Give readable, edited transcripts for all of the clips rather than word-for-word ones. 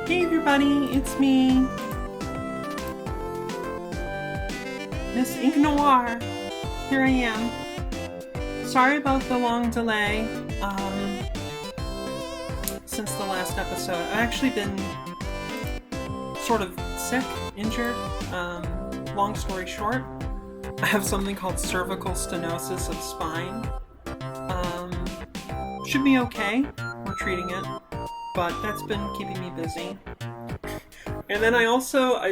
Hey everybody, it's me, Miss Ink Noir. Here I am. Sorry about the long delay since the last episode. I've actually been sort of sick, injured. Long story short, I have something called cervical stenosis of spine. Should be okay. We're treating it. But that's been keeping me busy. And then I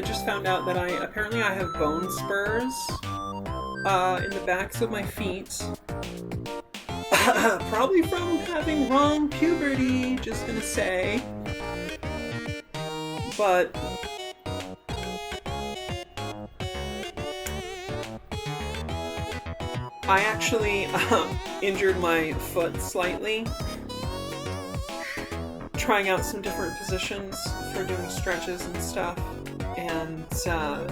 just found out that apparently I have bone spurs in the backs of my feet. Probably from having wrong puberty, just gonna say. But I actually injured my foot slightly, trying out some different positions for doing stretches and stuff, and so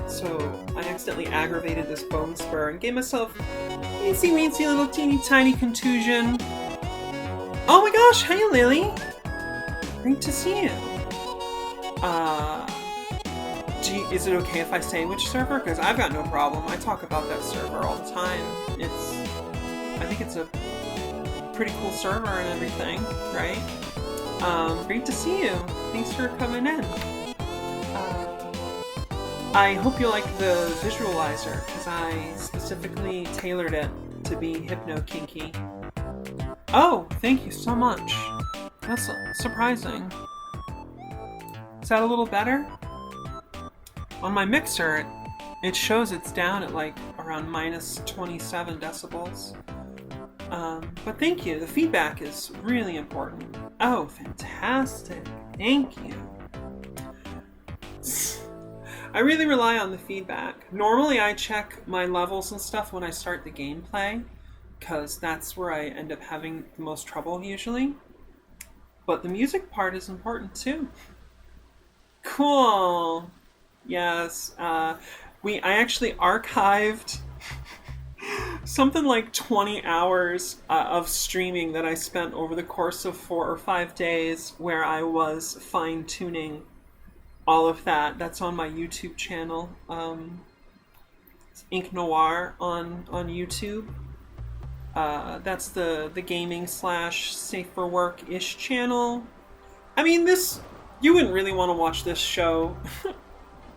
I accidentally aggravated this bone spur and gave myself a weensy little teeny tiny contusion. Oh my gosh, hey Lily! Great to see you. Is it okay if I say which server? Because I've got no problem. I talk about that server all the time. I think it's a pretty cool server and everything, right? Great to see you. Thanks for coming in. I hope you like the visualizer, because I specifically tailored it to be hypno-kinky. Oh, thank you so much. That's surprising. Is that a little better? On my mixer, it shows it's down at like around minus 27 decibels. But thank you. The feedback is really important. Oh, fantastic. Thank you. I really rely on the feedback. Normally I check my levels and stuff when I start the gameplay, because that's where I end up having the most trouble usually. But the music part is important too. Cool. Yes. I actually archived something like 20 hours of streaming that I spent over the course of 4 or 5 days, where I was fine-tuning all of that. That's on my YouTube channel. Ink Noir on YouTube. That's the gaming / safe for work-ish channel. I mean, you wouldn't really want to watch this show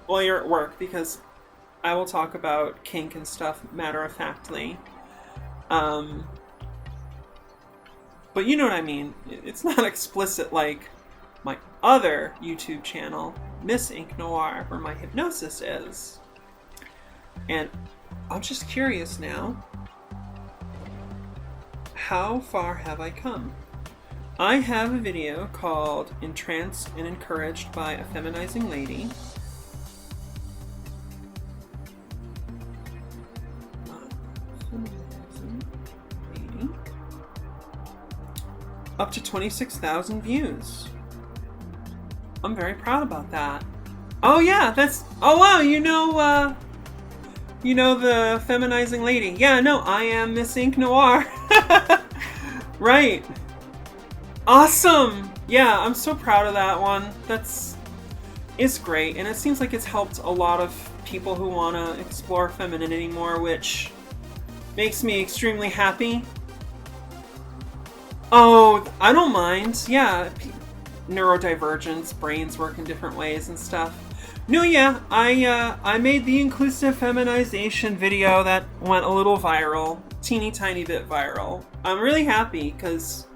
while you're at work, because I will talk about kink and stuff matter-of-factly. But you know what I mean. It's not explicit like my other YouTube channel, Miss Ink Noir, where my hypnosis is. And I'm just curious now, how far have I come? I have a video called Entranced and Encouraged by a Feminizing Lady. Up to 26,000 views. I'm very proud about that. Oh yeah, oh wow, you know the Feminizing Lady. Yeah, no, I am Miss Ink Noir. Right. Awesome. Yeah, I'm so proud of that one. It's great, and it seems like it's helped a lot of people who want to explore femininity more, which makes me extremely happy. Oh, I don't mind. Yeah, neurodivergence, brains work in different ways and stuff. No, yeah, I made the inclusive feminization video that went a little viral, teeny tiny bit viral. I'm really happy because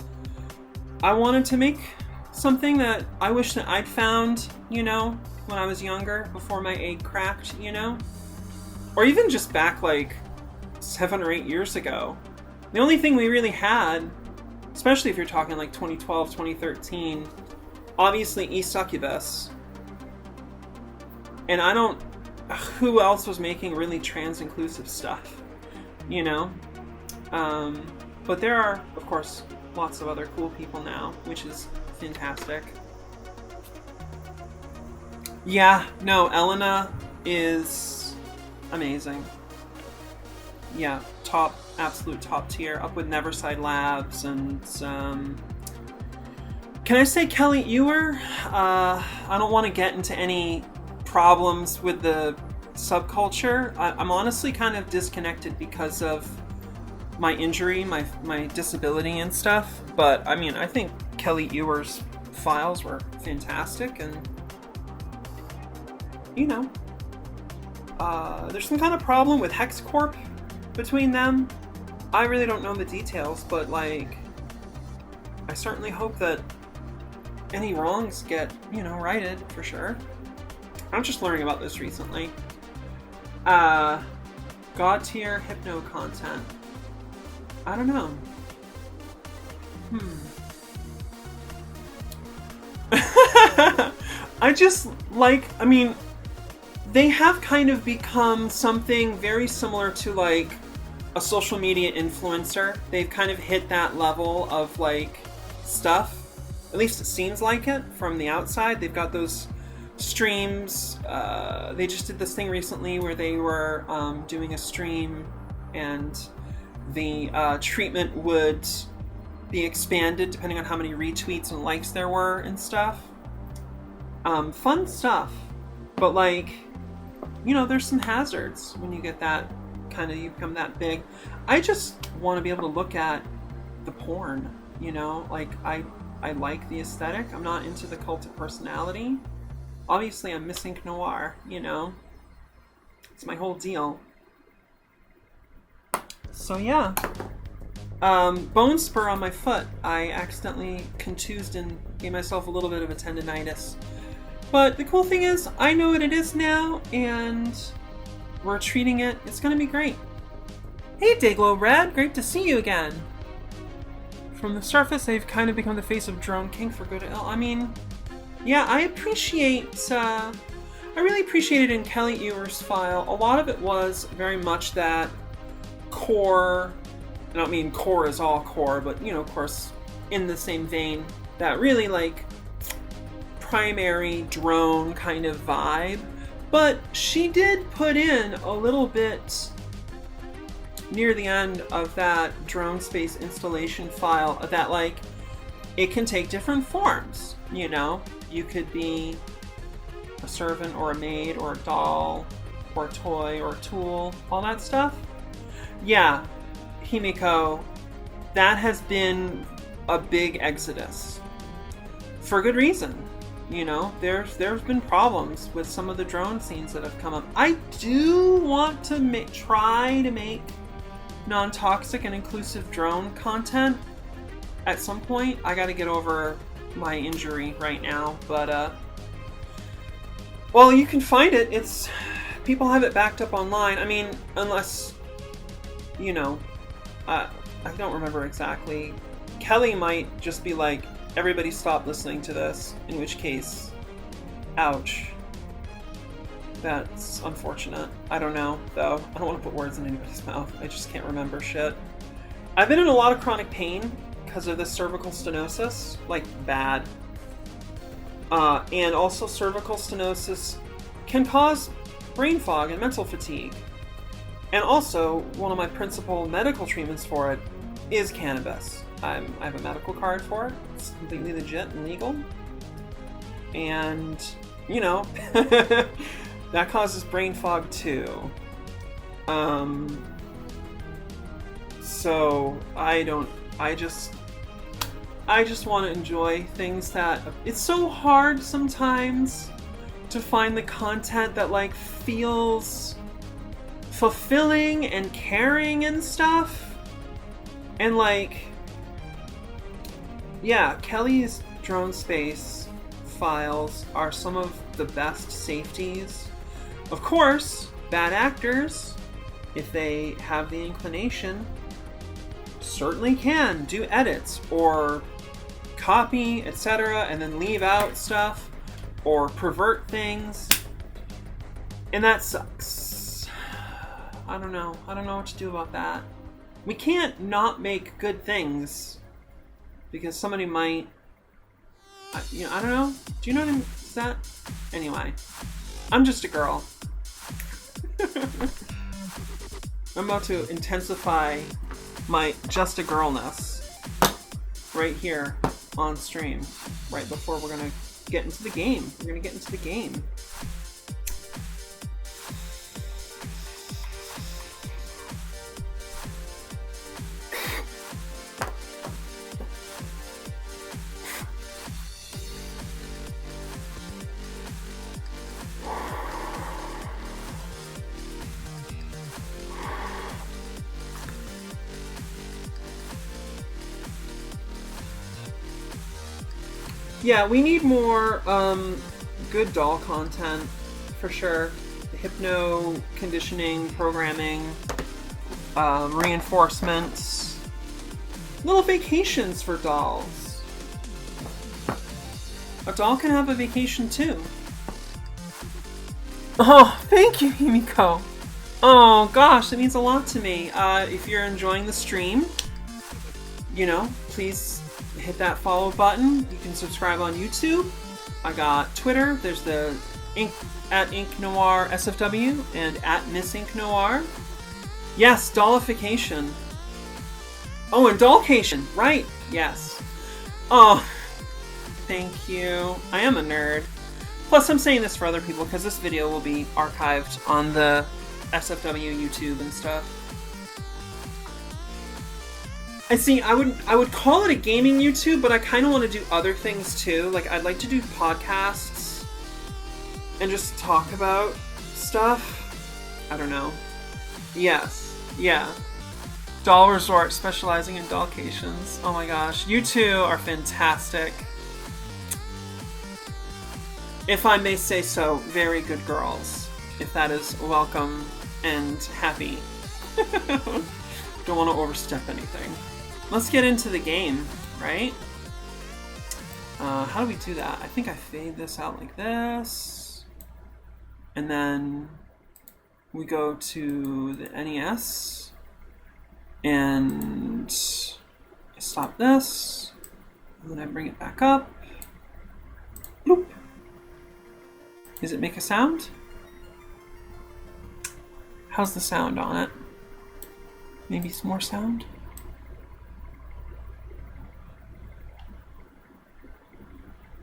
I wanted to make something that I wish that I'd found, when I was younger, before my egg cracked, or even just back like 7 or 8 years ago. The only thing we really had, especially if you're talking like 2012, 2013, obviously E-Succubus. And who else was making really trans-inclusive stuff, But there are, of course, lots of other cool people now, which is fantastic. Yeah, no, Elena is amazing. Yeah, absolute top tier, up with Neverside Labs and Can I say Kelly Ewer? I don't want to get into any problems with the subculture. I'm honestly kind of disconnected because of my injury, my disability and stuff. But I mean, I think Kelly Ewer's files were fantastic, and you know, there's some kind of problem with HexCorp between them. I really don't know the details, but like, I certainly hope that any wrongs get, righted for sure. I'm just learning about this recently. God tier hypno content. I don't know. They have kind of become something very similar to like a social media influencer. They've kind of hit that level of like stuff. At least it seems like it from the outside. They've got those streams. They just did this thing recently where they were doing a stream and the treatment would be expanded depending on how many retweets and likes there were and stuff. Fun stuff. But like, there's some hazards when you get that you become that big. I just want to be able to look at the porn, like I like the aesthetic. I'm not into the cult of personality. Obviously, I'm missing noir, It's my whole deal. So yeah. Bone spur on my foot. I accidentally contused and gave myself a little bit of a tendonitis. But the cool thing is, I know what it is now, and we're treating it. It's gonna be great. Hey, Dayglow Red, great to see you again. From the surface, they've kind of become the face of Drone King for good or ill. I mean, yeah, I really appreciated in Kelly Ewer's file. A lot of it was very much that core, I don't mean core is all core, but, of course, in the same vein, that really, like, primary drone kind of vibe. But she did put in a little bit near the end of that drone space installation file that like it can take different forms. You could be a servant or a maid or a doll or a toy or a tool, all that stuff. Yeah, Himiko, that has been a big exodus for good reason. There's been problems with some of the drone scenes that have come up. I do want to try to make non-toxic and inclusive drone content at some point. I gotta get over my injury right now, but well, you can find it. People have it backed up online. I mean, unless I don't remember exactly. Kelly might just be like, everybody stop listening to this, in which case, ouch. That's unfortunate. I don't know, though. I don't want to put words in anybody's mouth. I just can't remember shit. I've been in a lot of chronic pain because of this cervical stenosis. Like, bad. And also cervical stenosis can cause brain fog and mental fatigue. And also, one of my principal medical treatments for it is cannabis. I have a medical card for it. It's completely legit and legal. And, that causes brain fog too. So I just want to enjoy things that, it's so hard sometimes to find the content that like feels fulfilling and caring and stuff. And like, yeah, Kelly's drone space files are some of the best safeties. Of course, bad actors, if they have the inclination, certainly can do edits or copy, etc., and then leave out stuff or pervert things. And that sucks. I don't know what to do about that. We can't not make good things because somebody might, I don't know. Do you know what I mean? Is that? Anyway, I'm just a girl. I'm about to intensify my just a girlness right here on stream right before we're gonna get into the game. We're gonna get into the game. Yeah, we need more good doll content, for sure. Hypno, conditioning, programming, reinforcements. Little vacations for dolls. A doll can have a vacation too. Oh, thank you, Himiko. Oh gosh, that means a lot to me. If you're enjoying the stream, you know, please hit that follow button. You can subscribe on YouTube. I got Twitter. There's the at Ink Noir SFW and at Miss Ink Noir. Yes, dollification. Oh, and dollcation. Right. Yes. Oh, thank you. I am a nerd. Plus, I'm saying this for other people because this video will be archived on the SFW YouTube and stuff. I see, I would call it a gaming YouTube, but I kind of want to do other things too. Like, I'd like to do podcasts and just talk about stuff. I don't know. Yes. Yeah. Doll Resort, specializing in dollcations. Oh my gosh. You two are fantastic. If I may say so, very good girls. If that is welcome and happy. Don't want to overstep anything. Let's get into the game, right? How do we do that? I think I fade this out like this. And then we go to the NES. And I stop this. And then I bring it back up. Bloop. Does it make a sound? How's the sound on it? Maybe some more sound?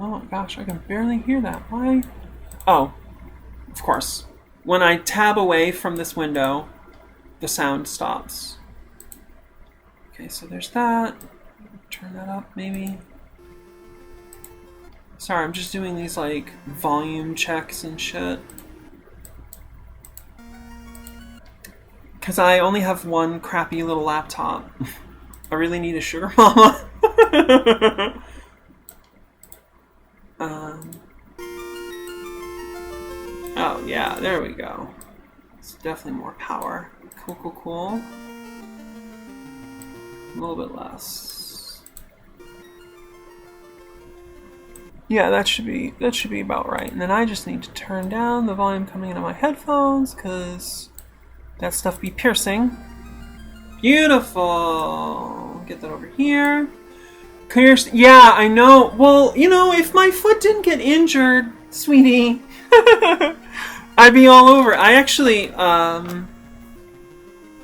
Oh my gosh, I can barely hear that. Why? Oh, of course. When I tab away from this window, the sound stops. Okay, so there's that. Turn that up, maybe. Sorry, I'm just doing these, like, volume checks and shit. Because I only have one crappy little laptop. I really need a sugar mama. Oh, yeah, there we go. It's definitely more power. Cool, cool, cool. A little bit less. Yeah, that should be about right. And then I just need to turn down the volume coming into my headphones, because that stuff be piercing. Beautiful! Get that over here. Clear. Yeah, I know. Well, you know, if my foot didn't get injured, sweetie, I'd be all over. I actually, I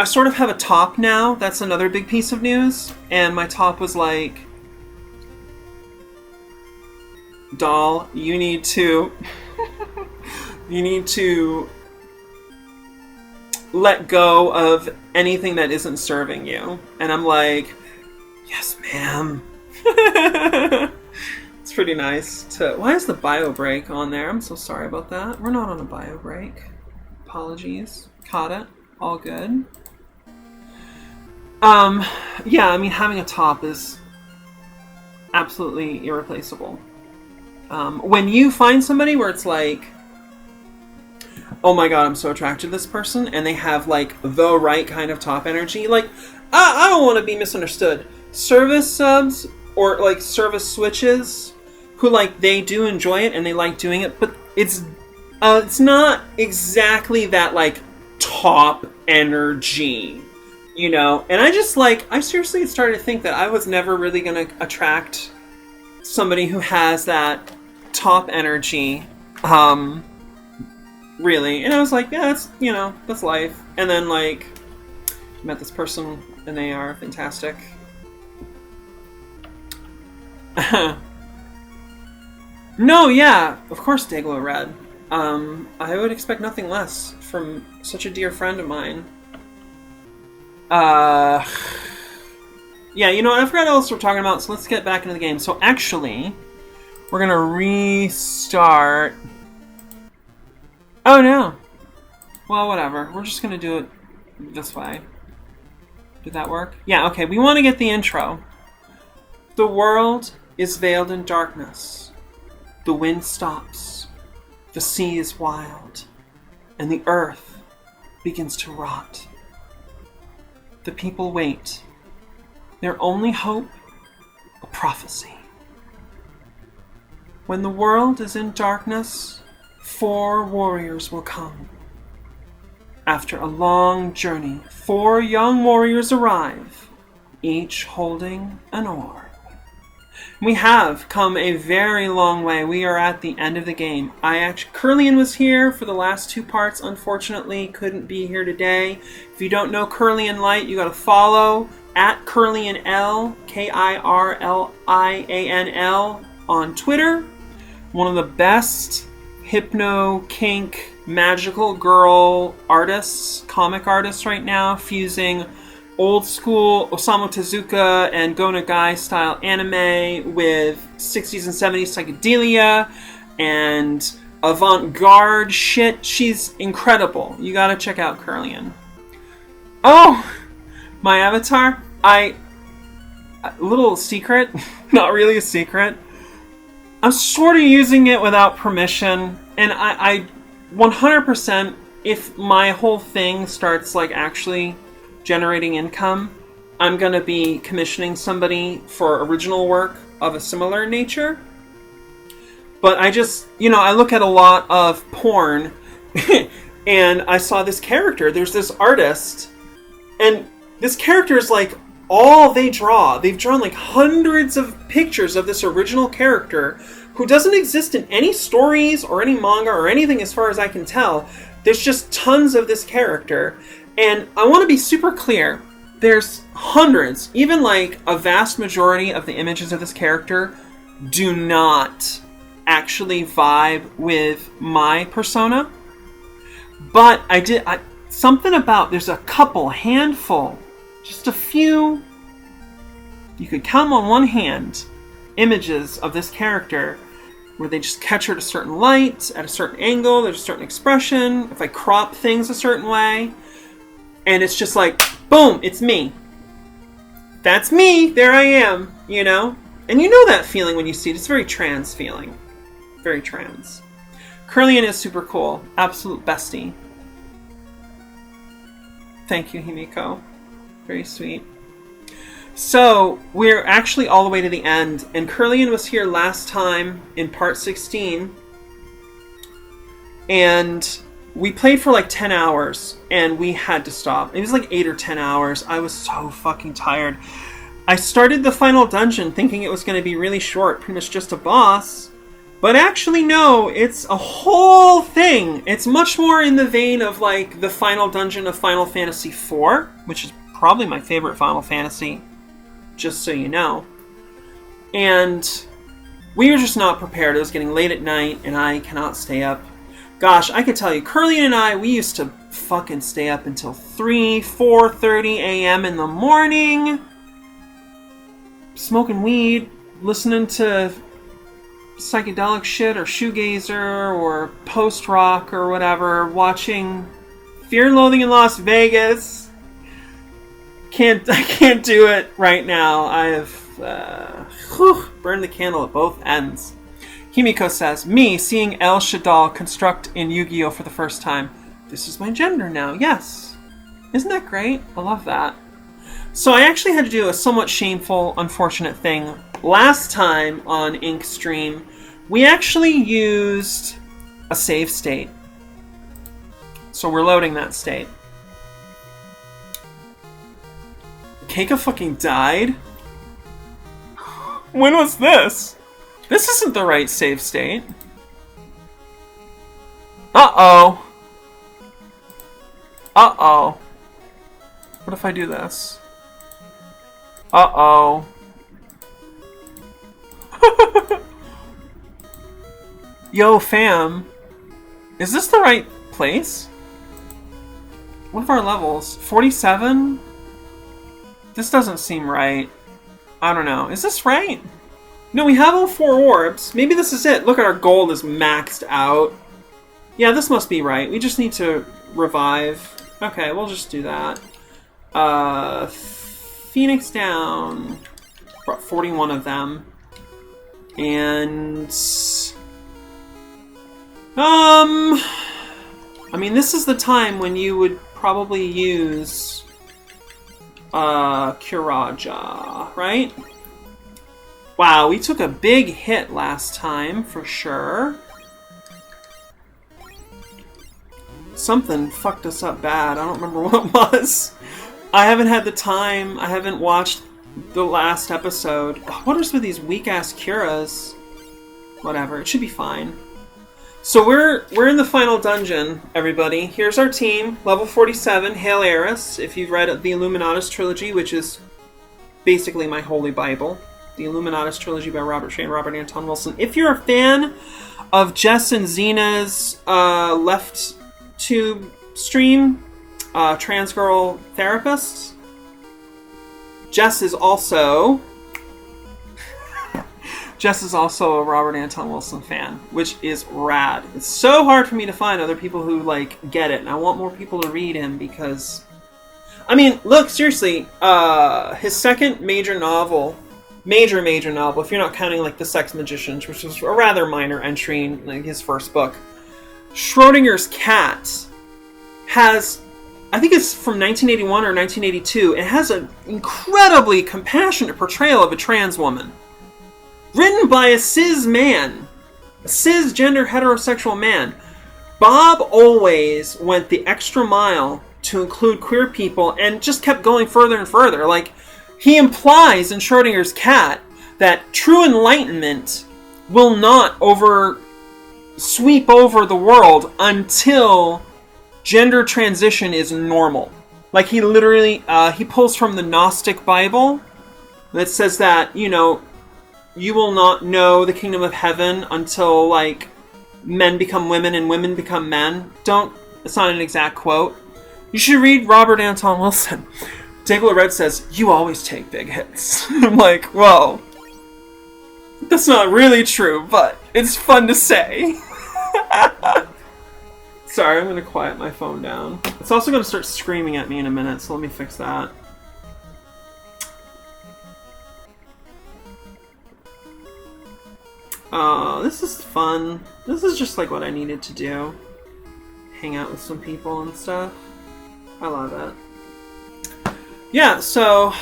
sort of have a top now. That's another big piece of news. And my top was like, doll, you need to let go of anything that isn't serving you. And I'm like, yes, ma'am. It's pretty nice to... Why is the bio break on there? I'm so sorry about that. We're not on a bio break. Apologies. Caught it. All good. Yeah, I mean, having a top is absolutely irreplaceable. When you find somebody where it's like, oh my god, I'm so attracted to this person, and they have, like, the right kind of top energy, like, I don't want to be misunderstood. Service subs, or, like, service switches, who, like, they do enjoy it, and they like doing it, but it's not exactly that, like, top energy, you know? And I just, like, I seriously started to think that I was never really gonna attract somebody who has that top energy, really. And I was like, yeah, that's, you know, that's life. And then, like, I met this person, and they are fantastic. No, yeah, of course Dayglow Red. I would expect nothing less from such a dear friend of mine. Yeah, you know what? I forgot what else we're talking about, so let's get back into the game. So actually, we're gonna restart. Oh no. Well, whatever. We're just gonna do it this way. Did that work? Yeah, okay. We want to get the intro. The world is veiled in darkness. The wind stops. The sea is wild. And the earth begins to rot. The people wait. Their only hope, a prophecy. When the world is in darkness, 4 warriors will come. After a long journey, 4 young warriors arrive, each holding an orb. We have come a very long way. We are at the end of the game. Curlian was here for the last 2 parts. Unfortunately, couldn't be here today. If you don't know Curlian Light, you gotta follow at KirlianL, KirlianL, on Twitter. One of the best hypno, kink, magical girl artists, comic artists right now, fusing old school Osamu Tezuka and Go Nagai style anime with 60s and 70s psychedelia and avant-garde shit. She's incredible. You gotta check out Curlian. Oh! My avatar? A little secret, not really a secret. I'm sort of using it without permission, and I 100%, if my whole thing starts like actually generating income, I'm gonna be commissioning somebody for original work of a similar nature. But I just, I look at a lot of porn, and I saw this character. There's this artist, and this character is like all they draw. They've drawn like hundreds of pictures of this original character who doesn't exist in any stories or any manga or anything as far as I can tell. There's just tons of this character. And I want to be super clear. There's hundreds, even like a vast majority of the images of this character do not actually vibe with my persona. But something about, there's a couple, handful, just a few, you could count on one hand, images of this character where they just catch her at a certain light, at a certain angle, there's a certain expression, if I crop things a certain way, and it's just like, boom, it's me. That's me, there I am, And you know that feeling when you see it, it's very trans feeling. Very trans. Curlian is super cool, absolute bestie. Thank you, Himiko. Very sweet. So, we're actually all the way to the end, and Curlian was here last time in part 16, and we played for like 10 hours, and we had to stop. It was like 8 or 10 hours. I was so fucking tired. I started the final dungeon thinking it was going to be really short, pretty much just a boss, but actually no, it's a whole thing. It's much more in the vein of like the final dungeon of Final Fantasy IV, which is probably my favorite Final Fantasy, just so you know. And we were just not prepared. It was getting late at night, and I cannot stay up. Gosh, I could tell you, Curlian and I, we used to fucking stay up until 4:30 a.m. in the morning, smoking weed, listening to psychedelic shit, or shoegazer, or post-rock, or whatever, watching Fear and Loathing in Las Vegas. I can't do it right now. I have burned the candle at both ends. Himiko says, me seeing El Shadal construct in Yu-Gi-Oh! For the first time. This is my gender now, yes. Isn't that great? I love that. So I actually had to do a somewhat shameful, unfortunate thing. Last time on Ink Stream, we actually used a save state. So we're loading that state. Keika fucking died? When was this? This isn't the right save state. Uh-oh. Uh-oh. What if I do this? Uh-oh. Yo, fam. Is this the right place? What are our levels? 47? This doesn't seem right. I don't know. Is this right? No, we have all 4 orbs. Maybe this is it. Look at our gold is maxed out. Yeah, this must be right. We just need to revive. Okay, we'll just do that. Phoenix down. Brought 41 of them. And... I mean, this is the time when you would probably use... Kiraja, right? Wow, we took a big hit last time, for sure. Something fucked us up bad. I don't remember what it was. I haven't had the time. I haven't watched the last episode. What is with these weak-ass Kiras? Whatever, it should be fine. So we're in the final dungeon, everybody. Here's our team, level 47, Hail Eris. If you've read the Illuminatus trilogy, which is basically my holy Bible. The Illuminatus trilogy by Robert Shea and Robert Anton Wilson. If you're a fan of Jess and Xena's left tube stream, Trans Girl Therapist, Jess is also a Robert Anton Wilson fan, which is rad. It's so hard for me to find other people who, like, get it, and I want more people to read him because... I mean, look, seriously, his second major novel, if you're not counting, like, The Sex Magicians, which was a rather minor entry in, like, his first book, Schrodinger's Cat has... I think it's from 1981 or 1982. It has an incredibly compassionate portrayal of a trans woman. Written by a cis man. A cisgender heterosexual man. Bob always went the extra mile to include queer people and just kept going further and further. Like, he implies in Schrodinger's Cat that true enlightenment will not sweep over the world until gender transition is normal. Like, he literally, he pulls from the Gnostic Bible that says that, you know, you will not know the kingdom of heaven until, like, men become women and women become men. It's not an exact quote. You should read Robert Anton Wilson. Dayglow Red says, you always take big hits. I'm like, well, that's not really true, but it's fun to say. Sorry, I'm going to quiet my phone down. It's also going to start screaming at me in a minute, so let me fix that. This is fun. This is just like what I needed to do. Hang out with some people and stuff. I love it. Yeah, so...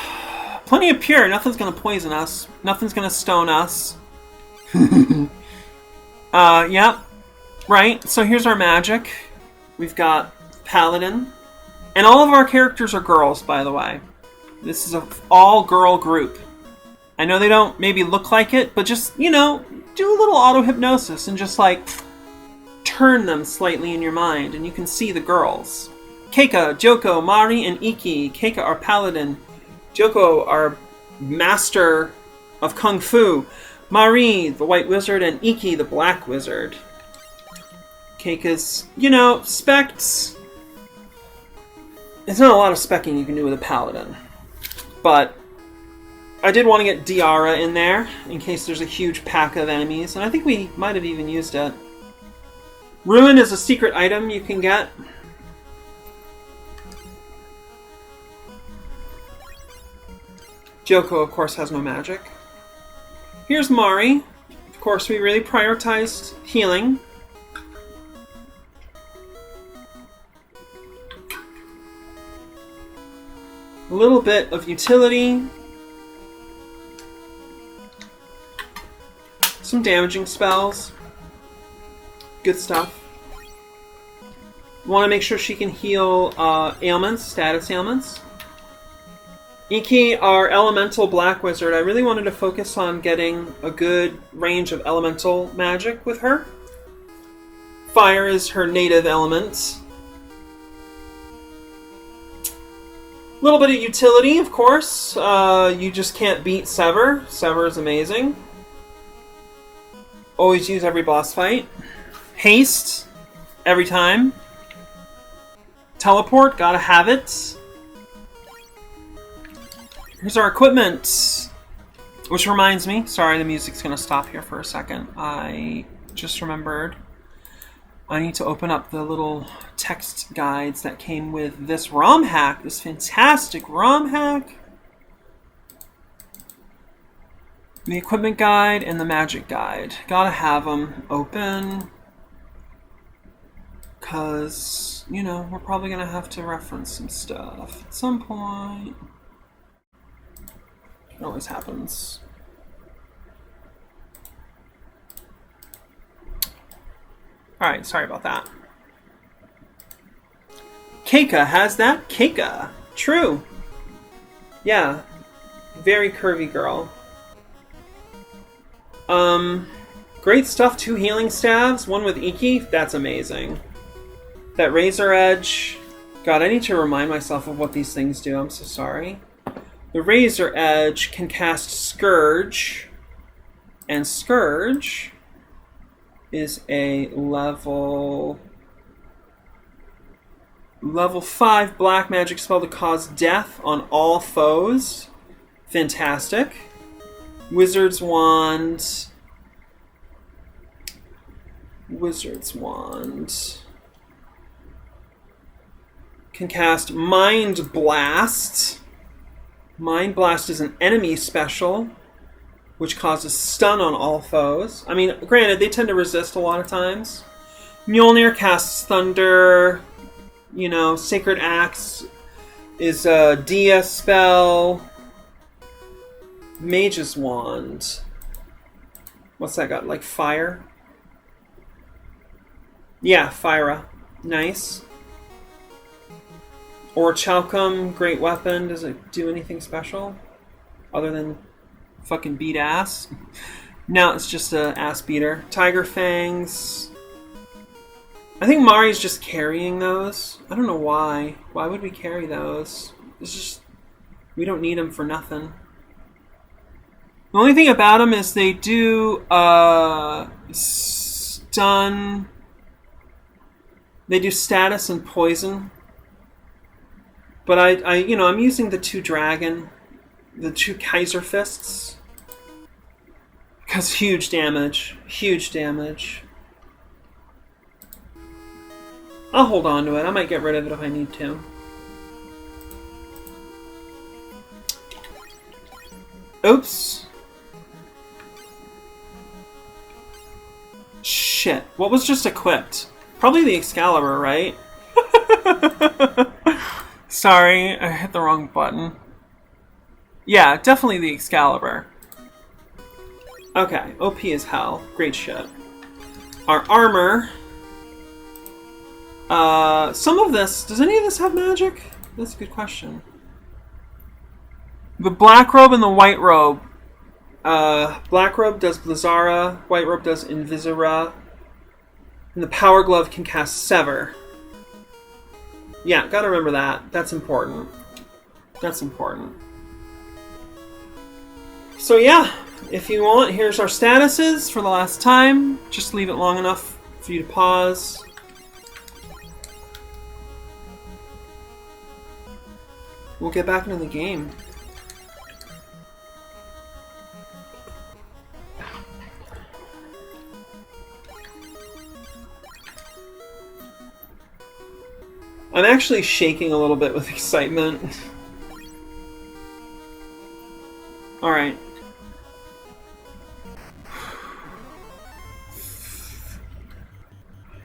plenty of pure. Nothing's gonna poison us. Nothing's gonna stone us. Yep. Right, so here's our magic. We've got Paladin. And all of our characters are girls, by the way. This is an all-girl group. I know they don't maybe look like it, but just, you know, do a little auto-hypnosis and just, like, turn them slightly in your mind, and you can see the girls. Keika, Joko, Mari, and Iki. Keika, our paladin. Joko, our master of Kung Fu. Mari, the white wizard, and Iki, the black wizard. Keika's, you know, specs. There's not a lot of specking you can do with a paladin. But I did want to get Diara in there, in case there's a huge pack of enemies, and I think we might have even used it. Ruin is a secret item you can get. Joko, of course, has no magic. Here's Mari. Of course, we really prioritized healing. A little bit of utility. Some damaging spells. Good stuff. Want to make sure she can heal ailments, status ailments. Iki, our elemental black wizard, I really wanted to focus on getting a good range of elemental magic with her. Fire is her native element. A little bit of utility, of course. You just can't beat Sever. Sever is amazing. Always use every boss fight. Haste, every time. Teleport, gotta have it. Here's our equipment. Which reminds me, sorry, the music's gonna stop here for a second. I just remembered I need to open up the little text guides that came with this ROM hack, this fantastic ROM hack. The equipment guide and the magic guide. Gotta have them open. Because, you know, we're probably gonna have to reference some stuff at some point. It always happens. Alright, sorry about that. Keika has that? Keika. True. Yeah. Very curvy girl. Great stuff. 2 healing staves. 1 with Iki. That's amazing. That Razor Edge. God, I need to remind myself of what these things do. I'm so sorry. The Razor Edge can cast Scourge. And Scourge is a level 5 black magic spell to cause death on all foes. Fantastic. Wizard's Wand. Can cast Mind Blast. Mind Blast is an enemy special, which causes stun on all foes. I mean, granted, they tend to resist a lot of times. Mjolnir casts Thunder. You know, Sacred Axe is a Dia spell. Mage's Wand. What's that got? Like fire? Yeah, Fyra. Nice. Orichalcum, great weapon. Does it do anything special? Other than fucking beat ass? No, it's just a ass beater. Tiger Fangs. I think Mari's just carrying those. I don't know why. Why would we carry those? It's just... we don't need them for nothing. The only thing about them is they do stun. They do status and poison. But I'm using the 2 dragon, the 2 Kaiser Fists. Because huge damage. Huge damage. I'll hold on to it. I might get rid of it if I need to. Oops. Shit. What was just equipped? Probably the Excalibur, right? Sorry, I hit the wrong button. Yeah, definitely the Excalibur. Okay, OP as hell. Great shit. Our armor. Some of this... does any of this have magic? That's a good question. The black robe and the white robe. Black robe does Blizzara. White robe does Invisira. And the power glove can cast Sever. Yeah, gotta remember that. That's important. That's important. So yeah, if you want, here's our statuses for the last time. Just leave it long enough for you to pause. We'll get back into the game. I'm actually shaking a little bit with excitement. Alright.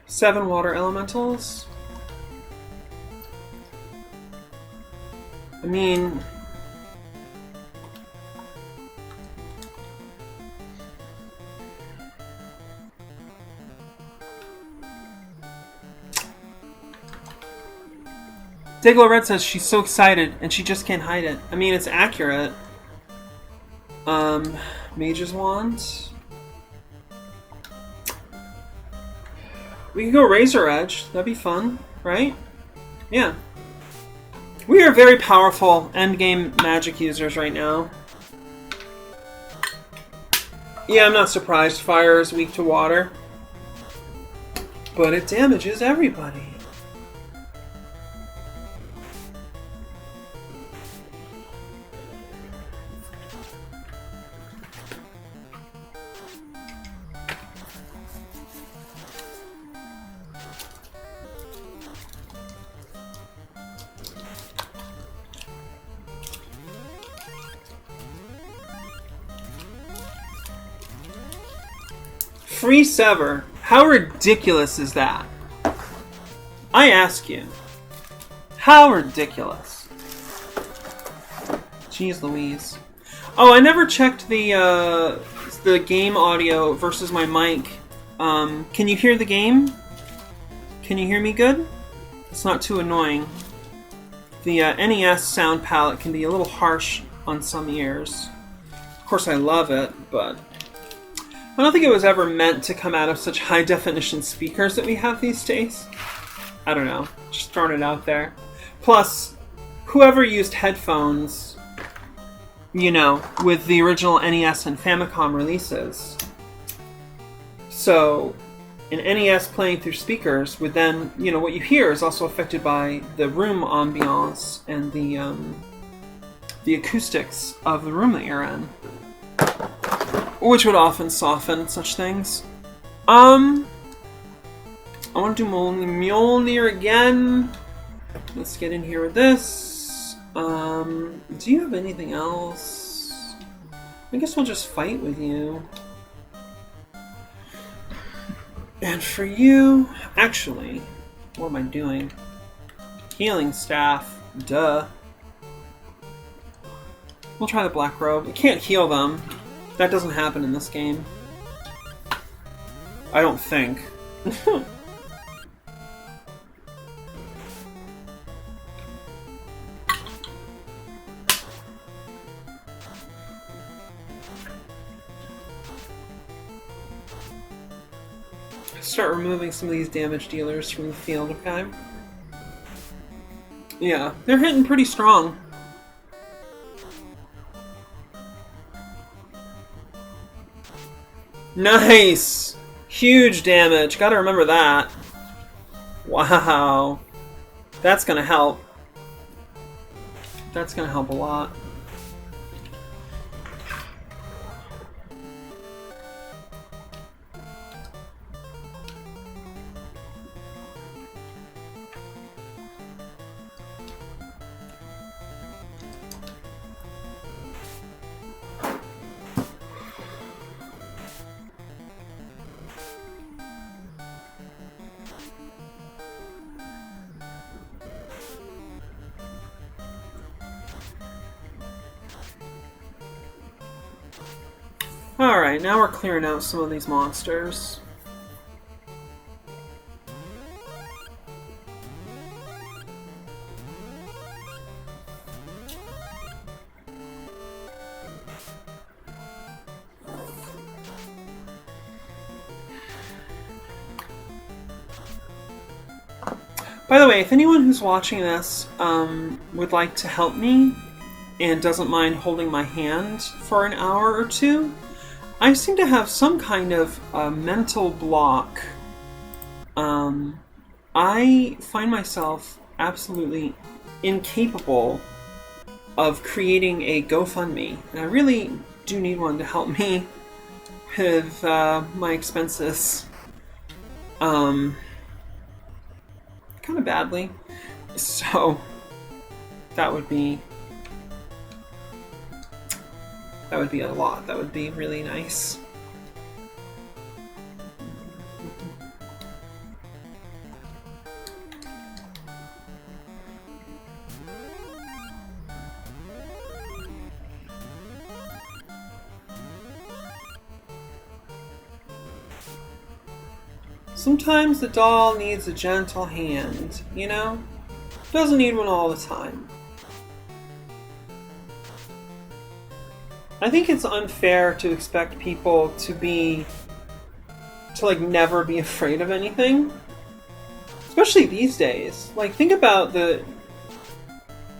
Seven water elementals. I mean... Diglo Red says she's so excited and she just can't hide it. I mean, it's accurate. Mage's Wand. We can go Razor Edge. That'd be fun, right? Yeah. We are very powerful endgame magic users right now. Yeah, I'm not surprised fire is weak to water. But it damages everybody. Free Sever. How ridiculous is that? I ask you. How ridiculous. Jeez Louise. Oh, I never checked the game audio versus my mic. Can you hear the game? Can you hear me good? It's not too annoying. The NES sound palette can be a little harsh on some ears. Of course I love it, but I don't think it was ever meant to come out of such high-definition speakers that we have these days. I don't know. Just throwing it out there. Plus, whoever used headphones, you know, with the original NES and Famicom releases. So, an NES playing through speakers would then, you know, what you hear is also affected by the room ambiance and the acoustics of the room that you're in. Which would often soften such things. I want to do Mjolnir again. Let's get in here with this. Do you have anything else? I guess we'll just fight with you. And for you... Actually, what am I doing? Healing Staff. Duh. We'll try the Black Robe. We can't heal them. That doesn't happen in this game. I don't think. Start removing some of these damage dealers from the field, okay? Yeah, they're hitting pretty strong. Nice! Huge damage. Gotta remember that. Wow. That's gonna help. That's gonna help a lot. Alright, now we're clearing out some of these monsters. By the way, if anyone who's watching this would like to help me and doesn't mind holding my hand for an hour or two, I seem to have some kind of mental block. I find myself absolutely incapable of creating a GoFundMe, and I really do need one to help me with my expenses. Kind of badly. So that would be a lot. That would be really nice. Sometimes the doll needs a gentle hand, you know? Doesn't need one all the time. I think it's unfair to expect people to never be afraid of anything. Especially these days. Like, think about I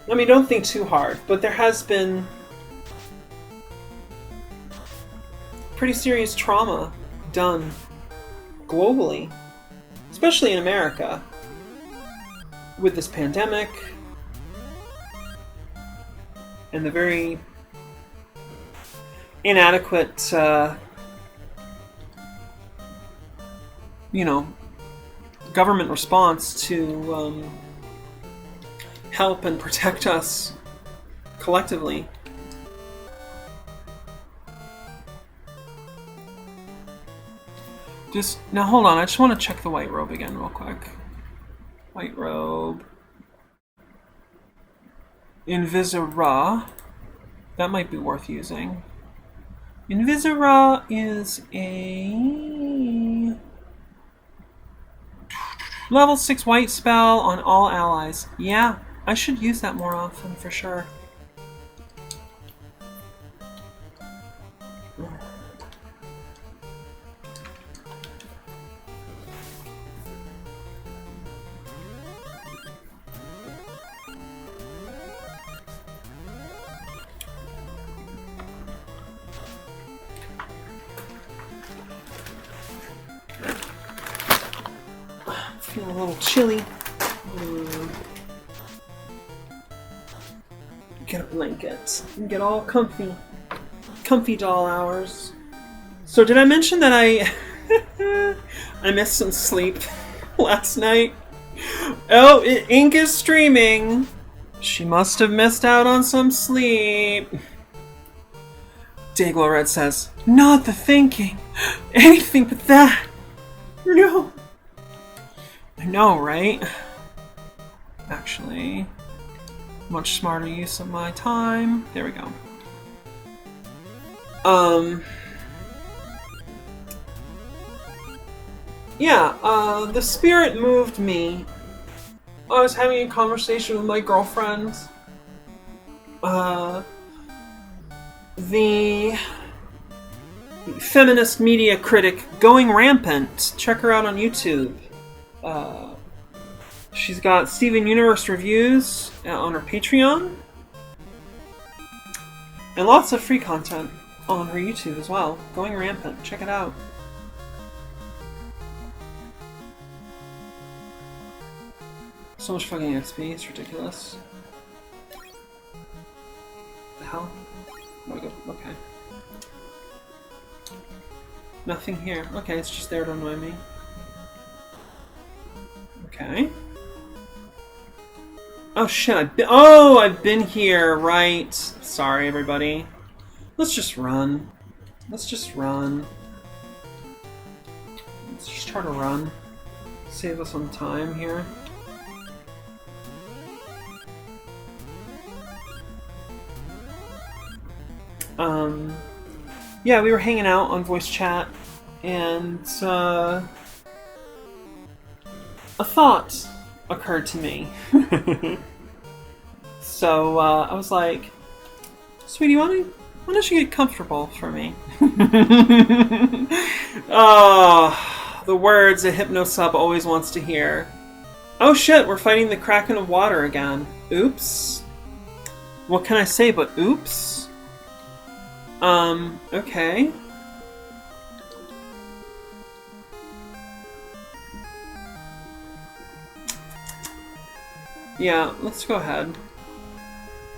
mean, don't think too hard, but there has been pretty serious trauma done globally, especially in America, with this pandemic and the very inadequate, government response to help and protect us collectively. Now hold on, I just want to check the white robe again real quick. White robe. Invisira. That might be worth using. Invisira is a level 6 white spell on all allies. Yeah, I should use that more often for sure. Feeling a little chilly. Get a blanket and get all comfy. Comfy doll hours. So did I mention that I missed some sleep last night? Oh, Ink is streaming. She must have missed out on some sleep. Dayglow Red says, not the thinking. Anything but that. No. I know, right? Actually, much smarter use of my time. There we go. Yeah, the spirit moved me. I was having a conversation with my girlfriend. The feminist media critic Going Rampant. Check her out on YouTube. She's got Steven Universe reviews on her Patreon. And lots of free content on her YouTube as well. Going Rampant. Check it out. So much fucking XP. It's ridiculous. The hell? Oh, okay. Nothing here. Okay, it's just there to annoy me. Okay. Oh shit, I've been here, right. Sorry, everybody. Let's just run. Let's just run. Let's just try to run. Save us some time here. Yeah, we were hanging out on voice chat, and a thought occurred to me. So I was like, sweetie, why don't you get comfortable for me? Oh, the words a hypno-sub always wants to hear. Oh shit, we're fighting the Kraken of Water again. Oops. What can I say but oops? Okay. Yeah, let's go ahead.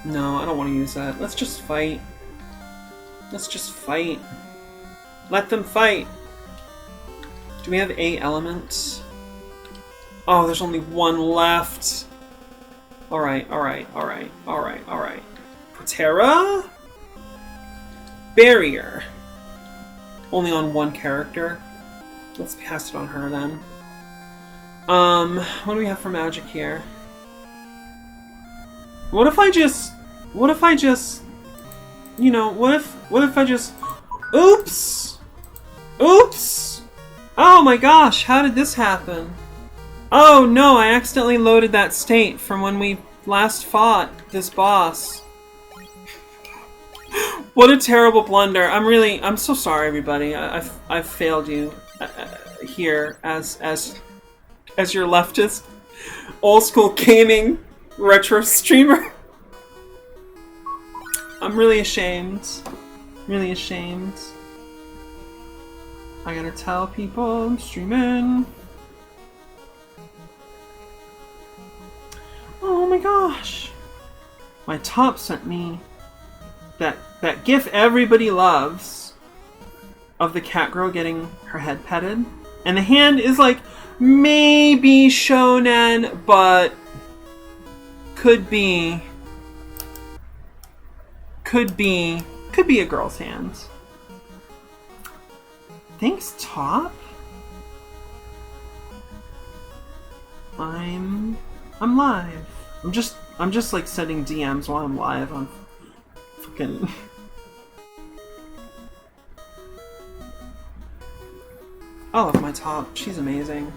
No, I don't want to use that. Let's just fight. Let's just fight. Let them fight. Do we have 8 elements? Oh, there's only 1 left. Alright, alright, alright, alright, alright. Protera? Barrier. Only on 1 character. Let's cast it on her then. What do we have for magic here? What if I just, you know, what if I just, oops! Oops! Oh my gosh, how did this happen? Oh no, I accidentally loaded that state from when we last fought this boss. What a terrible blunder. I'm so sorry, everybody. I've failed you here as your leftist, old school gaming retro streamer. I'm really ashamed. Really ashamed. I gotta tell people I'm streaming. Oh my gosh. My top sent me that gif everybody loves of the cat girl getting her head petted. And the hand is like maybe shonen, but could be a girl's hand. Thanks, Top. I'm live. I'm just like sending DMs while I'm live on fucking. I love my Top. She's amazing.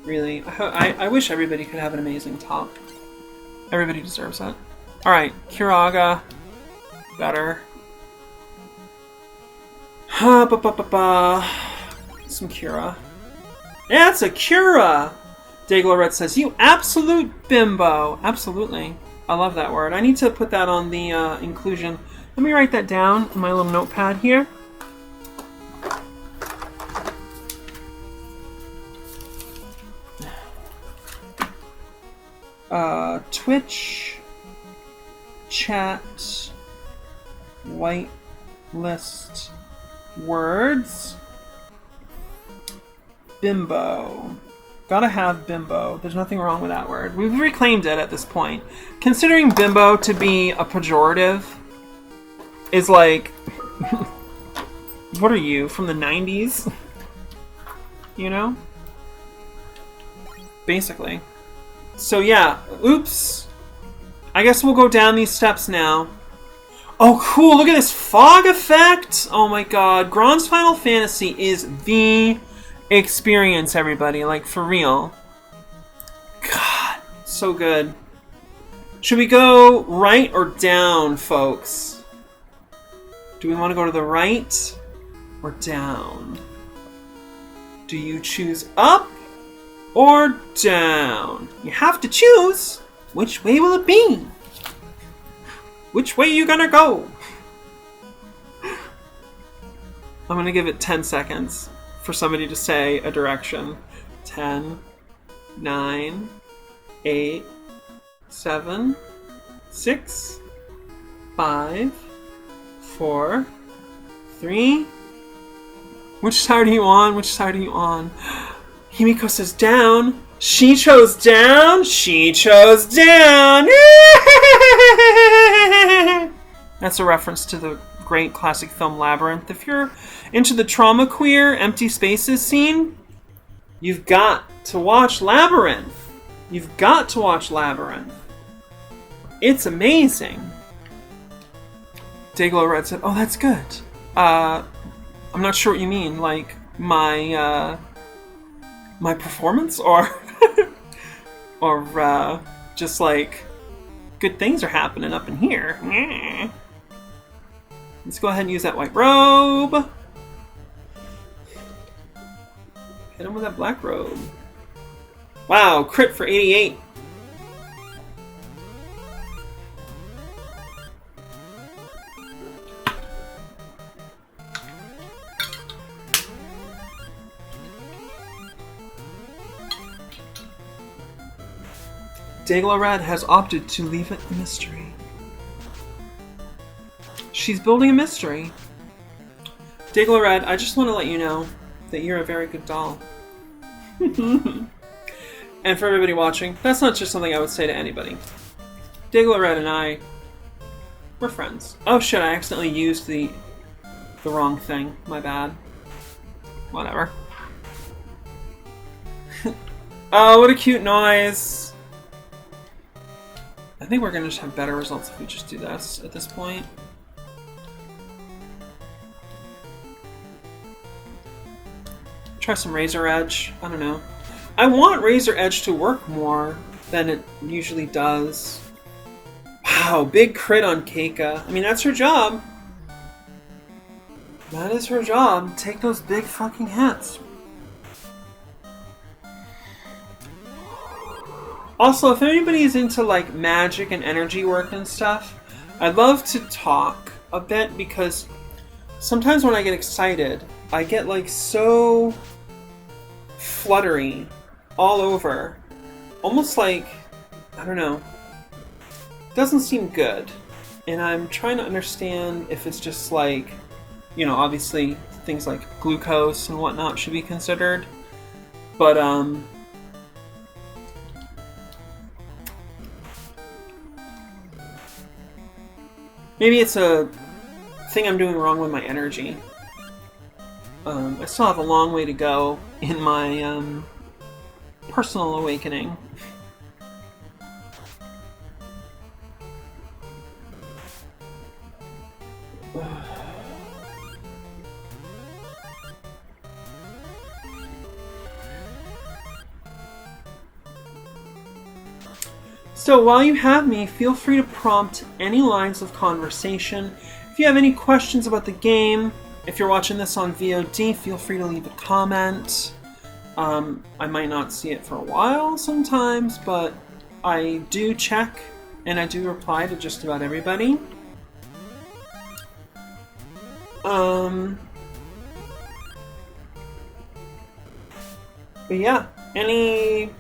Really. I wish everybody could have an amazing Top. Everybody deserves it. Alright, Kiraga. Better. Some Kira. Yeah, it's a Kira! Dayglow says, you absolute bimbo. Absolutely. I love that word. I need to put that on the inclusion. Let me write that down in my little notepad here. Twitch chat whitelist words. Bimbo. Gotta have bimbo. There's nothing wrong with that word. We've reclaimed it at this point. Considering bimbo to be a pejorative is like... what are you, from the 90s? You know? Basically. So yeah, oops. I guess we'll go down these steps now. Oh cool, look at this fog effect! Oh my god, Grond's Final Fantasy is the experience, everybody. Like, for real. God, so good. Should we go right or down, folks? Do we want to go to the right or down? Do you choose up or down? You have to choose. Which way will it be? Which way you gonna go? I'm gonna give it 10 seconds for somebody to say a direction. 10, 9, 8, 7, 6, 5, 4, 3. Which side are you on? Which side are you on? Himiko says down. She chose down. She chose down. That's a reference to the great classic film Labyrinth. If you're into the trauma queer empty spaces scene, you've got to watch Labyrinth. You've got to watch Labyrinth. It's amazing. Dayglow Red said, "Oh, that's good." I'm not sure what you mean. Like my performance, or or just like good things are happening up in here. Let's go ahead and use that white robe. Hit him with that black robe. Wow, crit for 88. Dayglow has opted to leave it a mystery. She's building a mystery. Dayglow, I just want to let you know that you're a very good doll. And for everybody watching, that's not just something I would say to anybody. Dayglow and I, we're friends. Oh shit, I accidentally used the wrong thing. My bad. Whatever. Oh, what a cute noise. I think we're gonna just have better results if we just do this at this point. Try some Razor Edge. I don't know. I want Razor Edge to work more than it usually does. Wow, big crit on Keika. I mean, that's her job. That is her job. Take those big fucking hits. Also, if anybody's into like magic and energy work and stuff, I'd love to talk a bit, because sometimes when I get excited, I get like so fluttery all over. Almost like, I don't know, doesn't seem good. And I'm trying to understand if it's just like, you know, obviously things like glucose and whatnot should be considered. But, maybe it's a thing I'm doing wrong with my energy. I still have a long way to go in my, personal awakening. So while you have me, feel free to prompt any lines of conversation. If you have any questions about the game, if you're watching this on VOD, feel free to leave a comment. I might not see it for a while sometimes, but I do check and I do reply to just about everybody. But yeah, any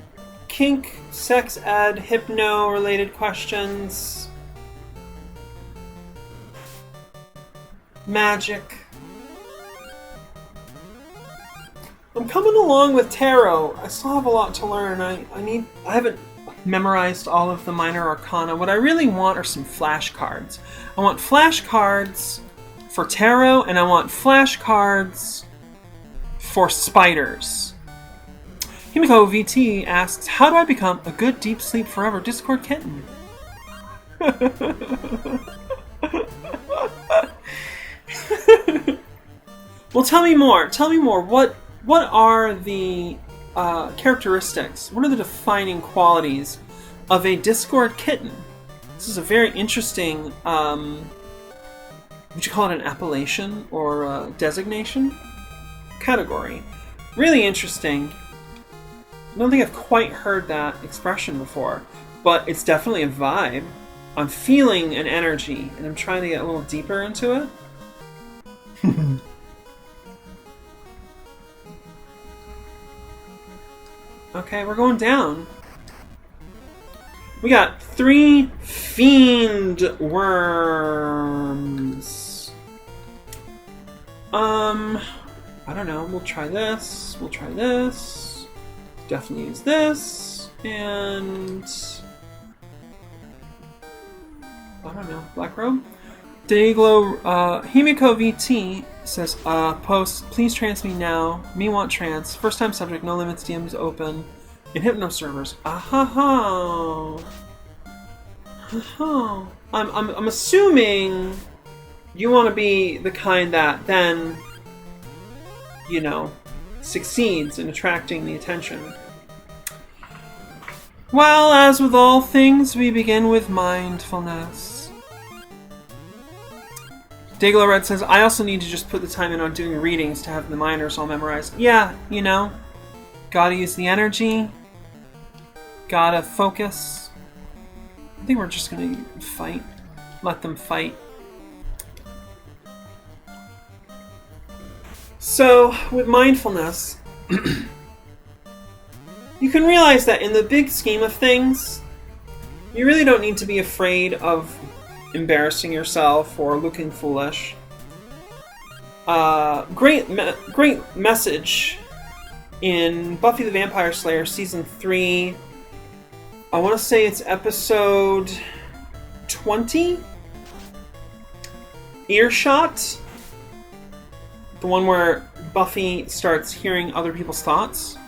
kink, sex ed, hypno related questions? Magic. I'm coming along with tarot. I still have a lot to learn. I haven't memorized all of the minor arcana. What I really want are some flashcards. I want flashcards for tarot, and I want flashcards for spiders. Himiko VT asks, how do I become a good Deep Sleep Forever Discord kitten? Well, tell me more. Tell me more. What are the characteristics? What are the defining qualities of a Discord kitten? This is a very interesting, would you call it an appellation or a designation? Category. Really interesting. I don't think I've quite heard that expression before, but it's definitely a vibe. I'm feeling an energy, and I'm trying to get a little deeper into it. Okay, we're going down. We got 3 fiend worms. I don't know. We'll try this. We'll try this. Definitely use this. And I don't know. Black robe. Dayglow. Himiko VT says, post, please trans me now. Me want trans. First time subject, no limits, DMs open. In hypno servers. Ahaha. I'm assuming you want to be the kind that then, you know, succeeds in attracting the attention. Well, as with all things, we begin with mindfulness. Dayglow Red says, I also need to just put the time in on doing readings to have the minors all memorized. Yeah, you know, gotta use the energy, gotta focus. I think we're just gonna fight. Let them fight. So, with mindfulness, you can realize that in the big scheme of things, you really don't need to be afraid of embarrassing yourself or looking foolish. Great message in Buffy the Vampire Slayer Season 3. I want to say it's episode 20? Earshot? The one where Buffy starts hearing other people's thoughts.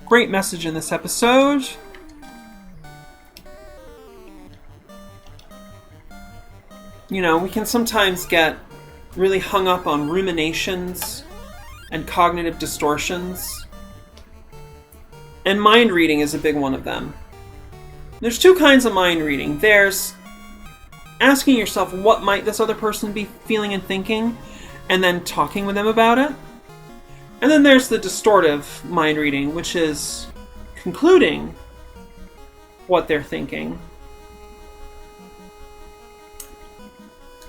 Great message in this episode. You know, we can sometimes get really hung up on ruminations and cognitive distortions. And mind reading is a big one of them. There's 2 kinds of mind reading. There's asking yourself what might this other person be feeling and thinking, and then talking with them about it. And then there's the distortive mind reading, which is concluding what they're thinking.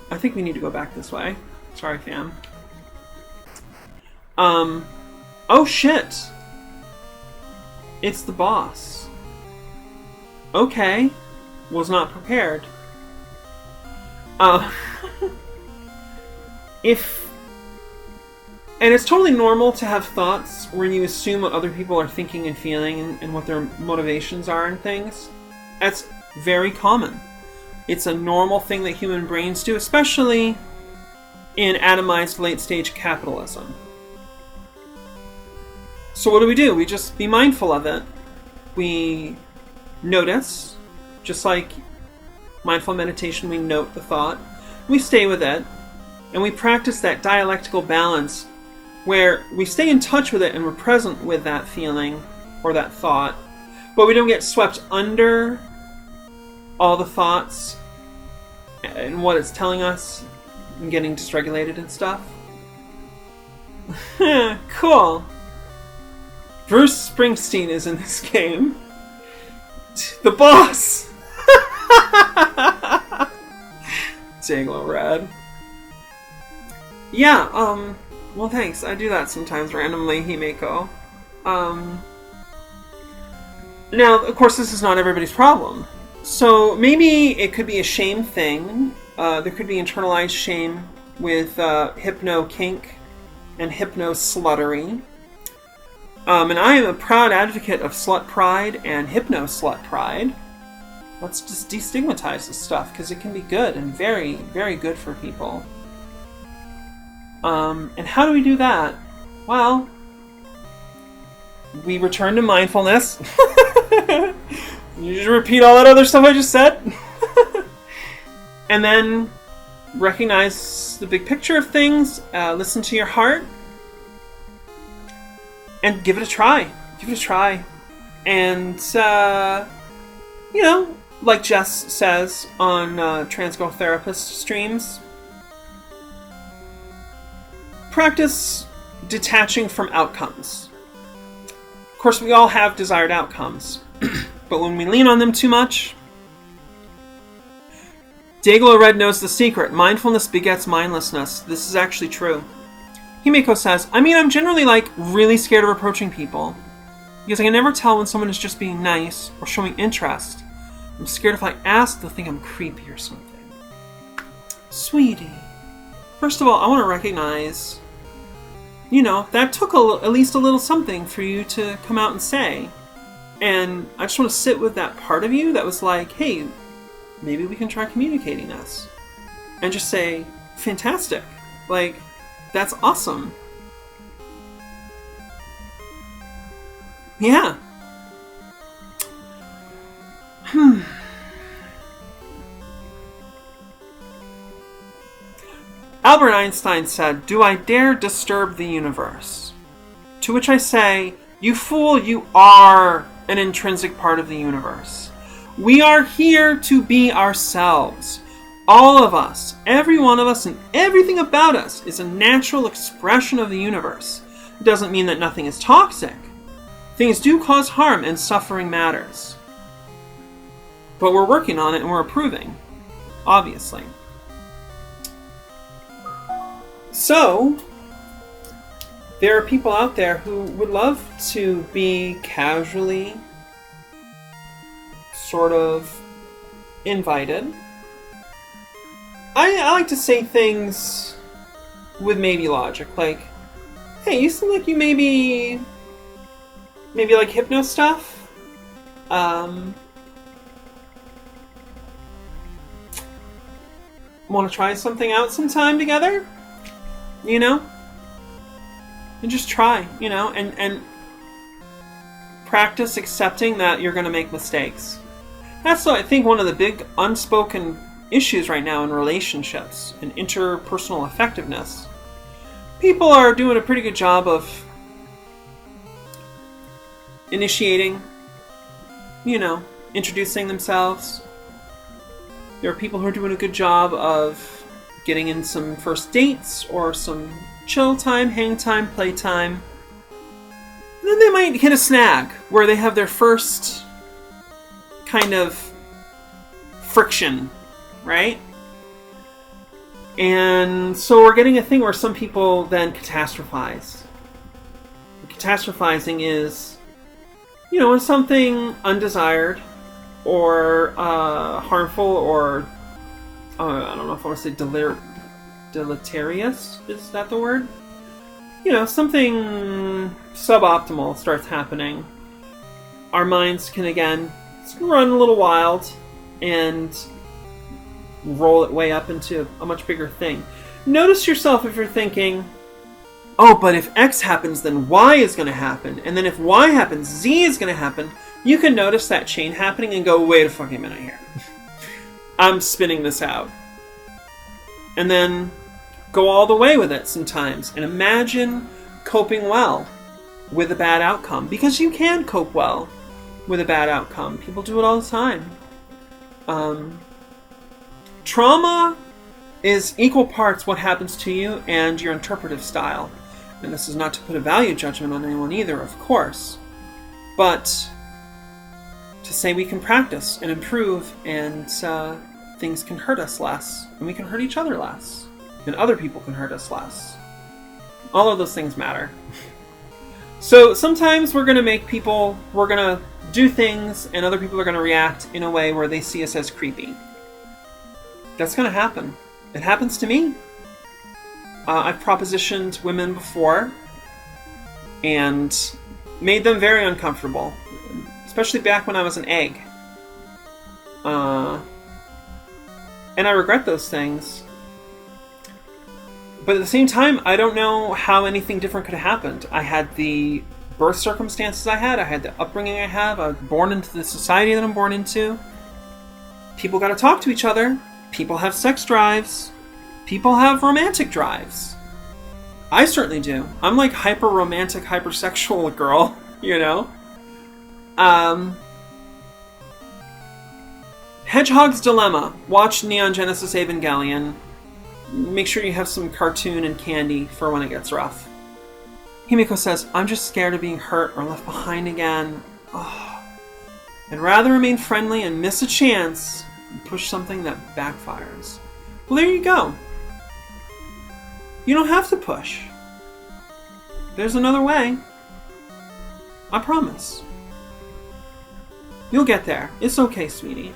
I think we need to go back this way. Sorry, fam. Oh shit! It's the boss. Okay. Was not prepared. And it's totally normal to have thoughts where you assume what other people are thinking and feeling and what their motivations are and things. That's very common. It's a normal thing that human brains do, especially in atomized late-stage capitalism. So what do? We just be mindful of it. We notice, just like mindful meditation, we note the thought. We stay with it, and we practice that dialectical balance where we stay in touch with it and we're present with that feeling or that thought, but we don't get swept under all the thoughts and what it's telling us and getting dysregulated and stuff. Cool. Bruce Springsteen is in this game. The boss! Danglo rad. Yeah, well thanks. I do that sometimes randomly, Himeko. Now, of course, this is not everybody's problem. So maybe it could be a shame thing. There could be internalized shame with hypno kink and hypno sluttery. And I am a proud advocate of slut pride and hypno slut pride. Let's just destigmatize this stuff because it can be good and very, very good for people. And how do we do that? Well, we return to mindfulness. You just repeat all that other stuff I just said. And then recognize the big picture of things, listen to your heart, and give it a try. Give it a try. And, you know, like Jess says on Trans Girl Therapist streams, practice detaching from outcomes. Of course, we all have desired outcomes, but when we lean on them too much, Dayglow Red knows the secret. Mindfulness begets mindlessness. This is actually true. Himeko says, I mean, I'm generally, really scared of approaching people, because I can never tell when someone is just being nice or showing interest. I'm scared if I ask, they'll think I'm creepy or something. Sweetie. First of all, I want to recognize, that took at least a little something for you to come out and say. And I just want to sit with that part of you that was like, hey, maybe we can try communicating this. And just say, fantastic. That's awesome. Yeah. Albert Einstein said, "Do I dare disturb the universe?" To which I say, you fool, you are an intrinsic part of the universe. We are here to be ourselves. All of us, every one of us, and everything about us is a natural expression of the universe. It doesn't mean that nothing is toxic. Things do cause harm and suffering matters. But we're working on it and we're improving, obviously. So, there are people out there who would love to be casually sort of invited. I like to say things with maybe logic, like, hey, you seem like you maybe like hypno stuff. Want to try something out sometime together? And just try, and practice accepting that you're going to make mistakes. That's, I think, one of the big unspoken issues right now in relationships and interpersonal effectiveness. People are doing a pretty good job of initiating, introducing themselves. There are people who are doing a good job of getting in some first dates or some chill time, hang time, play time. And then they might hit a snag where they have their first kind of friction, right? And so we're getting a thing where some people then catastrophize. Catastrophizing is, when something undesired or harmful or, I don't know if I want to say deleterious, is that the word? Something suboptimal starts happening. Our minds can again run a little wild and roll it way up into a much bigger thing. Notice yourself if you're thinking, oh, but if X happens, then Y is going to happen. And then if Y happens, Z is going to happen. You can notice that chain happening and go, wait a fucking minute here. I'm spinning this out. And then go all the way with it sometimes. And imagine coping well with a bad outcome. Because you can cope well with a bad outcome. People do it all the time. Trauma is equal parts what happens to you and your interpretive style. And this is not to put a value judgment on anyone either, of course. But to say we can practice and improve and things can hurt us less. And we can hurt each other less. And other people can hurt us less. All of those things matter. So sometimes we're going to do things and other people are going to react in a way where they see us as creepy. That's going to happen. It happens to me. I've propositioned women before and made them very uncomfortable, especially back when I was an egg. And I regret those things. But at the same time, I don't know how anything different could have happened. I had the birth circumstances I had the upbringing I have. I was born into the society that I'm born into. People got to talk to each other. People have sex drives. People have romantic drives. I certainly do. I'm like hyper-romantic, hypersexual girl, Hedgehog's Dilemma. Watch Neon Genesis Evangelion. Make sure you have some cartoon and candy for when it gets rough. Himiko says, I'm just scared of being hurt or left behind again. Oh. I'd rather remain friendly and miss a chance and push something that backfires. Well, there you go. You don't have to push. There's another way. I promise. You'll get there. It's okay, sweetie.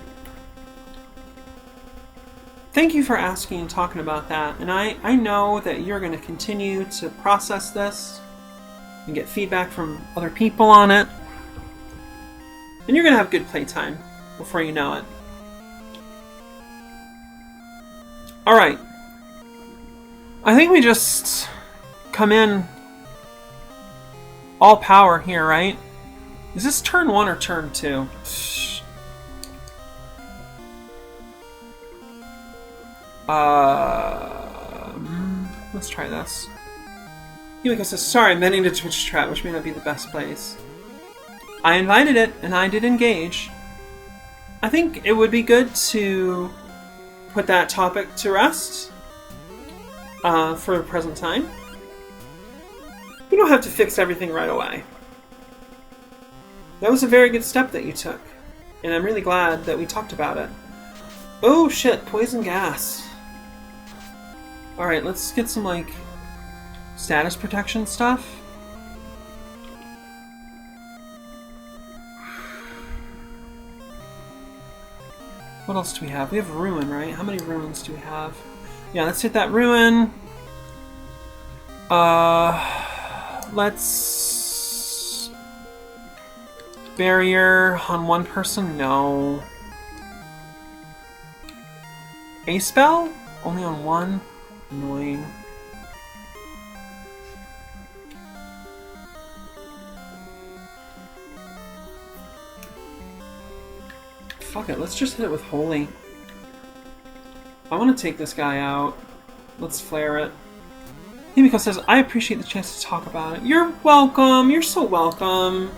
Thank you for asking and talking about that. And I know that you're going to continue to process this and get feedback from other people on it. And you're going to have good playtime before you know it. Alright. I think we just come in all power here, right? Is this turn 1 or turn 2? Let's try this. Yumiko says, sorry, I'm meaning to Twitch chat, which may not be the best place. I invited it, and I did engage. I think it would be good to put that topic to rest for the present time. You don't have to fix everything right away. That was a very good step that you took, and I'm really glad that we talked about it. Oh shit, poison gas. Alright, let's get some, status protection stuff. What else do we have? We have Ruin, right? How many Ruins do we have? Yeah, let's hit that Ruin. Let's... Barrier on one person? No. A spell? Only on one? Annoying. Fuck it, let's just hit it with Holy. I want to take this guy out. Let's flare it. Himiko says, I appreciate the chance to talk about it. You're welcome! You're so welcome!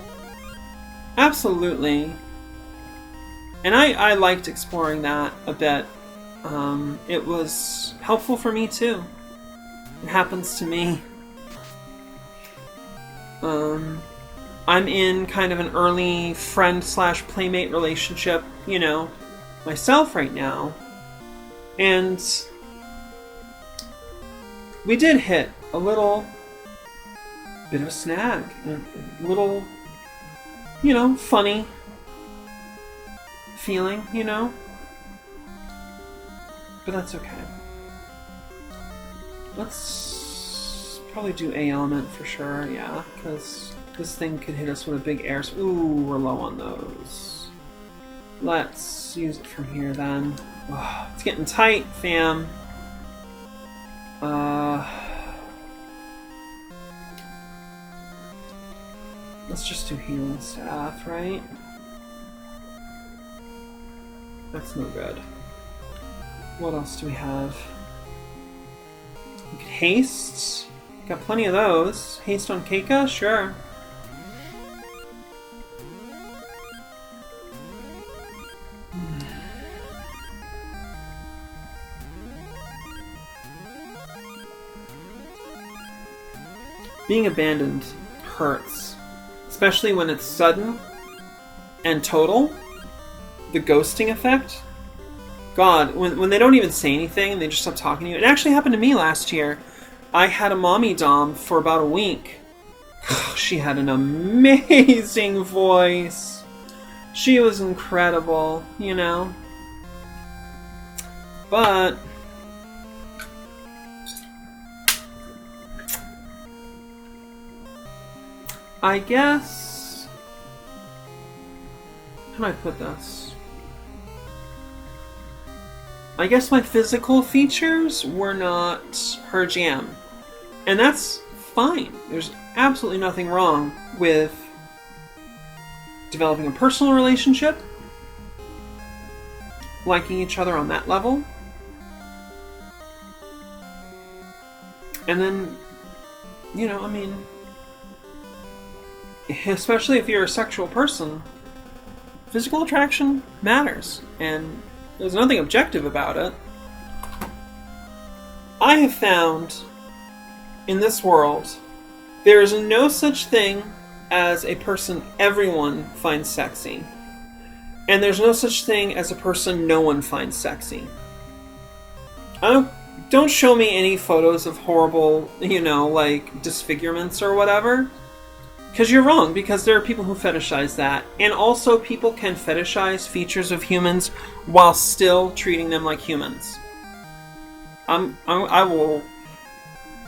Absolutely. And I liked exploring that a bit. It was helpful for me too. It happens to me. I'm in kind of an early friend/playmate relationship, myself right now. And we did hit a little bit of a snag. A little, you know, funny feeling, you know? But that's okay. Let's probably do A element for sure, yeah, because this thing could hit us with a big air. Ooh, we're low on those. Let's use it from here then. Oh, it's getting tight, fam. Let's just do healing staff, right? That's no good. What else do we have? We could haste. Got plenty of those. Haste on Keika? Sure. Being abandoned hurts. Especially when it's sudden and total. The ghosting effect. God, when they don't even say anything and they just stop talking to you. It actually happened to me last year. I had a mommy dom for about a week. She had an amazing voice. She was incredible, you know. But I guess, how do I put this? I guess my physical features were not her jam. And that's fine. There's absolutely nothing wrong with developing a personal relationship, liking each other on that level, and then, you know, I mean, especially if you're a sexual person, physical attraction matters, and there's nothing objective about it. I have found in this world there is no such thing as a person everyone finds sexy, and there's no such thing as a person no one finds sexy. Don't show me any photos of horrible, you know, like disfigurements or whatever. Because you're wrong, because there are people who fetishize that. And also people can fetishize features of humans while still treating them like humans. I will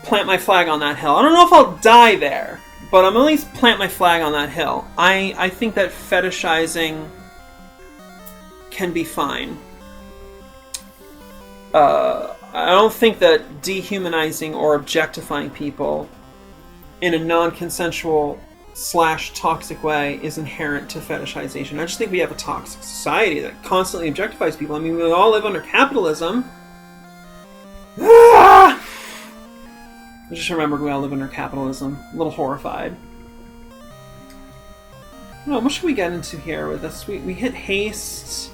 plant my flag on that hill. I don't know if I'll die there, but I'm at least plant my flag on that hill. I think that fetishizing can be fine. I don't think that dehumanizing or objectifying people in a non-consensual / toxic way is inherent to fetishization. I just think we have a toxic society that constantly objectifies people. I mean, we all live under capitalism. I just remembered we all live under capitalism. A little horrified. No, what should we get into here with this? We hit haste.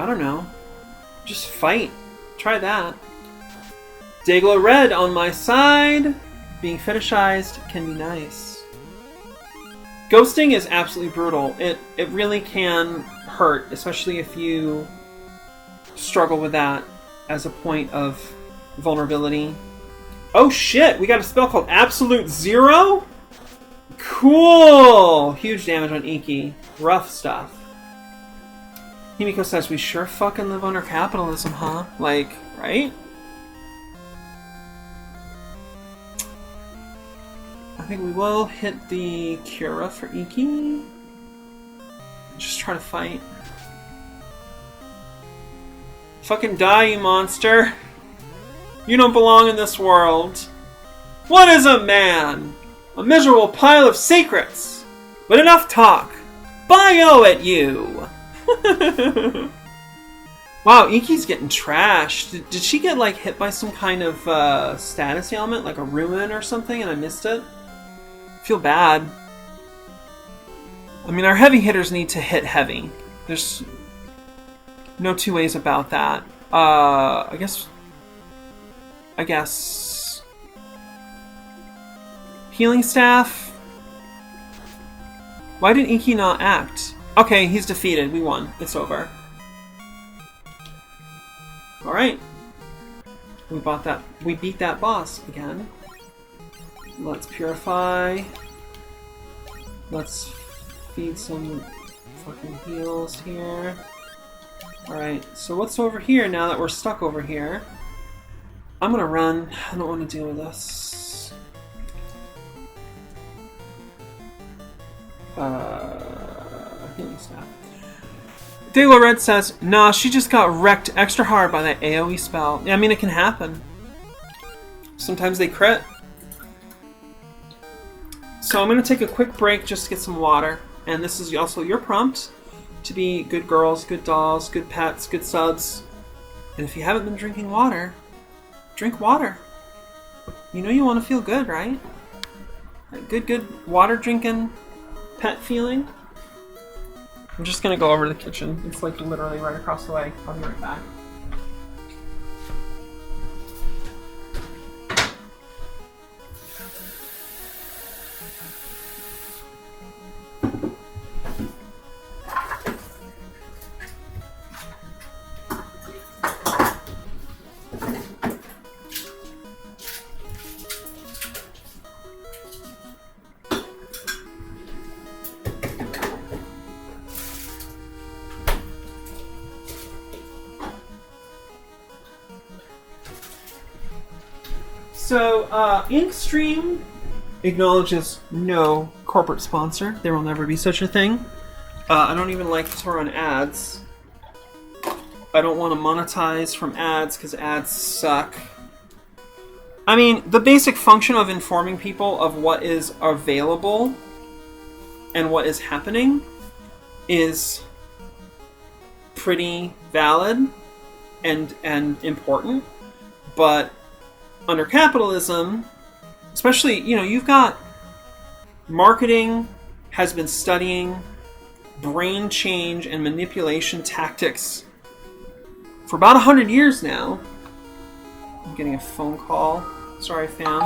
I don't know. Just fight. Try that. Dayglow Red on my side. Being fetishized can be nice. Ghosting is absolutely brutal. It really can hurt, especially if you struggle with that as a point of vulnerability. Oh shit! We got a spell called Absolute Zero? Cool! Huge damage on Iki. Rough stuff. Himiko says, we sure fucking live under capitalism, huh? Like, right? I think we will hit the Cura for Iki. Just try to fight. Fucking die, you monster! You don't belong in this world. What is a man? A miserable pile of secrets! But enough talk! Bio at you! Wow, Iki's getting trashed. Did she get like hit by some kind of status ailment, like a rumen or something, and I missed it? I feel bad. I mean, our heavy hitters need to hit heavy. There's no two ways about that. I guess healing staff. Why did Iki not act? Okay, he's defeated. We won. It's over. All right. We beat that boss again. Let's purify. Let's feed some fucking heals here. Alright, so what's over here now that we're stuck over here? I'm gonna run. I don't want to deal with this. Healing staff. Dayglow Red says, nah, she just got wrecked extra hard by that AoE spell. Yeah, I mean, it can happen. Sometimes they crit. So I'm going to take a quick break just to get some water. And this is also your prompt to be good girls, good dolls, good pets, good subs. And if you haven't been drinking water, drink water. You know you want to feel good, right? That good water drinking pet feeling. I'm just going to go over to the kitchen. It's like literally right across the way. I'll be right back. So, Inkstream acknowledges no corporate sponsor. There will never be such a thing. I don't even like to run ads. I don't want to monetize from ads because ads suck. I mean, the basic function of informing people of what is available and what is happening is pretty valid and important, but under capitalism, especially, you've got marketing has been studying brain change and manipulation tactics for about 100 years now. I'm getting a phone call. Sorry, fam.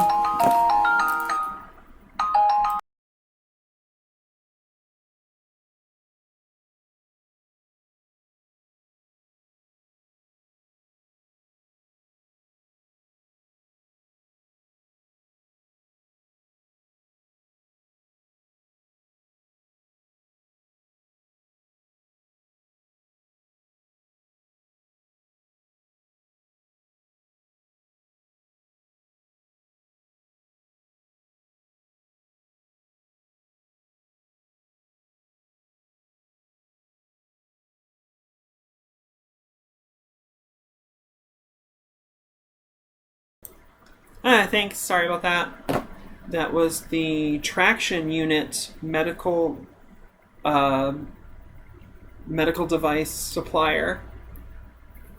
Thanks. Sorry about that. That was the traction unit medical device supplier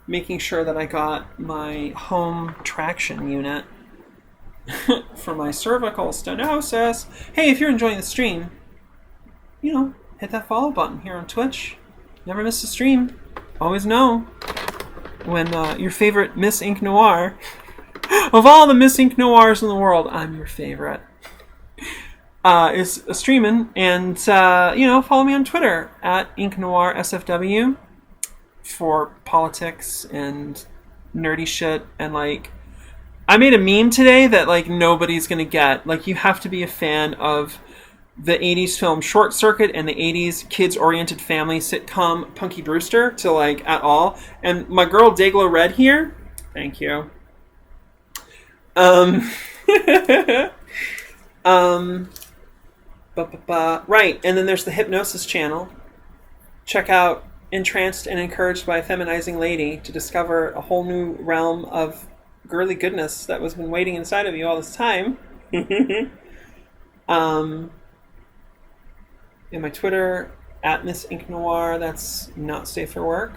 making sure that I got my home traction unit for my cervical stenosis. Hey, if you're enjoying the stream, hit that follow button here on Twitch. Never miss a stream. Always know when your favorite Miss Ink Noir, of all the Miss Ink Noirs in the world, I'm your favorite, is streaming. And, follow me on Twitter at Ink Noir SFW for politics and nerdy shit. And, I made a meme today that, nobody's gonna get. You have to be a fan of the 80s film Short Circuit and the 80s kids-oriented family sitcom Punky Brewster to, at all. And my girl Dayglow Red here, thank you. Right, and then there's the Hypnosis channel. Check out Entranced and Encouraged by a Feminizing Lady to discover a whole new realm of girly goodness that was been waiting inside of you all this time. And my Twitter, at Miss Ink Noir, that's not safe for work.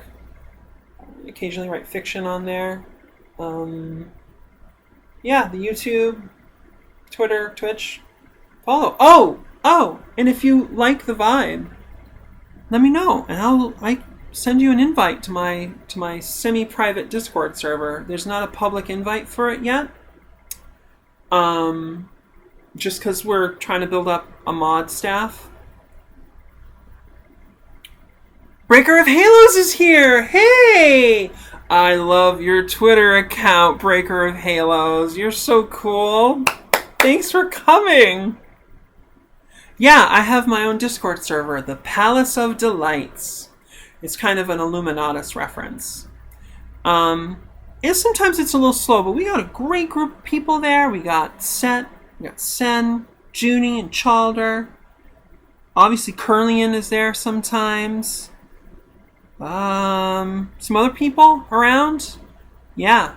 Occasionally write fiction on there. Yeah, the YouTube, Twitter, Twitch, follow. Oh, and if you like the vibe, let me know, and I'll send you an invite to my semi-private Discord server. There's not a public invite for it yet. Just because we're trying to build up a mod staff. Breaker of Halos is here! Hey! I love your Twitter account, Breaker of Halos. You're so cool. Thanks for coming. Yeah, I have my own Discord server, the Palace of Delights. It's kind of an Illuminatus reference. And sometimes it's a little slow, but we got a great group of people there. We got Set, we got Sen, Junie, and Chalder. Obviously, Curlian is there sometimes. Some other people around? Yeah.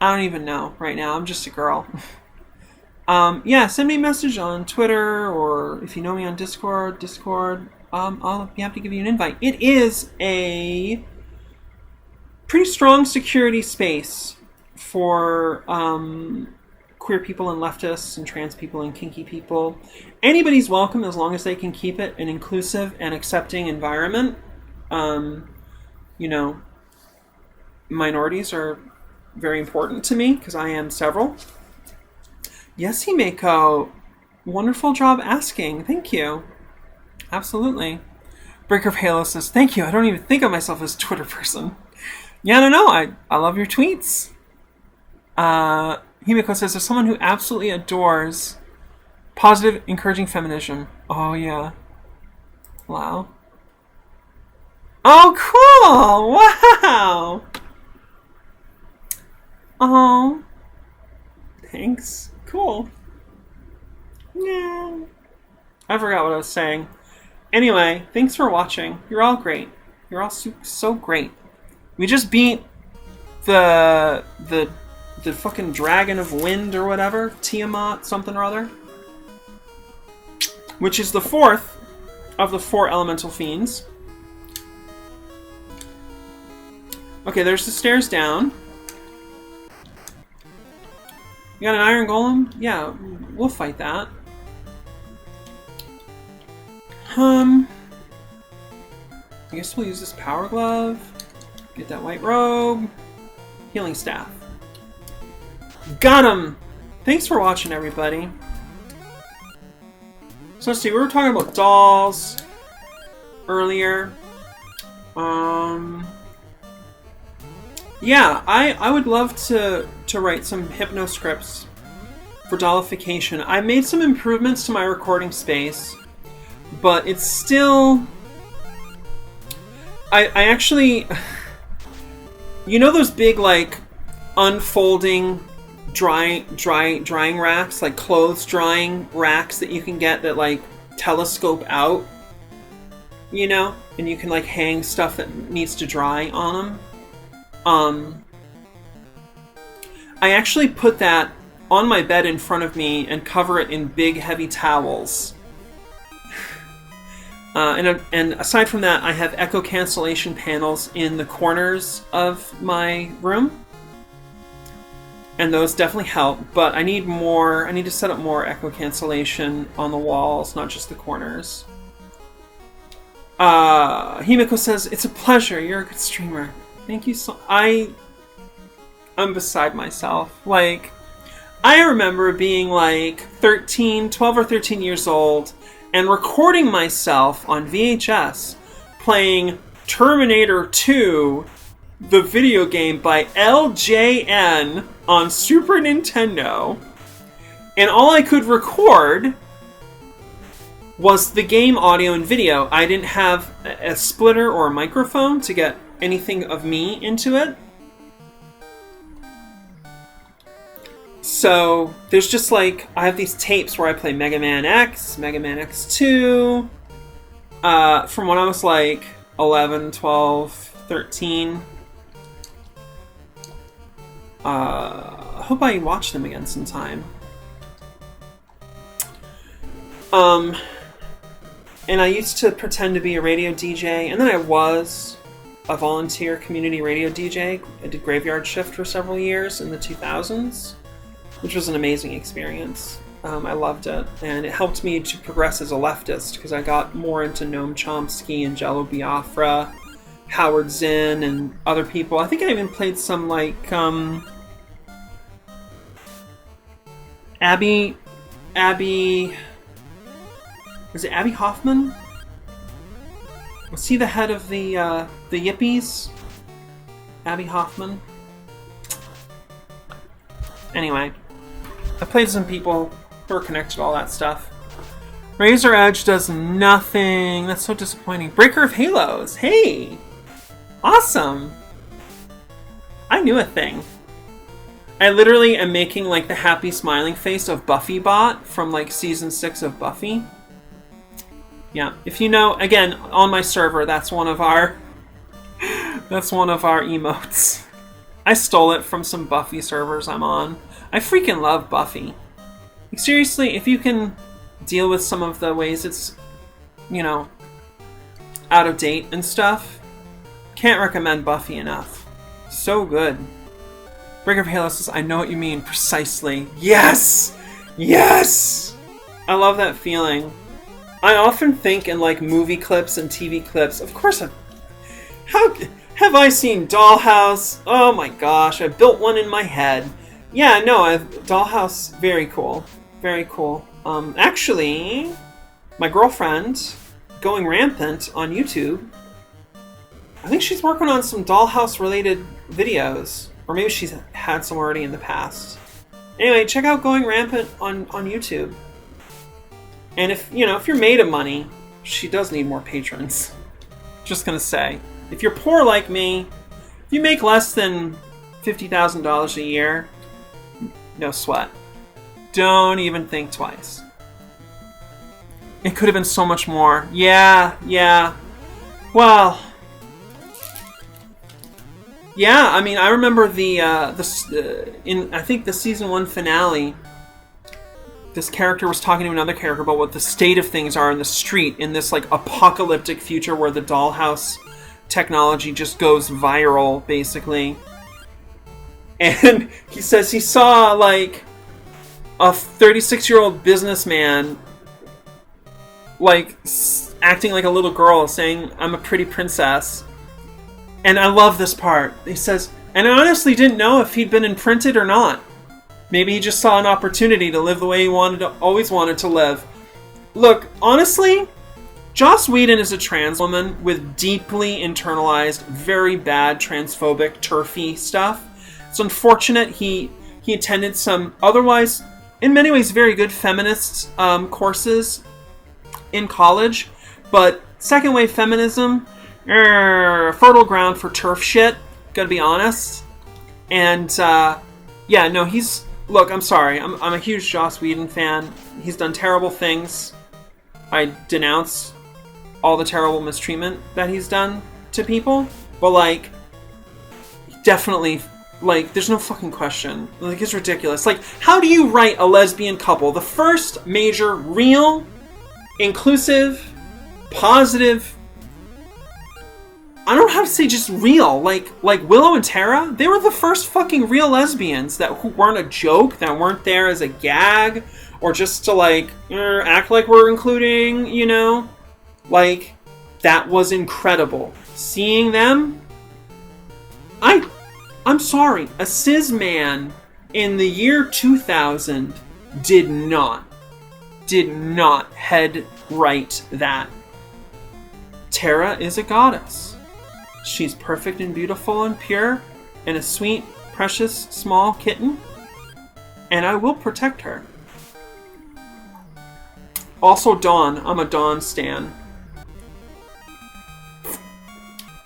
I don't even know right now. I'm just a girl. Yeah, send me a message on Twitter, or if you know me on Discord. I'll be happy to give you an invite. It is a pretty strong security space for queer people and leftists and trans people and kinky people. Anybody's welcome as long as they can keep it an inclusive and accepting environment. You know, minorities are very important to me because I am several. Yes, Himeko. Wonderful job asking. Thank you. Absolutely. Breaker of Halo says, thank you. I don't even think of myself as a Twitter person. Yeah, I don't know. I love your tweets. Himeko says, there's someone who absolutely adores positive, encouraging feminism. Oh, yeah. Wow. Oh, cool. Wow. Oh. Thanks. Cool. Yeah. I forgot what I was saying. Anyway, thanks for watching. You're all great. You're all so great. We just beat the fucking Dragon of Wind or whatever. Tiamat something or other. Which is the fourth of the 4 elemental fiends. Okay, there's the stairs down. You got an iron golem? Yeah, we'll fight that. I guess we'll use this power glove. Get that white robe. Healing staff. Got him! Thanks for watching, everybody. So let's see, we were talking about dolls earlier. Yeah, I would love to write some hypno scripts for dollification. I made some improvements to my recording space, but it's still... I actually... You know those big, like, unfolding drying racks? Like, clothes drying racks that you can get that, like, telescope out? You know? And you can, like, hang stuff that needs to dry on them. I actually put that on my bed in front of me and cover it in big, heavy towels. And aside from that, I have echo cancellation panels in the corners of my room. And those definitely help, but I need to set up more echo cancellation on the walls, not just the corners. Himeko says, it's a pleasure, you're a good streamer. Thank you so... I'm beside myself. Like, I remember being like 12 or 13 years old and recording myself on VHS playing Terminator 2, the video game by LJN on Super Nintendo. And all I could record was the game audio and video. I didn't have a splitter or a microphone to get anything of me into it. So there's just like, I have these tapes where I play Mega Man X, Mega Man X2, from when I was like 11, 12, 13. I hope I watch them again sometime. And I used to pretend to be a radio DJ, and then I was a volunteer community radio DJ. I did graveyard shift for several years in the 2000s, which was an amazing experience. I loved it, and it helped me to progress as a leftist, because I got more into Noam Chomsky and Jello Biafra, Howard Zinn, and other people. I think I even played some, like, Abby... Was it Abby Hoffman? Was he the head of the Yippies? Abby Hoffman. Anyway, I played some people who are connected to all that stuff. Razor Edge does nothing. That's so disappointing. Breaker of Halos. Hey! Awesome! I knew a thing. I literally am making like the happy smiling face of Buffy Bot from like season 6 of Buffy. Yeah, if you know, again, on my server, that's one of our emotes. I stole it from some Buffy servers I'm on. I freaking love Buffy. Like, seriously, if you can deal with some of the ways it's, you know, out of date and stuff, can't recommend Buffy enough. So good. Breaker of Halo says, I know what you mean, precisely. Yes! Yes! I love that feeling. I often think in like movie clips and TV clips, of course, how have I seen Dollhouse? Oh my gosh, I built one in my head. Yeah, no, Dollhouse, very cool. Very cool. Actually, my girlfriend, Going Rampant on YouTube, I think she's working on some Dollhouse related videos. Or maybe she's had some already in the past. Anyway, check out Going Rampant on YouTube. And if you're made of money, she does need more patrons. Just gonna say. If you're poor like me, if you make less than $50,000 a year, no sweat. Don't even think twice. It could have been so much more. Yeah. Well... Yeah, I mean, I remember in I think the season 1 finale, this character was talking to another character about what the state of things are in the street in this like apocalyptic future where the dollhouse technology just goes viral, basically. And he says he saw like a 36-year-old businessman like acting like a little girl, saying, "I'm a pretty princess." And I love this part. He says, and I honestly didn't know if he'd been imprinted or not. Maybe he just saw an opportunity to live the way he always wanted to live. Look, honestly, Joss Whedon is a trans woman with deeply internalized, very bad transphobic, turfy stuff. It's unfortunate he attended some otherwise, in many ways, very good feminist courses in college. But second wave feminism... fertile ground for turf shit, gotta be honest. And yeah, no, look, I'm sorry, I'm a huge Joss Whedon fan. He's done terrible things. I denounce all the terrible mistreatment that he's done to people, but like, definitely, like, there's no fucking question. Like, it's ridiculous. Like, how do you write a lesbian couple, the first major real inclusive positive, I don't know how to say just real, like Willow and Tara, they were the first fucking real lesbians who weren't a joke, that weren't there as a gag, or just to like, act like we're including, you know? Like, that was incredible. Seeing them, I'm sorry, a cis man in the year 2000 did not head right that. Tara is a goddess. She's perfect and beautiful and pure, and a sweet, precious, small kitten, and I will protect her. Also Dawn. I'm a Dawn stan.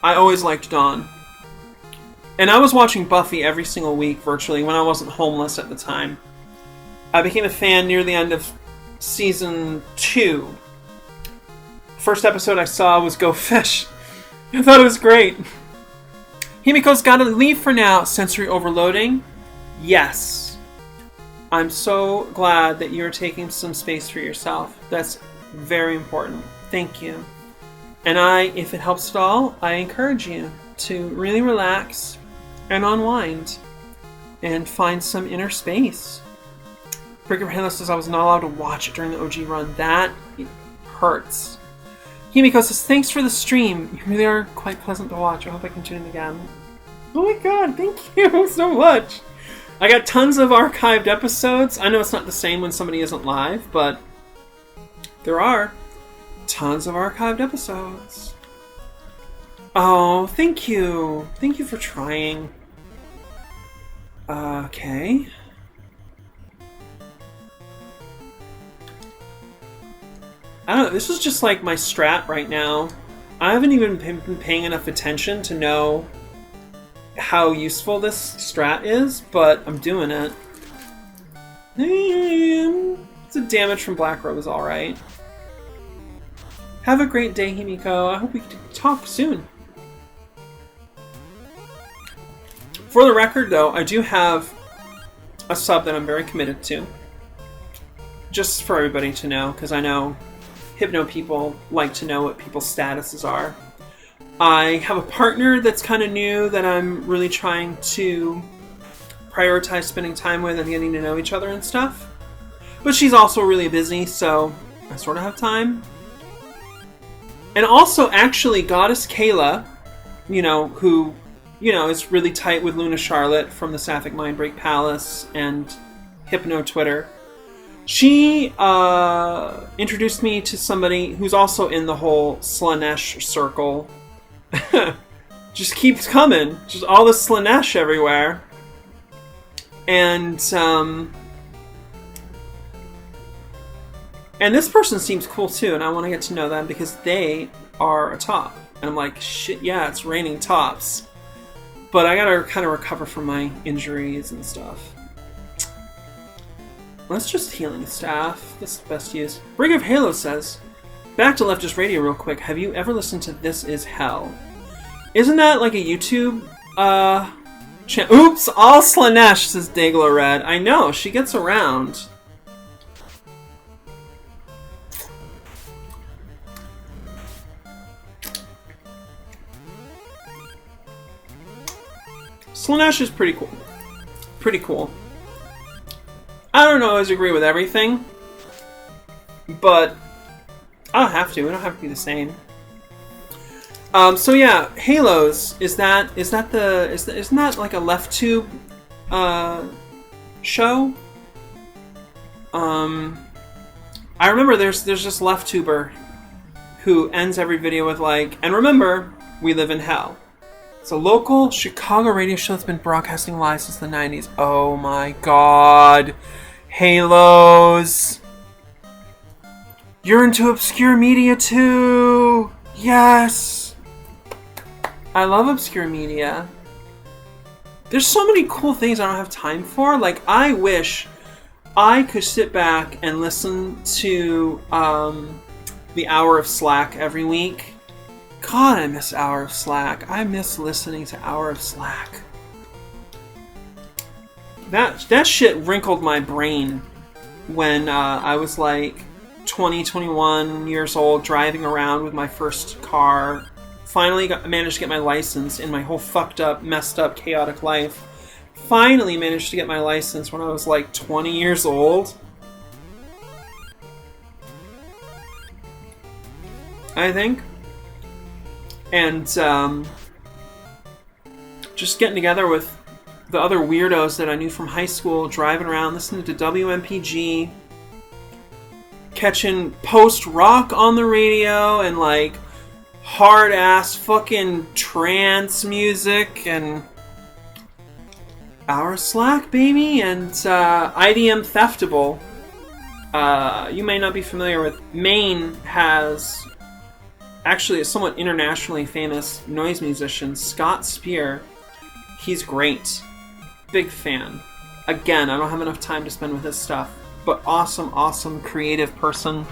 I always liked Dawn. And I was watching Buffy every single week, virtually, when I wasn't homeless at the time. I became a fan near the end of season 2. First episode I saw was Go Fish. I thought it was great. Himiko's gotta leave for now. Sensory overloading? Yes. I'm so glad that you're taking some space for yourself. That's very important. Thank you. And if it helps at all, I encourage you to really relax and unwind and find some inner space. Breaker of Halo says I was not allowed to watch it during the OG run. That hurts. Himiko says, thanks for the stream. You really are quite pleasant to watch. I hope I can tune in again. Oh my god, thank you so much. I got tons of archived episodes. I know it's not the same when somebody isn't live, but there are tons of archived episodes. Oh, thank you. Thank you for trying. Okay. I don't know, this is just like my strat right now. I haven't even been paying enough attention to know how useful this strat is, but I'm doing it. The damage from Black Robe is alright. Have a great day, Himiko. I hope we can talk soon. For the record, though, I do have a sub that I'm very committed to. Just for everybody to know, because I know Hypno people like to know what people's statuses are. I have a partner that's kind of new that I'm really trying to prioritize spending time with and getting to know each other and stuff. But she's also really busy, so I sort of have time. And also, actually, Goddess Kayla, who, is really tight with Luna Charlotte from the Sapphic Mindbreak Palace and Hypno Twitter. She introduced me to somebody who's also in the whole Slanesh circle. Just keeps coming. Just all this Slanesh everywhere. And this person seems cool too, and I want to get to know them because they are a top. And I'm like, shit, yeah, it's raining tops. But I gotta kind of recover from my injuries and stuff. Let's just healing staff. This is best use. Brig of Halo says, back to Leftist Radio real quick. Have you ever listened to This Is Hell? Isn't that like a YouTube Oops, all Slanesh, says Dayglow Red. I know, she gets around. Slanesh is pretty cool. Pretty cool. I don't always agree with everything, but I don't have to. We don't have to be the same. So yeah, Halos, isn't that like a left tube show? I remember there's this left tuber who ends every video with like, and remember, we live in hell. It's a local Chicago radio show that's been broadcasting live since the 90s. Oh my god. Halos. You're into obscure media too. Yes. I love obscure media. There's so many cool things I don't have time for. Like, I wish I could sit back and listen to the Hour of Slack every week. God, I miss Hour of Slack. I miss listening to Hour of Slack. That shit wrinkled my brain when I was like 20, 21 years old, driving around with my first car. Finally managed to get my license in my whole fucked up, messed up, chaotic life. Finally managed to get my license when I was like 20 years old. I think. And just getting together with the other weirdos that I knew from high school, driving around, listening to WMPG, catching post-rock on the radio, and like hard-ass fucking trance music, and Hour Slack, baby, and IDM Theftable. You may not be familiar with. Maine has actually a somewhat internationally famous noise musician, Scott Spear. He's great. Big fan. Again, I don't have enough time to spend with his stuff, but awesome creative person.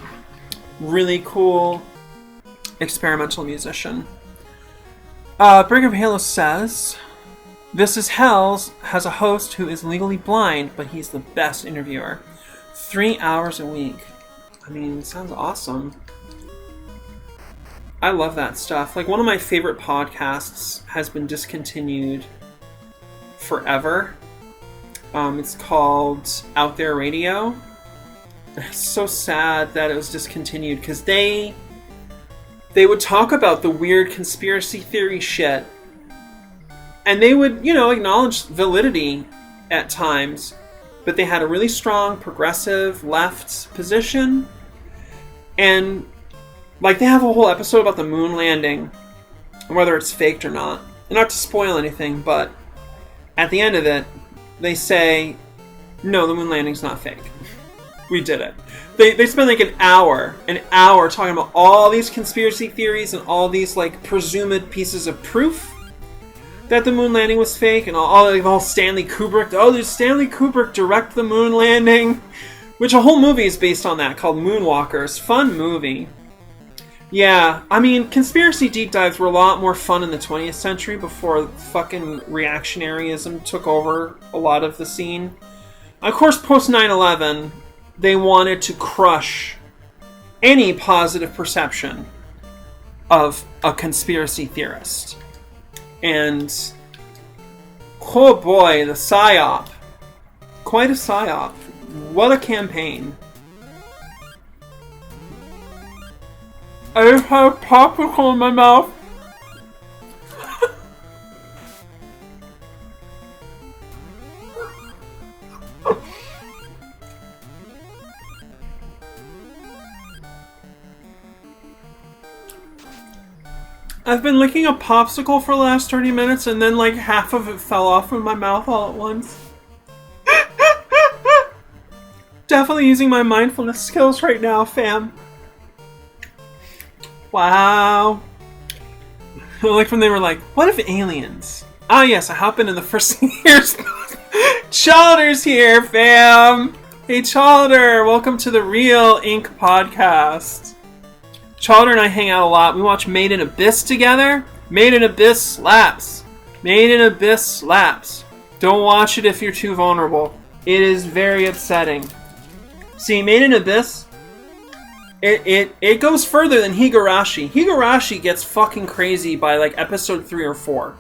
Really cool experimental musician. Brig of Halo says, This Is Hell's has a host who is legally blind, but he's the best interviewer. 3 hours a week. I mean, it sounds awesome. I love that stuff. Like, one of my favorite podcasts has been discontinued forever. It's called Out There Radio. It's so sad that it was discontinued, because they would talk about the weird conspiracy theory shit, and they would, acknowledge validity at times, but they had a really strong progressive left position, and like, they have a whole episode about the moon landing, whether it's faked or not. And not to spoil anything, but at the end of it, they say, no, the moon landing's not fake. We did it. They spend like an hour talking about all these conspiracy theories and all these like presumed pieces of proof that the moon landing was fake, and all Stanley Kubrick. Oh, did Stanley Kubrick direct the moon landing? Which a whole movie is based on that, called Moonwalkers. Fun movie. Yeah, I mean, conspiracy deep dives were a lot more fun in the 20th century before fucking reactionaryism took over a lot of the scene. Of course, post 9/11, they wanted to crush any positive perception of a conspiracy theorist. And, oh boy, the PSYOP. Quite a PSYOP. What a campaign. I just have popsicle in my mouth. I've been licking a popsicle for the last 30 minutes and then like half of it fell off in my mouth all at once. Definitely using my mindfulness skills right now, fam. Wow. Like when they were like, what if aliens? Oh yes, I hop into the first thing here. Chowder's here, fam. Hey Chowder, welcome to the Real Ink podcast. Chowder and I hang out a lot. We watch Made in Abyss together. Made in Abyss slaps. Made in Abyss slaps. Don't watch it if you're too vulnerable. It is very upsetting. See, Made in Abyss, it goes further than Higurashi. Higurashi gets fucking crazy by like episode 3 or 4.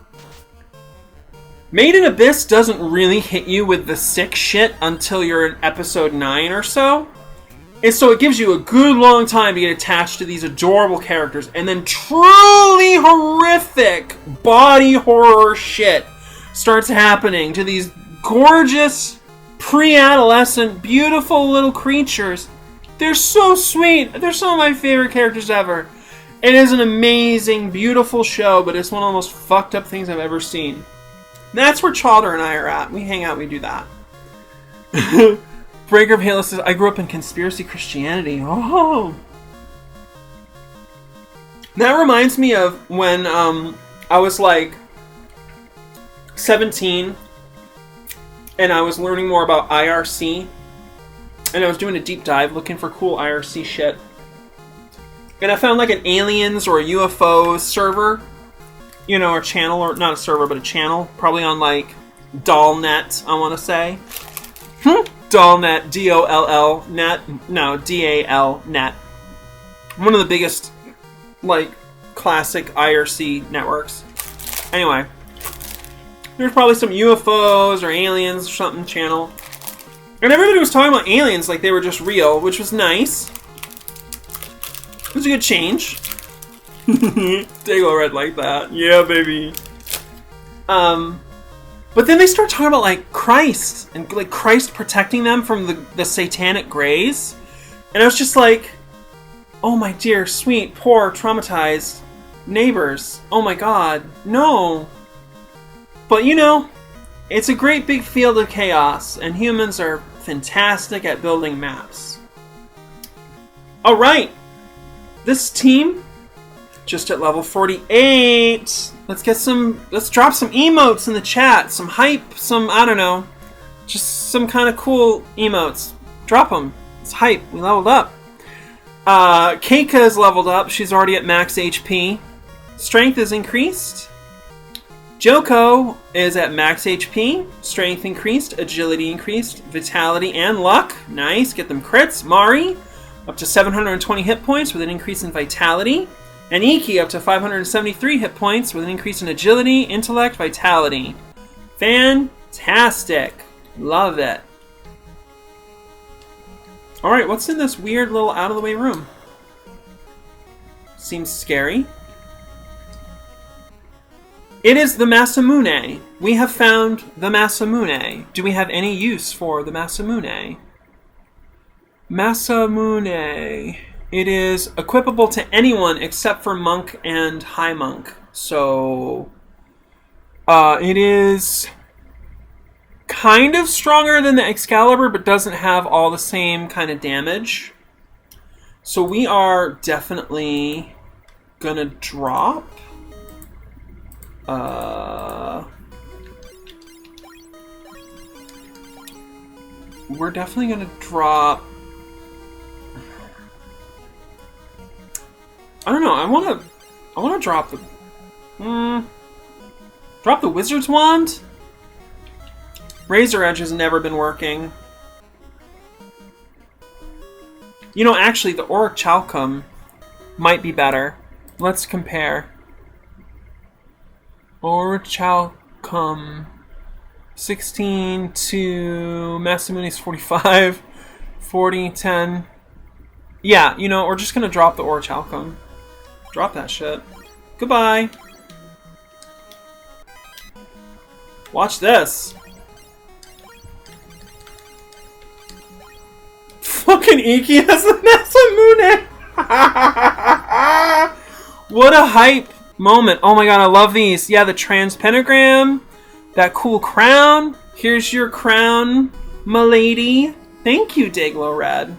Made in Abyss doesn't really hit you with the sick shit until you're in episode 9 or so. And so it gives you a good long time to get attached to these adorable characters. And then truly horrific body horror shit starts happening to these gorgeous, pre-adolescent, beautiful little creatures. They're so sweet. They're some of my favorite characters ever. It is an amazing, beautiful show, but it's one of the most fucked up things I've ever seen. That's where Chowder and I are at. We hang out, we do that. Breaker of Halo says, I grew up in conspiracy Christianity. Oh. That reminds me of when I was like 17 and I was learning more about IRC. And I was doing a deep dive looking for cool IRC shit. And I found like an aliens or UFO server. You know, or channel, or not a server, but a channel. Probably on like Dollnet, I want to say. Dollnet, D-O-L-L, net. No, D-A-L, net. One of the biggest, like, classic IRC networks. Anyway. There's probably some UFOs or aliens or something channel. And everybody was talking about aliens like they were just real, which was nice. It was a good change. Dago read like that. Yeah, baby. But then they start talking about like Christ and like Christ protecting them from the satanic grays. And I was just like, oh my dear, sweet, poor, traumatized neighbors. Oh my god, no. But you know, it's a great big field of chaos, and humans are fantastic at building maps. Alright, this team, just at level 48. Let's drop some emotes in the chat. Some hype, I don't know. Just some kind of cool emotes. Drop them. It's hype. We leveled up. Keika is leveled up. She's already at max HP. Strength is increased. Joko is at max HP. Strength increased. Agility increased. Vitality and luck. Nice. Get them crits. Mari, up to 720 hit points with an increase in vitality. And Iki up to 573 hit points with an increase in agility, intellect, vitality. Fantastic. Love it. Alright, what's in this weird little out-of-the-way room? Seems scary. It is the Masamune. We have found the Masamune. Do we have any use for the Masamune? Masamune. It is equipable to anyone except for Monk and High Monk. So, it is kind of stronger than the Excalibur, but doesn't have all the same kind of damage. So we are definitely gonna drop. We're definitely gonna drop. I don't know. I wanna drop the. Drop the Wizard's Wand. Razor Edge has never been working. You know, actually, the Orichalcum might be better. Let's compare. Orichalcum 16 to Masamune's 45, 40, 10. Yeah, you know, we're just gonna drop the Orichalcum. Drop that shit. Goodbye. Watch this. Fucking Iki has the Masamune! What a hype moment. Oh my god, I love these. Yeah, the trans pentagram. That cool crown. Here's your crown, milady. Thank you, Dayglow Red.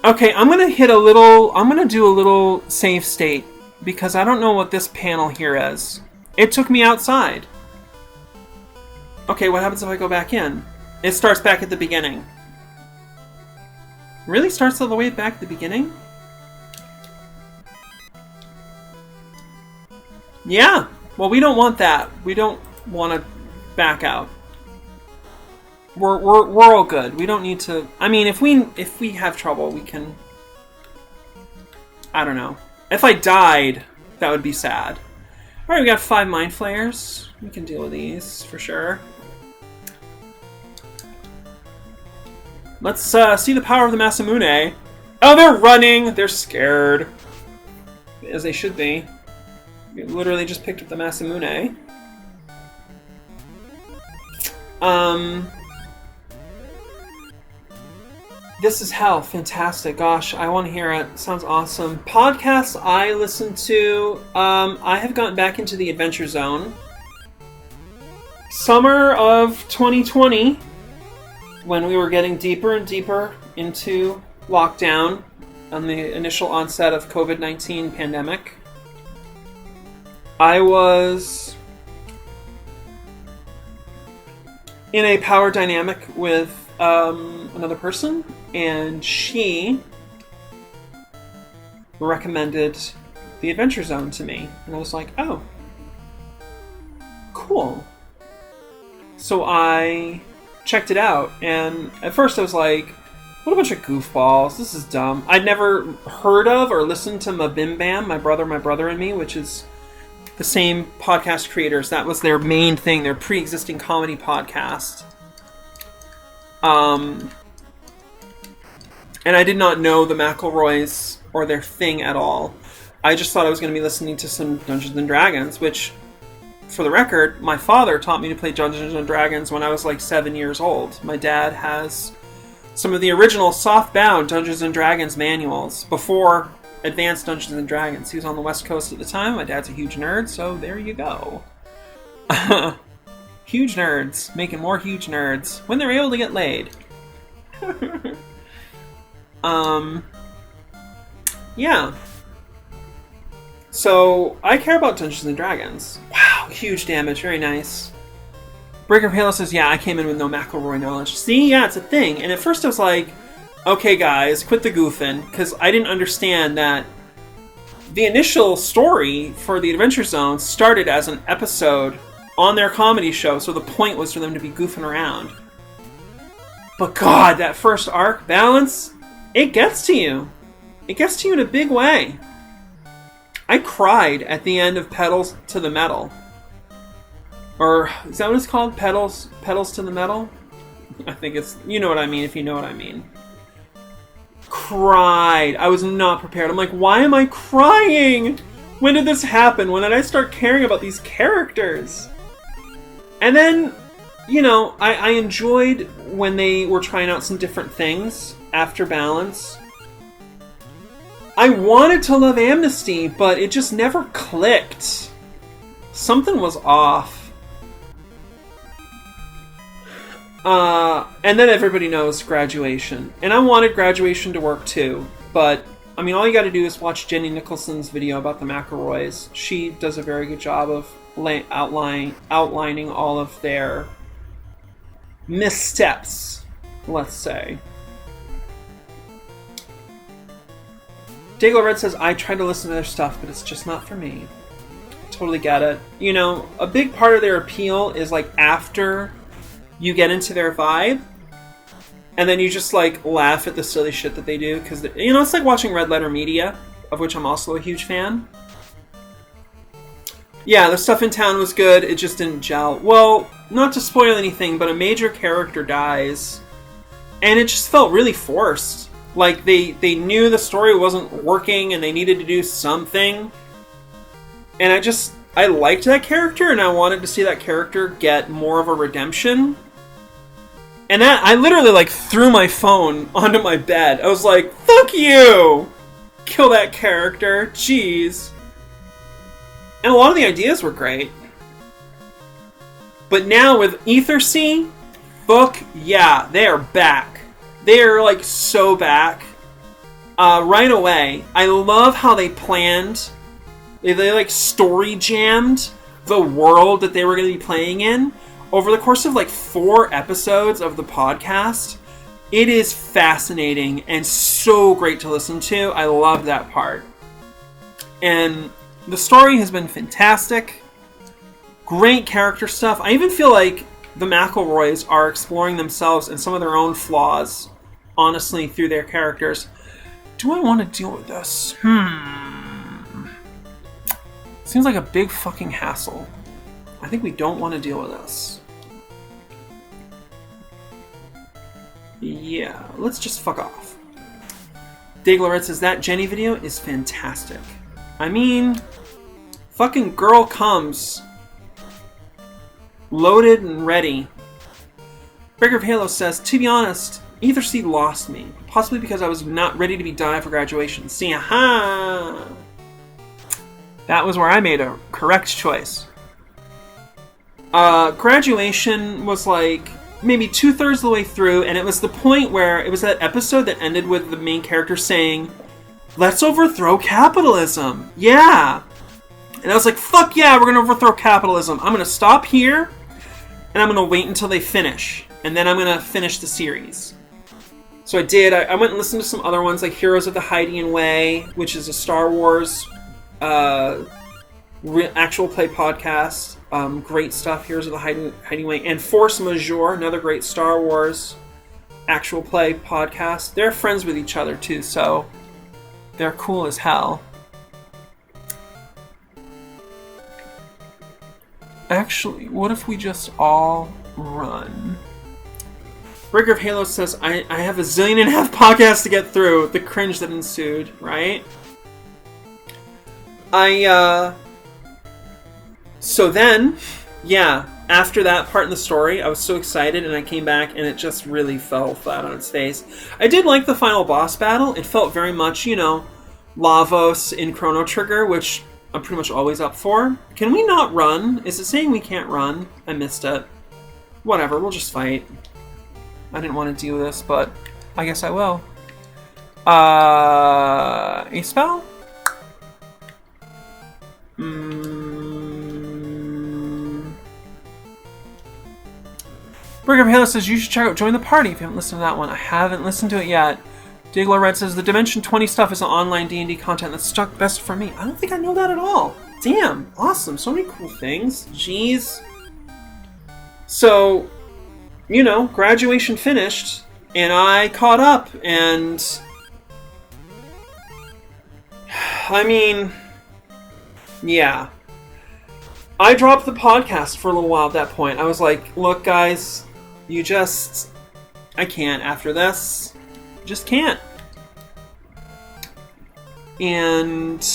Okay, I'm gonna do a little save state. Because I don't know what this panel here is. It took me outside. Okay, what happens if I go back in? It starts back at the beginning. Really starts all the way back at the beginning? Yeah. Well, we don't want that. We don't want to back out. We're all good. We don't need to. I mean, if we have trouble, we can. I don't know. If I died, that would be sad. All right, we got 5 Mind Flayers. We can deal with these for sure. Let's see the power of the Masamune. Oh, they're running! They're scared. As they should be. We literally just picked up the Masamune. This is hell. Fantastic. Gosh, I want to hear it. Sounds awesome. Podcasts I listen to. I have gotten back into the Adventure Zone. Summer of 2020. When we were getting deeper and deeper into lockdown on the initial onset of COVID-19 pandemic, I was in a power dynamic with another person, and she recommended the Adventure Zone to me, and I was like, oh, cool. So I checked it out, and at first I was like, what a bunch of goofballs, this is dumb. I'd never heard of or listened to Mabim Bam, My Brother and Me, which is the same podcast creators. That was their main thing, their pre-existing comedy podcast. And I did not know the McElroys or their thing at all. I just thought I was going to be listening to some Dungeons & Dragons, which, for the record, my father taught me to play Dungeons & Dragons when I was like 7 years old. My dad has some of the original soft-bound Dungeons & Dragons manuals before Advanced Dungeons & Dragons. He was on the West Coast at the time. My dad's a huge nerd, so there you go. Huge nerds. Making more huge nerds when they're able to get laid. Yeah. So, I care about Dungeons & Dragons. Wow, huge damage. Very nice. Breaker Halo says, yeah, I came in with no McElroy knowledge. See? Yeah, it's a thing. And at first I was like, okay, guys, quit the goofing. Because I didn't understand that the initial story for the Adventure Zone started as an episode on their comedy show. So the point was for them to be goofing around. But God, that first arc balance, it gets to you. It gets to you in a big way. I cried at the end of Pedals to the Metal. Or, is that what it's called? Pedals to the Metal? I think it's, you know what I mean if you know what I mean. Cried. I was not prepared. I'm like, why am I crying? When did this happen? When did I start caring about these characters? And then, you know, I enjoyed when they were trying out some different things after Balance. I wanted to love Amnesty, but it just never clicked. Something was off. And then everybody knows Graduation. And I wanted Graduation to work too, but I mean, all you gotta do is watch Jenny Nicholson's video about the McElroys. She does a very good job of outlining all of their missteps, let's say. Dago Red says, I tried to listen to their stuff, but it's just not for me. Totally get it. You know, a big part of their appeal is like after you get into their vibe, and then you just like laugh at the silly shit that they do, because you know, it's like watching Red Letter Media, of which I'm also a huge fan. Yeah, the stuff in town was good, it just didn't gel. Well, not to spoil anything, but a major character dies, and it just felt really forced. Like they knew the story wasn't working and they needed to do something, and I liked that character, and I wanted to see that character get more of a redemption. And that, I literally like threw my phone onto my bed. I was like, fuck you! Kill that character. Jeez. And a lot of the ideas were great. But now with Ethersea, fuck yeah, they are back. They are like so back. Right away. I love how they planned. They like story jammed the world that they were going to be playing in. Over the course of like 4 episodes of the podcast, it is fascinating and so great to listen to. I love that part. And the story has been fantastic. Great character stuff. I even feel like the McElroys are exploring themselves and some of their own flaws, honestly, through their characters. Do I want to deal with this? Seems like a big fucking hassle. I think we don't want to deal with this. Yeah, let's just fuck off. Dagloret says, that Jenny video is fantastic. I mean, fucking girl comes loaded and ready. Breaker of Halo says, to be honest, Ethersea lost me. Possibly because I was not ready to be done for graduation. See, aha! That was where I made a correct choice. Graduation was like maybe 2/3 of the way through, and it was the point where it was that episode that ended with the main character saying, let's overthrow capitalism. Yeah. And I was like, fuck yeah, we're gonna overthrow capitalism. I'm gonna stop here, and I'm gonna wait until they finish, and then I'm gonna finish the series. So I did. I went and listened to some other ones, like Heroes of the Hiding Way, which is a Star Wars actual play podcast. Great stuff. Heroes of the Hiding Way. And Force Majeure, another great Star Wars actual play podcast. They're friends with each other too, so they're cool as hell. Actually, what if we just all run? Breaker of Halo says, I have a 1.5 zillion podcasts to get through. The cringe that ensued, right? So then, yeah, after that part in the story, I was so excited, and I came back, and it just really fell flat on its face. I did like the final boss battle. It felt very much, you know, Lavos in Chrono Trigger, which I'm pretty much always up for. Can we not run? Is it saying we can't run? I missed it. Whatever, we'll just fight. I didn't want to deal with this, but I guess I will. A spell? Burger Halo says, you should check out Join the Party if you haven't listened to that one. I haven't listened to it yet. Diglo Red says, the Dimension 20 stuff is an online D&D content that's stuck best for me. I don't think I know that at all. Damn, awesome. So many cool things. Jeez. So, you know, graduation finished, and I caught up, and I mean, yeah. I dropped the podcast for a little while at that point. I was like, look, guys, I can't after this. Just can't. And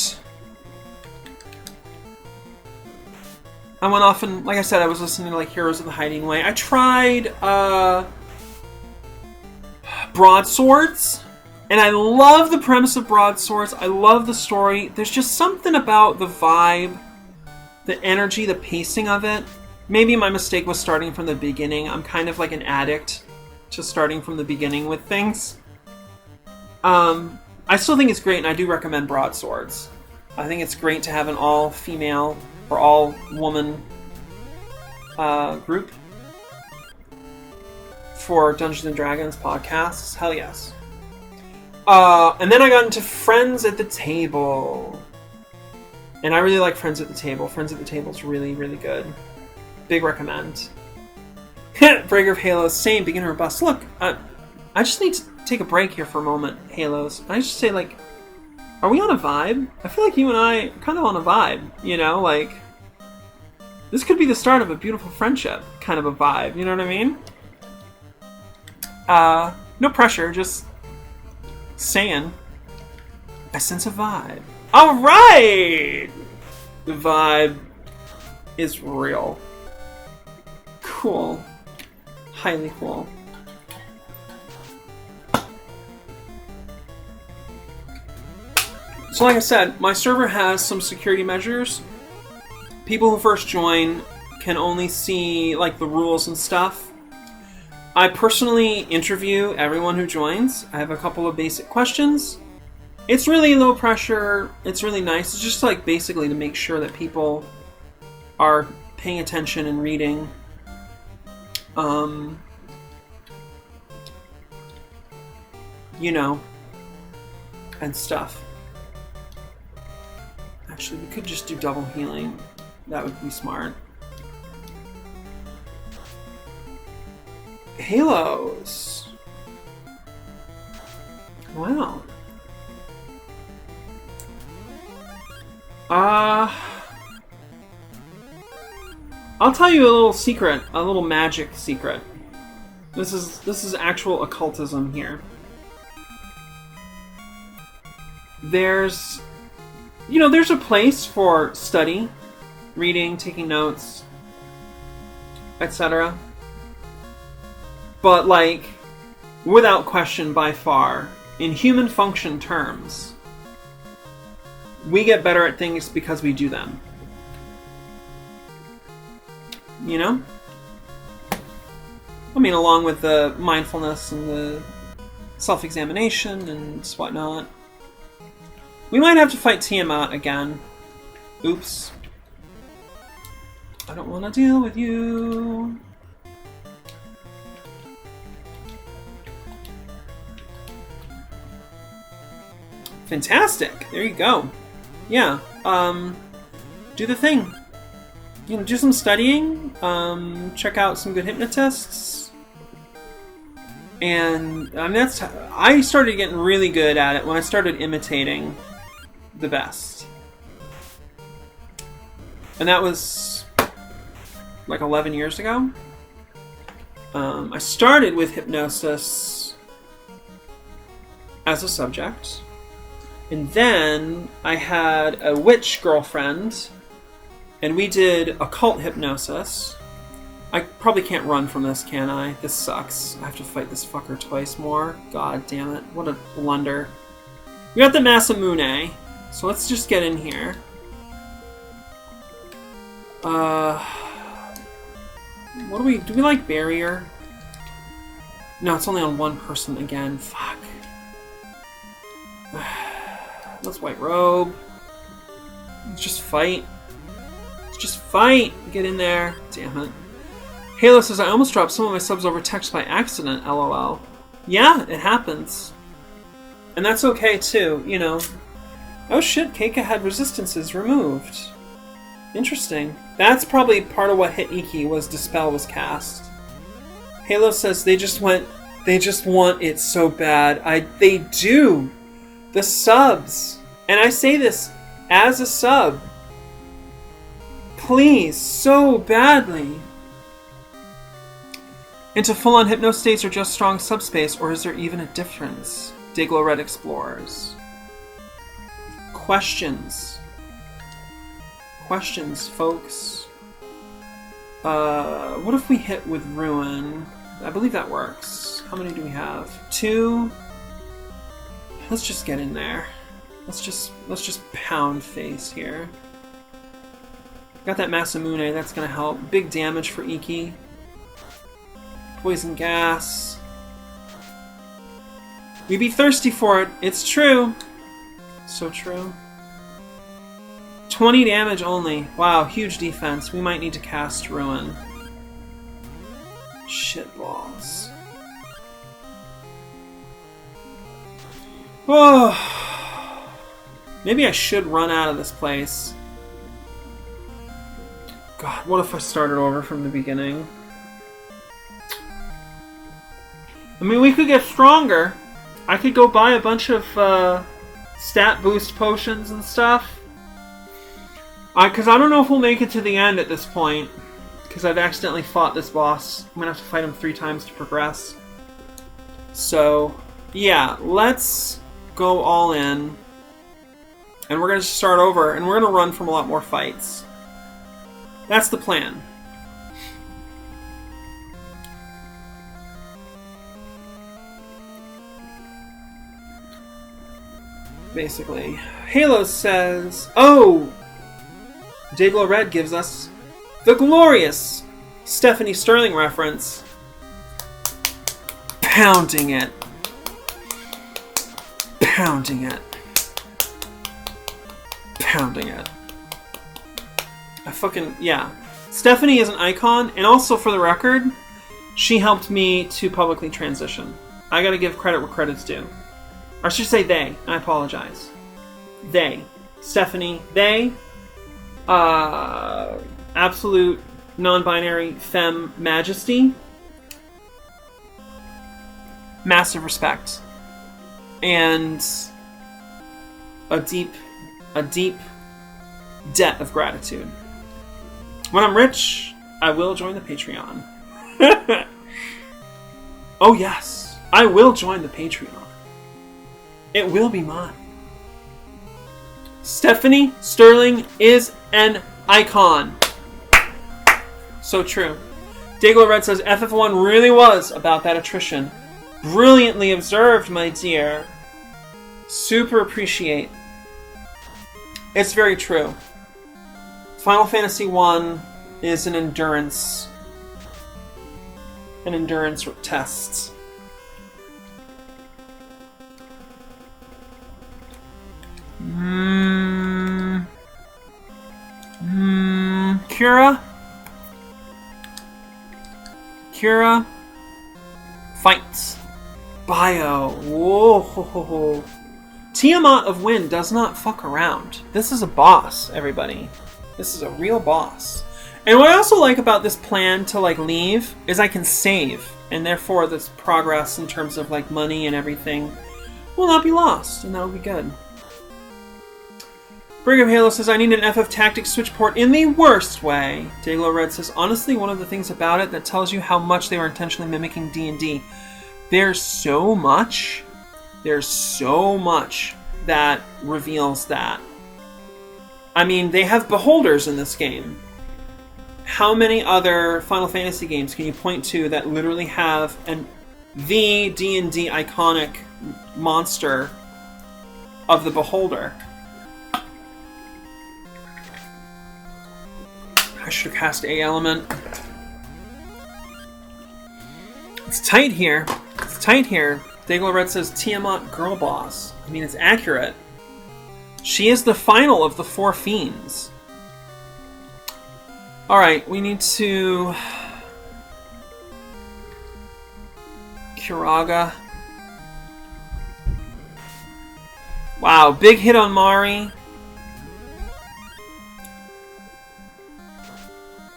I went off and, like I said, I was listening to like Heroes of the Hiding Way. I tried Broadswords, And I love the premise of Broadswords. I love the story. There's just something about the vibe, the energy, the pacing of it. Maybe my mistake was starting from the beginning. I'm kind of like an addict to starting from the beginning with things. I still think it's great, and I do recommend Broadswords. I think it's great to have an all-female or all-woman group for Dungeons & Dragons podcasts. Hell yes. And then I got into Friends at the Table. And I really like Friends at the Table. Friends at the Table is really, really good. Big recommend. Breaker of Halos, same, beginner robust. Look, I just need to take a break here for a moment, Halos. I just say, like, are we on a vibe? I feel like you and I are kind of on a vibe, you know? Like, this could be the start of a beautiful friendship, kind of a vibe, you know what I mean? No pressure, just saying. I sense a vibe. Alright! The vibe is real. Cool. Highly cool. So like I said, my server has some security measures. People who first join can only see like the rules and stuff. I personally interview everyone who joins. I have a couple of basic questions. It's really low pressure. It's really nice. It's just like basically to make sure that people are paying attention and reading. You know, and stuff. Actually, we could just do double healing. That would be smart. Halos. Wow. I'll tell you a little secret, a little magic secret. This is actual occultism here. There's a place for study, reading, taking notes, etc. But like, without question, by far, in human function terms, we get better at things because we do them. You know? I mean, along with the mindfulness and the self-examination and whatnot. We might have to fight Tiamat again. Oops. I don't want to deal with you. Fantastic. There you go. Yeah. Do the thing. You know, do some studying. Check out some good hypnotists. And I started getting really good at it when I started imitating the best. And that was like 11 years ago. I started with hypnosis as a subject. And then I had a witch girlfriend, and we did occult hypnosis. I probably can't run from this, can I? This sucks. I have to fight this fucker twice more. God damn it. What a blunder. We got the Masamune, so let's just get in here. What do we like barrier? No, it's only on one person again. Fuck. Let's white robe. Let's just fight. Let's just fight. Get in there. Damn it. Halo says, I almost dropped some of my subs over text by accident, lol. Yeah, it happens. And that's okay too, you know. Oh shit, Keika had resistances removed. Interesting. That's probably part of what hit Iki was Dispel was cast. Halo says they just want it so bad. They do. The subs. And I say this as a sub. Please, so badly. Into full-on hypno states or just strong subspace, or is there even a difference? Diglo Red explores. Questions. Questions, folks. What if we hit with Ruin? I believe that works. How many do we have? 2. Let's just get in there. Let's just pound face here. Got that Masamune, that's gonna help. Big damage for Iki. Poison gas. We'd be thirsty for it. It's true. So true. 20 damage only. Wow, huge defense. We might need to cast Ruin. Shit balls. Oh. Maybe I should run out of this place. God, what if I started over from the beginning? I mean, we could get stronger. I could go buy a bunch of stat boost potions and stuff. Because I don't know if we'll make it to the end at this point. Because I've accidentally fought this boss. I'm going to have to fight him 3 times to progress. So, yeah, let's go all in. And we're going to start over, and we're going to run from a lot more fights. That's the plan. Basically. Halo says, oh! Dayglow Red gives us the glorious Stephanie Sterling reference. Pounding it. Pounding it. Pounding it. I fucking, yeah. Stephanie is an icon, and also for the record, she helped me to publicly transition. I gotta give credit where credit's due. Or I should say they. I apologize. They. Stephanie. They. Absolute non-binary femme majesty. Massive respect. And a deep debt of gratitude. When I'm rich, I will join the Patreon. Oh yes, I will join the Patreon. It will be mine. Stephanie Sterling is an icon. So true. Dayglow Red says, FF1 really was about that attrition. Brilliantly observed, my dear. Super appreciate. It's very true. Final Fantasy 1 is an endurance test. Kira fights. Bio. Whoa. Tiamat of Wind does not fuck around. This is a boss, everybody. This is a real boss. And what I also like about this plan to like leave is I can save, and therefore this progress in terms of like money and everything will not be lost, and that will be good. Brig of Halo says, I need an FF Tactics Switch port in the worst way. Dayglow Red says, honestly, one of the things about it that tells you how much they were intentionally mimicking D&D. There's so much that reveals that. I mean, they have beholders in this game. How many other Final Fantasy games can you point to that literally have the D&D iconic monster of the beholder? I should have cast A element. It's tight here. Dayglow Red says Tiamat girl boss. I mean, it's accurate. She is the final of the 4 fiends. Alright, we need to... Kiraga. Wow, big hit on Mari.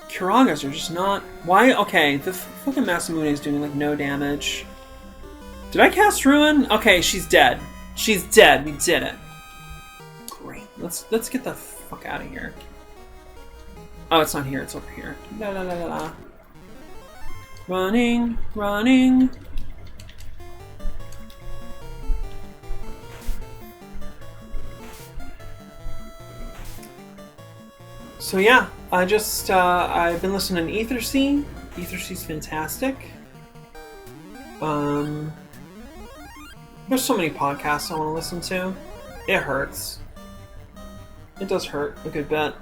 Kiragas are just not... Why? Okay, the fucking Masamune is doing like no damage. Did I cast Ruin? Okay, she's dead. She's dead. We did it. Great. Let's get the fuck out of here. Oh, it's not here. It's over here. La la la la la. Running. So yeah, I've been listening to Ethersea. Ethersea's fantastic. There's so many podcasts I want to listen to. It hurts. It does hurt a good bit.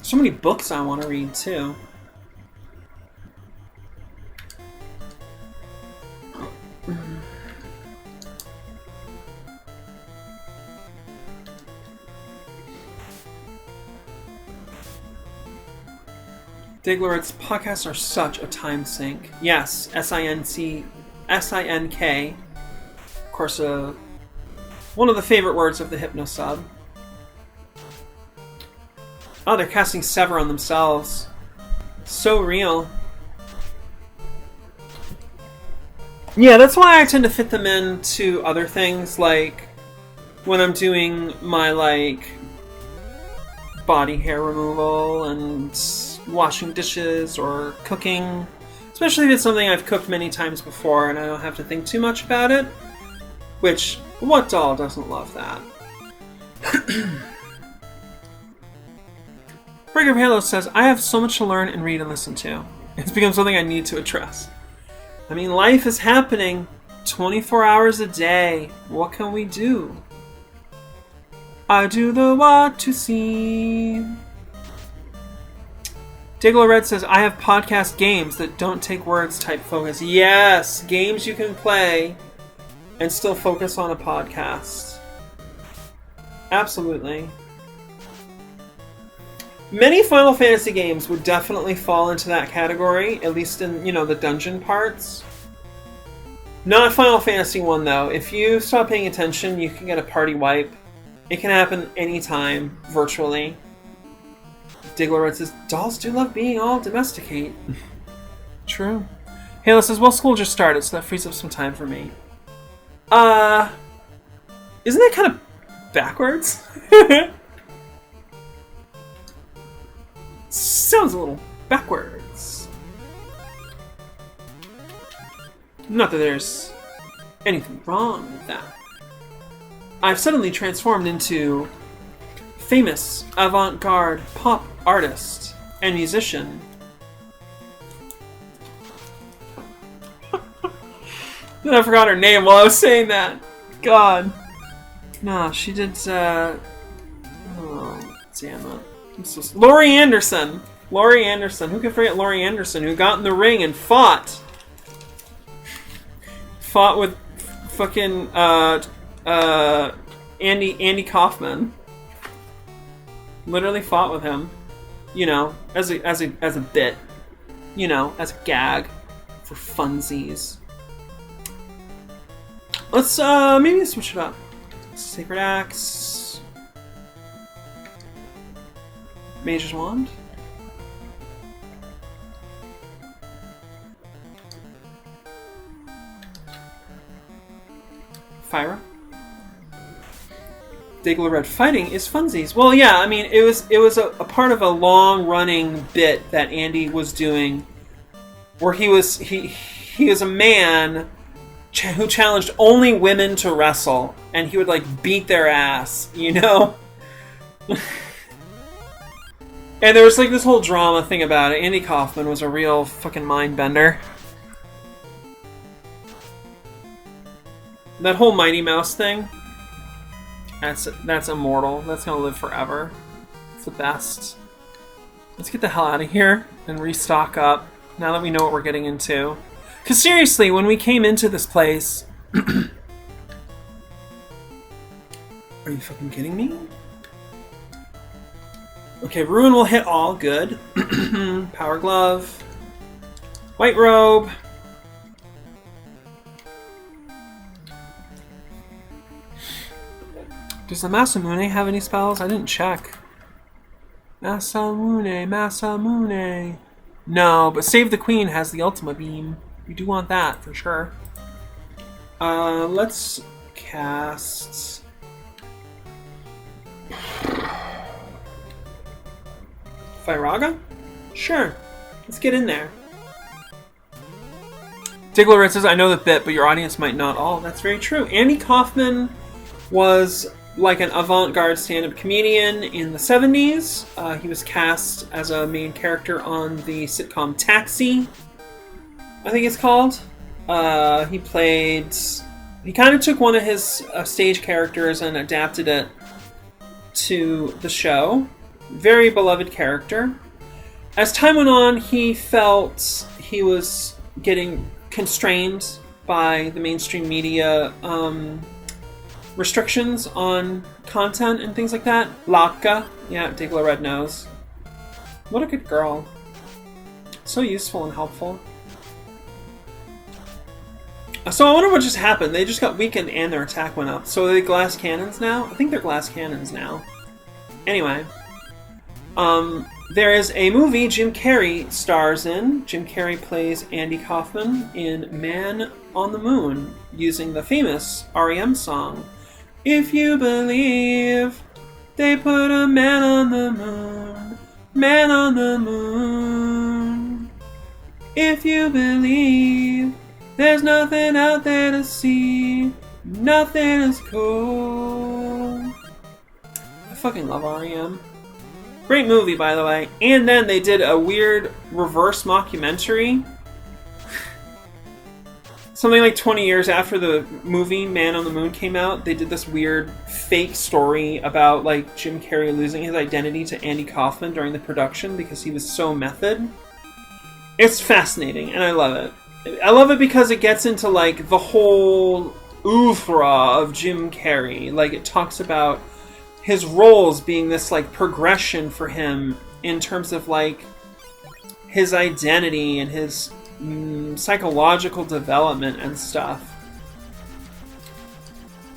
So many books I want to read too. Diglerit's podcasts are such a time sink. Yes, S-I-N-K. Of course, one of the favorite words of the Hypnosub. Oh, they're casting Sever on themselves. So real. Yeah, that's why I tend to fit them into other things, like when I'm doing my, like, body hair removal and washing dishes or cooking. Especially if it's something I've cooked many times before and I don't have to think too much about it. Which, what doll doesn't love that? Breaker of Halo says, I have so much to learn and read and listen to. It's become something I need to address. I mean, life is happening 24 hours a day. What can we do? I do the what to see. Diggler Red says, I have podcast games that don't take words type focus. Yes! Games you can play and still focus on a podcast. Absolutely. Many Final Fantasy games would definitely fall into that category, at least in, the dungeon parts. Not Final Fantasy 1, though. If you stop paying attention, you can get a party wipe. It can happen anytime, virtually. Diggler says, dolls do love being all domesticate. True. Halo says, well, school just started, so that frees up some time for me. Isn't that kind of backwards? Sounds a little backwards. Not that there's anything wrong with that. I've suddenly transformed into famous avant-garde pop artist and musician. Then I forgot her name while I was saying that. God. No, she did, oh, damn it. Laurie Anderson! Laurie Anderson. Who can forget Laurie Anderson, who got in the ring and fought? Fought with fucking, Andy Kaufman. Literally fought with him, as a bit, as a gag for funsies. Let's maybe switch it up. Sacred Axe, Mage's Wand, Fyra. Diggler Red fighting is funsies. Well, yeah, I mean, it was a part of a long-running bit that Andy was doing, where he was a man who challenged only women to wrestle, and he would like beat their ass, And there was like this whole drama thing about it. Andy Kaufman was a real fucking mind bender. That whole Mighty Mouse thing. That's immortal. That's gonna live forever. It's the best. Let's get the hell out of here and restock up now that we know what we're getting into. Because seriously, when we came into this place... Are you fucking kidding me? Okay, Ruin will hit all. Good. Power Glove. White Robe. Does the Masamune have any spells? I didn't check. Masamune. No, but Save the Queen has the Ultima Beam. We do want that, for sure. Let's cast... Firaga? Sure. Let's get in there. Diggler says, I know the bit, but your audience might not all. That's very true. Andy Kaufman was like an avant-garde stand-up comedian in the 70s. He was cast as a main character on the sitcom Taxi. I think it's called. He played. He kind of took one of his stage characters and adapted it to the show. Very beloved character. As time went on, he felt he was getting constrained by the mainstream media restrictions on content and things like that. Laka, yeah, Digla Red Nose. What a good girl. So useful and helpful. So I wonder what just happened. They just got weakened and their attack went up. So are they glass cannons now? I think they're glass cannons now. Anyway. There is a movie Jim Carrey stars in. Jim Carrey plays Andy Kaufman in Man on the Moon, using the famous REM song, If You Believe They Put a Man on the Moon, Man on the Moon. If you believe there's nothing out there to see, nothing is cool. I fucking love REM. Great movie, by the way. And then they did a weird reverse mockumentary. Something like 20 years after the movie Man on the Moon came out, they did this weird fake story about like Jim Carrey losing his identity to Andy Kaufman during the production because he was so method. It's fascinating, and I love it. I love it because it gets into like the whole oeuvre of Jim Carrey. Like it talks about his roles being this like progression for him in terms of like his identity and his psychological development and stuff.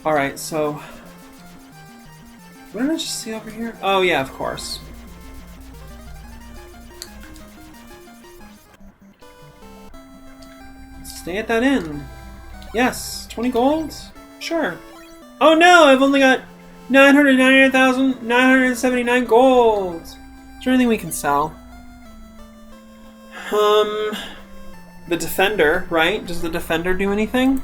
Alright, so what did I just see over here? Oh yeah, of course. Stay at that inn. Yes, 20 gold? Sure. Oh no, I've only got 999,979 gold. Is there anything we can sell? The Defender, right? Does the Defender do anything?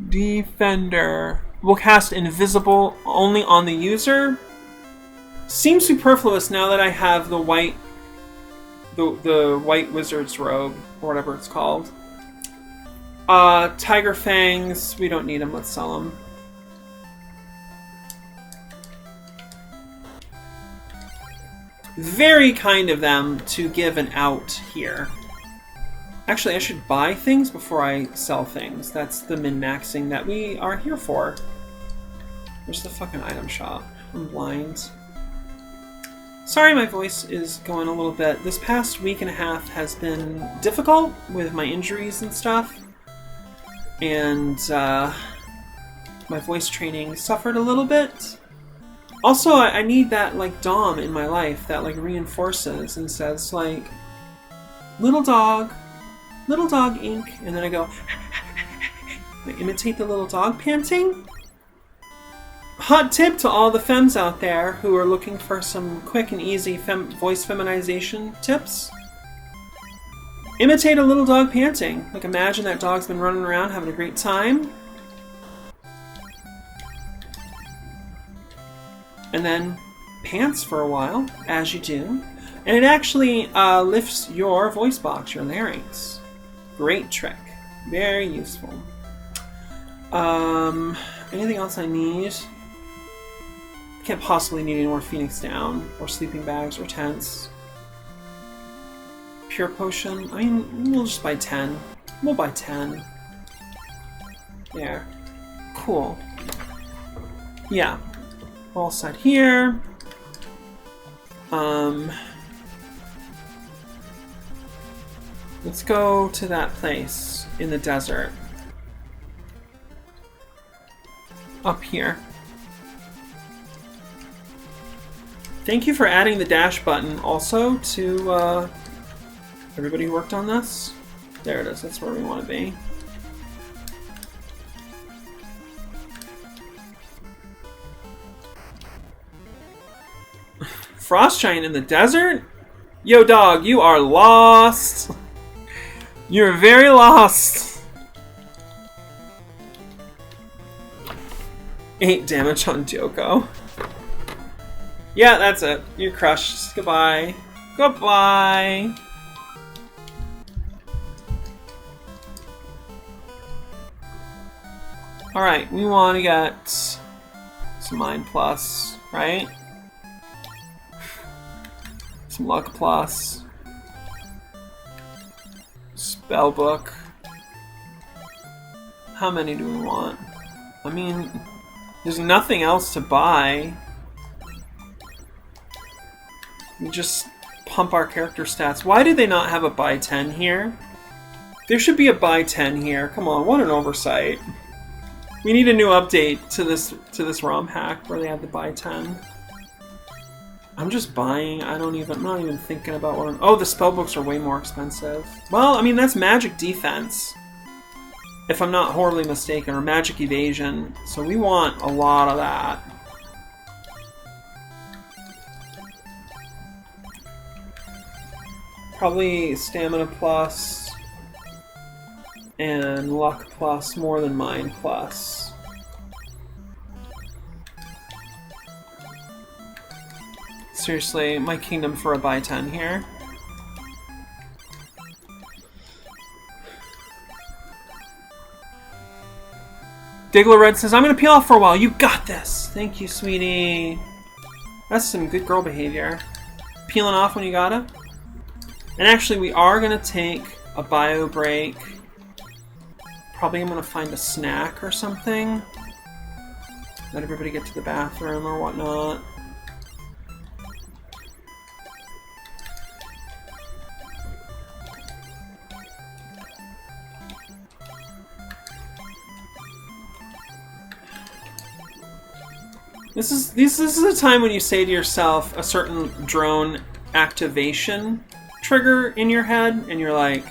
Defender. Will cast Invisible only on the user. Seems superfluous now that I have the white the white wizard's robe, or whatever it's called. Tiger Fangs, we don't need them, let's sell them. Very kind of them to give an out here. Actually, I should buy things before I sell things. That's the min-maxing that we are here for. Where's the fucking item shop? I'm blind. Sorry my voice is going a little bit. This past week and a half has been difficult with my injuries and stuff. And my voice training suffered a little bit. Also, I need that like Dom in my life that like reinforces and says like, little dog ink, and then I go, I imitate the little dog panting. Hot tip to all the femmes out there who are looking for some quick and easy voice feminization tips. Imitate a little dog panting. Like imagine that dog's been running around having a great time. And then pants for a while, as you do. And it actually lifts your voice box, your larynx. Great trick. Very useful. Anything else I need? Can't possibly need any more Phoenix Down, or sleeping bags, or tents. Pure Potion. I mean, we'll just buy 10. We'll buy 10. There. Cool. Yeah. We're all set here. Let's go to that place in the desert. Up here. Thank you for adding the dash button also to everybody who worked on this. There it is, that's where we want to be. Frost Giant in the desert? Yo dog, you are lost! You're very lost! 8 damage on Joko. Yeah, that's it. You're crushed. Goodbye. Goodbye! Alright, we want to get some Mind Plus, right? Some Luck Plus. Spellbook. How many do we want? I mean, there's nothing else to buy. We just pump our character stats. Why did they not have a buy 10 here? There should be a buy 10 here. Come on, what an oversight. We need a new update to this ROM hack where they have the buy 10. I'm just buying. I'm not even thinking about what I'm... Oh, the spellbooks are way more expensive. Well, I mean, that's magic defense, if I'm not horribly mistaken, or magic evasion. So we want a lot of that. Probably stamina plus and luck plus more than mind plus. Seriously, my kingdom for a buy 10 here. Diggler Red says, I'm gonna peel off for a while. You got this. Thank you, sweetie. That's some good girl behavior. Peeling off when you gotta. And actually, we are gonna take a bio break. Probably I'm gonna find a snack or something. Let everybody get to the bathroom or whatnot. This is a time when you say to yourself a certain drone activation trigger in your head, and you're like,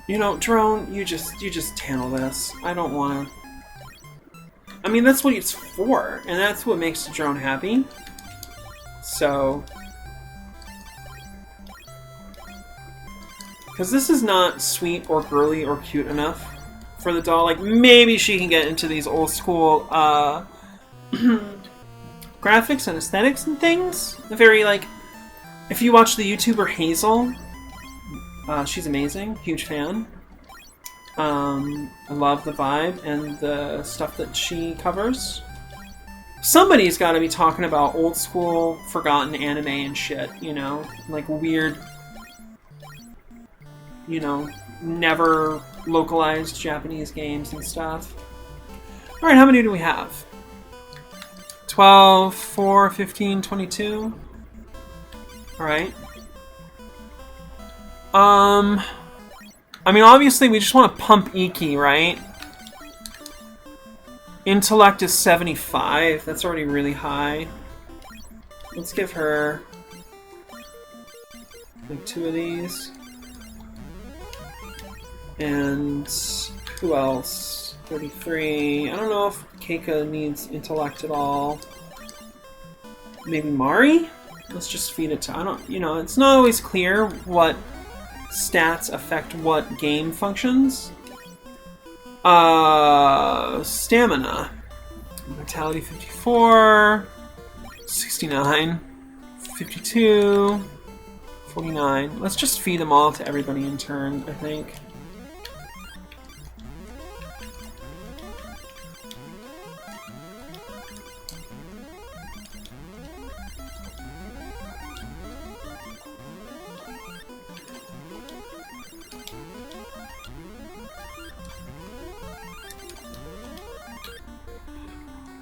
you know, drone, you just handle this. I don't want to. I mean, that's what it's for, and that's what makes the drone happy. So, because this is not sweet or girly or cute enough for the doll. Like, maybe she can get into these old school graphics and aesthetics and things. The very, like, if you watch the YouTuber Hazel, she's amazing, huge fan. I love the vibe and the stuff that she covers. Somebody's got to be talking about old school, forgotten anime and shit, you know? Like weird, you know, never localized Japanese games and stuff. Alright, how many do we have? 12, 4, 15, 22. Alright. I mean, obviously we just want to pump Iki, right? Intellect is 75. That's already really high. Let's give her like 2 of these. And who else? 33. I don't know if Keika needs intellect at all. Maybe Mari? Let's just feed it to... I don't... You know, it's not always clear what stats affect what game functions. Stamina. Vitality 54. 69. 52. 49. Let's just feed them all to everybody in turn, I think.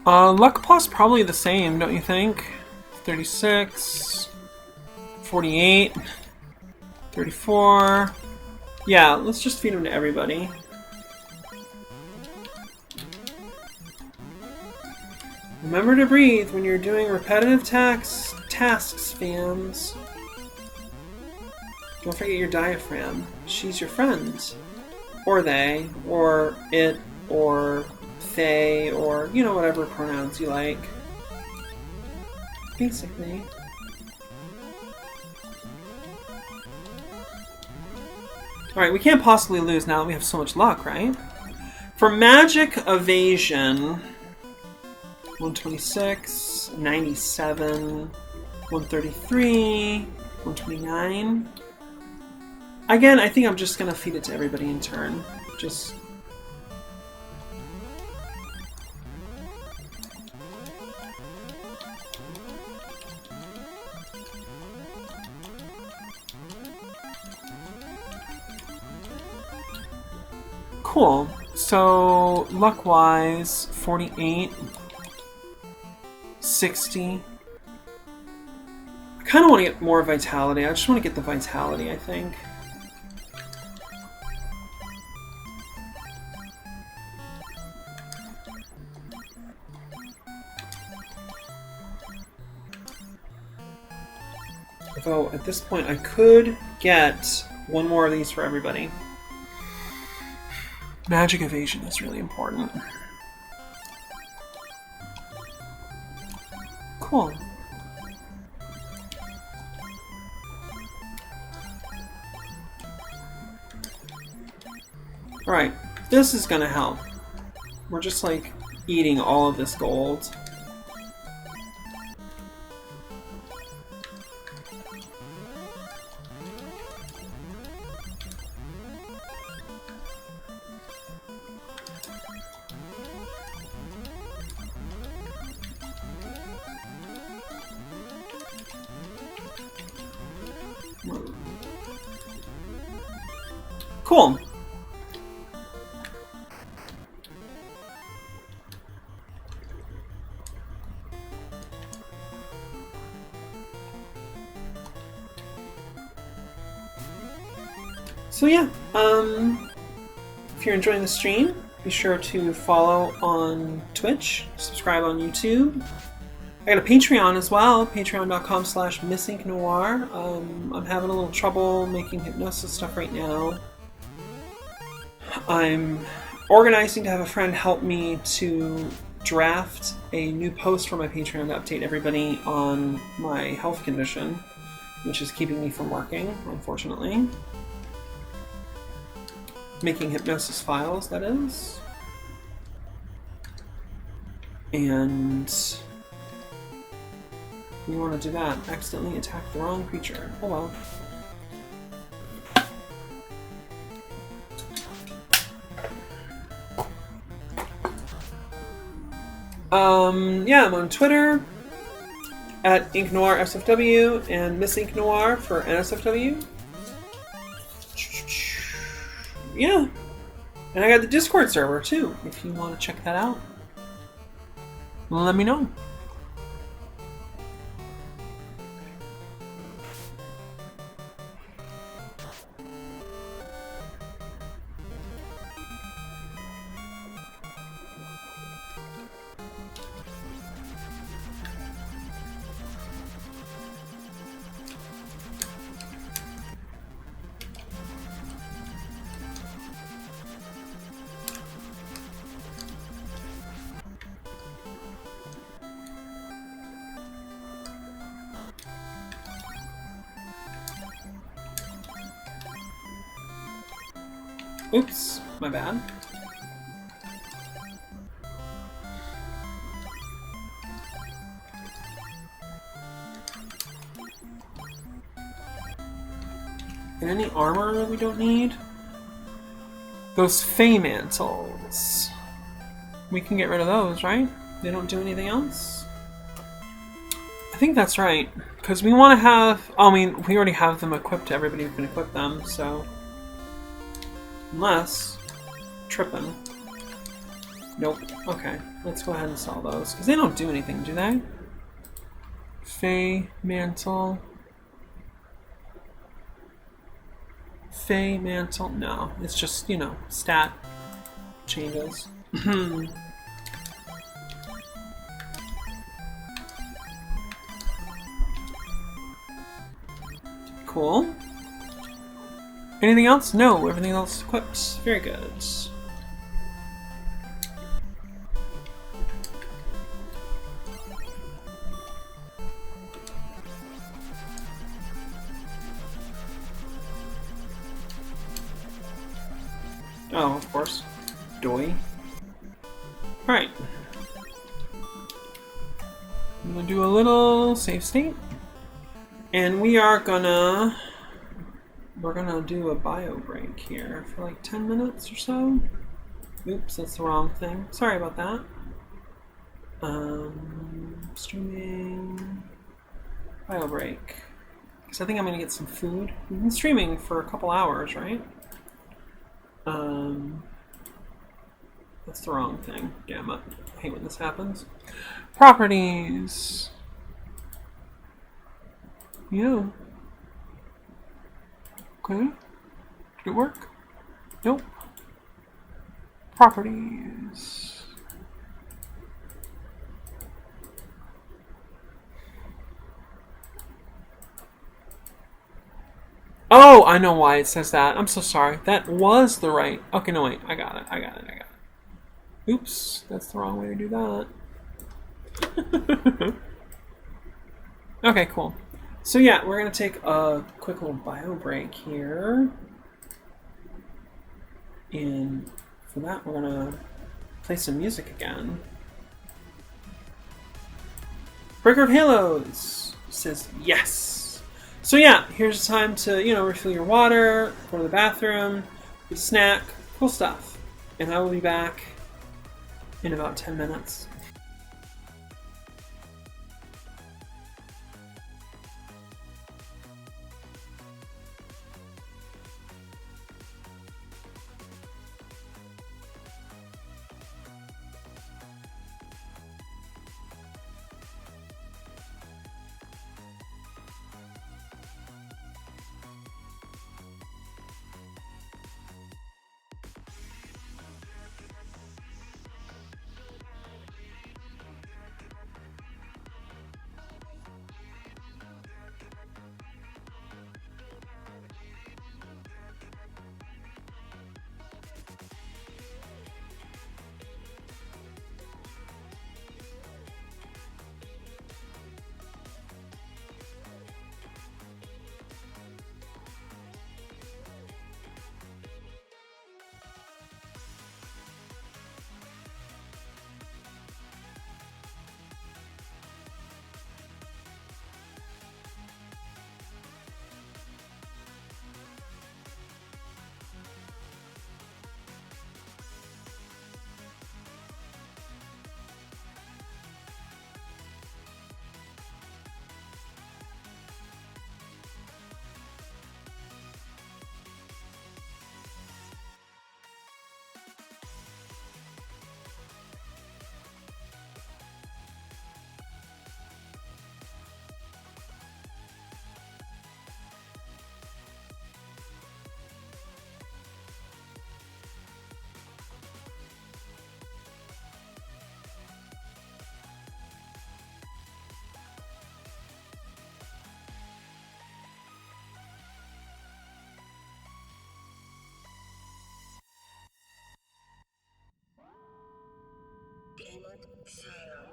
Luck plus probably the same, don't you think? 36, 48, 34. Yeah, let's just feed them to everybody. Remember to breathe when you're doing repetitive tasks, fams. Don't forget your diaphragm. She's your friend. Or they, or it, or they, or, you know, whatever pronouns you like. Basically. Alright, we can't possibly lose now that we have so much luck, right? For magic evasion, 126, 97, 133, 129. Again, I think I'm just gonna feed it to everybody in turn. Just... Cool. So, luck-wise, 48, 60. I kind of want to get more vitality. I just want to get the vitality, I think. Although, at this point, I could get one more of these for everybody. Magic evasion is really important. Cool. Alright, this is gonna help. We're just like eating all of this gold. Cool. So yeah, if you're enjoying the stream, be sure to follow on Twitch, subscribe on YouTube. I got a Patreon as well, patreon.com/MissInkNoir. I'm having a little trouble making hypnosis stuff right now. I'm organizing to have a friend help me to draft a new post for my Patreon to update everybody on my health condition, which is keeping me from working, unfortunately. Making hypnosis files, that is. And we want to do that. Accidentally attack the wrong creature. Oh well. Yeah, I'm on Twitter at InkNoirSFW and MissInkNoir for NSFW. Yeah. And I got the Discord server too, if you want to check that out. Let me know. Oops, my bad. And any armor that we don't need? Those Fey Mantles. We can get rid of those, right? They don't do anything else? I think that's right. Because we want to have... I mean, we already have them equipped to everybody who can equip them, so... Unless... Trippin'. Nope. Okay, let's go ahead and sell those. Because they don't do anything, do they? Fey Mantle... Fey Mantle... No, it's just, you know, stat changes. Cool. Anything else? No, everything else is equipped. Very good. Oh, of course. Doi. Alright. I'm gonna do a little save state. And we're gonna do a bio break here for like 10 minutes or so. Oops, that's the wrong thing. Sorry about that. Streaming bio break. Because I think I'm gonna get some food. We've been streaming for a couple hours, right? That's the wrong thing. Damn it. I hate when this happens. Properties. Yeah. Okay. Did it work? Nope. Properties. Oh, I know why it says that. I'm so sorry. That was the right... Okay, no, wait. I got it. Oops. That's the wrong way to do that. Okay, cool. So yeah, we're going to take a quick little bio break here. And for that, we're going to play some music again. Breaker of Halos says yes. So yeah, here's the time to, refill your water, go to the bathroom, get a snack, cool stuff. And I will be back in about 10 minutes. Inlet fail.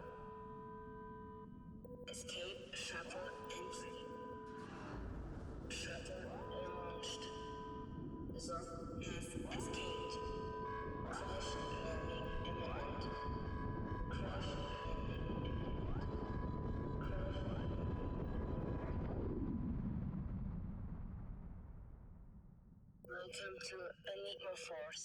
Escape shuttle entry. Shuttle launched. Zone has escaped. Crash landing imminent. Crash landing imminent. Crash landing. Welcome to Enigma Force.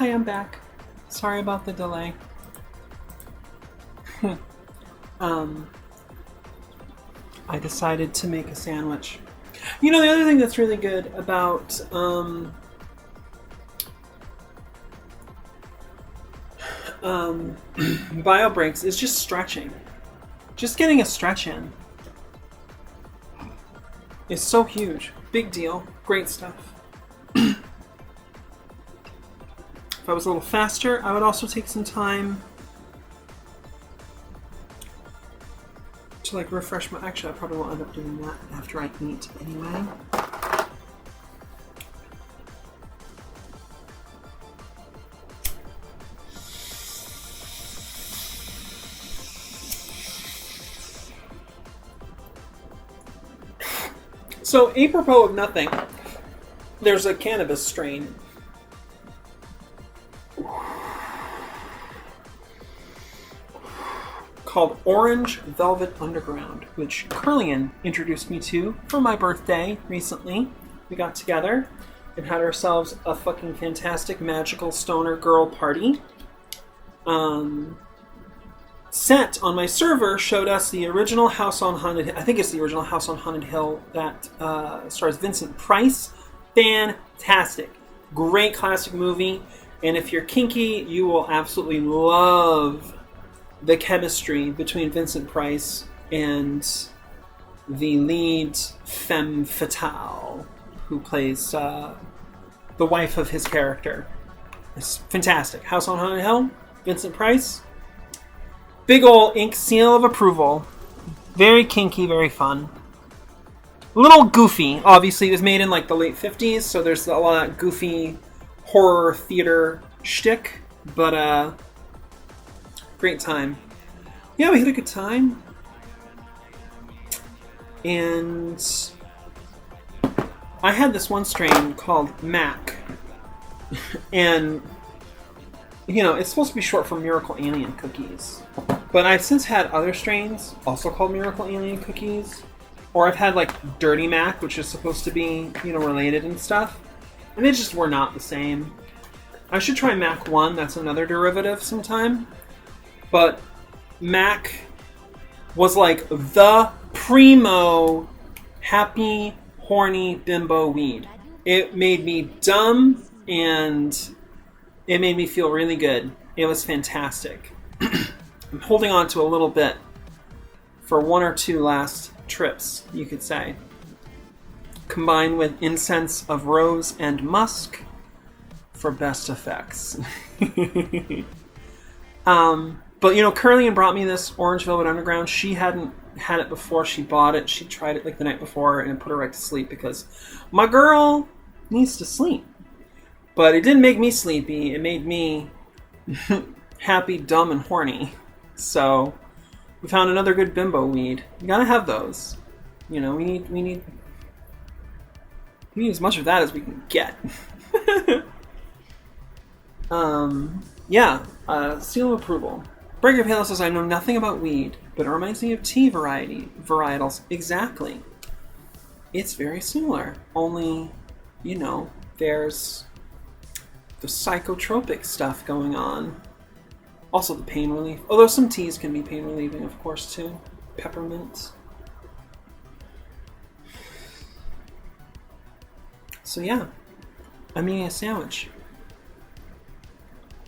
Hi, I'm back. Sorry about the delay. I decided to make a sandwich. You know, the other thing that's really good about bio breaks is just stretching. Just getting a stretch in is so huge. Big deal. Great stuff. If I was a little faster, I would also take some time to like refresh my... Actually, I probably will end up doing that after I eat anyway. So, apropos of nothing, there's a cannabis strain called Orange Velvet Underground, which Curlian introduced me to for my birthday recently. We got together and had ourselves a fucking fantastic magical stoner girl party. Set on my server showed us the original House on Haunted Hill. I think it's the original House on Haunted Hill that stars Vincent Price. Fantastic. Great classic movie. And if you're kinky, you will absolutely love the chemistry between Vincent Price and the lead femme fatale who plays the wife of his character. It's fantastic. House on Haunted Hill, Vincent Price. Big ol' ink seal of approval. Very kinky, very fun. A little goofy. Obviously, it was made in like the late 50s, so there's a lot of goofy horror theater shtick, but great time. Yeah, we had a good time. And I had this one strain called Mac. And, you know, it's supposed to be short for Miracle Alien Cookies. But I've since had other strains, also called Miracle Alien Cookies. Or I've had, like, Dirty Mac, which is supposed to be, you know, related and stuff. And they just were not the same. I should try Mac 1, that's another derivative sometime. But Mac was like the primo happy, horny bimbo weed. It made me dumb and it made me feel really good. It was fantastic. I'm holding on to a little bit for one or two last trips, you could say. Combined with incense of rose and musk for best effects. But, you know, Curlian brought me this Orange Velvet Underground. She hadn't had it before she bought it. She tried it like the night before and it put her right to sleep because my girl needs to sleep. But it didn't make me sleepy. It made me happy, dumb, and horny. So we found another good bimbo weed. You gotta have those. You know, we need as much of that as we can get. Seal of approval. Breaker Pale says, I know nothing about weed, but it reminds me of tea varietals. Exactly. It's very similar. Only, you know, there's the psychotropic stuff going on. Also the pain relief. Although some teas can be pain relieving, of course, too. Peppermint. So yeah, I'm eating a sandwich.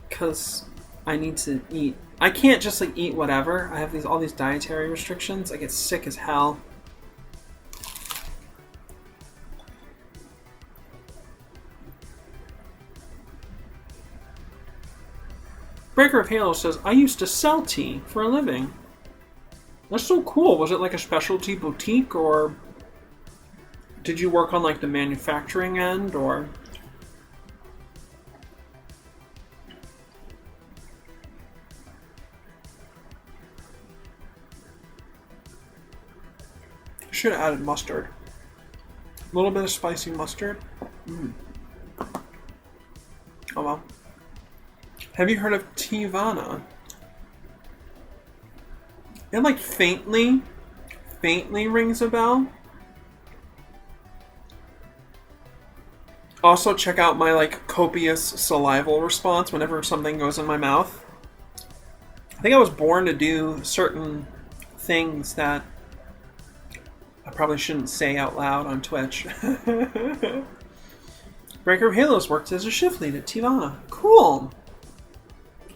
Because I need to eat. I can't just like eat whatever. I have all these dietary restrictions. I get sick as hell. Breaker of Halo says, I used to sell tea for a living. That's so cool. Was it like a specialty boutique, or did you work on like the manufacturing end, or... Should have added mustard. A little bit of spicy mustard. Oh well. Have you heard of Tivana? It like faintly rings a bell. Also, check out my like copious salival response whenever something goes in my mouth. I think I was born to do certain things that I probably shouldn't say out loud on Twitch. Breaker of Halos worked as a shift lead at Tivana. Cool.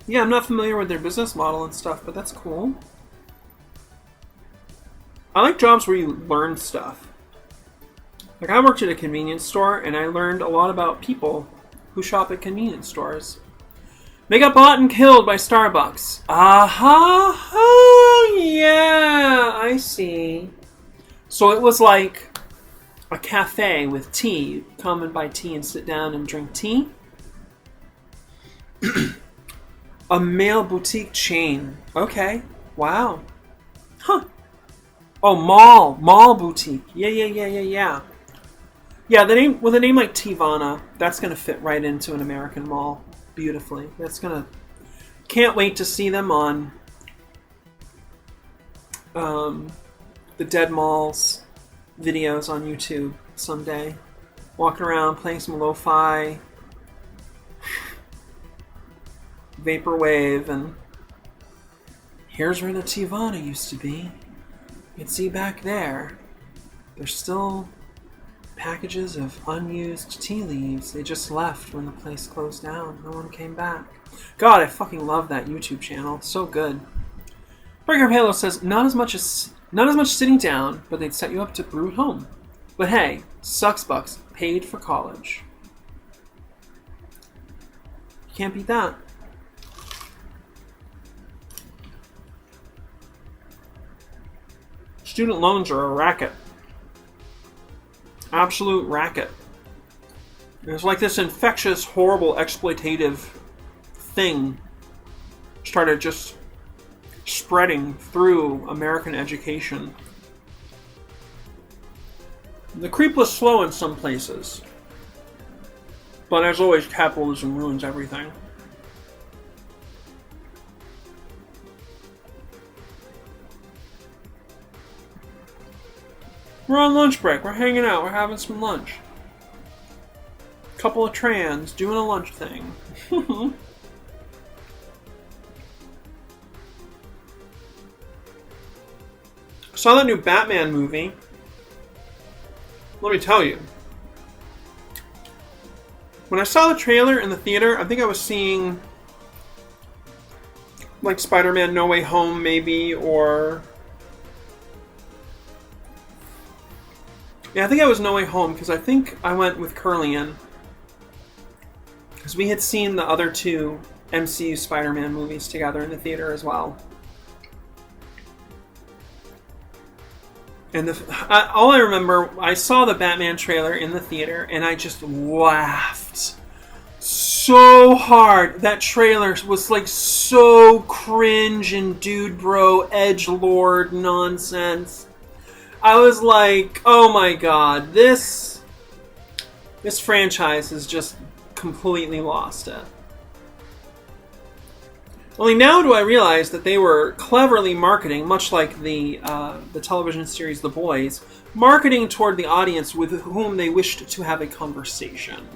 Yeah, I'm not familiar with their business model and stuff, but that's cool. I like jobs where you learn stuff. Like, I worked at a convenience store, and I learned a lot about people who shop at convenience stores. They got bought and killed by Starbucks. Aha! Oh, yeah, I see. So it was like a cafe with tea. You come and buy tea and sit down and drink tea. A male boutique chain. Okay. Wow. Huh. Oh, mall boutique. Yeah. Yeah, with a name like Tivana, that's gonna fit right into an American mall beautifully. Can't wait to see them on the Dead Malls videos on YouTube someday. Walking around, playing some lo-fi, vaporwave, and here's where the Tivana used to be. You can see back there, there's still packages of unused tea leaves. They just left when the place closed down. No one came back. God, I fucking love that YouTube channel. So good. Breaker of Halo says, not as much sitting down, but they'd set you up to brew at home. But hey, sucks bucks, paid for college. You can't beat that. Student loans are a racket. Absolute racket. It's like this infectious, horrible, exploitative thing started just spreading through American education. The creep was slow in some places, but as always, capitalism ruins everything. We're on lunch break. We're hanging out. We're having some lunch. Couple of trans doing a lunch thing. Saw that new Batman movie. Let me tell you. When I saw the trailer in the theater, I think I was seeing like Spider-Man No Way Home maybe, or yeah, I think I was No Way Home, because I think I went with Curlian. Because we had seen the other two MCU Spider-Man movies together in the theater as well. And all I remember, I saw the Batman trailer in the theater, and I just laughed so hard. That trailer was like so cringe and dude bro, edgelord nonsense. I was like, oh my god, this franchise has just completely lost it. Only now do I realize that they were cleverly marketing, much like the television series The Boys, marketing toward the audience with whom they wished to have a conversation.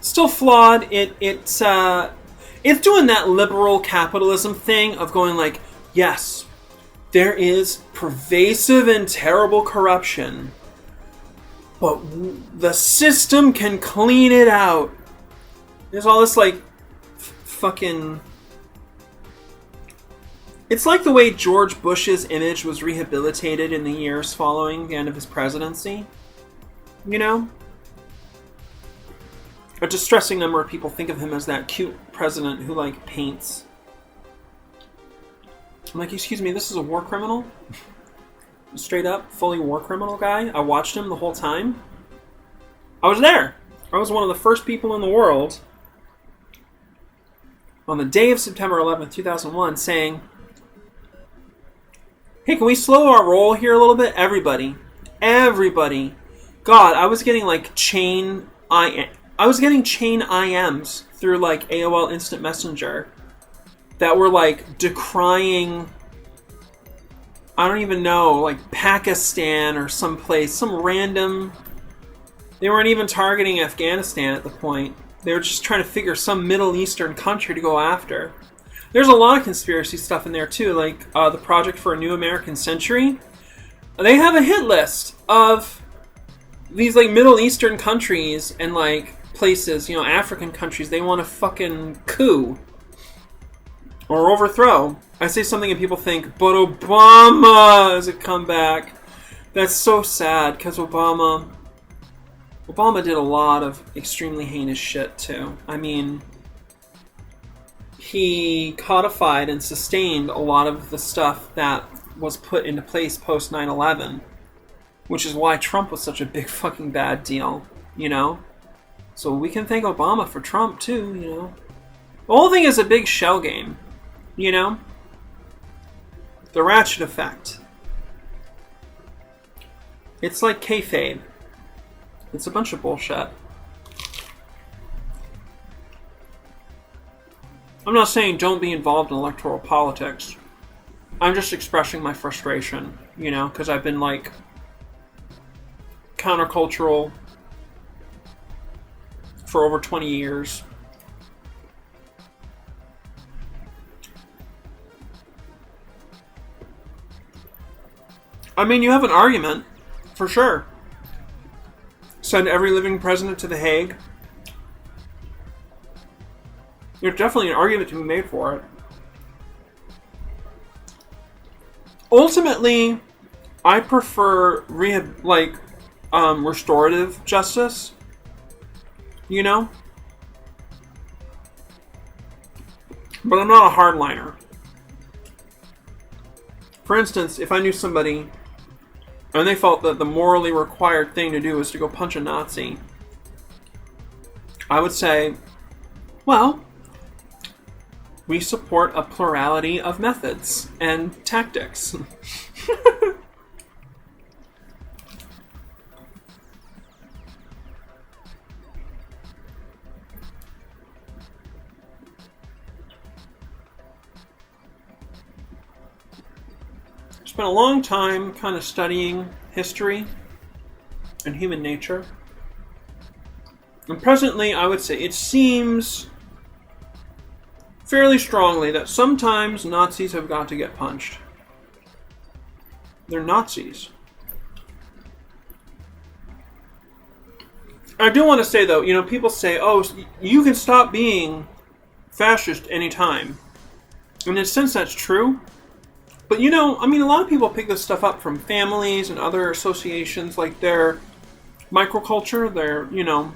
Still flawed. It's doing that liberal capitalism thing of going like, yes, there is pervasive and terrible corruption, but the system can clean it out. There's all this like fucking... It's like the way George Bush's image was rehabilitated in the years following the end of his presidency. You know? A distressing number of people think of him as that cute president who like paints. I'm like, excuse me, this is a war criminal? Straight up, fully war criminal guy? I watched him the whole time. I was there. I was one of the first people in the world on the day of September 11th, 2001, saying, hey, can we slow our roll here a little bit? Everybody. God, I was getting like chain IMs through like AOL Instant Messenger that were like decrying, I don't even know, like Pakistan or someplace, some random They weren't even targeting Afghanistan at the point. They were just trying to figure some Middle Eastern country to go after. There's a lot of conspiracy stuff in there too, like the Project for a New American Century. They have a hit list of these like Middle Eastern countries and like places, African countries they want to fucking coup or overthrow. I say something and people think, but Obama has a comeback. That's so sad because Obama did a lot of extremely heinous shit too. I mean, he codified and sustained a lot of the stuff that was put into place post 9/11, which is why Trump was such a big fucking bad deal, So we can thank Obama for Trump too, The whole thing is a big shell game, The ratchet effect. It's like kayfabe. It's a bunch of bullshit. I'm not saying don't be involved in electoral politics. I'm just expressing my frustration, because I've been like countercultural for over 20 years. I mean, you have an argument, for sure. Send every living president to The Hague. There's definitely an argument to be made for it. Ultimately, I prefer restorative justice. But I'm not a hardliner. For instance, if I knew somebody and they felt that the morally required thing to do was to go punch a Nazi, I would say, well, we support a plurality of methods and tactics. Spent a long time kind of studying history and human nature. And presently, I would say it seems fairly strongly that sometimes Nazis have got to get punched. They're Nazis. I do want to say, though, people say, oh, you can stop being fascist anytime. And in a sense, that's true. But, a lot of people pick this stuff up from families and other associations, like their microculture, their, who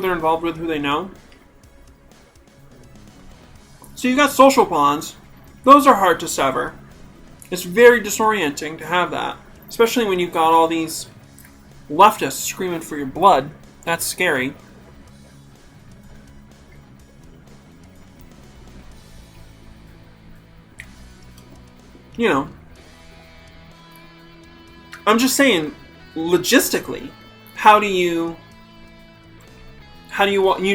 they're involved with, who they know. So you've got social bonds. Those are hard to sever. It's very disorienting to have that. Especially when you've got all these leftists screaming for your blood. That's scary. I'm just saying, logistically, you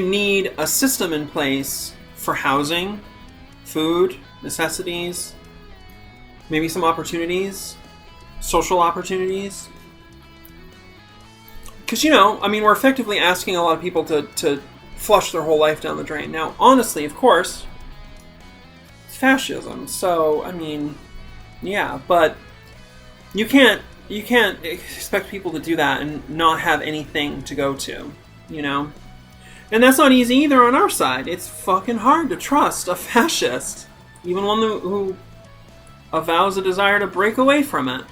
need a system in place for housing, food, necessities, maybe some opportunities, social opportunities. Because, we're effectively asking a lot of people to flush their whole life down the drain. Now, honestly, of course, it's fascism. So, yeah, but you can't expect people to do that and not have anything to go to, And that's not easy either on our side. It's fucking hard to trust a fascist, even one who avows a desire to break away from it.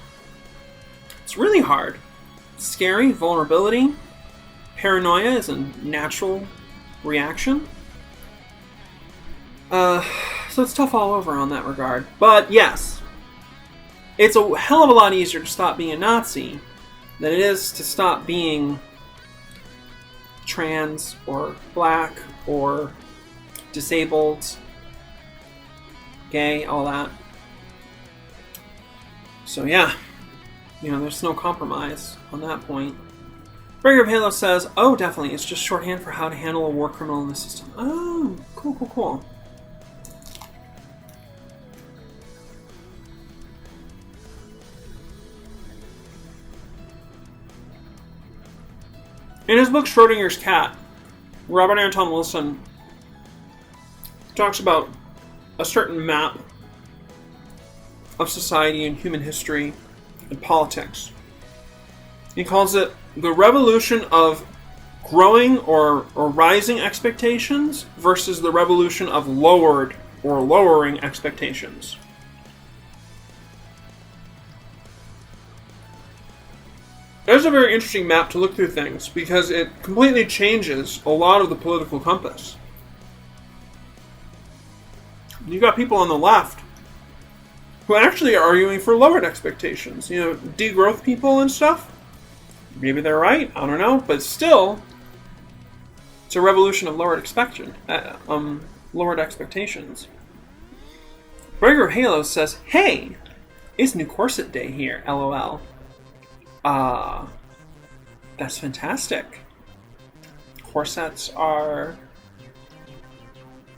It's really hard. Scary, vulnerability, paranoia is a natural reaction. So it's tough all over on that regard. But yes, it's a hell of a lot easier to stop being a Nazi than it is to stop being trans or black or disabled, gay, all that. So yeah, there's no compromise on that point. Breaker of Halo says, oh, definitely, it's just shorthand for how to handle a war criminal in the system. Oh, cool. In his book Schrodinger's Cat, Robert Anton Wilson talks about a certain map of society and human history and politics. He calls it the revolution of growing or rising expectations versus the revolution of lowered or lowering expectations. It's a very interesting map to look through things because it completely changes a lot of the political compass. You got people on the left who actually are arguing for lowered expectations. You know, degrowth people and stuff. Maybe they're right, I don't know, but still, it's a revolution of lowered expectations. Gregor Halo says, "Hey, it's new corset day here, LOL." That's fantastic. Corsets are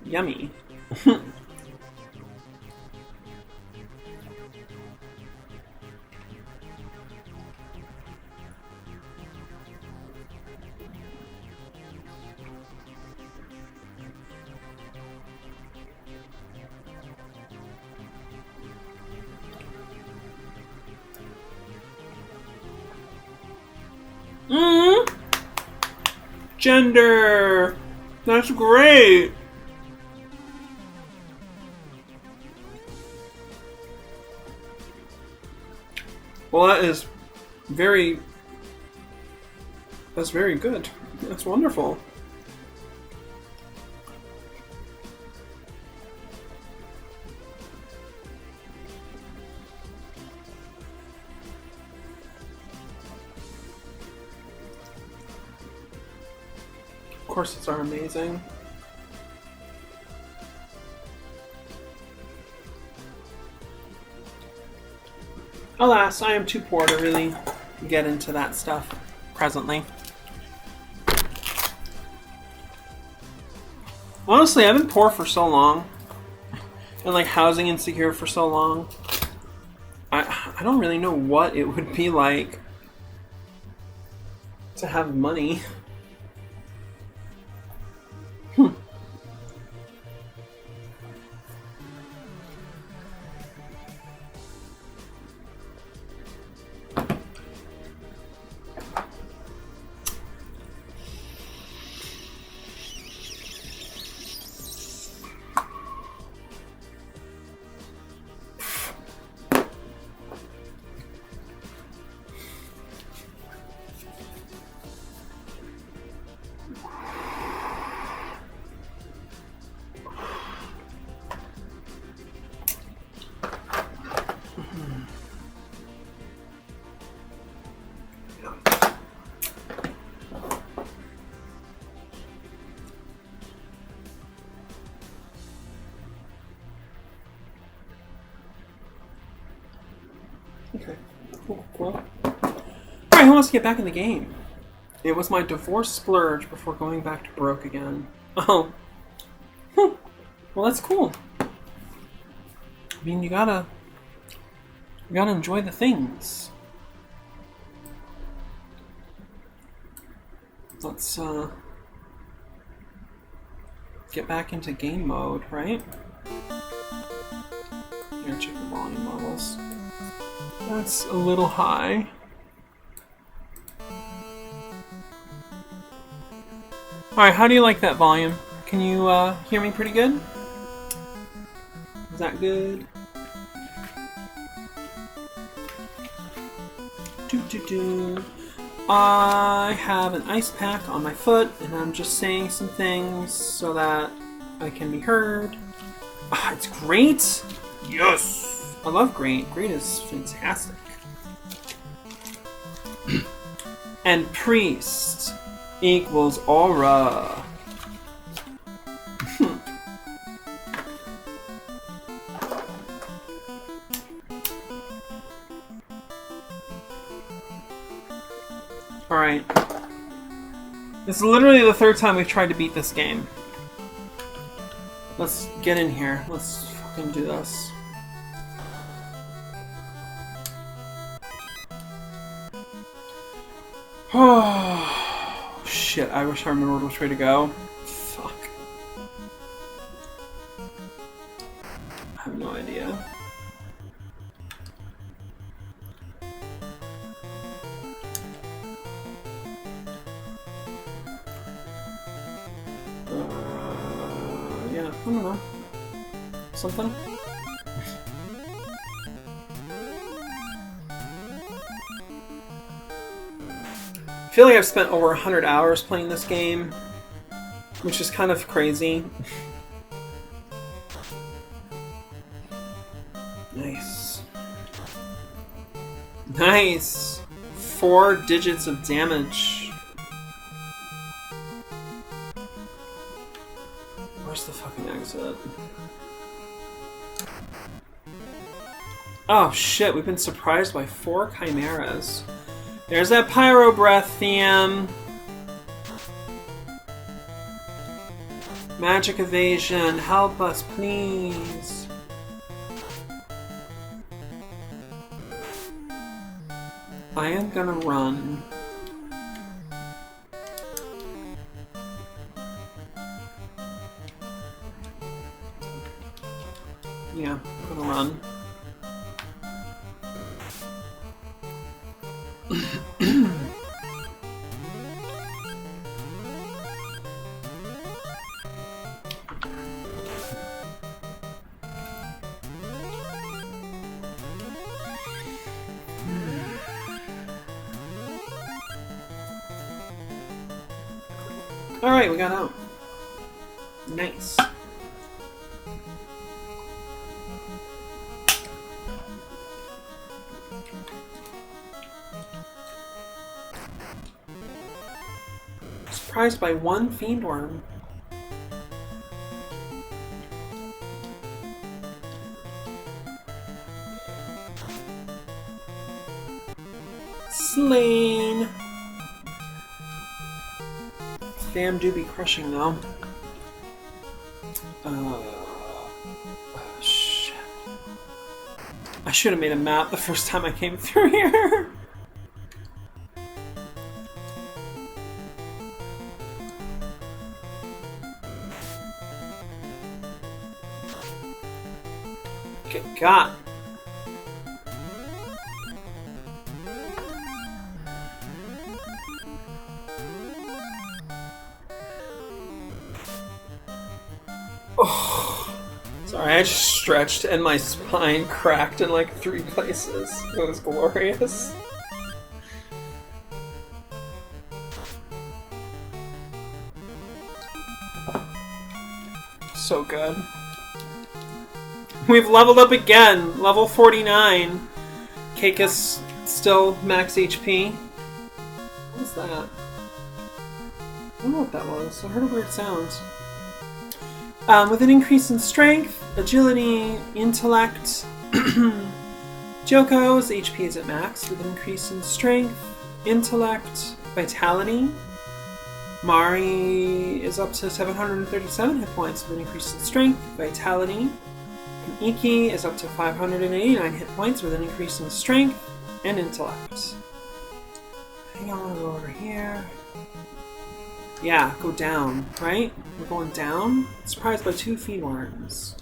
yummy. Gender! That's great! Well, that's very good. That's wonderful. Corsets are amazing. Alas, I am too poor to really get into that stuff presently. Honestly, I've been poor for so long, and like housing insecure for so long. I don't really know what it would be like to have money. Okay, cool. Alright, who wants to get back in the game? It was my divorce splurge before going back to broke again. Oh. Well, that's cool. I mean, you gotta enjoy the things. Let's, get back into game mode, right? Here, check the volume levels. That's a little high. Alright, how do you like that volume? Can you hear me pretty good? Is that good? I have an ice pack on my foot, and I'm just saying some things so that I can be heard. Ah, it's great! Yes! I love great. Great is fantastic. And priest equals aura. Alright. This is literally the third time we've tried to beat this game. Let's get in here. Let's fucking do this. shit, I wish I remembered which way to go. Fuck. I have no idea. Yeah, I don't know. Something? I feel like I've spent over 100 hours playing this game, which is kind of crazy. Nice. Nice! 4 digits of damage. Where's the fucking exit? Oh shit, we've been surprised by 4 chimeras. There's that pyro breath theme. Magic evasion, help us please. I am gonna run. Yeah, I'm gonna run. Alright, we got out. Nice. Surprised by 1 fiend worm. Slain. Damn do be crushing though. Shit. I should have made a map the first time I came through here. Get got. Oh, sorry, I just stretched and my spine cracked in like 3 places. It was glorious. So good. We've leveled up again! Level 49. Cake is still max HP. What was that? I don't know what that was. I heard a weird sound. With an increase in strength, agility, intellect, Joko's HP is at max with an increase in strength, intellect, vitality. Mari is up to 737 hit points with an increase in strength, vitality. And Iki is up to 589 hit points with an increase in strength and intellect. I think I want to go over here. Yeah, go down, right? We're going down. Surprised by 2 fiend worms.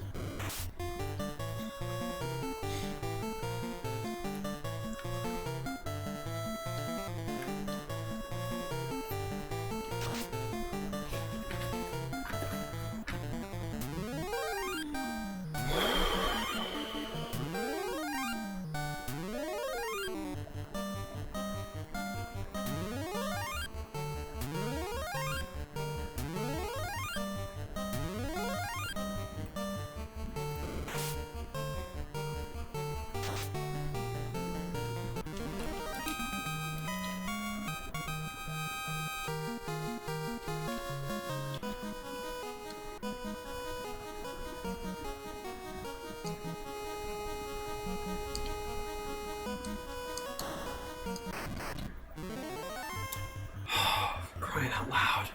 Crying out loud.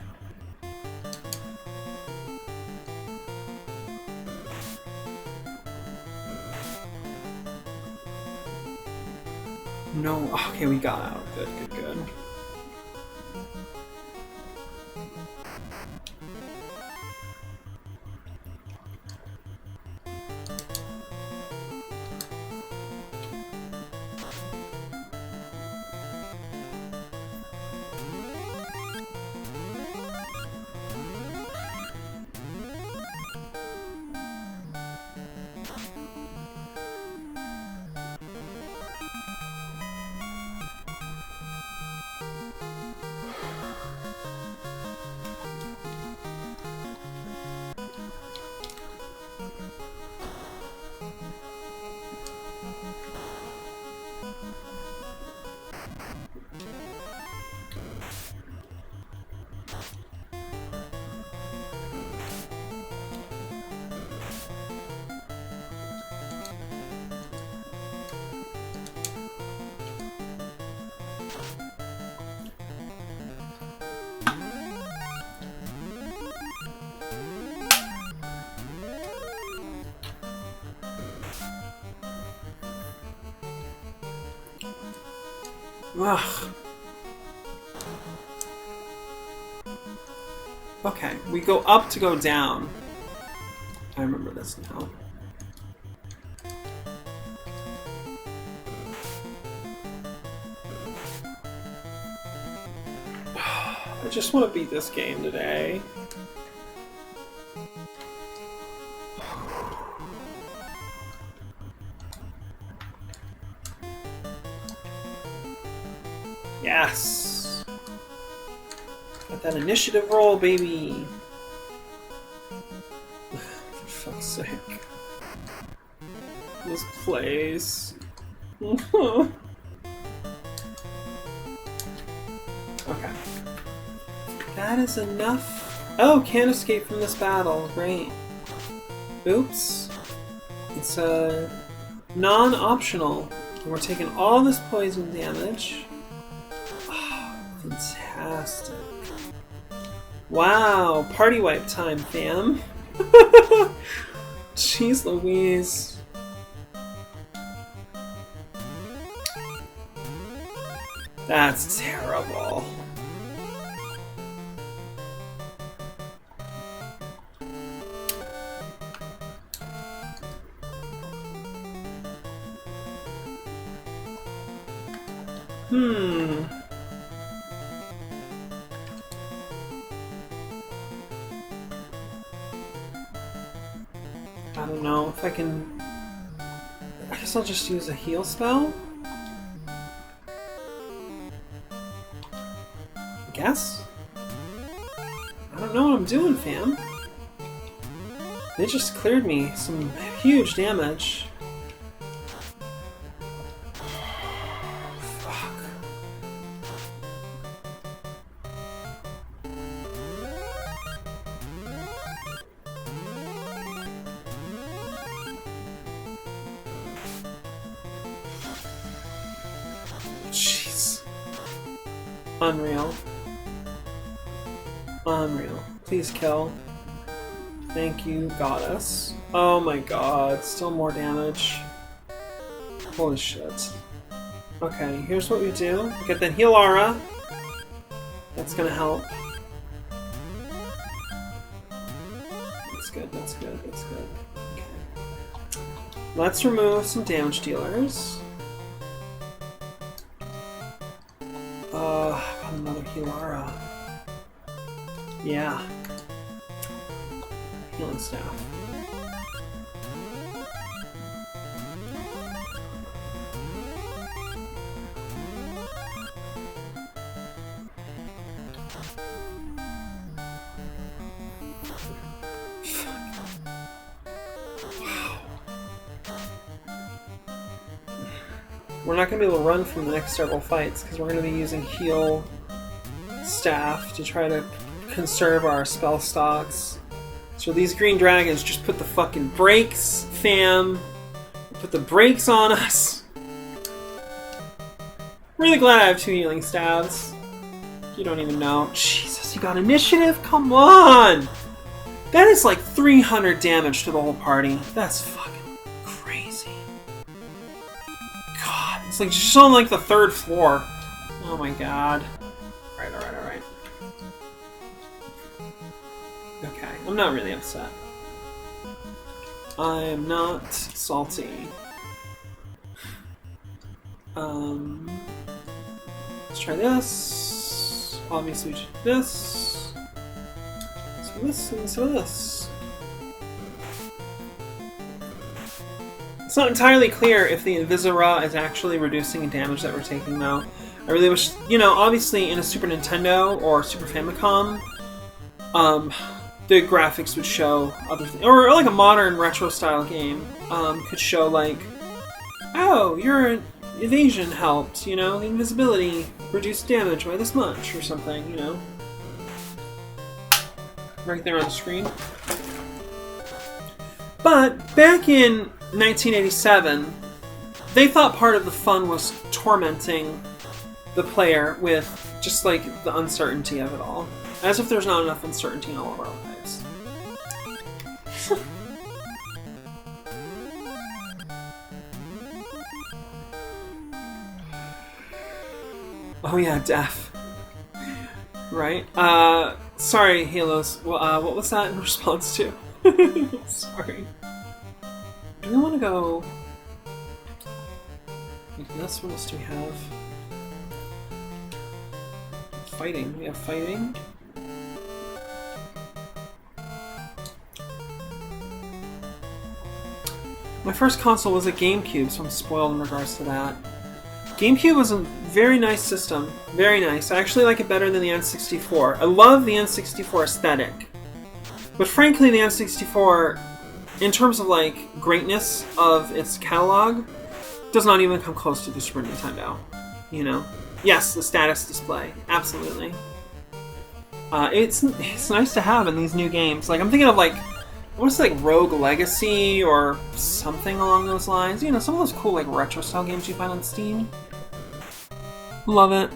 No, okay, we got out. Good, good, good. Ugh. Okay, we go up to go down. I remember this now. I just want to beat this game today. Yes! Got that initiative roll, baby! For fuck's sake. This place. Okay. That is enough. Oh, can't escape from this battle. Great. Oops. It's non-optional. We're taking all this poison damage. Fantastic. Wow, party wipe time, fam. Jeez Louise. That's terrible. I don't know if I can... I guess I'll just use a heal spell? I guess? I don't know what I'm doing, fam. They just cleared me some huge damage. Fuck. Jeez. Unreal. Unreal. Please kill. Thank you, goddess. Oh my god, still more damage. Holy shit. Okay, here's what we do. Get that heal aura. That's gonna help. That's good, that's good, that's good. Okay. Let's remove some damage dealers. Got another heal aura. Yeah. Healing staff. Wow. We're not going to be able to run from the next several fights because we're going to be using heal staff to try to conserve our spell stocks. So these green dragons just put the fucking brakes, fam. Put the brakes on us. Really glad I have 2 healing stabs. You don't even know. Jesus, you got initiative? Come on! That is like 300 damage to the whole party. That's fucking crazy. God, it's like just on like the 3rd floor. Oh my god. Alright, alright, alright. Okay, I'm not really upset. I'm not salty. Let's try this. Obviously, we should do this. So this and so this. It's not entirely clear if the Invisira is actually reducing the damage that we're taking, though. I really wish, you know, obviously in a Super Nintendo or Super Famicom, the graphics would show other things, or like a modern retro style game could show like, oh, your evasion helped, you know, the invisibility reduced damage by this much or something, you know, right there on the screen. But back in 1987, they thought part of the fun was tormenting the player with just like the uncertainty of it all. As if there's not enough uncertainty in all of our lives. Oh yeah, death. Right? Sorry, Halos. Well, what was that in response to? Sorry. Do we want to go... This, what else do we have? Fighting. We have fighting. My first console was a GameCube, so I'm spoiled in regards to that. GameCube was a very nice system. Very nice. I actually like it better than the N64. I love the N64 aesthetic. But frankly, the N64, in terms of like greatness of its catalog, does not even come close to the Super Nintendo. You know? Yes, the status display. Absolutely. It's nice to have in these new games. Like, I'm thinking of like, I want to say like Rogue Legacy or something along those lines. You know, some of those cool like retro style games you find on Steam. Love it.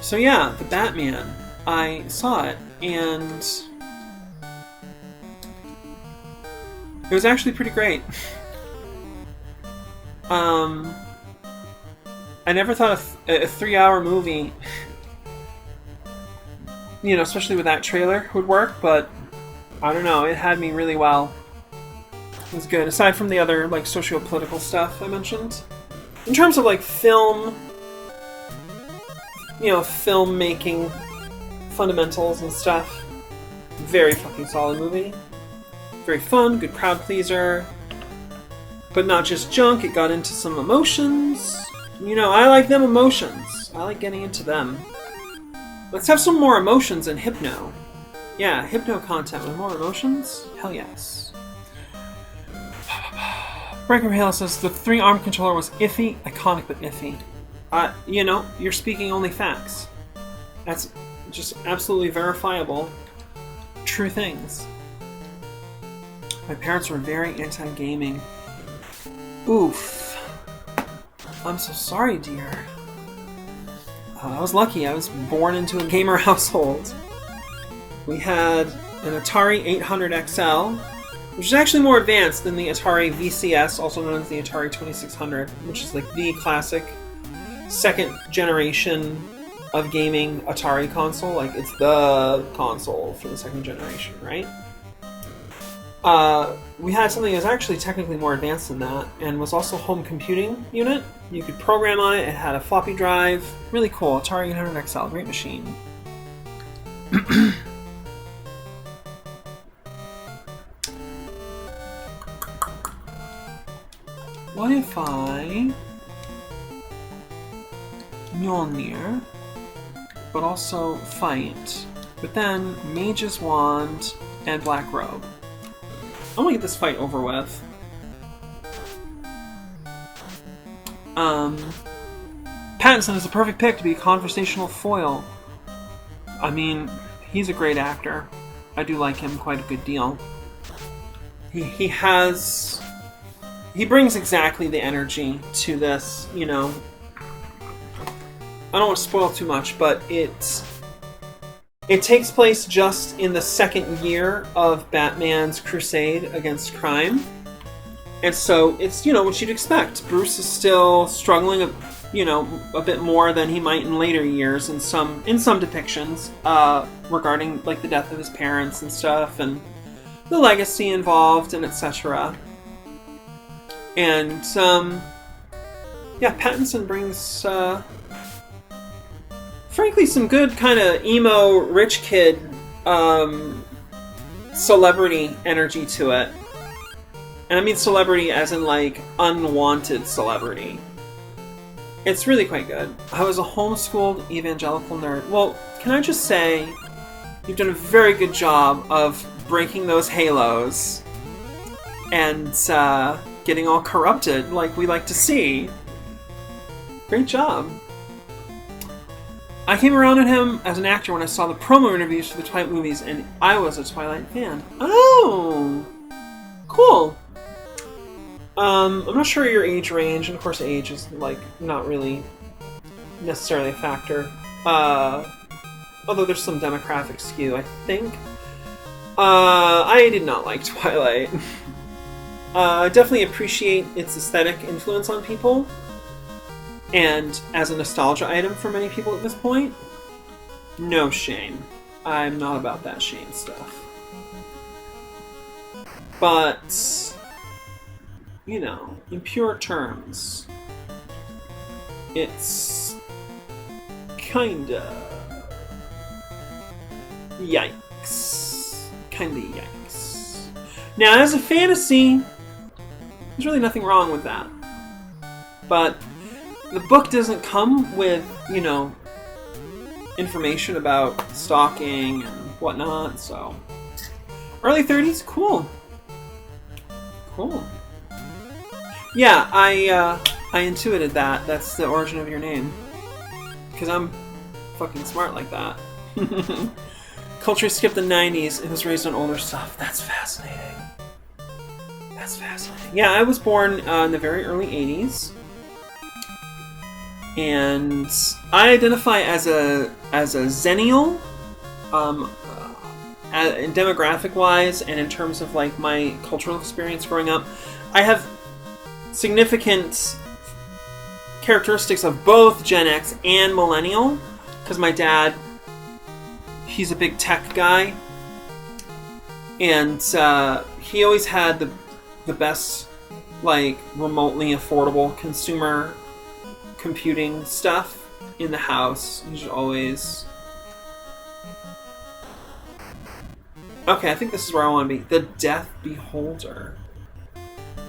So yeah, the Batman. I saw it, and it was actually pretty great. I never thought a 3-hour movie, you know, especially with that trailer, would work, but I don't know, it had me really well. It was good, aside from the other, like, socio-political stuff I mentioned. In terms of, like, film, you know, filmmaking fundamentals and stuff, very fucking solid movie. Very fun, good crowd pleaser, but not just junk, it got into some emotions. You know, I like them emotions. I like getting into them. Let's have some more emotions in Hypno. Yeah, Hypno content with more emotions? Hell yes. Breaker Halo says, the 3-arm controller was iffy, iconic but iffy. You know, you're speaking only facts. That's just absolutely verifiable. True things. My parents were very anti-gaming. Oof. I'm so sorry, dear. I was lucky. I was born into a gamer household. We had an Atari 800 XL, which is actually more advanced than the Atari VCS, also known as the Atari 2600, which is like the classic second generation of gaming Atari console. Like, it's the console for the second generation, right? We had something that was actually technically more advanced than that, and was also a home computing unit. You could program on it, it had a floppy drive. Really cool. Atari 800 XL, great machine. What if I Mjolnir, but also fight, but then Mage's Wand and Black Robe? I want to get this fight over with. Pattinson is the perfect pick to be a conversational foil. I mean, he's a great actor. I do like him quite a good deal. He brings exactly the energy to this, you know. I don't want to spoil too much, but It takes place just in the second year of Batman's crusade against crime. And so it's, what you'd expect. Bruce is still struggling, a bit more than he might in later years in some depictions regarding like the death of his parents and stuff, and the legacy involved, and etc. And Pattinson brings frankly some good kind of emo rich kid celebrity energy to it. And I mean celebrity as in, like, unwanted celebrity. It's really quite good. I was a homeschooled evangelical nerd. Well, can I just say, you've done a very good job of breaking those halos and getting all corrupted like we like to see. Great job. I came around on him as an actor when I saw the promo interviews for the Twilight movies, and I was a Twilight fan. Oh! Cool. I'm not sure your age range, and of course age is, like, not really necessarily a factor. Although there's some demographic skew, I think. I did not like Twilight. I definitely appreciate its aesthetic influence on people, and as a nostalgia item for many people at this point. No shame. I'm not about that shame stuff. But in pure terms, it's kinda yikes. Kinda yikes. Now, as a fantasy, there's really nothing wrong with that. But the book doesn't come with, information about stalking and whatnot, so... Early 30s? Cool. Cool. Yeah, I intuited that. That's the origin of your name. Because I'm fucking smart like that. Culture skipped the 90s. It was raised on older stuff. That's fascinating. That's fascinating. Yeah, I was born in the very early 80s. And I identify as a Zennial, demographic-wise, and in terms of like my cultural experience growing up. I have significant characteristics of both Gen X and Millennial, because my dad, he's a big tech guy, and he always had the best, like, remotely affordable consumer computing stuff in the house. You should always... Okay, I think this is where I want to be. The Death Beholder.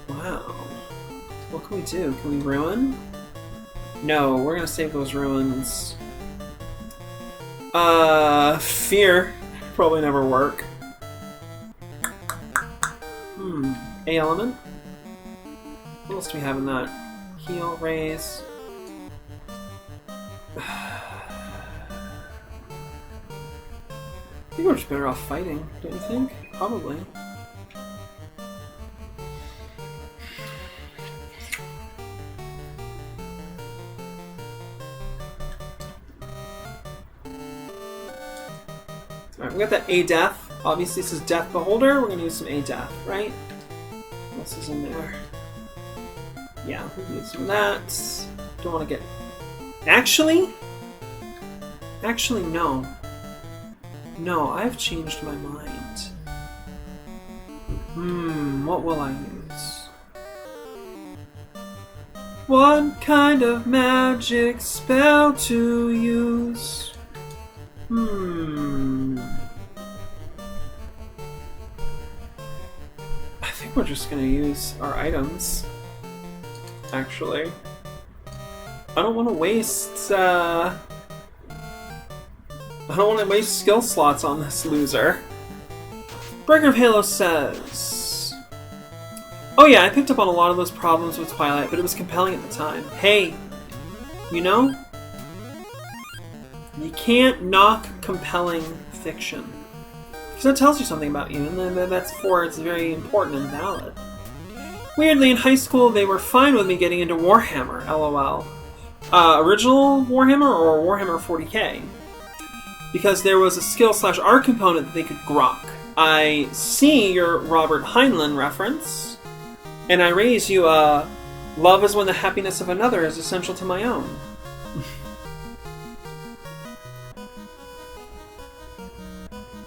Wow. What can we do? Can we ruin? No, we're gonna save those ruins. Fear. Probably never work. A element? What else do we have in that? Heal, raise. I think we're just better off fighting, don't you think? Probably. Alright, we got that A-Death. Obviously this is Death Beholder. We're gonna use some A-Death, right? What else is in there? Yeah, we'll use some of that. Don't want to get... Actually, no. No, I've changed my mind. What will I use? What kind of magic spell to use? I think we're just gonna use our items, actually. I don't want to waste, I don't want to waste skill slots on this loser. Breaker of Halo says... Oh yeah, I picked up on a lot of those problems with Twilight, but it was compelling at the time. Hey, you can't knock compelling fiction. Because that tells you something about you, and that's for it's very important and valid. Weirdly, in high school, they were fine with me getting into Warhammer, LOL. Original Warhammer or Warhammer 40k? because there was a skill/art component that they could grok. I see your Robert Heinlein reference, and I raise you a love is when the happiness of another is essential to my own.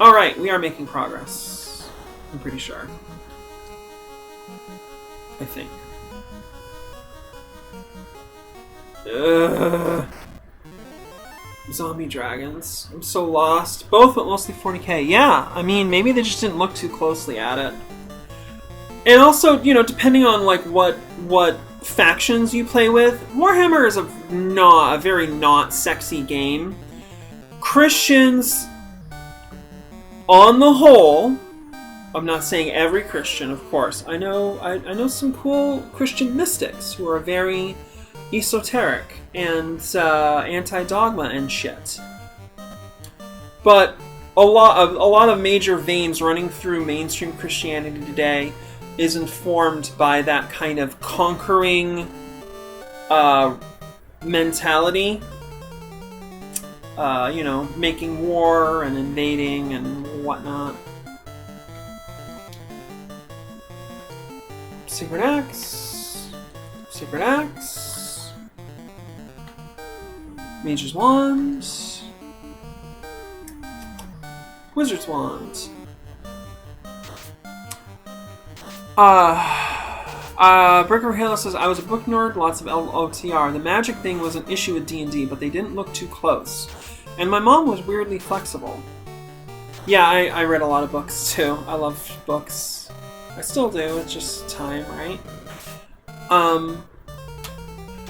Alright, we are making progress. I'm pretty sure. I think. Zombie dragons. I'm so lost. Both, but mostly 40k. Yeah, I mean, maybe they just didn't look too closely at it. And also, you know, depending on like what factions you play with, Warhammer is a very not sexy game. Christians, on the whole, I'm not saying every Christian, of course. I know some cool Christian mystics who are very esoteric and anti-dogma and shit. But a lot of major veins running through mainstream Christianity today is informed by that kind of conquering mentality. You know, making war and invading and whatnot. Secret Axe. Secret Axe. Mage's Wand. Wizard's Wand. Bricker Halo says, I was a book nerd, lots of LOTR. The magic thing was an issue with D&D, but they didn't look too close. And my mom was weirdly flexible. Yeah, I read a lot of books too. I love books. I still do, it's just time, right?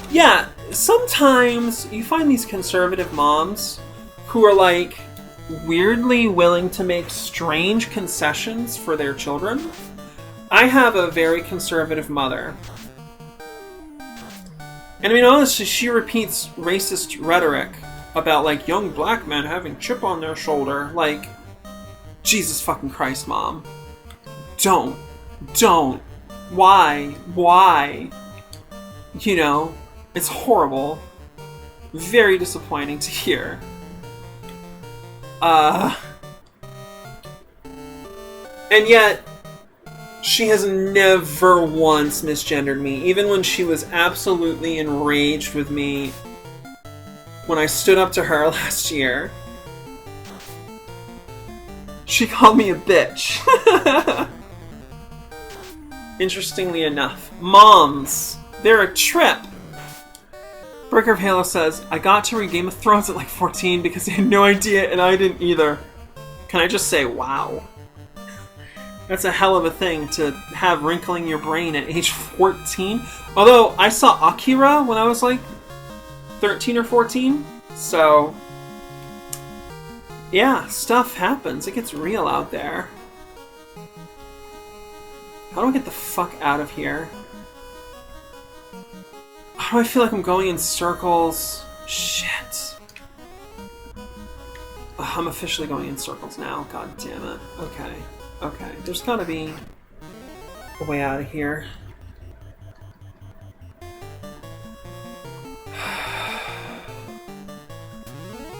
Yeah, sometimes you find these conservative moms who are like weirdly willing to make strange concessions for their children. I have a very conservative mother. And I mean, honestly, she repeats racist rhetoric about, like, young black men having chip on their shoulder. Like, Jesus fucking Christ, Mom. Don't. Why? You know, it's horrible. Very disappointing to hear. And yet, she has never once misgendered me, even when she was absolutely enraged with me when I stood up to her last year. She called me a bitch. Interestingly enough. Moms, they're a trip. Breaker of Halo says, I got to read Game of Thrones at like 14 because they had no idea and I didn't either. Can I just say, wow. That's a hell of a thing to have wrinkling your brain at age 14. Although, I saw Akira when I was like 13 or 14. So, yeah, stuff happens. It gets real out there. How do I get the fuck out of here? How do I feel like I'm going in circles? Shit. Ugh, I'm officially going in circles now. God damn it. Okay. There's gotta be a way out of here.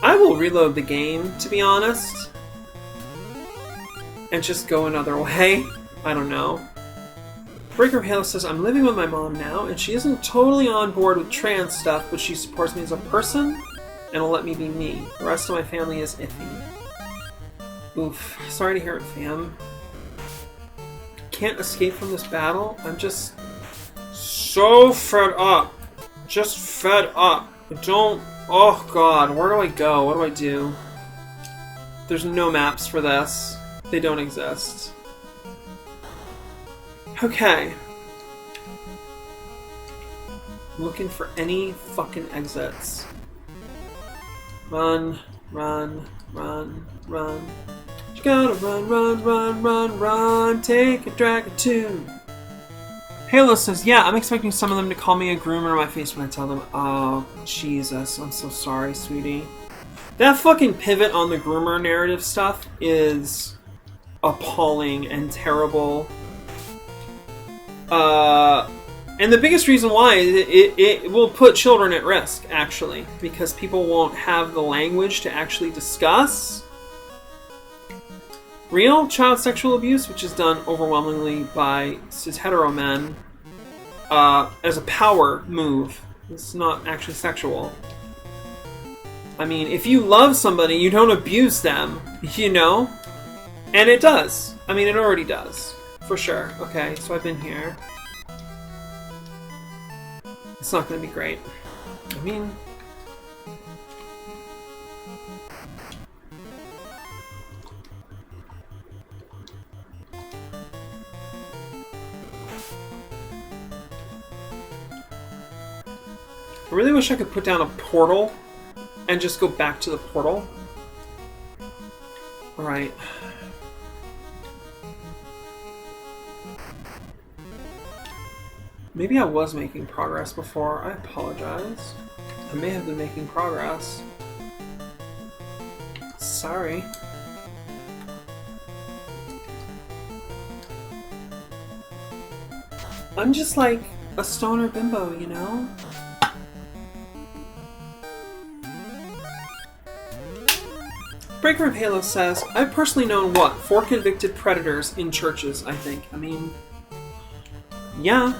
I will reload the game, to be honest. And just go another way. I don't know. Breaker of Halo says, I'm living with my mom now, and she isn't totally on board with trans stuff, but she supports me as a person, and will let me be me. The rest of my family is iffy. Oof. Sorry to hear it, fam. Can't escape from this battle. I'm just so fed up. Just fed up. I don't... Oh god, where do I go? What do I do? There's no maps for this. They don't exist. Okay. Looking for any fucking exits. Run. You gotta run. Take a dragon too. Halo says, yeah, I'm expecting some of them to call me a groomer in my face when I tell them, oh, Jesus, I'm so sorry, sweetie. That fucking pivot on the groomer narrative stuff is appalling and terrible. And the biggest reason why it will put children at risk, actually, because people won't have the language to actually discuss real child sexual abuse, which is done overwhelmingly by cis hetero men as a power move. It's not actually sexual. I mean, if you love somebody, you don't abuse them, you know? And it does. I mean, it already does. For sure. Okay, so I've been here. It's not going to be great. I mean... I really wish I could put down a portal and just go back to the portal. Alright. Maybe I was making progress before. I apologize. I may have been making progress. Sorry. I'm just like a stoner bimbo, you know? Breaker of Halo says, I've personally known, what, 4 convicted predators in churches, I think. I mean, yeah.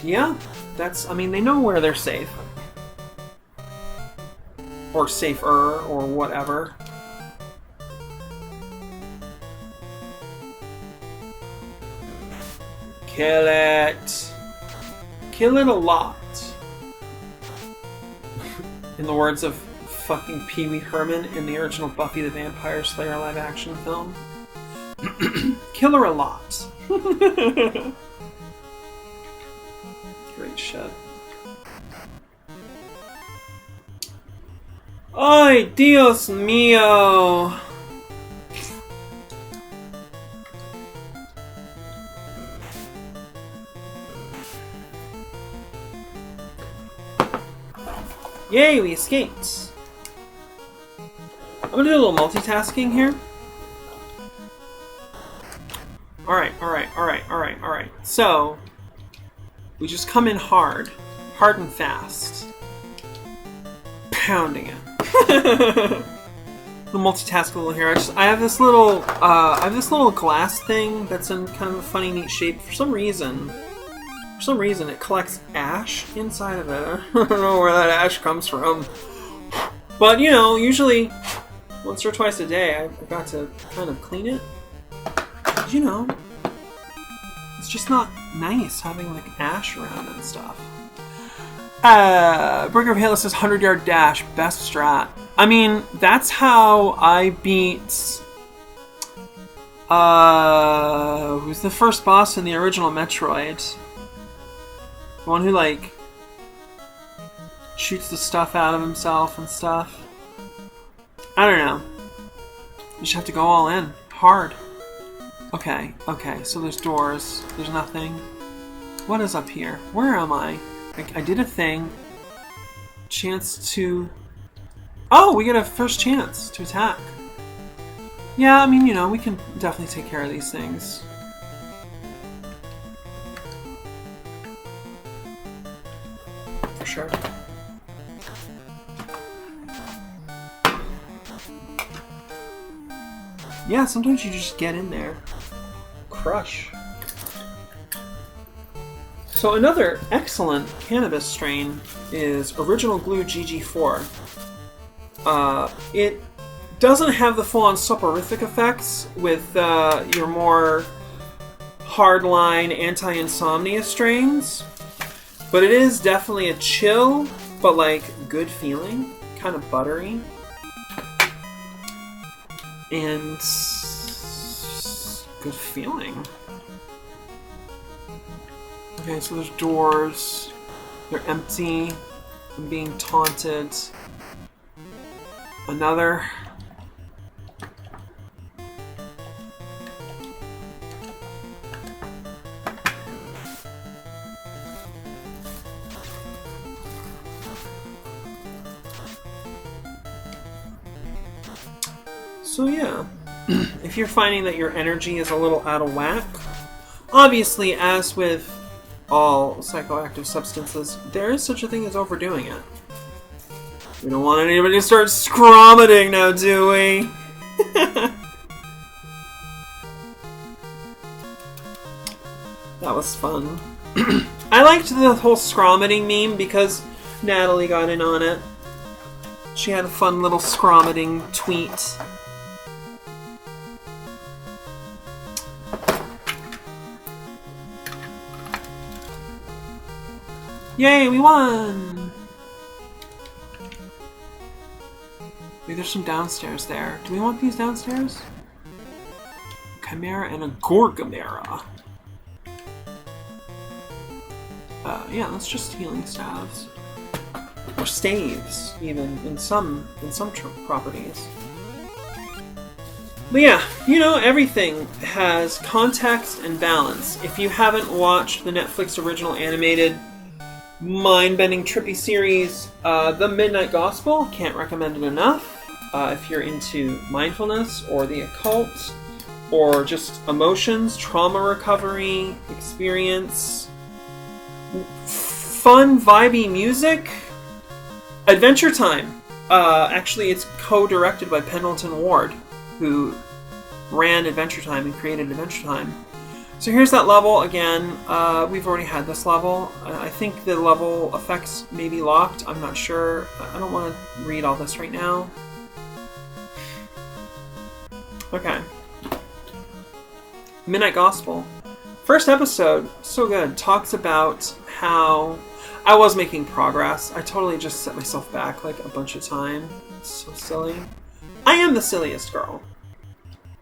Yeah, that's, I mean, they know where they're safe. Or safer, or whatever. Kill it. Kill it a lot. In the words of fucking Pee Wee Herman in the original Buffy the Vampire Slayer live-action film. Kill her a lot. Great shit. Ay, Dios mío! Yay, we escaped! I'm gonna do a little multitasking here. Alright. So, we just come in hard and fast. Pounding it. We'll multitask a little here. I have this little glass thing that's in kind of a funny, neat shape. For some reason, it collects ash inside of it. I don't know where that ash comes from. But, you know, usually once or twice a day, I've got to kind of clean it. You know, it's just not nice having, like, ash around and stuff. Burger of Halo says 100-yard dash, best strat. I mean, that's how I beat... who's the first boss in the original Metroid? The one who, like, shoots the stuff out of himself and stuff. I don't know. You just have to go all in. Hard. Okay, so there's doors. There's nothing. What is up here? Where am I? I did a thing. Chance to... Oh, we get a first chance to attack. Yeah, I mean, you know, we can definitely take care of these things. For sure. Yeah, sometimes you just get in there. Crush. So another excellent cannabis strain is Original Glue GG4. It doesn't have the full-on soporific effects with your more hardline anti-insomnia strains, but it is definitely a chill, but like good feeling, kind of buttery, and good feeling. Okay, so there's doors. They're empty. I'm being taunted. Another. So yeah. if you're finding that your energy is a little out of whack, obviously, as with all psychoactive substances, there is such a thing as overdoing it. We don't want anybody to start scromiting now, do we? That was fun. I liked the whole scromiting meme because Natalie got in on it. She had a fun little scromiting tweet. Yay, we won! Wait, there's some downstairs there. Do we want these downstairs? Chimera and a Gorgamera. Yeah, that's just healing staves. Or staves, even, in some properties. But yeah, you know, everything has context and balance. If you haven't watched the Netflix original animated mind-bending trippy series, The Midnight Gospel, can't recommend it enough. If you're into mindfulness or the occult or just emotions, trauma recovery, experience, fun, vibey music, Adventure Time. Actually, it's co-directed by Pendleton Ward, who ran Adventure Time and created Adventure Time. So here's that level again. We've already had this level. I think the level effects may be locked. I'm not sure. I don't want to read all this right now. Okay. Midnight Gospel. First episode, so good. Talks about how I was making progress. I totally just set myself back like a bunch of time. It's so silly. I am the silliest girl.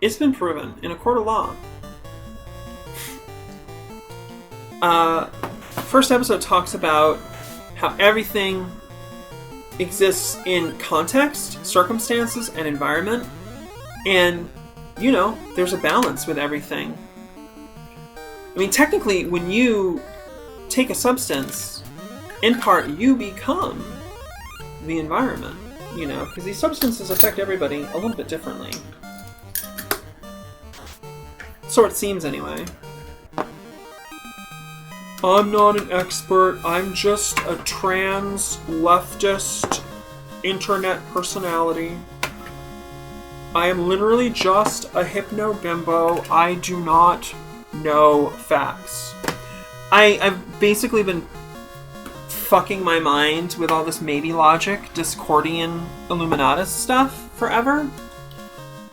It's been proven in a court of law. First episode talks about how everything exists in context, circumstances, and environment. And, you know, there's a balance with everything. I mean, technically, when you take a substance, in part, you become the environment, you know, because these substances affect everybody a little bit differently. So it seems, anyway. I'm not an expert. I'm just a trans leftist internet personality. I am literally just a hypno bimbo. I do not know facts. I've basically been fucking my mind with all this maybe logic, Discordian Illuminatus stuff forever.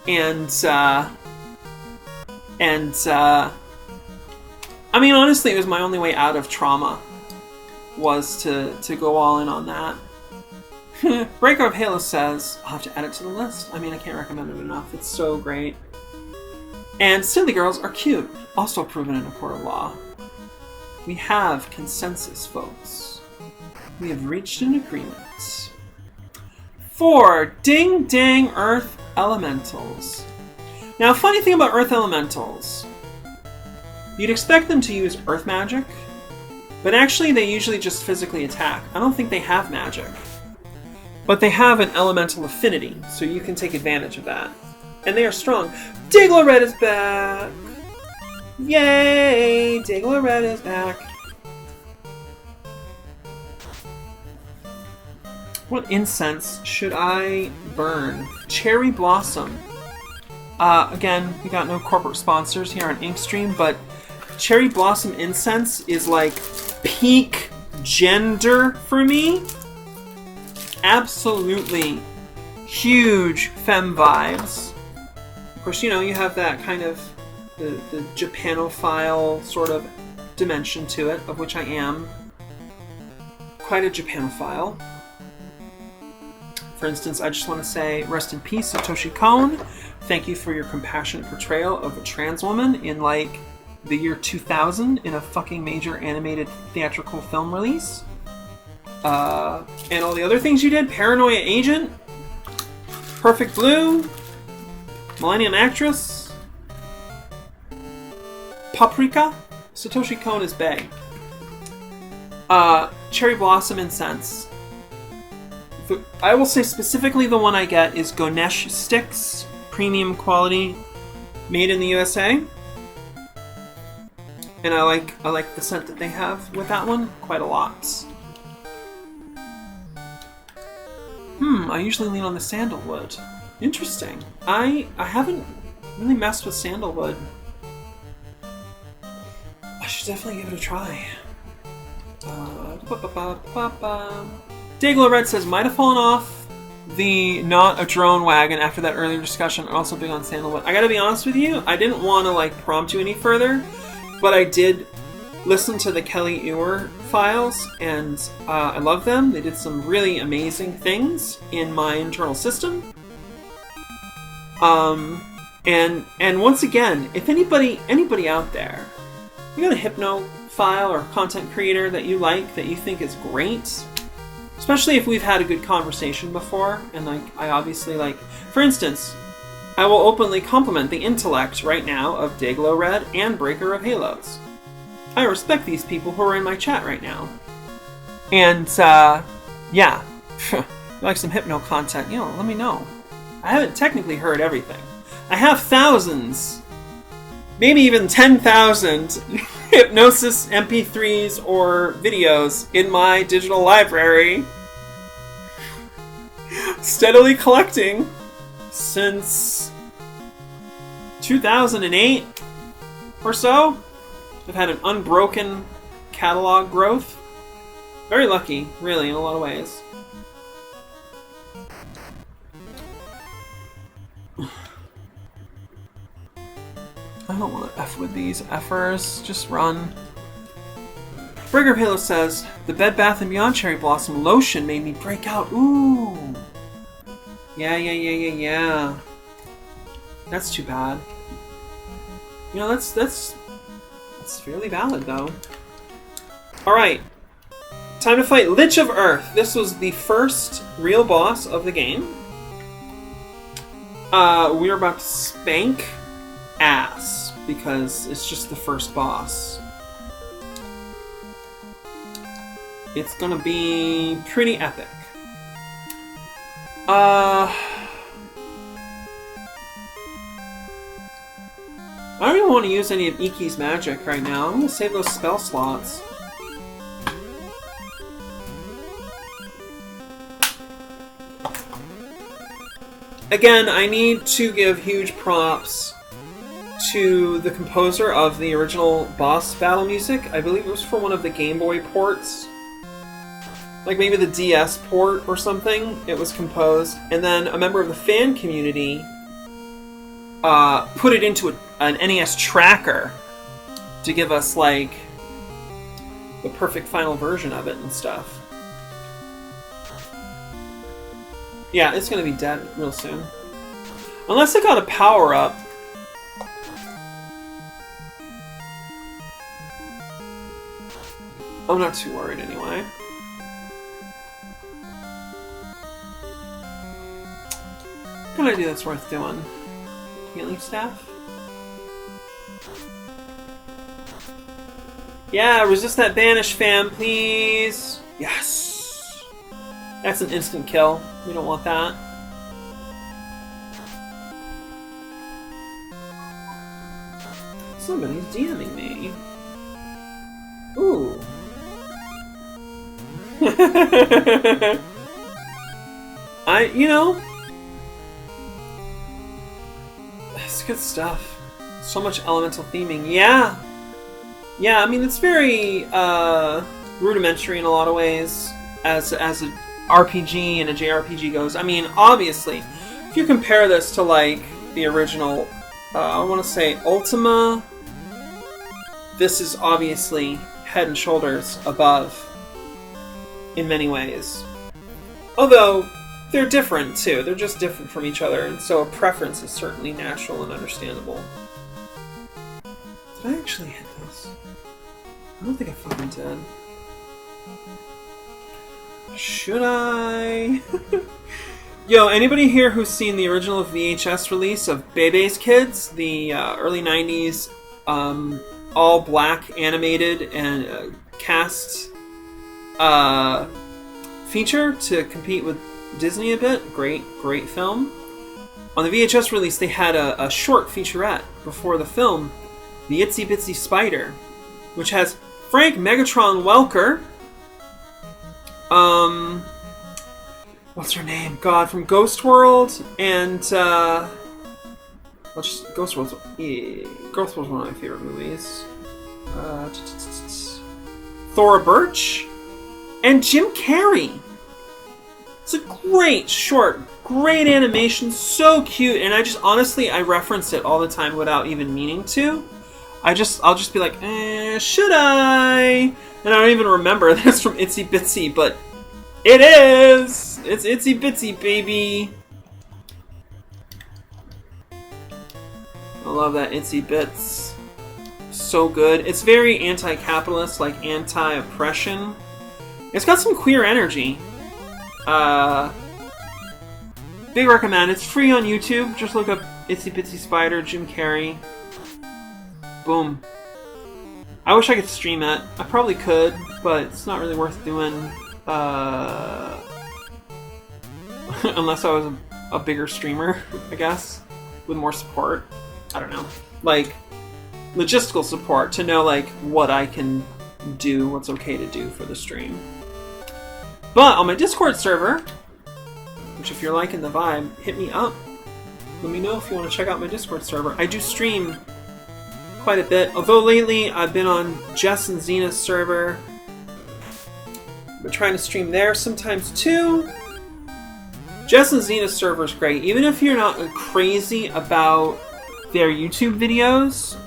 I mean, honestly, it was my only way out of trauma, was to go all in on that. Breaker of Halo says, I'll have to add it to the list. I mean, I can't recommend it enough. It's so great. And Silly Girls are cute, also proven in a court of law. We have consensus, folks. We have reached an agreement. 4 Ding Dang Earth Elementals. Now, funny thing about Earth Elementals, you'd expect them to use Earth magic, but actually they usually just physically attack. I don't think they have magic. But they have an elemental affinity, so you can take advantage of that. And they are strong. Digloret is back! Yay! Digloret is back. What incense should I burn? Cherry Blossom. Again, we got no corporate sponsors here on Inkstream, but Cherry Blossom incense is like peak gender for me. Absolutely huge femme vibes. Of course, you know, you have that kind of the Japanophile sort of dimension to it, of which I am quite a Japanophile. For instance, I just want to say, rest in peace, Satoshi Kon. Thank you for your compassionate portrayal of a trans woman in, like, the year 2000 in a fucking major animated theatrical film release. And all the other things you did. Paranoia Agent. Perfect Blue. Millennium Actress. Paprika. Satoshi Kon is bae. Cherry Blossom Incense. I will say specifically the one I get is Ganesh Sticks premium quality, made in the USA. And I like the scent that they have with that one quite a lot. I usually lean on the sandalwood. Interesting. I haven't really messed with sandalwood. I should definitely give it a try. Dayglow Red says, might have fallen off the not a drone wagon after that earlier discussion. I'm also big on sandalwood. I gotta be honest with you, I didn't want to like prompt you any further, but I did listen to the Kelly Ewer files, and I love them. They did some really amazing things in my internal system. And once again, if anybody out there, you got a hypno file or content creator that you like, that you think is great, especially if we've had a good conversation before, and like I obviously like, for instance, I will openly compliment the intellect right now of Dayglow Red and Breaker of Halos. I respect these people who are in my chat right now. And, yeah. If you like some hypno content, let me know. I haven't technically heard everything. I have thousands, maybe even 10,000 hypnosis MP3s or videos in my digital library. Steadily collecting since 2008 or so. I've had an unbroken catalog growth. Very lucky, really, in a lot of ways. I don't want to F with these effers. Just run. Breaker of Halo says, the Bed Bath & Beyond Cherry Blossom lotion made me break out. Ooh. Yeah. That's too bad. That's fairly valid, though. Alright. Time to fight Lich of Earth. This was the first real boss of the game. We're about to spank ass, because it's just the first boss. It's gonna be pretty epic. I don't even want to use any of Iki's magic right now. I'm gonna save those spell slots. Again, I need to give huge props to the composer of the original boss battle music. I believe it was for one of the Game Boy ports. Like maybe the DS port or something. It was composed. And then a member of the fan community put it into an NES tracker to give us, like, the perfect final version of it and stuff. Yeah, it's gonna be dead real soon. Unless I got a power-up. I'm not too worried anyway. What can I do that's worth doing? Healing staff? Yeah, resist that banish, fam, please! Yes! That's an instant kill. We don't want that. Somebody's DMing me. Ooh. It's good stuff. So much elemental theming. Yeah! Yeah, I mean, it's very, rudimentary in a lot of ways, as a RPG and a JRPG goes. I mean, obviously, if you compare this to, like, the original, I want to say Ultima, this is obviously head and shoulders above in many ways. Although, they're different, too. They're just different from each other, and so a preference is certainly natural and understandable. Did I actually hit this? I don't think I fucking did. Should I? Yo, anybody here who's seen the original VHS release of Bebe's Kids? The early 90s, all black animated and cast feature to compete with Disney a bit. Great film. On the VHS release, they had a short featurette before the film, The Itsy Bitsy Spider, which has Frank Megatron Welker, what's her name? God, from Ghost World, and Ghost World's one of my favorite movies. Thora Birch and Jim Carrey. It's a great short, great animation, so cute, and I reference it all the time without even meaning to. I'll just be like, should I? And I don't even remember that it's from Itsy Bitsy, but it is! It's Itsy Bitsy, baby! I love that Itsy Bits. So good. It's very anti-capitalist, like anti-oppression. It's got some queer energy. Big recommend. It's free on YouTube. Just look up Itsy Bitsy Spider, Jim Carrey. Boom. I wish I could stream it. I probably could, but it's not really worth doing. Unless I was a bigger streamer, I guess, with more support. I don't know. Like, logistical support to know, like, what I can do, what's okay to do for the stream. But on my Discord server, which if you're liking the vibe, hit me up. Let me know if you want to check out my Discord server. I do stream quite a bit, although lately I've been on Jess and Xena's server. I've been trying to stream there sometimes too. Jess and Xena's server is great, even if you're not crazy about their YouTube videos,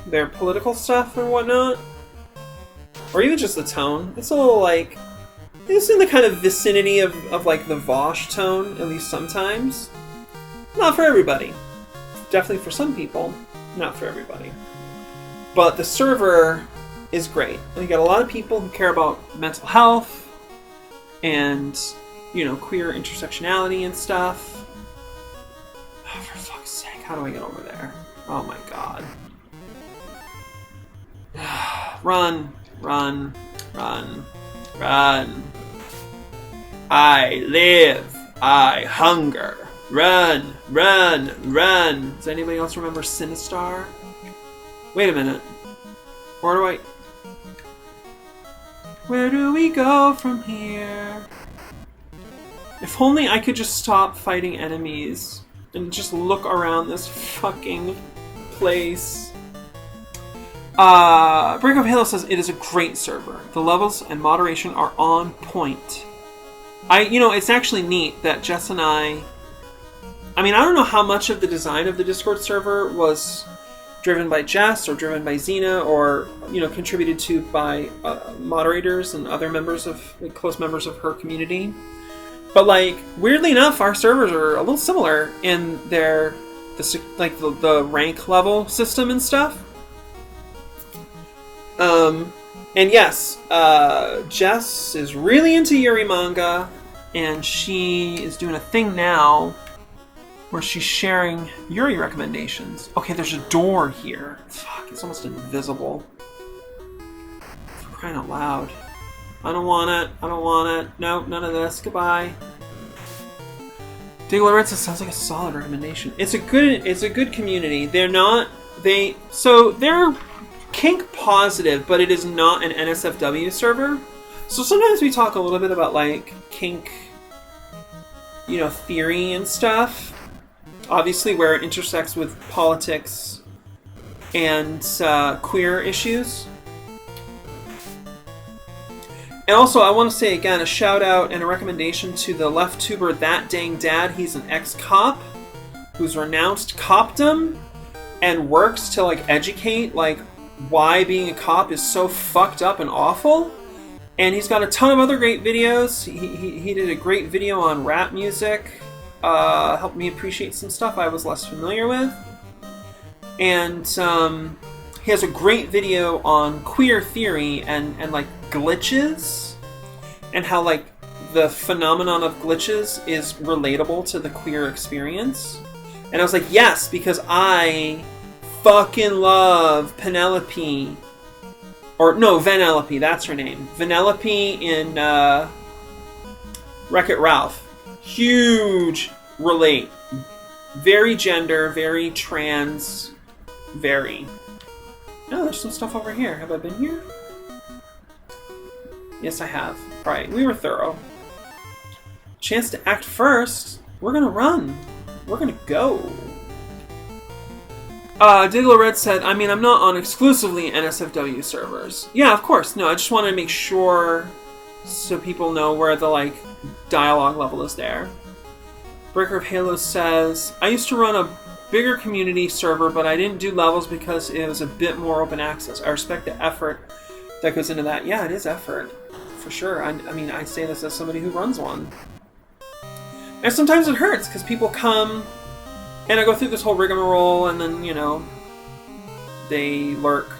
their political stuff and whatnot, or even just the tone. It's a little like, it's in the kind of vicinity of like the Vosh tone, at least sometimes. Not for everybody. Definitely for some people, not for everybody. But the server is great. And you got a lot of people who care about mental health and, you know, queer intersectionality and stuff. Oh, for fuck's sake, how do I get over there? Oh my god. Run, run, run, run. I live, I hunger. Run, run, run. Does anybody else remember Sinistar? Wait a minute. Where do we go from here? If only I could just stop fighting enemies and just look around this fucking place. Break of Halo says it is a great server. The levels and moderation are on point. It's actually neat that Jess and I don't know how much of the design of the Discord server was driven by Jess or driven by Xena or, contributed to by moderators and other members of, close members of her community. But, weirdly enough, our servers are a little similar in the rank level system and stuff. And yes, Jess is really into Yuri manga, and she is doing a thing now where she's sharing Yuri recommendations. Okay, there's a door here. Fuck, it's almost invisible. For crying out loud. I don't want it. I don't want it. Nope, none of this. Goodbye. Diego Lorenzo sounds like a solid recommendation. It's a good community. They're kink positive, but it is not an NSFW server. So sometimes we talk a little bit about kink, theory and stuff. Obviously, where it intersects with politics and queer issues. And also, I want to say again, a shout out and a recommendation to the left tuber That Dang Dad. He's an ex-cop who's renounced copdom and works to educate why being a cop is so fucked up and awful. And he's got a ton of other great videos. He did a great video on rap music. Helped me appreciate some stuff I was less familiar with. And he has a great video on queer theory and glitches, and how the phenomenon of glitches is relatable to the queer experience. And I was like, yes, because I fucking love Penelope. Or, no, Vanellope, that's her name. Vanellope in Wreck-It Ralph. Huge relate. Very gender, very trans, very. Oh, there's some stuff over here. Have I been here? Yes, I have. Right, we were thorough. Chance to act first. We're gonna run. We're gonna go. Diggler Red said, I mean, I'm not on exclusively NSFW servers. Yeah, of course. No, I just want to make sure so people know where the, like, dialogue level is there. Breaker of Halo says, I used to run a bigger community server, but I didn't do levels because it was a bit more open access. I respect the effort that goes into that. Yeah, it is effort. For sure. I mean, I say this as somebody who runs one. And sometimes it hurts, because people come, and I go through this whole rigmarole, and then, you know, they lurk.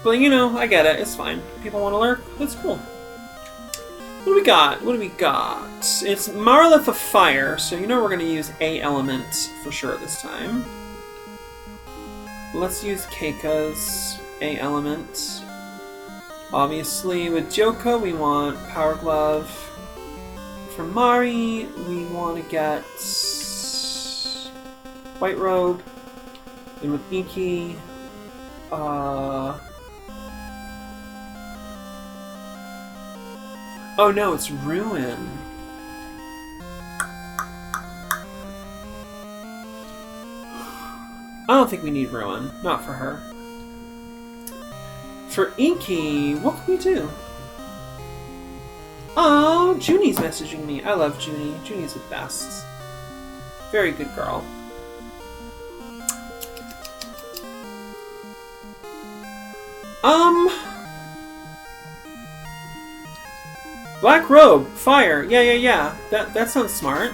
But, you know, I get it. It's fine. People want to lurk. That's cool. What do we got? What do we got? It's Monolith of Fire, so you know we're going to use A element for sure this time. Let's use Keika's A element. Obviously, with Joka, we want Power Glove. For Mari, we want to get White Robe. And with Inky, oh no, it's Ruin. I don't think we need Ruin. Not for her. For Inky, what can we do? Oh, Junie's messaging me. I love Junie. Junie's the best. Very good girl. Black Robe, Fire. Yeah. That sounds smart.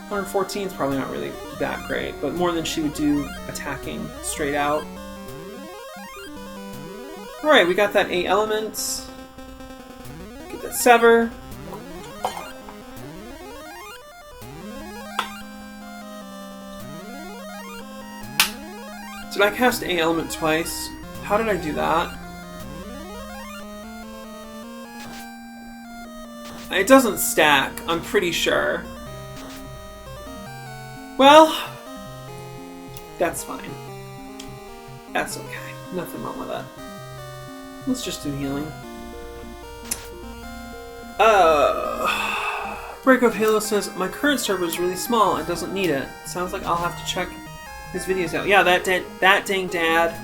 114 is probably not really that great, but more than she would do attacking straight out. Alright, we got that 8 elements. Get that Sever. Did I cast A element twice? How did I do that? It doesn't stack, I'm pretty sure. Well, that's fine. That's okay. Nothing wrong with that. Let's just do healing. Break of Halo says, my current server is really small and doesn't need it. Sounds like I'll have to check his videos out. Yeah, that dang dad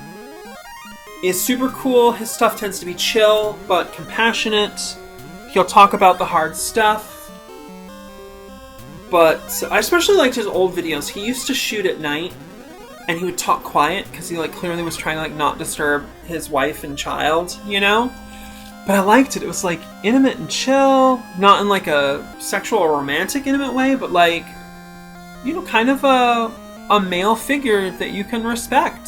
is super cool. His stuff tends to be chill, but compassionate. He'll talk about the hard stuff. But I especially liked his old videos. He used to shoot at night, and he would talk quiet, because he clearly was trying to not disturb his wife and child, you know? But I liked it. It was intimate and chill, not in a sexual or romantic intimate way, but kind of a male figure that you can respect,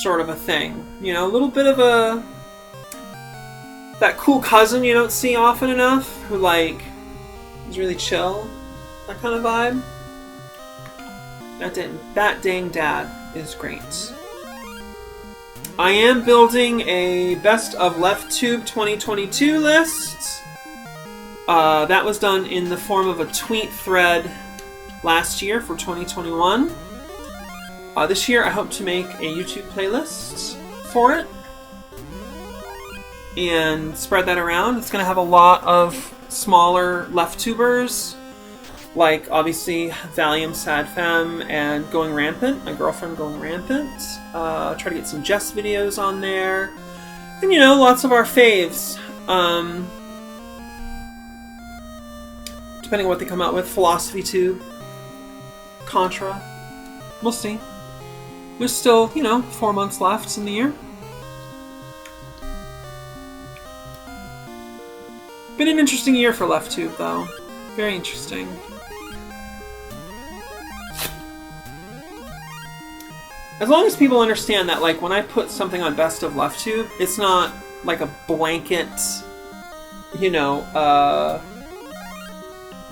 sort of a thing. You know, a little bit of that cool cousin you don't see often enough, who is really chill, that kind of vibe. That dang dad is great. I am building a Best of LeftTube 2022 list. That was done in the form of a tweet thread last year for 2021. This year I hope to make a YouTube playlist for it and spread that around. It's going to have a lot of smaller LeftTubers, like obviously Valium, Sad Femme, and Going Rampant, my girlfriend Going Rampant. Try to get some Jess videos on there. And lots of our faves. Depending on what they come out with. Philosophy Tube. Contra. We'll see. There's still, 4 months left in the year. Been an interesting year for LeftTube, though. Very interesting. As long as people understand that, when I put something on Best of LeftTube, it's not a blanket,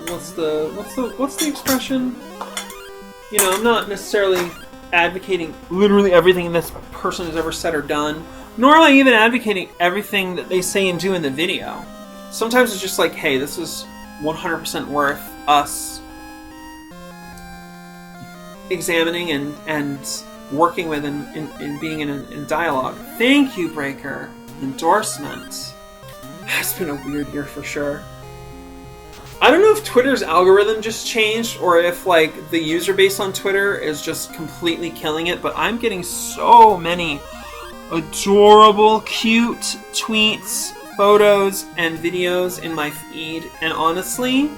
what's the expression? I'm not necessarily advocating literally everything this person has ever said or done, nor am I even advocating everything that they say and do in the video. Sometimes it's just hey, this is 100% worth us examining and working with and being in dialogue. Thank you, Breaker. Endorsement. It's been a weird year for sure. I don't know if Twitter's algorithm just changed or if like the user base on Twitter is just completely killing it, but I'm getting so many adorable, cute tweets, photos, and videos in my feed, and honestly,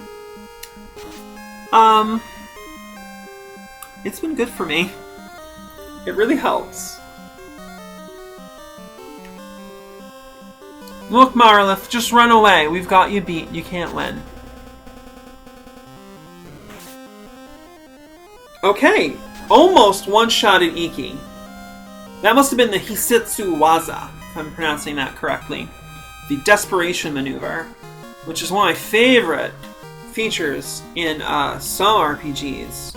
it's been good for me. It really helps. Look, Marlith, just run away. We've got you beat. You can't win. Okay, almost one-shotted Iki. That must have been the Hisitsu Waza, if I'm pronouncing that correctly. The Desperation Maneuver, which is one of my favorite features in some RPGs.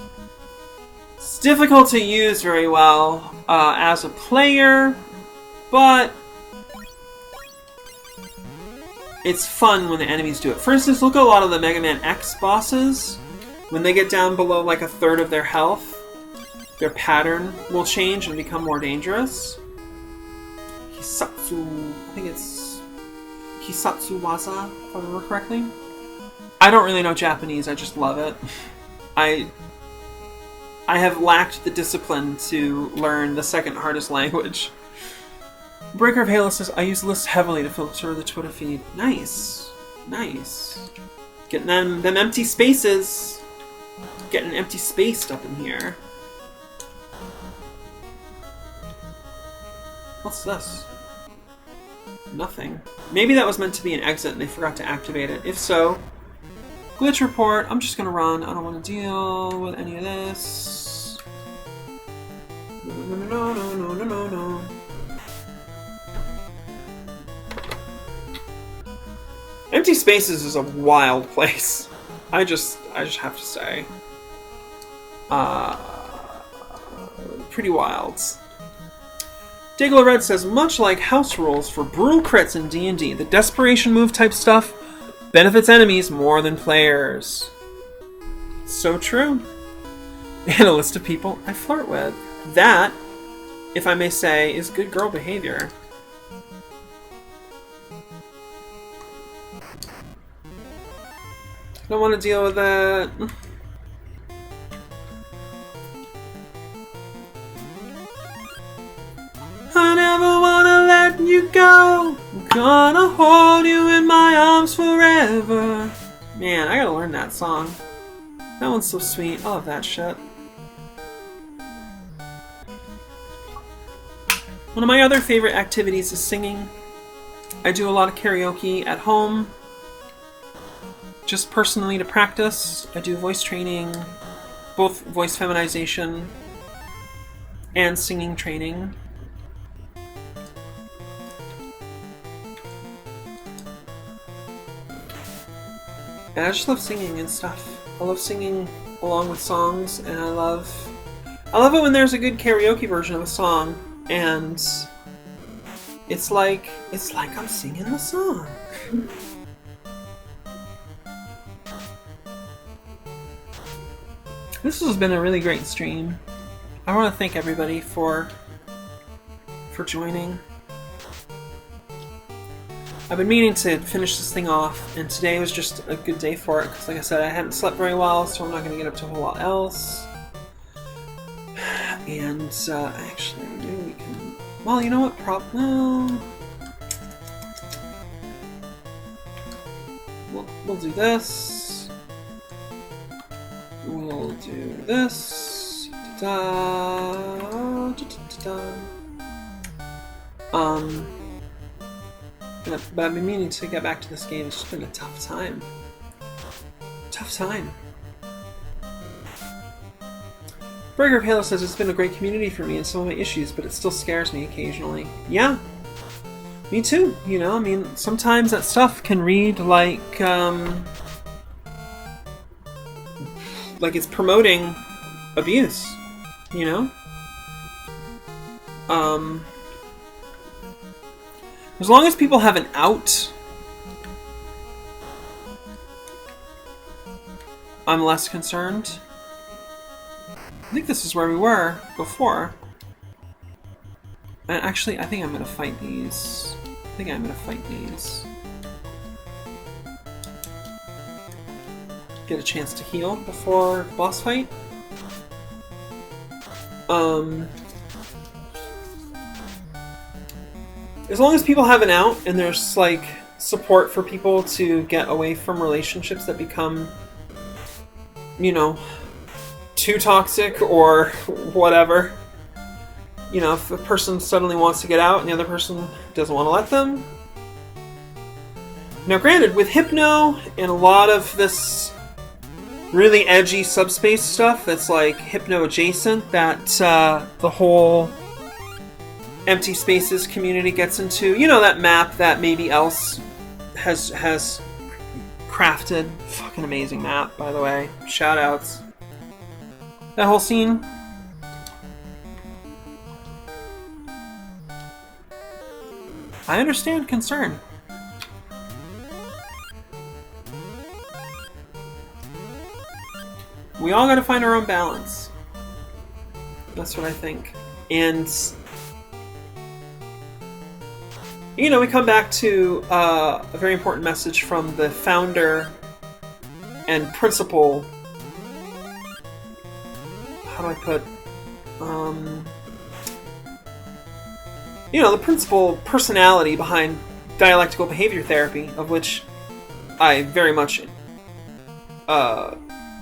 It's difficult to use very well as a player, but it's fun when the enemies do it. For instance, look at a lot of the Mega Man X bosses. When they get down below like a third of their health, their pattern will change and become more dangerous. Hisatsu, I think it's Hisatsu Waza, if I remember correctly. I don't really know Japanese, I just love it. I have lacked the discipline to learn the second hardest language. Breaker of Halo says, I use lists heavily to filter the Twitter feed. Nice. Nice. Getting them empty spaces. Getting empty spaced up in here. What's this? Nothing. Maybe that was meant to be an exit and they forgot to activate it. If so, glitch report. I'm just gonna run. I don't want to deal with any of this. No. Empty Spaces is a wild place. I just have to say. Pretty wild. Dayglow Red says, much like house rules for brutal crits in D&D, the desperation move type stuff benefits enemies more than players. So true. And a list of people I flirt with. That, if I may say, is good girl behavior. I don't want to deal with that. I never wanna let you go. I'm gonna hold you in my arms forever. Man, I gotta learn that song. That one's so sweet. I love that shit. One of my other favorite activities is singing. I do a lot of karaoke at home. Just personally to practice. I do voice training, both voice feminization and singing training. And I just love singing and stuff. I love singing along with songs, and I love it when there's a good karaoke version of a song, and it's like I'm singing the song. This has been a really great stream. I want to thank everybody for joining. I've been meaning to finish this thing off, and today was just a good day for it, because like I said, I hadn't slept very well, so I'm not going to get up to a whole lot else. And, actually, maybe we can... Well, you know what? We'll do this. We'll do this. But I've been meaning to get back to this game. It's just been a tough time. Burger of Halo says it's been a great community for me and some of my issues, but it still scares me occasionally. Yeah, me too. You know, I mean, sometimes that stuff can read like it's promoting abuse. You know. As long as people have an out, I'm less concerned. I think this is where we were before. And actually, I think I'm gonna fight these. Get a chance to heal before boss fight. As long as people have an out and there's like support for people to get away from relationships that become, you know, too toxic or whatever. You know, if a person suddenly wants to get out and the other person doesn't want to let them. Now granted, with Hypno and a lot of this really edgy subspace stuff that's like Hypno adjacent that the whole Empty Spaces community gets into, you know, that map that maybe Else has crafted. Fucking amazing map, by the way. Shout outs. That whole scene. I understand concern. We all gotta find our own balance. That's what I think. And, you know, we come back to a very important message from the founder and principal. How do I put? You know, the principal personality behind dialectical behavior therapy, of which I very much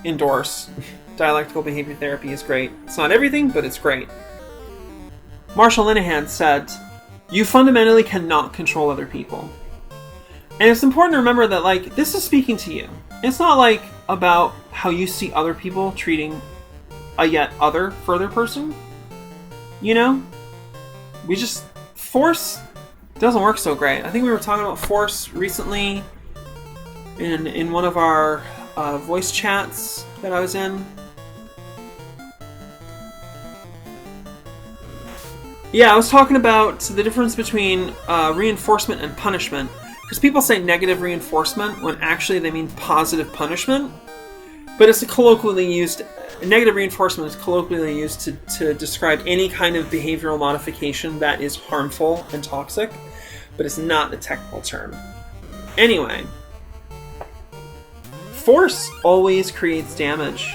endorse. Dialectical behavior therapy is great. It's not everything, but it's great. Marshall Linehan said, "You fundamentally cannot control other people." And it's important to remember that, like, this is speaking to you. It's not, like, about how you see other people treating a yet other further person. You know? We just... Force doesn't work so great. I think we were talking about force recently in one of our voice chats that I was in. Yeah, I was talking about the difference between reinforcement and punishment. Because people say negative reinforcement when actually they mean positive punishment. But it's a colloquially used... Negative reinforcement is colloquially used to describe any kind of behavioral modification that is harmful and toxic. But it's not the technical term. Anyway. Force always creates damage.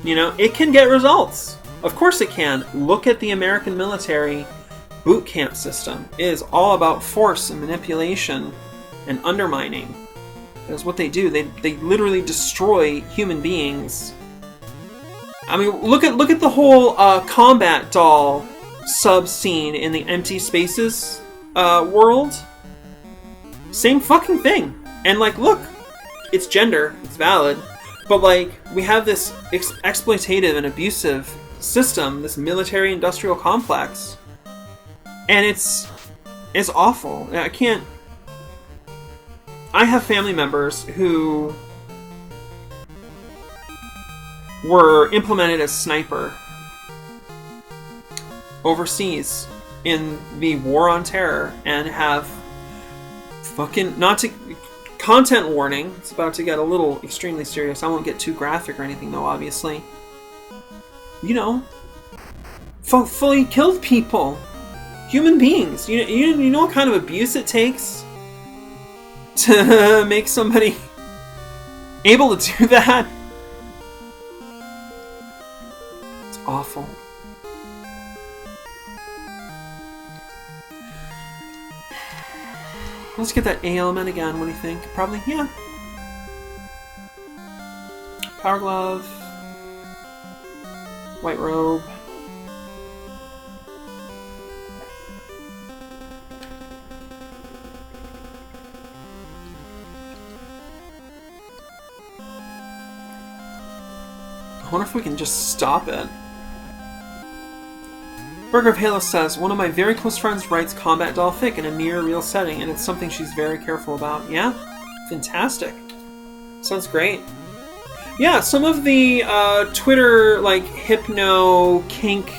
You know, it can get results. Of course it can. Look at the American military boot camp system. It is all about force and manipulation and undermining. That's what they do. They literally destroy human beings. I mean, look at the whole combat doll sub-scene in the Empty Spaces world. Same fucking thing. And like, look, it's gender, it's valid, but like, we have this exploitative and abusive system, this military-industrial complex, and it's awful. I have family members who were implemented as sniper overseas in the War on Terror and have fucking... Content warning. It's about to get a little extremely serious. I won't get too graphic or anything though, obviously. You know, fully killed people. Human beings. You know what kind of abuse it takes to make somebody able to do that? It's awful. Let's get that A element again. What do you think? Probably, yeah. Power glove. White robe. I wonder if we can just stop it. Burger of Halo says, one of my very close friends writes combat doll fic in a near real setting, and it's something she's very careful about. Yeah? Fantastic. Sounds great. Yeah, some of the Twitter, like, hypno, kink,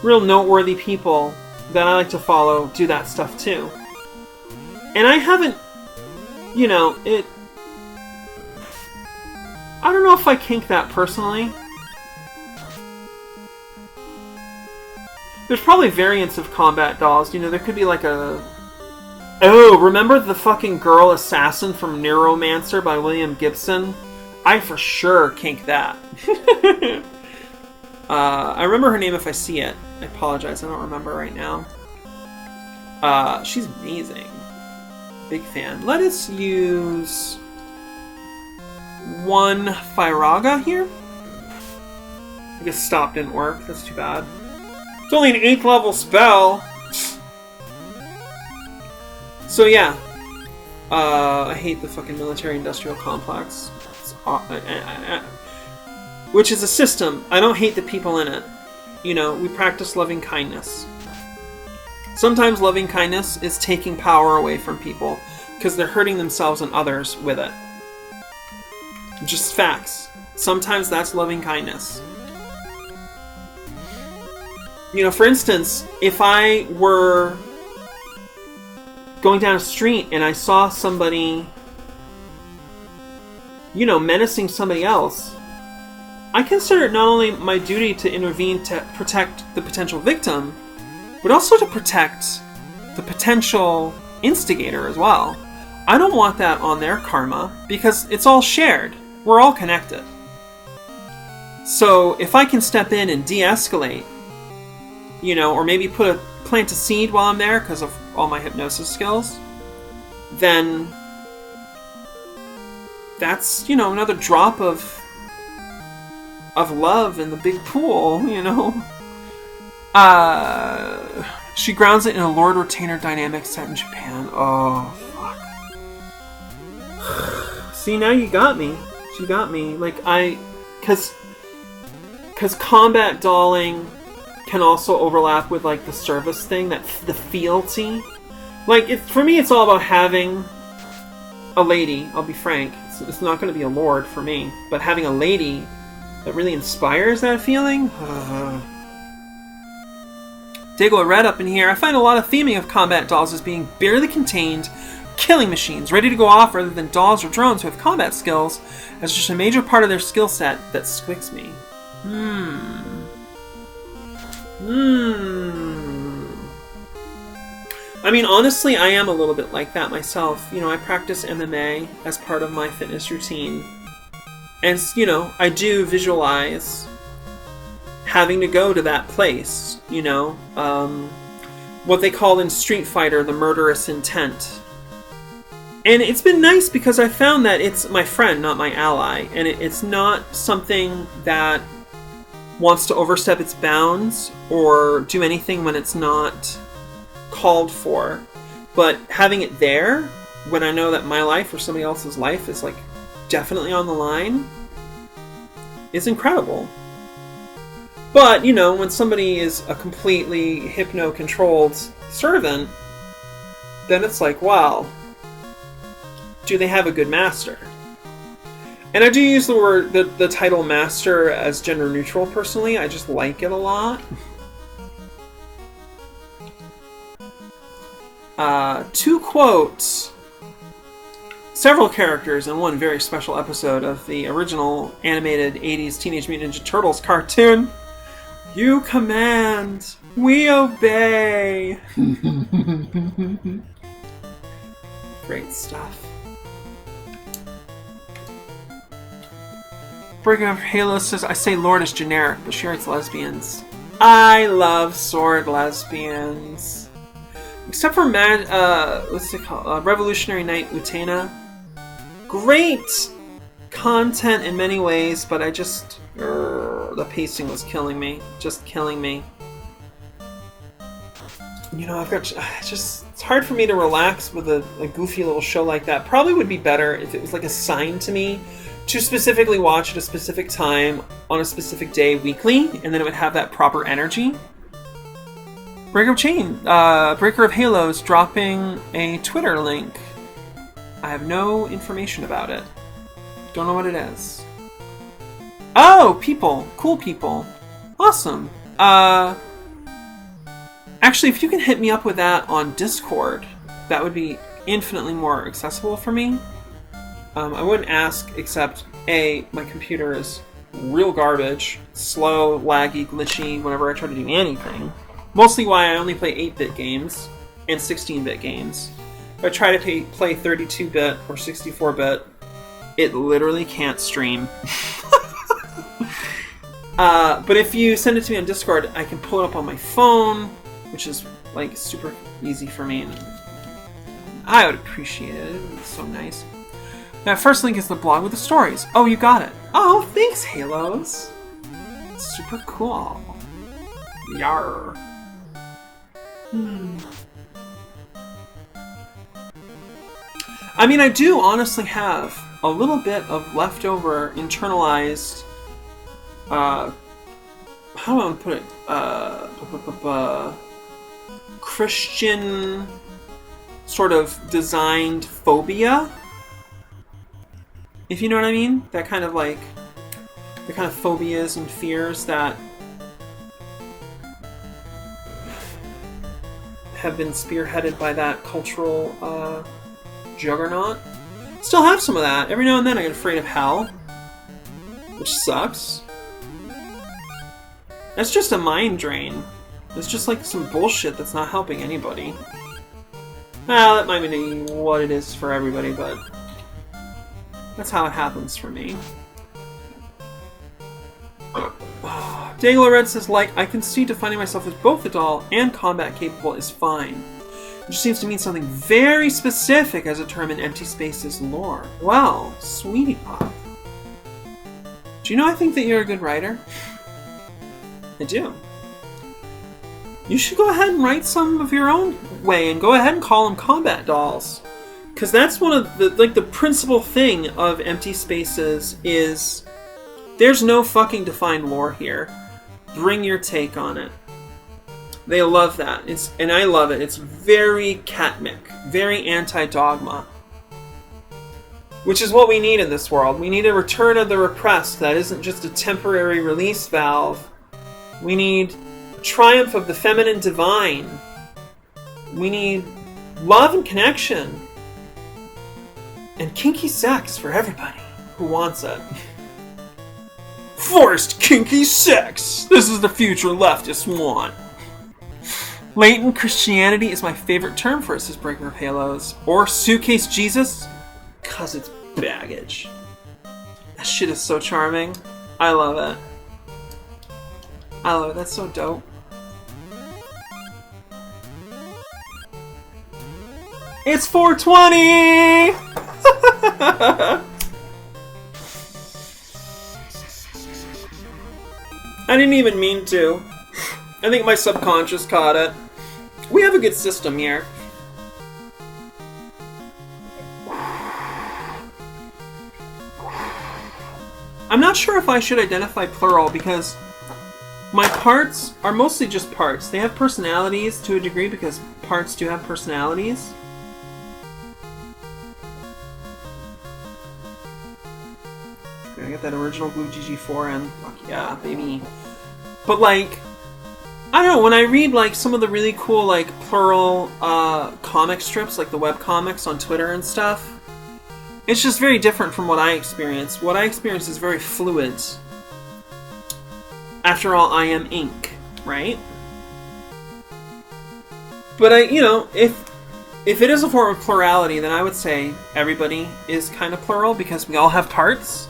real noteworthy people that I like to follow do that stuff too. And I haven't, you know, I don't know if I kink that personally. There's probably variants of combat dolls. You know, there could be like a... Oh, remember the fucking girl assassin from Neuromancer by William Gibson? I for sure kink that. I remember her name if I see it. I apologize, I don't remember right now. She's amazing. Big fan. Let us use... one Firaga here. I guess stop didn't work. That's too bad. It's only an 8th level spell. So yeah. I hate the fucking military-industrial complex. It's which is a system. I don't hate the people in it. You know, we practice loving kindness. Sometimes loving kindness is taking power away from people because they're hurting themselves and others with it. Just facts. Sometimes that's loving kindness. You know, for instance, if I were going down a street and I saw somebody, you know, menacing somebody else, I consider it not only my duty to intervene to protect the potential victim, but also to protect the potential instigator as well. I don't want that on their karma because it's all shared. We're all connected. So if I can step in and de-escalate, you know, or maybe plant a seed while I'm there because of all my hypnosis skills, then that's, you know, another drop of love in the big pool, you know. She grounds it in a Lord Retainer dynamic set in Japan. Oh, fuck. See, now you got me. She got me. Like, because combat dolling can also overlap with, like, the service thing, the fealty. Like, for me, it's all about having a lady, I'll be frank. It's not going to be a lord for me, but having a lady that really inspires that feeling. Dago Red up in here. I find a lot of theming of combat dolls as being barely contained killing machines, ready to go off rather than dolls or drones who have combat skills as just a major part of their skill set that squicks me. I mean, honestly, I am a little bit like that myself. You know, I practice MMA as part of my fitness routine. And, you know, I do visualize having to go to that place, you know. What they call in Street Fighter the murderous intent. And it's been nice because I found that it's my friend, not my ally. And it's not something that wants to overstep its bounds or do anything when it's not called for. But having it there, when I know that my life or somebody else's life is, like, definitely on the line, is incredible. But, you know, when somebody is a completely hypno-controlled servant, then it's like, wow, do they have a good master? And I do use the title master as gender neutral personally. I just like it a lot. 2 quotes. Several characters in one very special episode of the original animated 80s Teenage Mutant Ninja Turtles cartoon. You command, we obey. Great stuff. Breaking Up Halo says, I say Lord is generic, but she writes lesbians. I love sword lesbians. Except for what's it called? Revolutionary Knight Utena. Great content in many ways, but I just... the pacing was killing me. Just killing me. You know, it's hard for me to relax with a goofy little show like that. Probably would be better if it was like assigned to me to specifically watch at a specific time on a specific day weekly, and then it would have that proper energy. Breaker of Halos dropping a Twitter link. I have no information about it. Don't know what it is. Oh, people. Cool people. Awesome. Actually, if you can hit me up with that on Discord, that would be infinitely more accessible for me. I wouldn't ask, except my computer is real garbage, slow, laggy, glitchy whenever I try to do anything. Mostly why I only play 8-bit games and 16-bit games. If I try to play 32-bit or 64-bit, it literally can't stream. But if you send it to me on Discord, I can pull it up on my phone, which is like super easy for me. And I would appreciate it. It's so nice. That first link is the blog with the stories. Oh, you got it. Oh, thanks, Halos. Super cool. Yarr. I mean, I do honestly have a little bit of leftover internalized, how do I want to put it, Christian sort of designed phobia, if you know what I mean. That kind of like, the kind of phobias and fears that have been spearheaded by that cultural juggernaut. Still have some of that. Every now and then I get afraid of hell, which sucks. That's just a mind drain. It's just like some bullshit that's not helping anybody. Well, that might be what it is for everybody, but that's how it happens for me. Dagler Red says, like, I can see defining myself as both a doll and combat capable is fine. It just seems to mean something very specific as a term in Empty Space's lore. Well, sweetie pop. Do you know I think that you're a good writer? I do. You should go ahead and write some of your own way and go ahead and call them combat dolls. Because that's one of the, like, the principal thing of Empty Spaces is there's no fucking defined lore here. Bring your take on it. They love that. And I love it. It's very catmic, very anti-dogma. Which is what we need in this world. We need a return of the repressed that isn't just a temporary release valve. We need a triumph of the feminine divine. We need love and connection. And kinky sex for everybody who wants it. Forced kinky sex! This is the future leftists want. Latent Christianity is my favorite term for it, says Breaker of Halos. Or Suitcase Jesus, cause it's baggage. That shit is so charming. I love it. I love it. That's so dope. It's 420! I didn't even mean to. I think my subconscious caught it. We have a good system here. I'm not sure if I should identify plural because my parts are mostly just parts. They have personalities to a degree because parts do have personalities. I got that original blue GG4 and fuck yeah, baby. But like, I don't know, when I read like some of the really cool like plural comic strips, like the web comics on Twitter and stuff, it's just very different from what I experience. What I experience is very fluid. After all, I am ink, right? But if it is a form of plurality, then I would say everybody is kind of plural because we all have parts.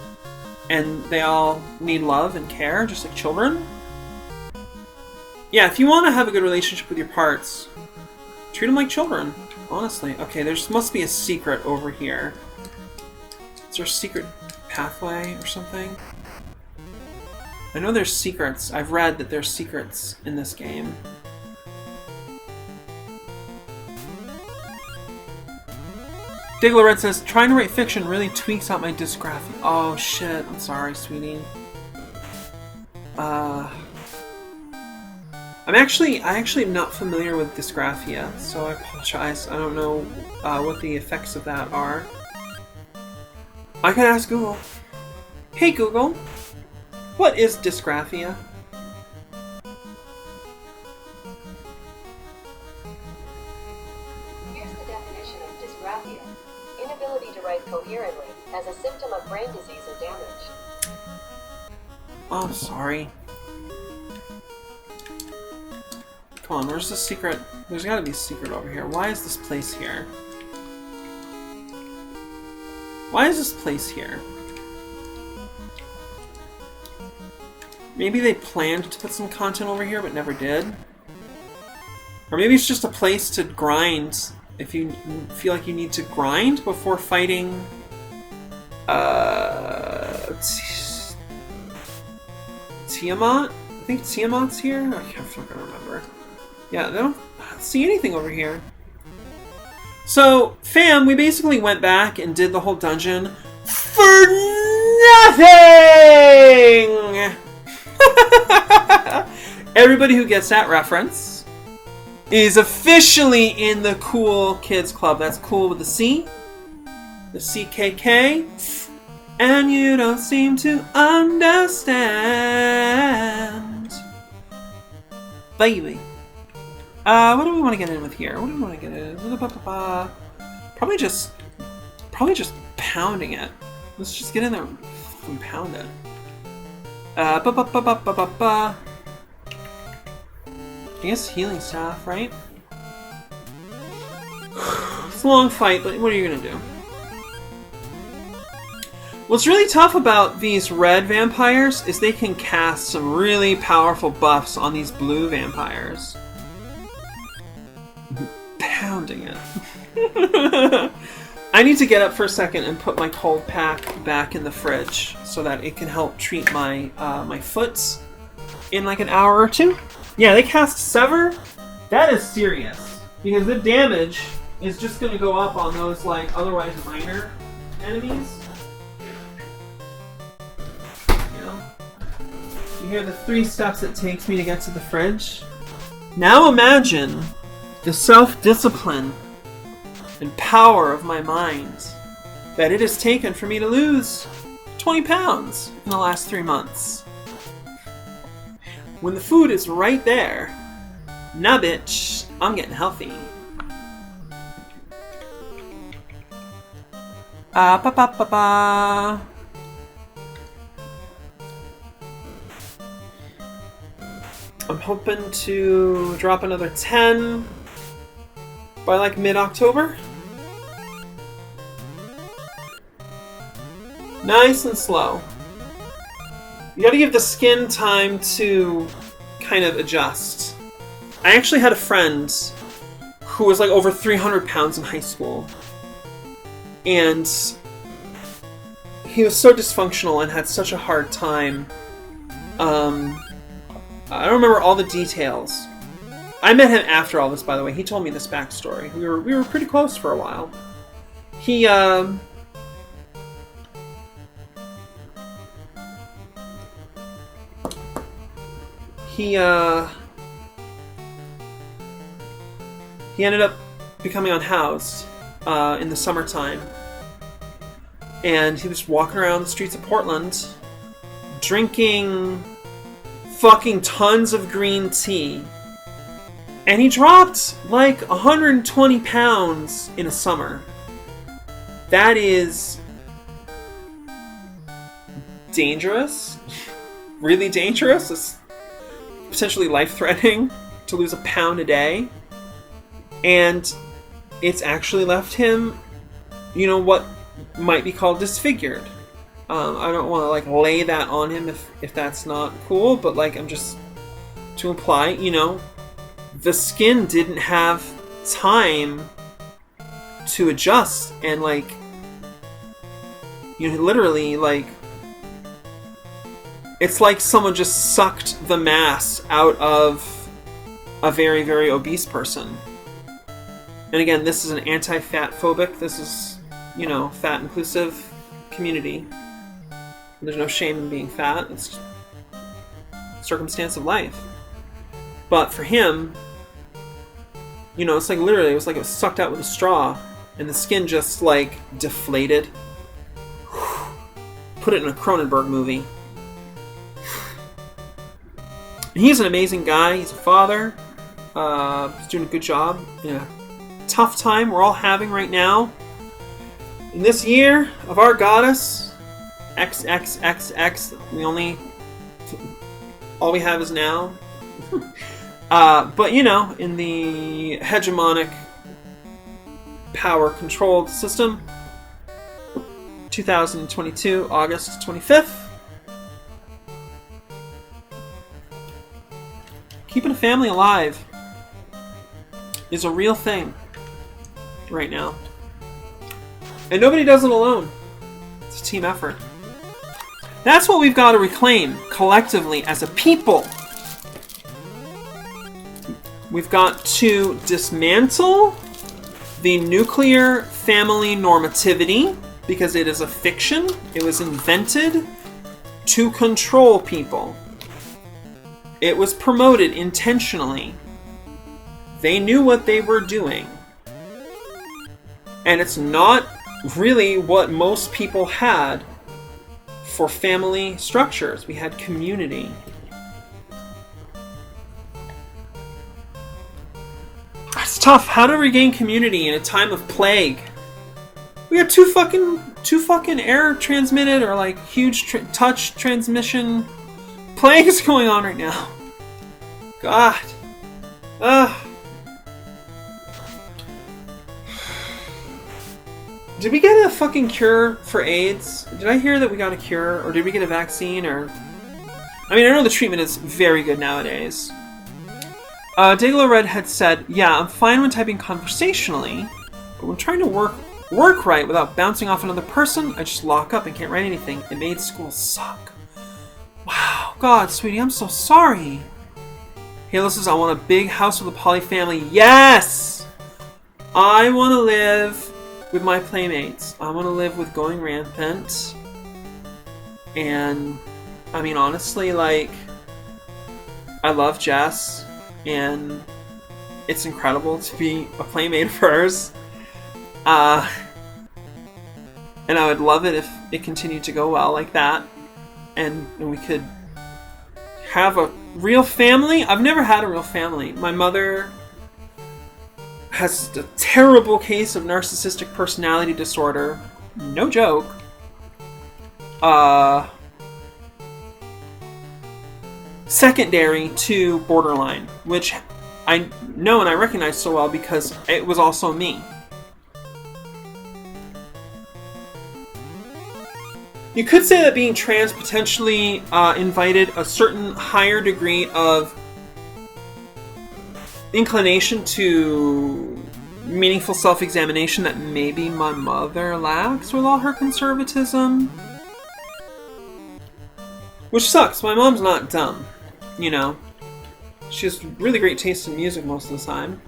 And they all need love and care, just like children. Yeah, if you want to have a good relationship with your parts, treat them like children, honestly. Okay, there must be a secret over here. Is there a secret pathway or something? I know there's secrets. I've read that there's secrets in this game. Digler Red says, trying to write fiction really tweaks out my dysgraphia. Oh shit, I'm sorry, sweetie. I actually am not familiar with dysgraphia, so I apologize. I don't know what the effects of that are. I can ask Google. Hey Google, what is dysgraphia? Here's the definition of dysgraphia. Inability to write coherently as a symptom of brain disease or damage. Oh, I'm sorry. Come on, where's the secret? There's gotta be a secret over here. Why is this place here? Why is this place here? Maybe they planned to put some content over here, but never did. Or maybe it's just a place to grind if you feel like you need to grind before fighting Tiamat? I think Tiamat's here? I can't fucking remember. Yeah, I don't see anything over here. So, fam, we basically went back and did the whole dungeon for nothing! Everybody who gets that reference is officially in the Cool Kids Club. That's cool with the C, the CKK, and you don't seem to understand. Baby. What do we want to get in with here? What do we want to get in? Probably just pounding it. Let's just get in there and pound it. I guess healing staff, right? It's a long fight, but what are you gonna do? What's really tough about these red vampires is they can cast some really powerful buffs on these blue vampires. Pounding it. I need to get up for a second and put my cold pack back in the fridge so that it can help treat my my foots in like an hour or two. Yeah, they cast Sever. That is serious because the damage is just going to go up on those like otherwise minor enemies. You know, you hear the 3 steps it takes me to get to the fridge. Now imagine the self-discipline and power of my mind that it has taken for me to lose 20 pounds in the last 3 months. When the food is right there, nah bitch, I'm getting healthy. I'm hoping to drop another 10 by like mid-October. Nice and slow. You gotta give the skin time to kind of adjust. I actually had a friend who was like over 300 pounds in high school. And he was so dysfunctional and had such a hard time. I don't remember all the details. I met him after all this, by the way. He told me this backstory. We were pretty close for a while. He ended up becoming unhoused in the summertime. And he was walking around the streets of Portland drinking fucking tons of green tea. And he dropped like 120 pounds in a summer. That is dangerous. Really dangerous. It's potentially life-threatening to lose a pound a day. And it's actually left him, you know, what might be called disfigured. I don't want to like lay that on him if that's not cool, but like I'm just to imply, you know, the skin didn't have time to adjust and like, you know, literally like it's like someone just sucked the mass out of a very, very obese person. And again, this is an anti-fat phobic. This is, you know, fat inclusive community. There's no shame in being fat. It's circumstance of life. But for him, you know, it's like literally, it was like it was sucked out with a straw, and the skin just like deflated. Put it in a Cronenberg movie. And he's an amazing guy. He's a father. He's doing a good job in a tough time we're all having right now. In this year of our goddess, XXXX. All we have is now. But you know, in the hegemonic power-controlled system, 2022, August 25th. Keeping a family alive is a real thing right now. And nobody does it alone. It's a team effort. That's what we've got to reclaim collectively as a people. We've got to dismantle the nuclear family normativity because it is a fiction. It was invented to control people. It was promoted intentionally. They knew what they were doing. And it's not really what most people had for family structures. We had community. It's tough. How to regain community in a time of plague? We got two fucking air transmitted or like huge touch transmission plagues going on right now. God. Ugh. Did we get a fucking cure for AIDS? Did I hear that we got a cure? Or did we get a vaccine? Or I mean, I know the treatment is very good nowadays. Dayglow Red had said, yeah, I'm fine when typing conversationally, but when trying to work right without bouncing off another person, I just lock up and can't write anything. It made school suck. Wow. God, sweetie, I'm so sorry. Halo says, I want a big house with a poly family. Yes! I want to live with my playmates. I want to live with Going Rampant. And, I mean, honestly, like, I love Jess. And it's incredible to be a playmate of hers. And I would love it if it continued to go well like that. And we could have a real family. I've never had a real family. My mother has a terrible case of narcissistic personality disorder. No joke. Secondary to borderline, which I know and I recognize so well because it was also me. You could say that being trans potentially invited a certain higher degree of inclination to meaningful self-examination that maybe my mother lacks with all her conservatism. Which sucks. My mom's not dumb. You know, she has really great taste in music most of the time.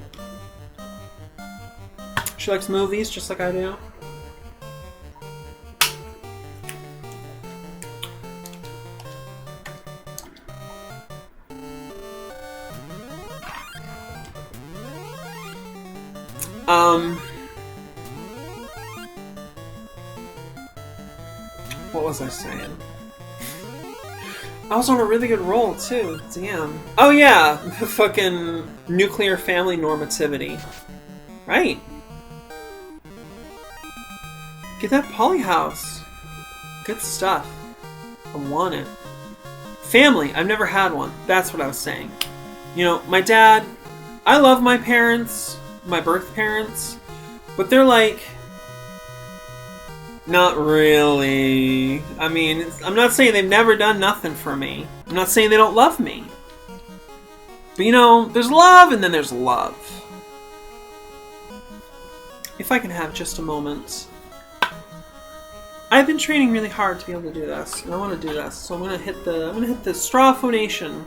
She likes movies just like I do. What was I saying? I was on a really good roll, too. Damn. Oh, yeah. Fucking nuclear family normativity. Right. Get that polyhouse. Good stuff. I want it. Family. I've never had one. That's what I was saying. You know, my dad... I love my parents. My birth parents. But they're like... Not really. I mean, I'm not saying they've never done nothing for me. I'm not saying they don't love me. But you know, there's love and then there's love. If I can have just a moment. I've been training really hard to be able to do this, and I want to do this. So I'm gonna hit the straw phonation.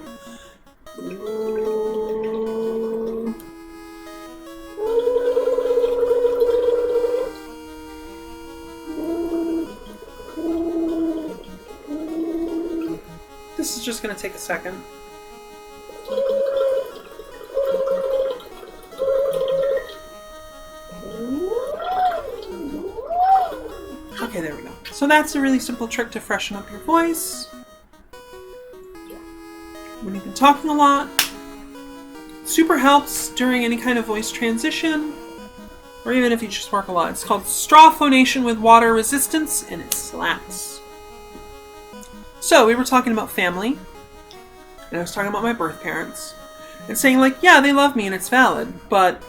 This is just going to take a second. Okay, there we go. So that's a really simple trick to freshen up your voice. When you've been talking a lot. Super helps during any kind of voice transition. Or even if you just work a lot. It's called straw phonation with water resistance, and it slaps. So we were talking about family, and I was talking about my birth parents, and saying like, yeah, they love me and it's valid, but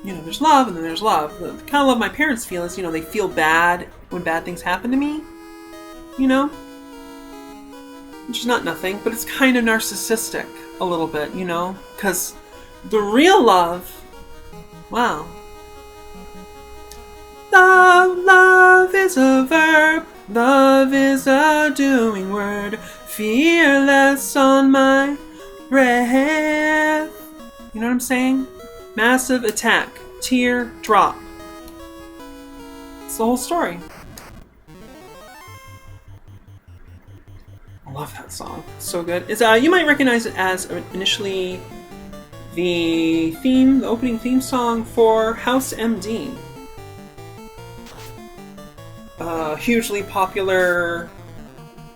you know, there's love and then there's love. The kind of love my parents feel is, you know, they feel bad when bad things happen to me, you know? Which is not nothing, but it's kind of narcissistic a little bit, you know? Because the real love, wow. Love is a verb, love is a doing word, fearless on my breath. You know what I'm saying? Massive attack, tear drop. It's the whole story. I love that song. It's so good. It's you might recognize it as initially the opening theme song for House MD. Hugely popular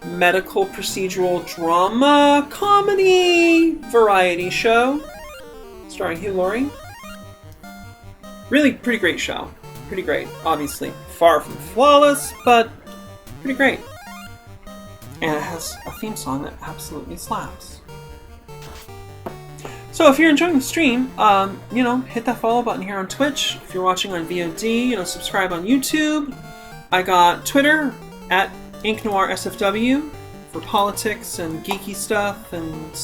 medical procedural drama comedy variety show starring Hugh Laurie. Really pretty great show. Pretty great. Obviously far from flawless, but pretty great. And it has a theme song that absolutely slaps. So if you're enjoying the stream, you know, hit that follow button here on Twitch. If you're watching on VOD, you know, subscribe on YouTube. I got Twitter at InkNoirSFW for politics and geeky stuff and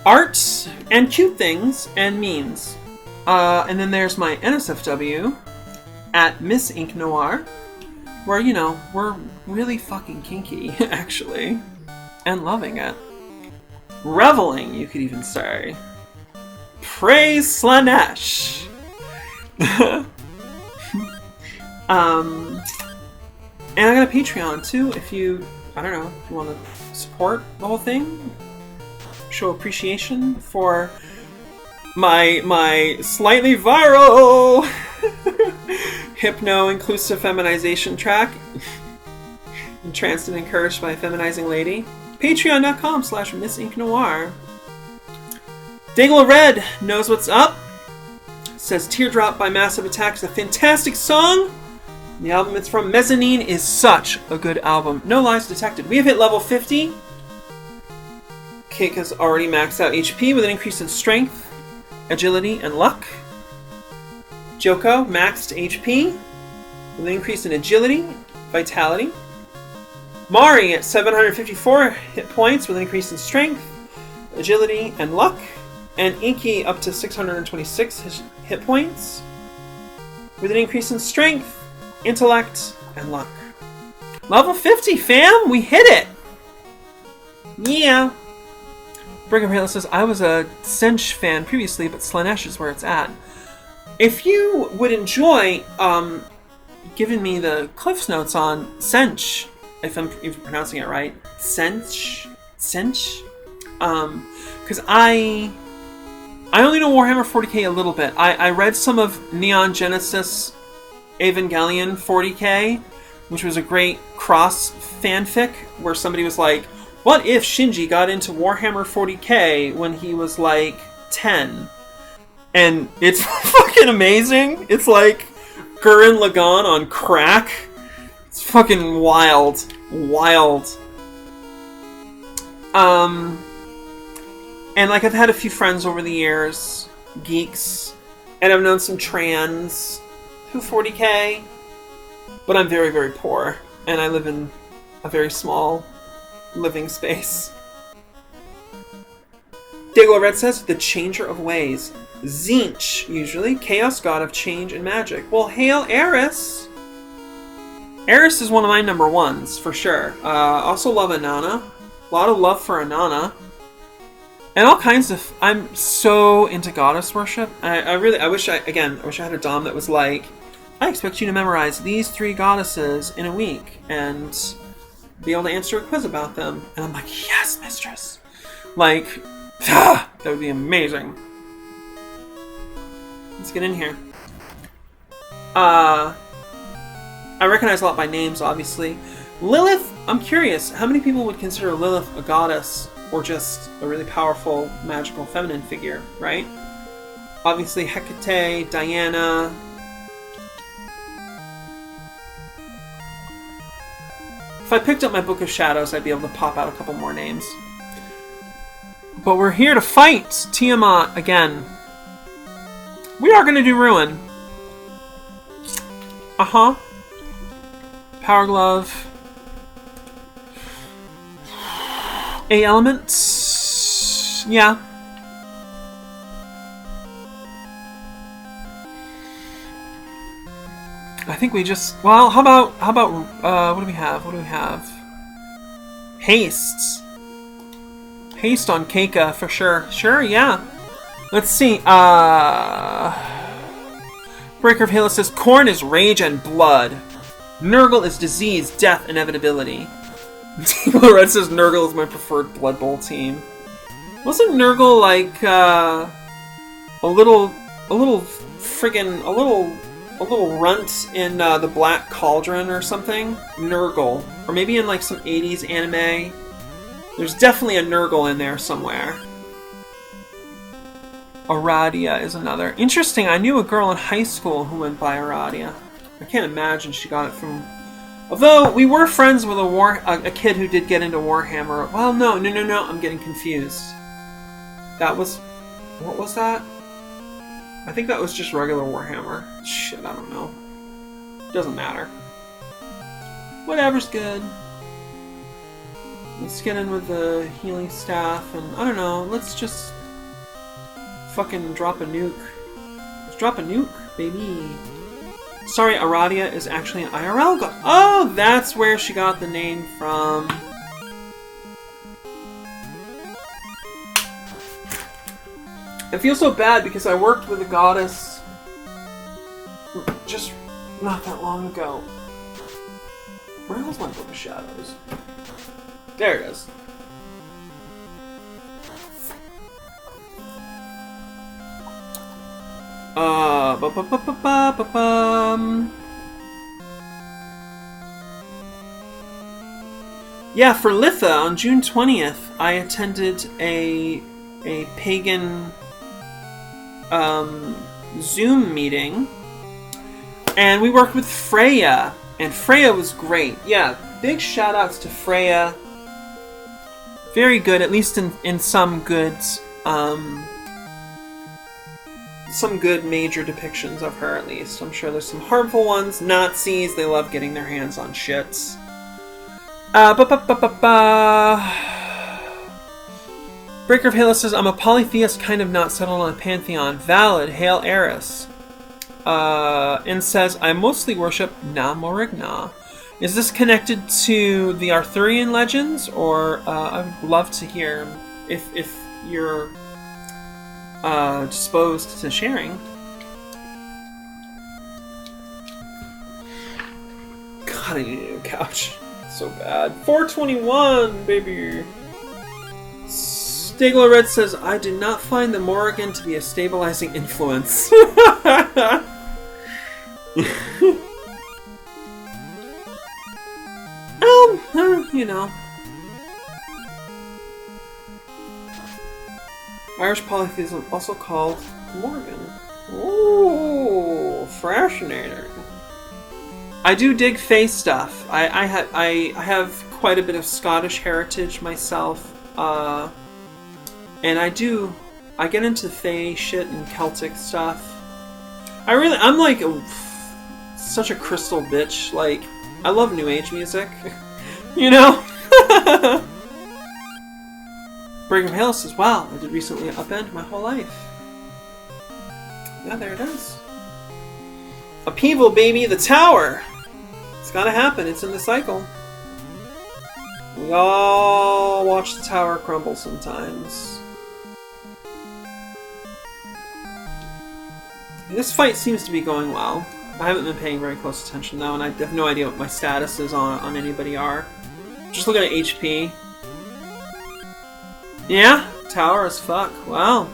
art and cute things and memes. And then there's my NSFW at Miss Ink Noir, where, you know, we're really fucking kinky, actually, and loving it. Reveling, you could even say. Praise Slanesh! And I got a Patreon too, if you, I don't know, if you want to support the whole thing, show appreciation for my slightly viral hypno-inclusive feminization track, entranced and encouraged by a feminizing lady. Patreon.com/MissInkNoir. Dagla Red knows what's up. Says Teardrop by Massive Attack is a fantastic song. The album it's from, Mezzanine, is such a good album. No lies detected. We have hit level 50. Kick has already maxed out HP with an increase in strength, agility, and luck. Joko maxed HP with an increase in agility, vitality. Mari at 754 hit points with an increase in strength, agility, and luck. And Inky up to 626 hit points with an increase in strength, intellect, and luck. Level 50, fam! We hit it! Yeah! Brigham Halo says, I was a Sench fan previously, but Slanesh is where it's at. If you would enjoy giving me the Cliff's Notes on Sench, if I'm even pronouncing it right, Sench? Because I only know Warhammer 40k a little bit. I read some of Neon Genesis Evangelion 40k, which was a great cross fanfic where somebody was like, what if Shinji got into Warhammer 40k when he was like 10? And it's fucking amazing. It's like Gurren Lagann on crack. It's fucking wild. Wild. And like I've had a few friends over the years, geeks, and I've known some trans who 40k, but I'm very, very poor, and I live in a very small living space. Daglo Red says, the Changer of Ways. Zinch, usually. Chaos God of Change and Magic. Well, hail Eris! Eris is one of my number ones, for sure. Also love Inanna. A lot of love for Inanna. And all kinds of... I'm so into goddess worship. I wish I had a dom that was like, I expect you to memorize these 3 goddesses in a week and be able to answer a quiz about them. And I'm like, yes, mistress! Like, that would be amazing. Let's get in here. I recognize a lot by names, obviously. Lilith, I'm curious, how many people would consider Lilith a goddess or just a really powerful, magical, feminine figure, right? Obviously, Hecate, Diana. If I picked up my Book of Shadows, I'd be able to pop out a couple more names. But we're here to fight Tiamat again. We are going to do Ruin. Uh-huh. Power Glove. 8 elements. Yeah. I think we just... Well, how about, what do we have? What do we have? Hastes. Haste on Keika, for sure. Sure, yeah. Let's see, Breaker of Halos says, Korn is rage and blood. Nurgle is disease, death, inevitability. Temple Red says, Nurgle is my preferred Blood Bowl team. Wasn't Nurgle like, a little runt in the Black Cauldron or something? Nurgle. Or maybe in like some 80s anime. There's definitely a Nurgle in there somewhere. Aradia is another. Interesting, I knew a girl in high school who went by Aradia. I can't imagine she got it from... Although, we were friends with a kid who did get into Warhammer. Well, no, I'm getting confused. That was... What was that? I think that was just regular Warhammer. Shit, I don't know. Doesn't matter. Whatever's good. Let's get in with the healing staff, and I don't know, let's just fucking drop a nuke. Let's drop a nuke, baby. Sorry, Aradia is actually an IRL god. Oh, that's where she got the name from. I feel so bad because I worked with a goddess just not that long ago. Where the hell's my Book of Shadows? There it is. Yeah, for Litha, on June 20th, I attended a pagan Zoom meeting, and we worked with Freya, and Freya was great. Yeah, big shout outs to Freya. Very good, at least in some good major depictions of her, at least. I'm sure there's some harmful ones. Nazis, they love getting their hands on shits. Breaker of Halo says, I'm a polytheist, kind of not settled on a pantheon. Valid, hail Eris. And says, I mostly worship Na Morigna. Is this connected to the Arthurian legends, or I would love to hear if you're disposed to sharing. God, I need a new couch. So bad. 421, baby. Stegler Red says, I did not find the Morrigan to be a stabilizing influence. You know. Irish polytheism, also called Morgan. Ooh, fascinating. I do dig Fae stuff. I have quite a bit of Scottish heritage myself, and I get into Fae shit and Celtic stuff. I'm like such a crystal bitch. Like, I love New Age music. You know? Brigham Hale says, wow, I did recently upend my whole life. Yeah, there it is. Upheaval, baby, the tower! It's gotta happen, it's in the cycle. We all watch the tower crumble sometimes. This fight seems to be going well. I haven't been paying very close attention though, and I have no idea what my status is on anybody are. Just looking at HP. Yeah, tower as fuck. Wow.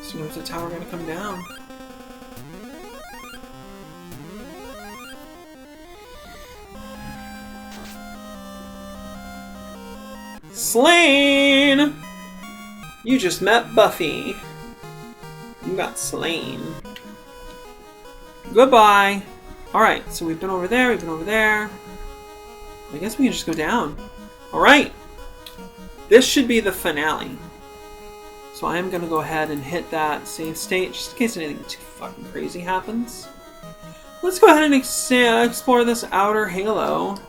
So when's the tower gonna come down? Slain! You just met Buffy. You got slain. Goodbye. Alright, so we've been over there, we've been over there. I guess we can just go down. Alright! This should be the finale. So I am going to go ahead and hit that save state, just in case anything too fucking crazy happens. Let's go ahead and explore this outer halo.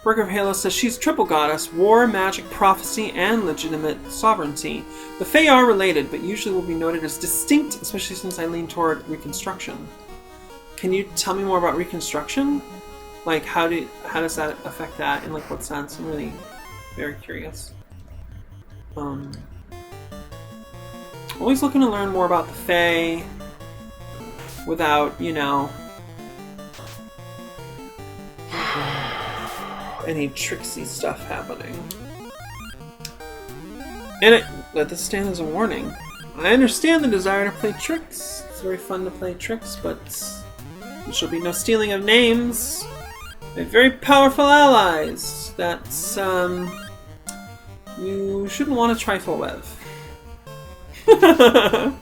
Burger of Halo says she's triple goddess, war, magic, prophecy, and legitimate sovereignty. The Fae are related, but usually will be noted as distinct, especially since I lean toward Reconstruction. Can you tell me more about Reconstruction? Like, how does that affect that, in like what sense? I'm really very curious. Always looking to learn more about the Fae without, you know, any tricksy stuff happening. And let this stand as a warning. I understand the desire to play tricks. It's very fun to play tricks, but there shall be no stealing of names. We have very powerful allies that you shouldn't want to trifle with. And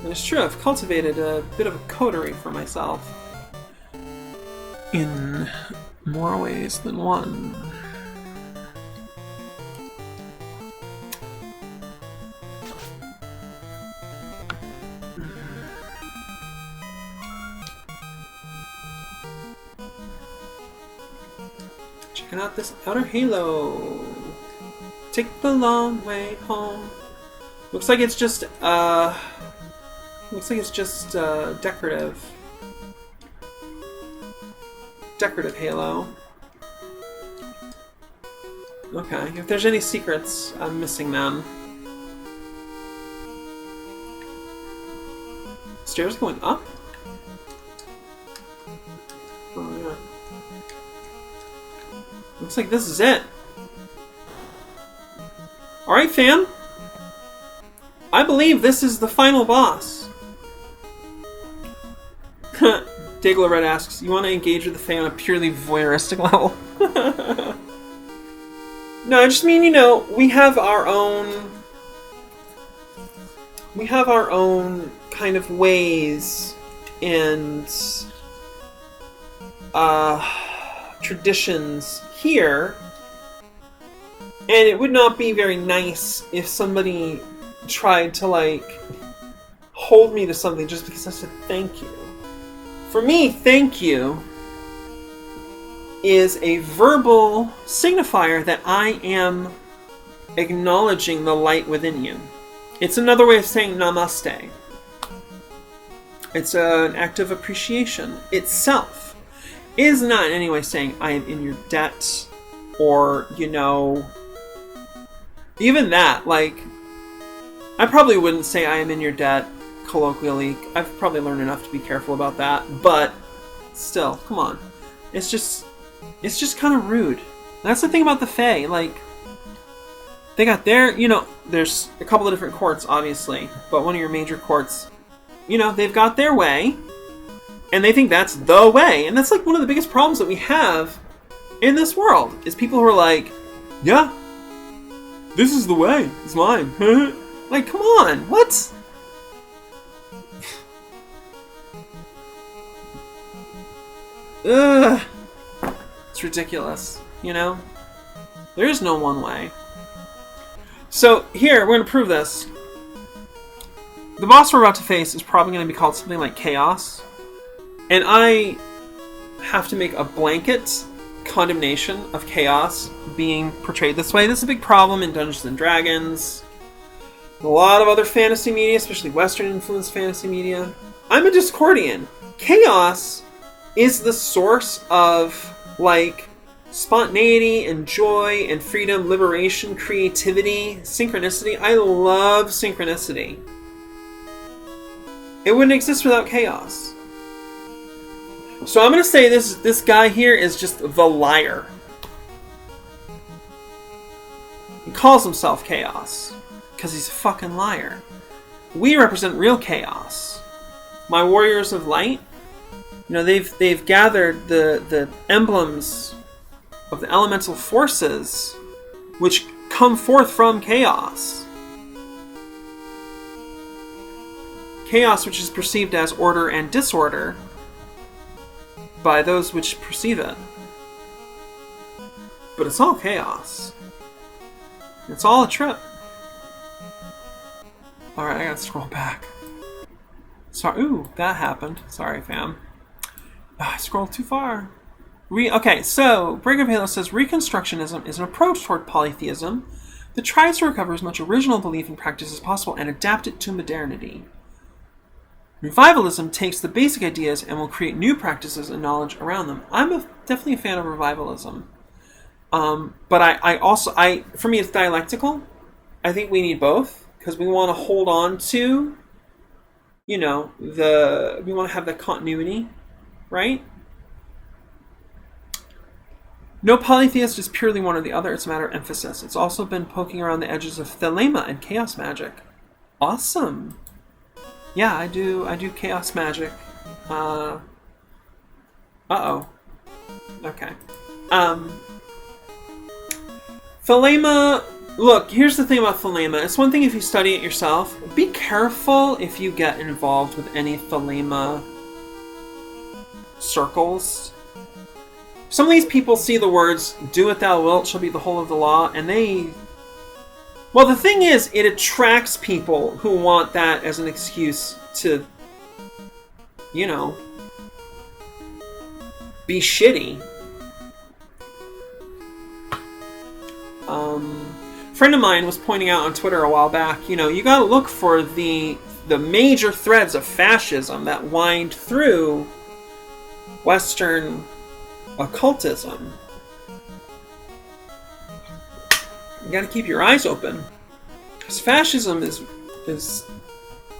it's true, I've cultivated a bit of a coterie for myself. In more ways than one. Checking out this outer halo. Take the long way home. Looks like it's just decorative. Decorative halo. Okay, if there's any secrets, I'm missing them. Stairs going up? Oh yeah. Looks like this is it. Alright, fam. I believe this is the final boss. Dayglow Red asks, you want to engage with the Fae on a purely voyeuristic level? No, I just mean, you know, we have our own kind of ways and traditions here, and it would not be very nice if somebody tried to, like, hold me to something just because I said thank you. For me, thank you is a verbal signifier that I am acknowledging the light within you. It's another way of saying namaste. It's an act of appreciation itself. It is not in any way saying I am in your debt, or, you know, even that, like, I probably wouldn't say I am in your debt colloquially. I've probably learned enough to be careful about that, but still, come on. It's just kind of rude. That's the thing about the Fae, like, they got their, you know, there's a couple of different courts, obviously, but one of your major courts, you know, they've got their way, and they think that's the way, and that's, like, one of the biggest problems that we have in this world, is people who are like, yeah, this is the way, it's mine. Like, come on, what? Ugh. It's ridiculous, you know? There is no one way. So, here, we're going to prove this. The boss we're about to face is probably going to be called something like Chaos. And I have to make a blanket condemnation of Chaos being portrayed this way. This is a big problem in Dungeons & Dragons. A lot of other fantasy media, especially Western-influenced fantasy media. I'm a Discordian. Chaos is the source of, like, spontaneity and joy and freedom, liberation, creativity, synchronicity. I love synchronicity. It wouldn't exist without chaos. So I'm going to say this guy here is just the liar. He calls himself Chaos because he's a fucking liar. We represent real chaos. My warriors of light, you know, they've gathered the emblems of the elemental forces which come forth from chaos. Chaos, which is perceived as order and disorder by those which perceive it. But it's all chaos. It's all a trip. Alright, I gotta scroll back. Sorry, ooh, that happened. Sorry, fam. I scrolled too far. Okay, so Breaker of Halo says Reconstructionism is an approach toward polytheism that tries to recover as much original belief and practice as possible and adapt it to modernity. Revivalism takes the basic ideas and will create new practices and knowledge around them. I'm definitely a fan of revivalism. But I also, for me, it's dialectical. I think we need both because we want to hold on to, we want to have that continuity, right? No polytheist is purely one or the other. It's a matter of emphasis. It's also been poking around the edges of thelema and chaos magic. Awesome. Yeah, I do chaos magic. Uh-oh. Okay. Thelema, look, here's the thing about thelema. It's one thing if you study it yourself. Be careful if you get involved with any thelema circles. Some of these people see the words, do what thou wilt shall be the whole of the law, and well, the thing is, it attracts people who want that as an excuse to, be shitty. A friend of mine was pointing out on Twitter a while back, you gotta look for the major threads of fascism that wind through Western occultism. You gotta keep your eyes open. Because fascism is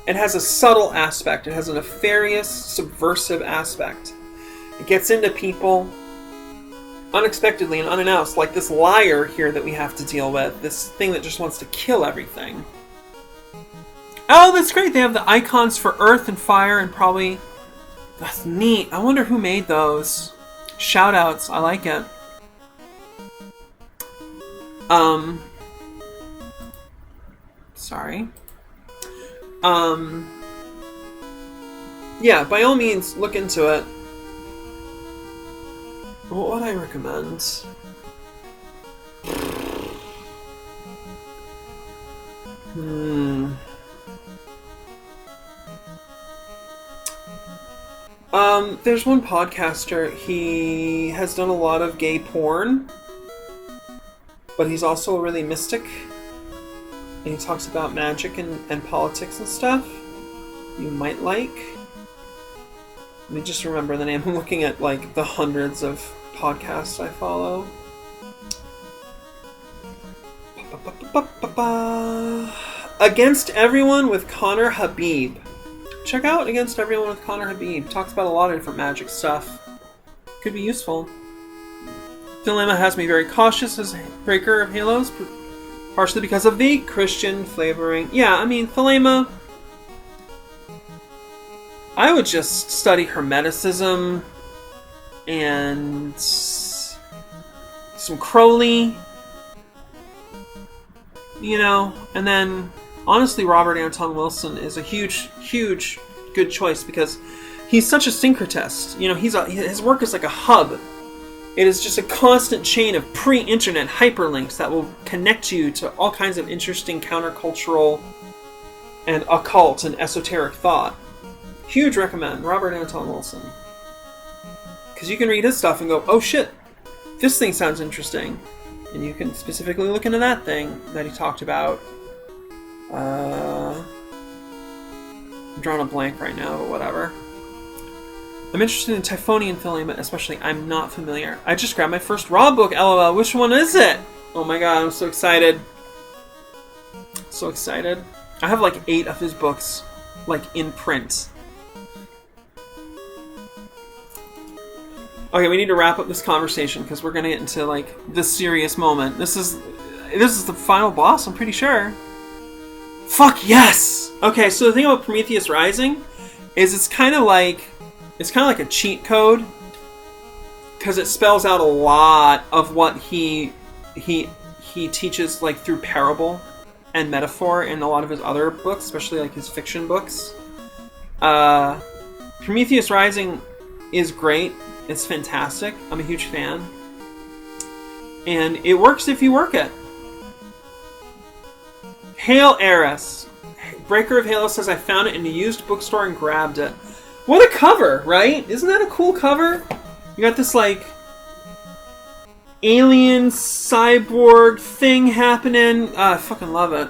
it has a subtle aspect. It has a nefarious, subversive aspect. It gets into people unexpectedly and unannounced, like this liar here that we have to deal with. This thing that just wants to kill everything. Oh, that's great. They have the icons for earth and fire and probably... That's neat. I wonder who made those. Shoutouts. I like it. Sorry. Yeah, by all means, look into it. What would I recommend? There's one podcaster, he has done a lot of gay porn, but he's also really mystic, and he talks about magic and politics and stuff. You might like. Let me just remember the name. I'm looking at, the hundreds of podcasts I follow. Against Everyone with Connor Habib. Check out Against Everyone with Connor Habib. Talks about a lot of different magic stuff. Could be useful. Dilemma has me very cautious as Breaker of Halos, partially because of the Christian flavoring. Yeah, I mean, Thelema, I would just study Hermeticism and some Crowley, and then honestly Robert Anton Wilson is a huge good choice because he's such a syncretist. His work is like a hub. It is just a constant chain of pre-internet hyperlinks that will connect you to all kinds of interesting countercultural and occult and esoteric thought. Huge recommend, Robert Anton Wilson. Because you can read his stuff and go, oh shit, this thing sounds interesting. And you can specifically look into that thing that he talked about. I'm drawing a blank right now, but whatever. I'm interested in Typhonian Thelema, especially. I'm not familiar. I just grabbed my first Raw book, LOL. Which one is it? Oh my god, I'm so excited. So excited. I have 8 of his books, in print. Okay, we need to wrap up this conversation because we're gonna get into this serious moment. This is the final boss, I'm pretty sure. Fuck yes! Okay, so the thing about Prometheus Rising is it's kind of like a cheat code because it spells out a lot of what he teaches through parable and metaphor in a lot of his other books, especially his fiction books. Prometheus Rising is great. It's fantastic. I'm a huge fan. And it works if you work it. Hail Eris. Breaker of Halo says, I found it in a used bookstore and grabbed it. What a cover, right? Isn't that a cool cover? You got this, like, alien cyborg thing happening. I fucking love it.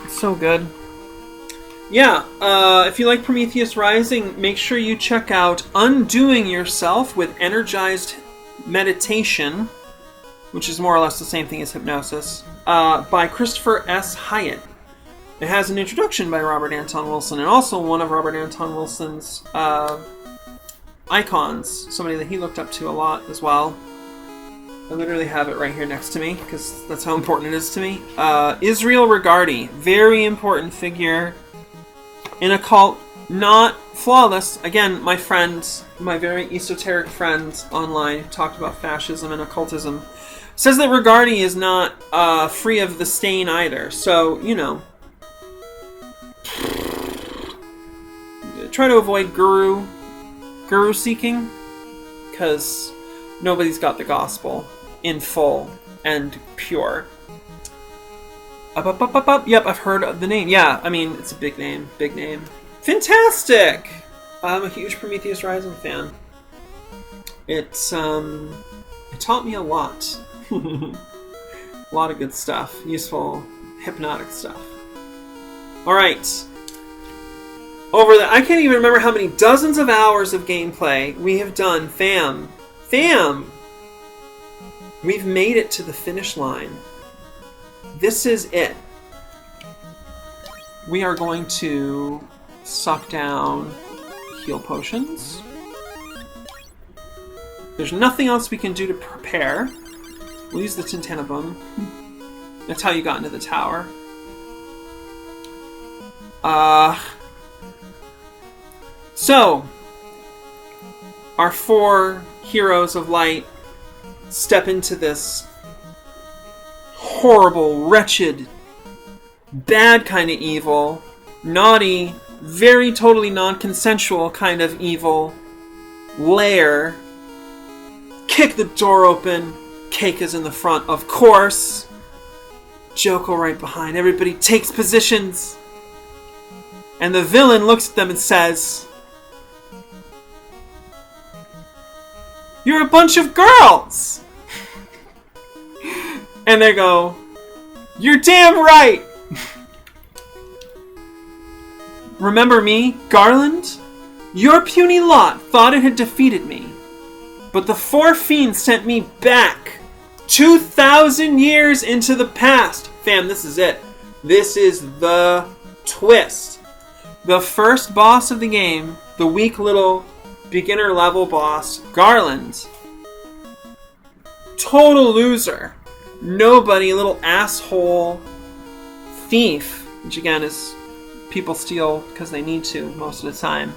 It's so good. Yeah, if you like Prometheus Rising, make sure you check out Undoing Yourself with Energized Meditation, which is more or less the same thing as hypnosis, by Christopher S. Hyatt. It has an introduction by Robert Anton Wilson, and also one of Robert Anton Wilson's icons, somebody that he looked up to a lot as well. I literally have it right here next to me, because that's how important it is to me. Israel Regardie, very important figure in a cult, not flawless. Again, my friend, my very esoteric friend online who talked about fascism and occultism, says that Regardie is not free of the stain either. So, you know, try to avoid guru seeking, because nobody's got the gospel in full and pure. Yep, I've heard of the name. Yeah, I mean, it's a big name. Big name. Fantastic! I'm a huge Prometheus Rising fan. It taught me a lot. A lot of good stuff. Useful, hypnotic stuff. Alright. I can't even remember how many dozens of hours of gameplay we have done. Fam! We've made it to the finish line. This is it. We are going to suck down heal potions. There's nothing else we can do to prepare. We'll use the Tintinabum. That's how you got into the tower. So, our 4 heroes of light step into this horrible, wretched, bad kind of evil, naughty, very totally non-consensual kind of evil lair. Kick the door open. Cake is in the front, of course. Joko right behind. Everybody takes positions. And the villain looks at them and says, "You're a bunch of girls!" And they go, "You're damn right!" Remember me, Garland? Your puny lot thought it had defeated me. But the 4 fiends sent me back 2,000 years into the past. Fam, this is it. This is the twist. The first boss of the game, the weak little beginner level boss, Garland. Total loser. Nobody, little asshole thief. Which again is people steal because they need to most of the time.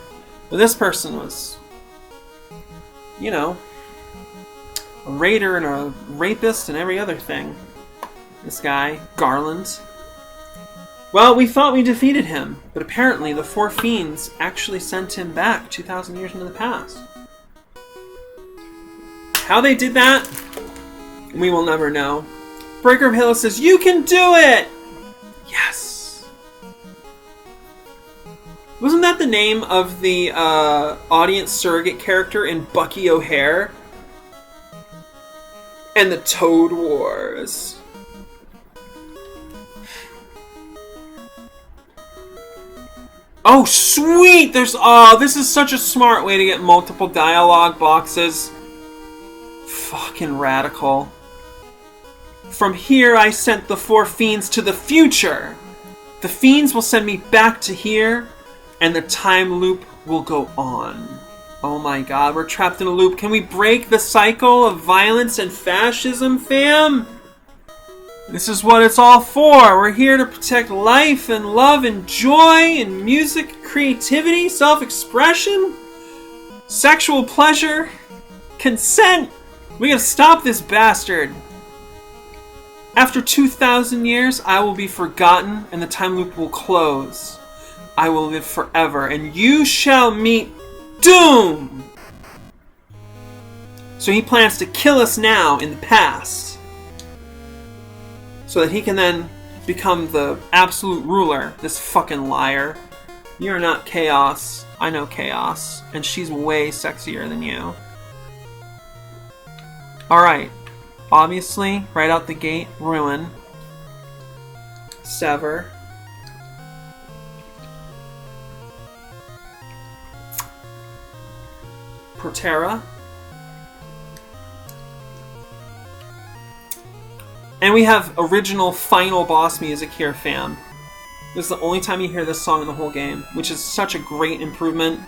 But this person was, you know, a raider and a rapist and every other thing. This guy, Garland. Well, we thought we defeated him, but apparently the 4 fiends actually sent him back 2,000 years into the past. How they did that, we will never know. Breaker of Halo says, "You can do it!" Yes! Wasn't that the name of the audience surrogate character in Bucky O'Hare? And the Toad Wars. Oh, sweet! This is such a smart way to get multiple dialogue boxes. Fucking radical. From here, I sent the 4 fiends to the future. The fiends will send me back to here, and the time loop will go on. Oh my god, we're trapped in a loop. Can we break the cycle of violence and fascism, fam? This is what it's all for. We're here to protect life and love and joy and music, creativity, self-expression, sexual pleasure, consent. We gotta stop this bastard. After 2,000 years, I will be forgotten and the time loop will close. I will live forever and you shall meet doom! So he plans to kill us now in the past. So that he can then become the absolute ruler. This fucking liar. You're not Chaos. I know Chaos. And she's way sexier than you. Alright. Obviously, right out the gate, Ruin. Sever. Protera. And we have original final boss music here, fam. This is the only time you hear this song in the whole game, which is such a great improvement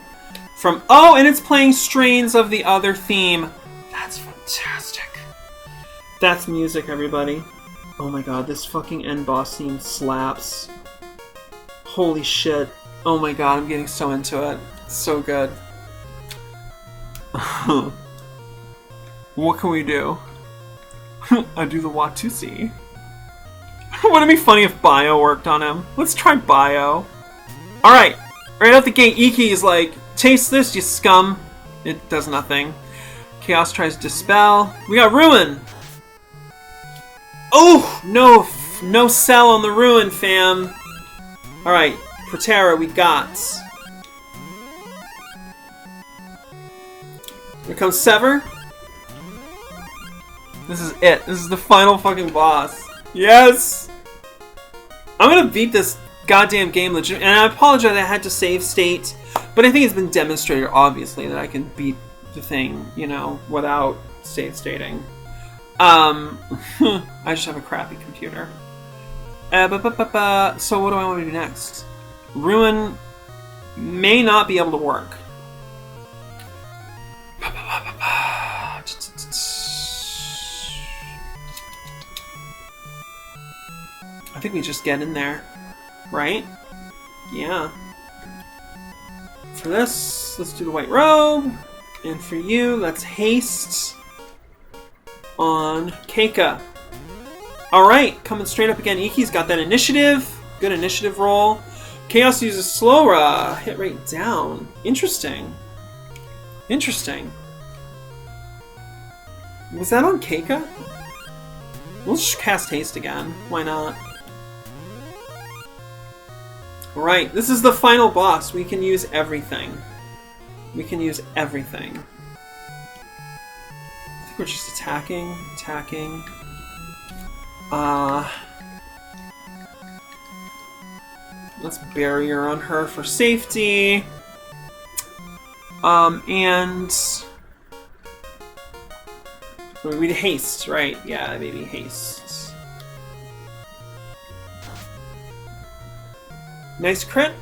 from... Oh, and it's playing strains of the other theme. That's fantastic. That's music, everybody. Oh my god, this fucking end boss theme slaps. Holy shit. Oh my god, I'm getting so into it. It's so good. What can we do? I do the Watusi. Wouldn't it be funny if Bio worked on him? Let's try Bio. Alright, right out the gate, Iki is like, taste this, you scum. It does nothing. Chaos tries Dispel. We got Ruin! Oh! No cell on the Ruin, fam. Alright, Protera we got. Here comes Sever. This is it. This is the final fucking boss. Yes! I'm gonna beat this goddamn game legit. And I apologize I had to save state. But I think it's been demonstrated, obviously, that I can beat the thing, you know, without save stating. I just have a crappy computer. So what do I want to do next? Ruin may not be able to work. I think we just get in there, right? Yeah. For this, let's do the white robe. And for you, let's haste on Keika. Alright, coming straight up again. Iki's got that initiative. Good initiative roll. Chaos uses Slowra. Hit rate down. Interesting. Interesting. Was that on Keika? We'll just cast haste again. Why not? Alright, this is the final boss. We can use everything. We can use everything. I think we're just attacking. Let's barrier on her for safety. And... we'd haste, right? Yeah, maybe haste. Nice crit.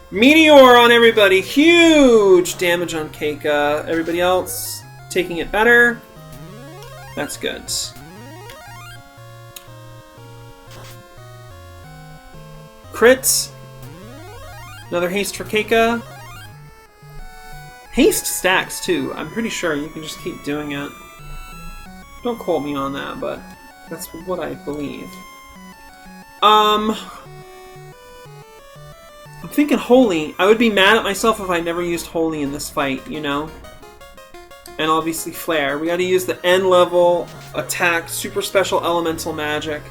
Meteor on everybody. Huge damage on Keika. Everybody else taking it better. That's good. Crit. Another haste for Keika. Haste stacks too. I'm pretty sure you can just keep doing it. Don't quote me on that, but that's what I believe. I'm thinking Holy. I would be mad at myself if I never used Holy in this fight, you know? And obviously Flare. We gotta use the end level attack, super special elemental magic.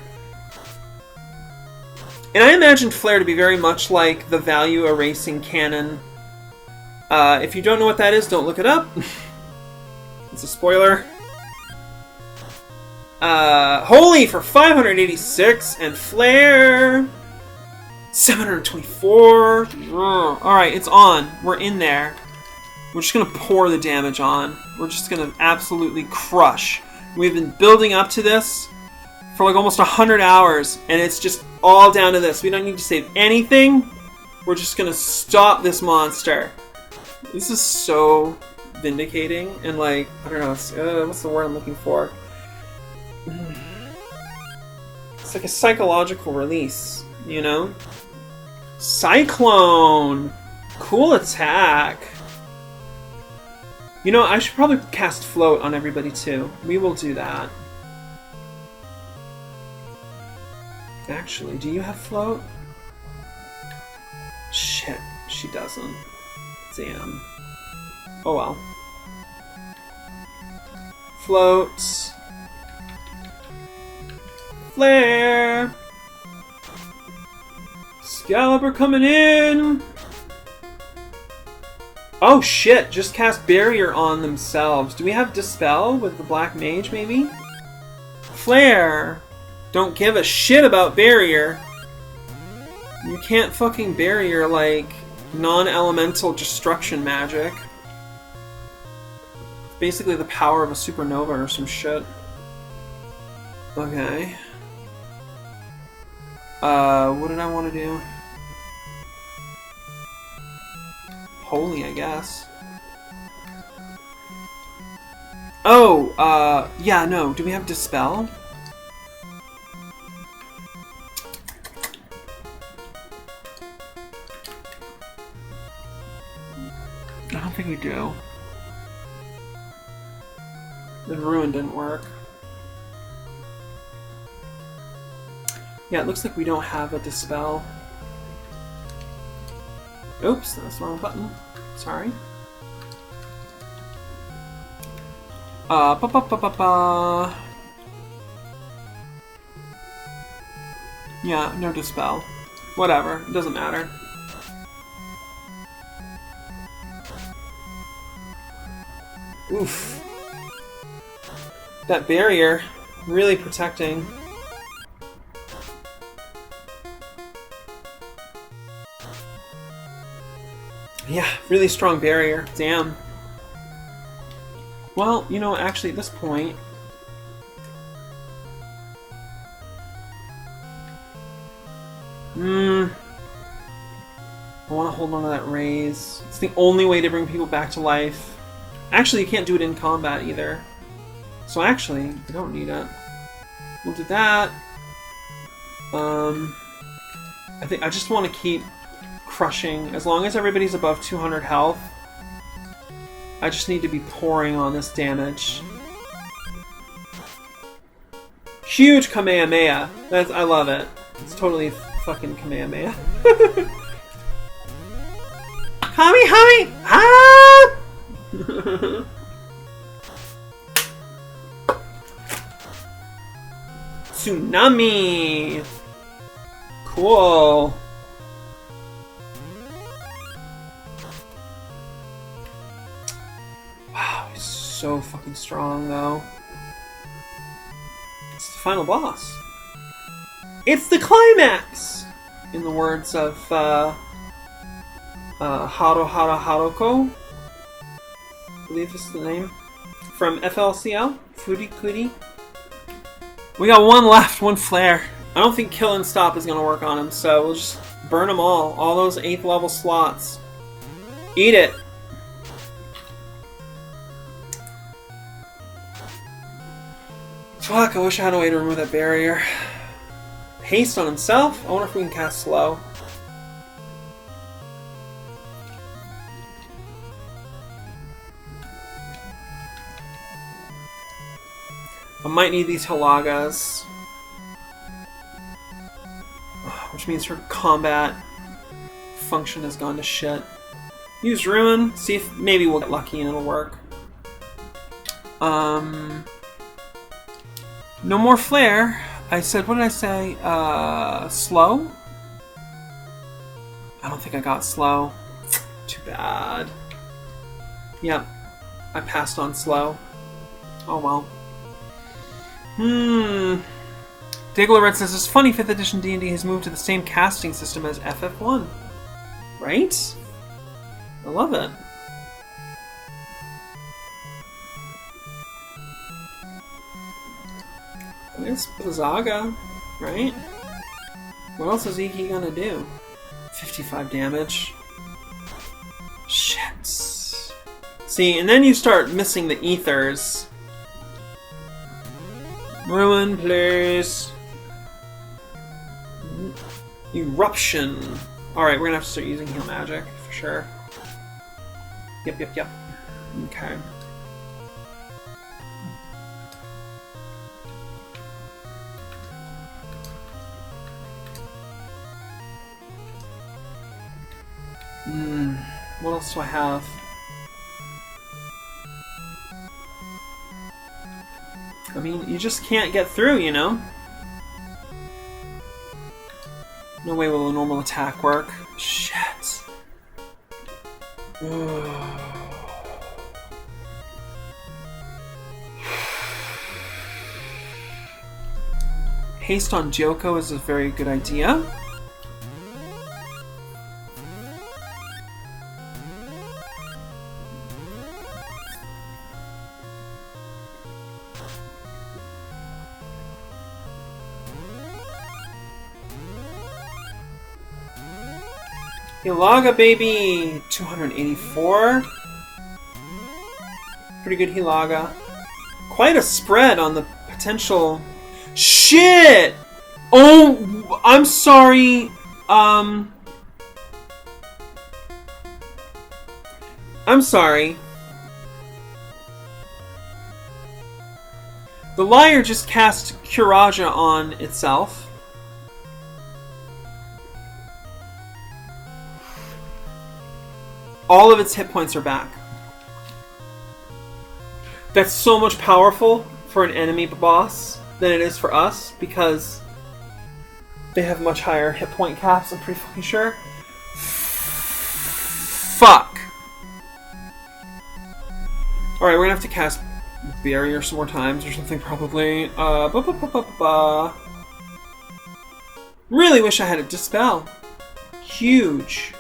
And I imagine Flare to be very much like the value erasing cannon. If you don't know what that is, don't look it up. It's a spoiler. Holy for 586 and Flare 724. Alright, it's on. We're in there. We're just gonna pour the damage on. We're just gonna absolutely crush. We've been building up to this for like almost 100 hours, and it's just all down to this. We don't need to save anything. We're just gonna stop this monster. This is so vindicating, and like, I don't know, what's the word I'm looking for? It's like a psychological release, you know? Cyclone! Cool attack! You know, I should probably cast Float on everybody too. We will do that. Actually, do you have float? Shit, she doesn't. Damn. Oh well. Floats. Flare! Excalibur coming in! Oh shit, just cast barrier on themselves. Do we have Dispel with the Black Mage, maybe? Flare! Don't give a shit about barrier. You can't fucking barrier, like, non-elemental destruction magic. It's basically the power of a supernova or some shit. Okay. What did I want to do? Holy, I guess. Oh, yeah, no. Do we have Dispel? I don't think we do. The Ruin didn't work. Yeah, it looks like we don't have a Dispel. Oops, that's the wrong button. Sorry. Yeah, no Dispel. Whatever, it doesn't matter. Oof. That barrier, really protecting. Yeah, really strong barrier. Damn. Well, you know, actually at this point... I want to hold on to that raise. It's the only way to bring people back to life. Actually, you can't do it in combat either. So actually, we don't need it. We'll do that. I think I just want to keep crushing. As long as everybody's above 200 health, I just need to be pouring on this damage. Huge Kamehameha. I love it. It's totally fucking Kamehameha. Hami! Ah! Tsunami! Cool. Wow, he's so fucking strong though. It's the final boss. It's the climax! In the words of Haroko, I believe is the name. From FLCL, Furi Kuri. We got one left, one flare. I don't think kill and stop is going to work on him, so we'll just burn them all those 8th level slots. Eat it! Fuck, I wish I had a way to remove that barrier. Haste on himself? I wonder if we can cast slow. I might need these Halagas. Which means her combat function has gone to shit. Use Ruin, see if maybe we'll get lucky and it'll work. No more flare. I said, what did I say? Slow? I don't think I got slow. Too bad. Yep. I passed on slow. Oh well. Diggler says, it's funny 5th edition D&D has moved to the same casting system as FF1. Right? I love it. It's Blizzaga, right? What else is Iki gonna do? 55 damage. Shit. See, and then you start missing the ethers. Ruin, please. Eruption. Alright, we're gonna have to start using heal magic, for sure. Yep. Okay. What else do I have? I mean, you just can't get through, you know? No way will a normal attack work. Shit. Haste on Joko is a very good idea. Hilaga, baby! 284. Pretty good Hilaga. Quite a spread on the potential... Shit! Oh, I'm sorry. I'm sorry. The Liar just cast Kuraja on itself. All of its hit points are back. That's so much powerful for an enemy boss than it is for us, because they have much higher hit point caps, I'm pretty fucking sure. Fuck! Alright, we're gonna have to cast Barrier some more times or something, probably. Really wish I had a Dispel. Huge.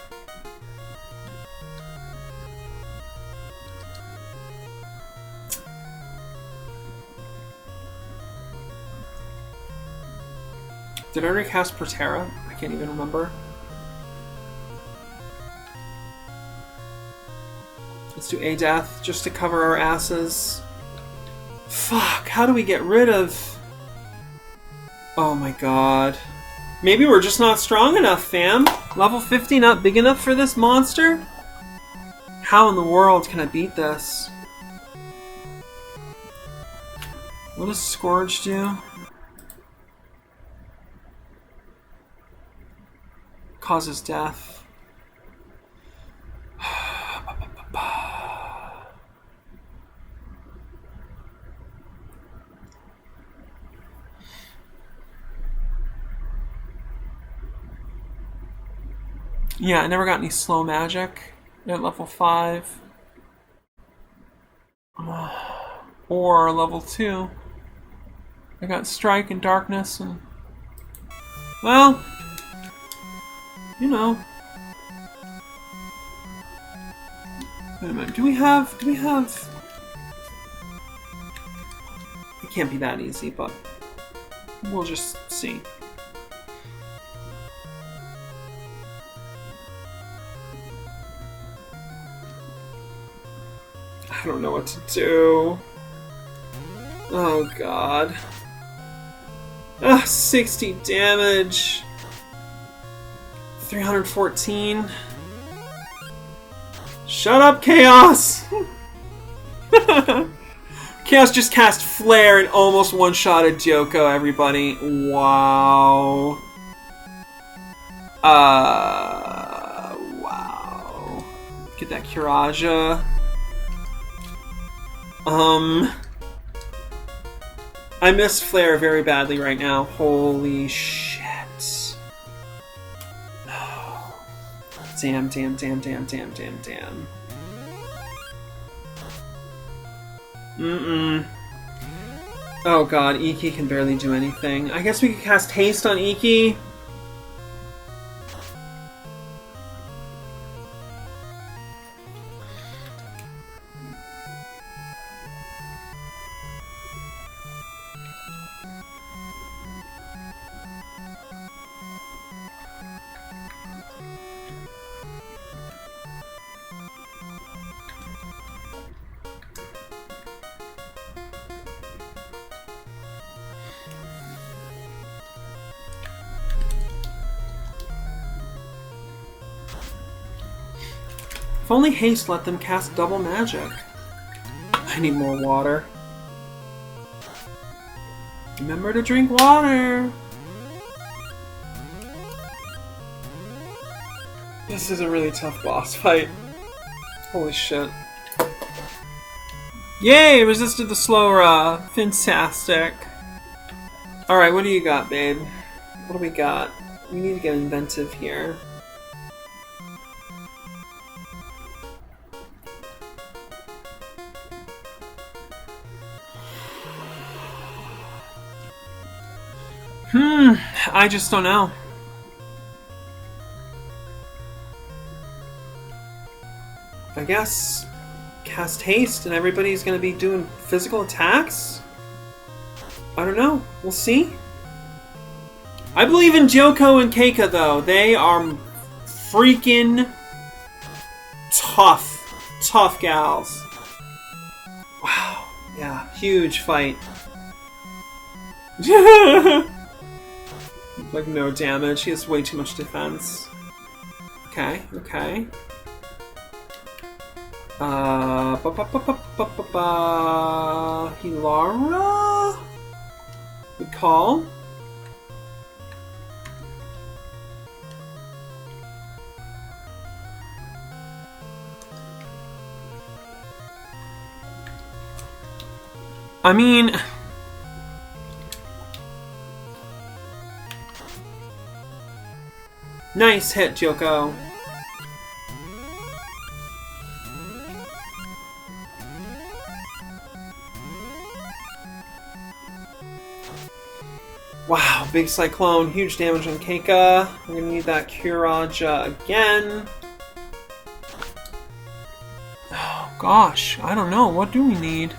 Did I already cast Protera? I can't even remember. Let's do a death just to cover our asses. Fuck, how do we get rid of... Oh my god. Maybe we're just not strong enough, fam. Level 50 not big enough for this monster? How in the world can I beat this? What does Scourge do? Causes death. Yeah, I never got any slow magic at level 5. Or level 2. I got Strike and Darkness and... Well... You know. Wait a minute, do we have... It can't be that easy, but... We'll just see. I don't know what to do. Oh god. 60 damage. 314. Shut up, Chaos! Chaos just cast Flare and almost one-shotted Joko, everybody. Wow. Wow. Get that Kuraja. I miss Flare very badly right now. Holy shit. Damn. Oh god, Iki can barely do anything. I guess we could cast Haste on Iki. If only Haste let them cast double magic. I need more water. Remember to drink water! This is a really tough boss fight. Holy shit. Yay! Resisted the slow fantastic. Alright, what do you got, babe? What do we got? We need to get inventive here. I just don't know. I guess cast haste and everybody's gonna be doing physical attacks? I don't know. We'll see. I believe in Joko and Keika though. They are freaking tough. Tough gals. Wow. Yeah, huge fight. Like no damage. He has way too much defense. Okay, okay. Hilara? Good call. I mean... Nice hit, Joko. Wow, big cyclone, huge damage on Keika. We're gonna need that Kuraja again. Oh gosh, I don't know. What do we need?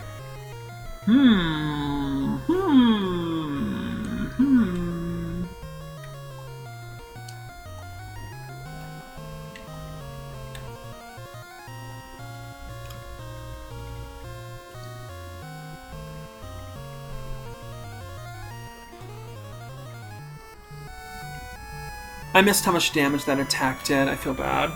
I missed how much damage that attack did. I feel bad.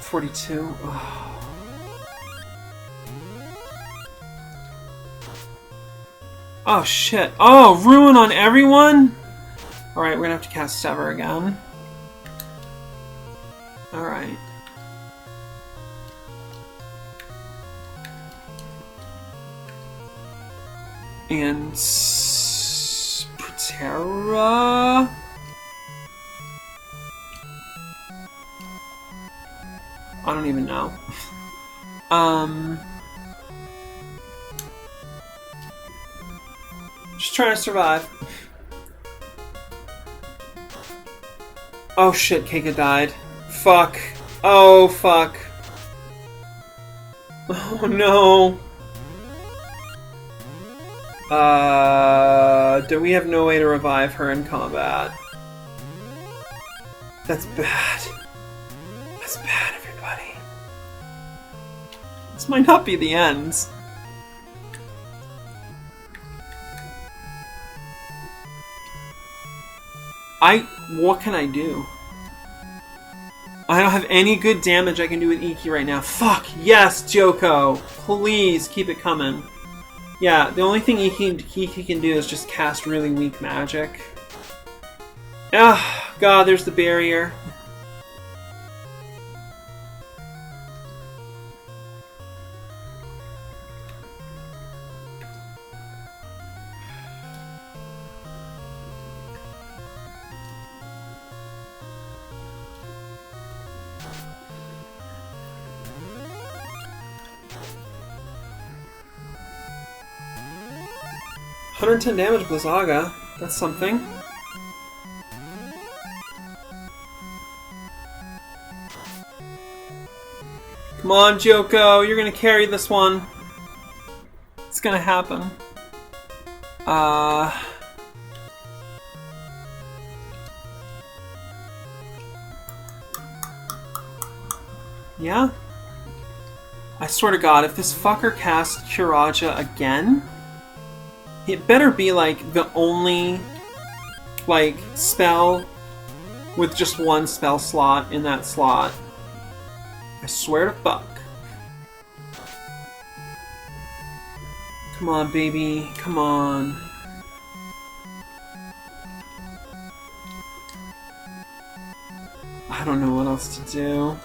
$42. Oh. Oh shit. Oh, ruin on everyone? Alright, we're gonna have to cast Sever again. Alright. And... Putera... I don't even know. Just trying to survive. Oh shit, Keika died. Fuck. Oh fuck. Oh no. Do we have no way to revive her in combat? That's bad. That's bad, everybody. This might not be the end. What can I do? I don't have any good damage I can do with Iki right now. Fuck! Yes, Joko! Please, keep it coming. Yeah, the only thing Iki can do is just cast really weak magic. Ah, God, there's the barrier. $110 damage, Blizzaga. That's something. Come on, Joko. You're gonna carry this one. It's gonna happen. Yeah? I swear to God, if this fucker casts Kuraja again... It better be, like, the only, like, spell with just one spell slot in that slot. I swear to fuck. Come on, baby. Come on. I don't know what else to do.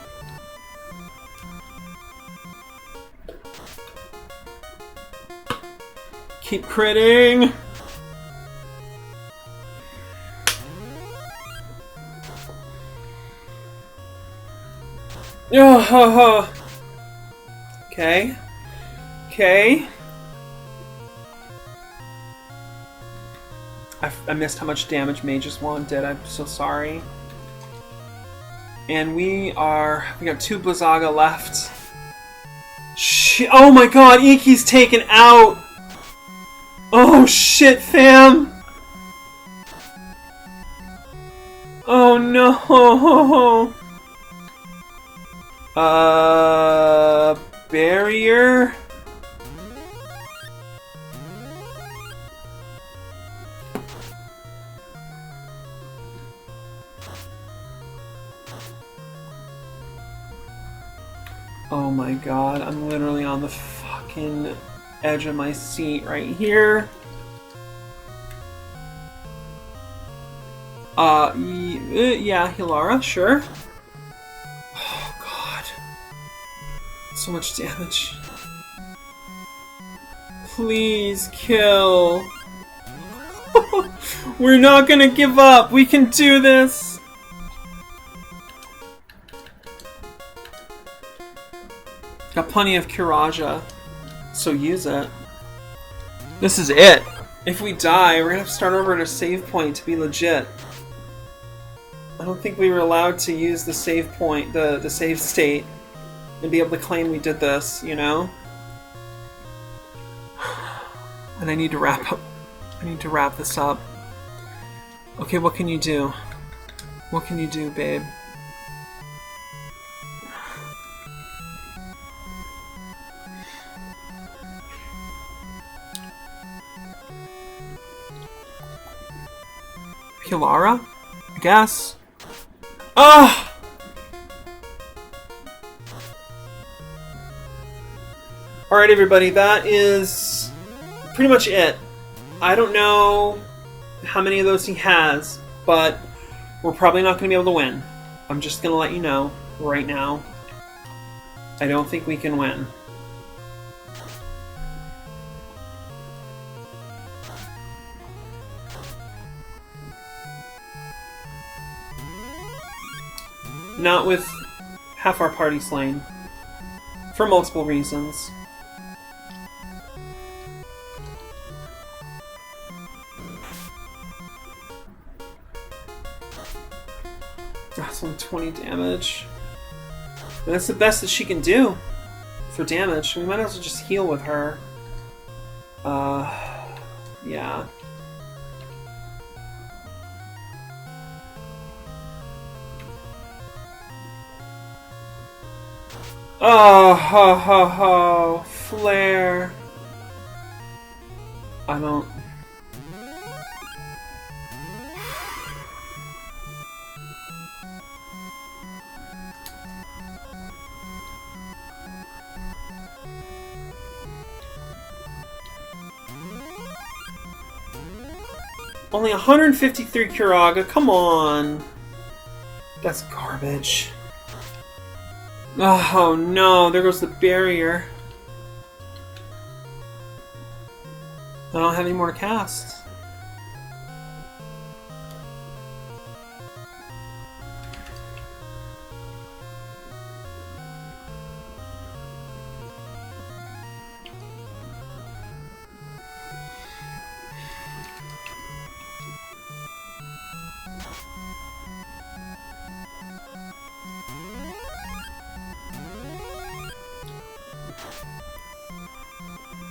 Keep critting. Oh, okay. Okay. I missed how much damage Mage's Wand did. I'm so sorry. And we got 2 Blizzaga left. Oh my god, Iki's taken out! Oh shit, fam! Oh no! Barrier? Oh my god, I'm literally on the fucking edge of my seat right here. Yeah, Hilara, sure. Oh god. So much damage. Please kill. We're not gonna give up. We can do this. Got plenty of Kiraja, so use it. This is it. If we die, we're gonna have to start over at a save point to be legit. I don't think we were allowed to use the save point, the save state, and be able to claim we did this, you know? And I need to wrap up. I need to wrap this up. Okay, what can you do? What can you do, babe? Hilara? I guess. Ah! Alright, everybody, that is pretty much it. I don't know how many of those he has, but we're probably not going to be able to win. I'm just going to let you know right now. I don't think we can win. Not with half our party slain. For multiple reasons. That's only 20 damage. And that's the best that she can do for damage. We might as well just heal with her. Yeah. Oh, ho, ho, ho. Flare. I don't... Only 153 Kiraga, come on. That's garbage. Oh no, there goes the barrier. I don't have any more to cast.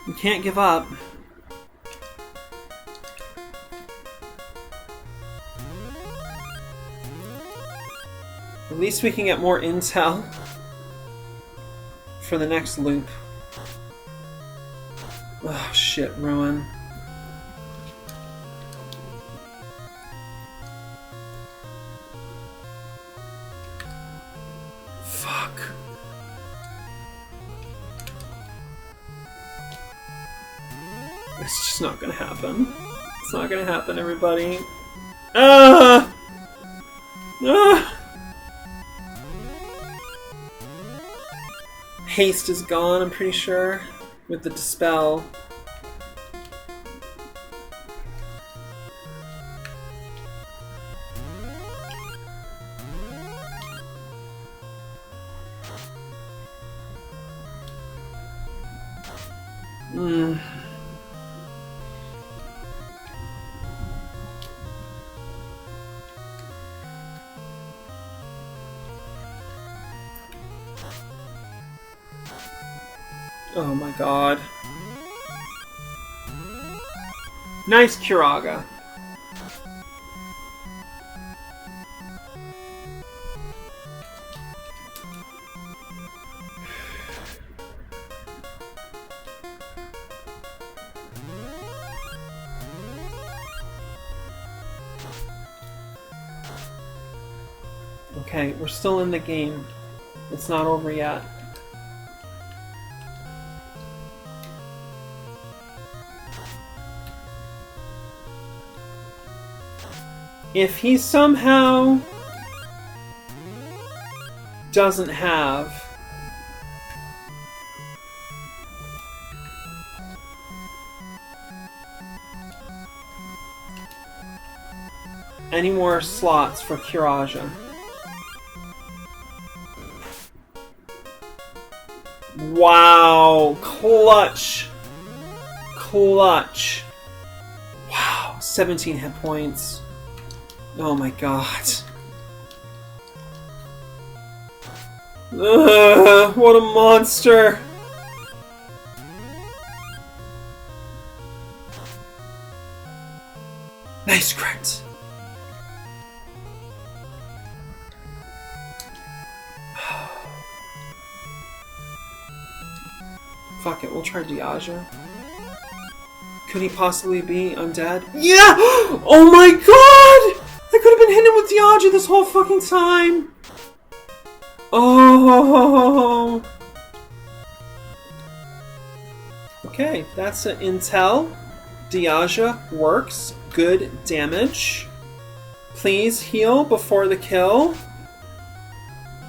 We can't give up. At least we can get more intel for the next loop. Oh shit, Ruin. It's just not gonna happen. It's not gonna happen, everybody. Ah! Ah! Haste is gone, I'm pretty sure, with the Dispel. Oh my god. Nice Kiraga. Okay, we're still in the game. It's not over yet. If he somehow doesn't have any more slots for Kiraja. Wow, clutch. Clutch. Wow, 17 hit points. Oh my god. Ugh, what a monster. Nice crit. Fuck it, we'll try Diaja. Could he possibly be undead? Yeah! Oh my god! I could have been hitting him with Diaja this whole fucking time! Oh! Okay, that's an intel. Diaja works. Good damage. Please heal before the kill.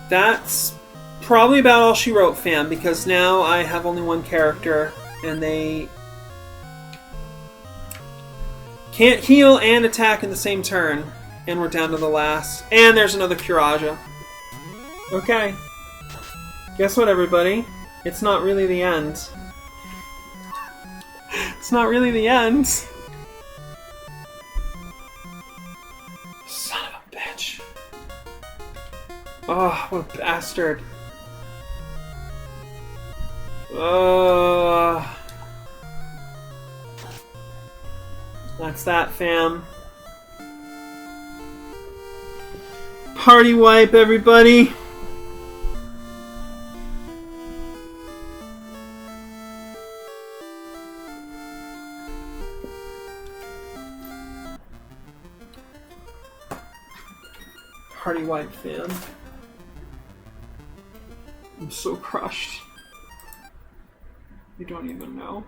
That's probably about all she wrote, fam, because now I have only one character and they can't heal and attack in the same turn. And we're down to the last. And there's another Kiraja. Okay. Guess what, everybody? It's not really the end. It's not really the end. Son of a bitch. Oh, what a bastard. That's that, fam. Party wipe, everybody. Party wipe, fam. I'm so crushed. You don't even know.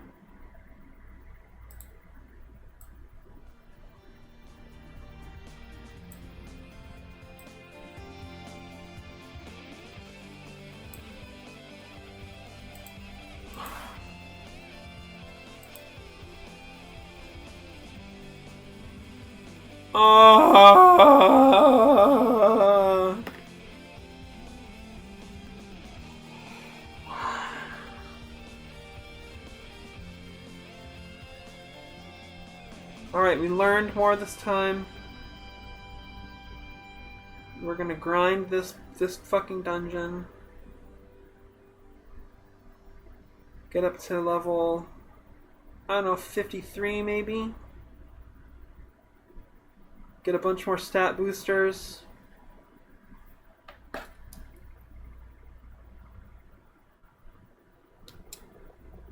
Alright, we learned more this time. We're gonna grind this fucking dungeon. Get up to level, I don't know, 53 maybe? Get a bunch more stat boosters.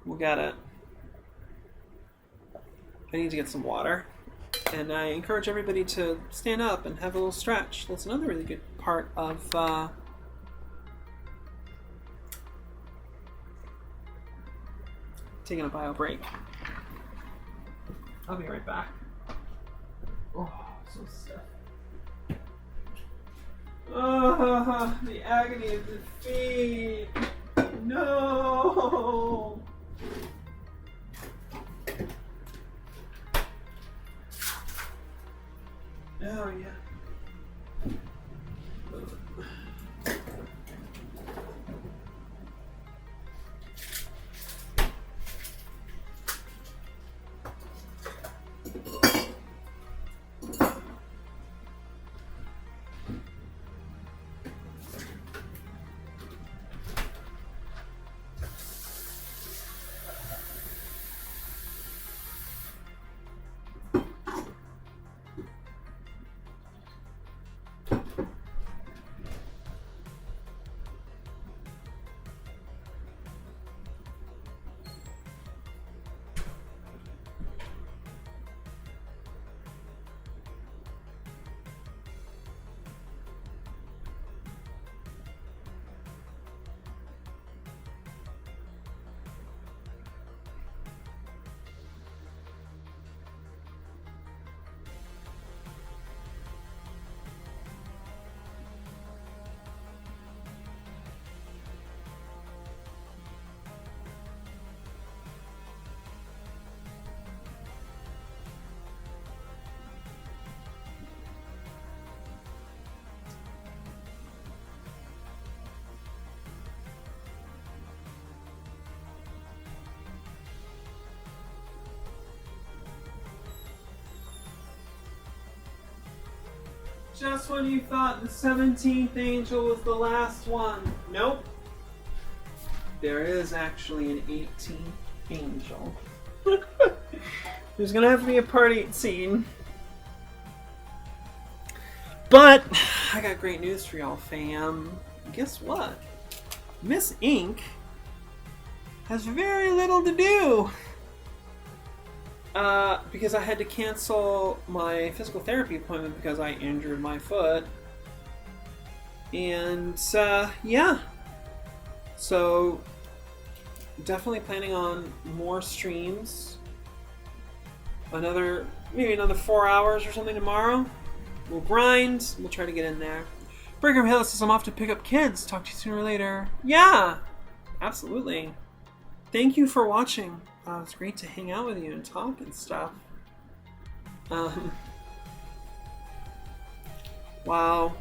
We'll get it. I need to get some water. And I encourage everybody to stand up and have a little stretch. That's another really good part of taking a bio break. I'll be right back. Oh, so stiff. Oh, the agony of defeat. No. Oh, yeah. Just when you thought the 17th angel was the last one. Nope. There is actually an 18th angel. There's gonna have to be a party scene. But I got great news for y'all, fam. Guess what? Miss Ink has very little to do. Because I had to cancel my physical therapy appointment because I injured my foot. And, yeah. So, definitely planning on more streams. Maybe another 4 hours or something tomorrow. We'll grind. We'll try to get in there. Breaker Hill says I'm off to pick up kids. Talk to you sooner or later. Yeah, absolutely. Thank you for watching. It's great to hang out with you and talk and stuff. Wow.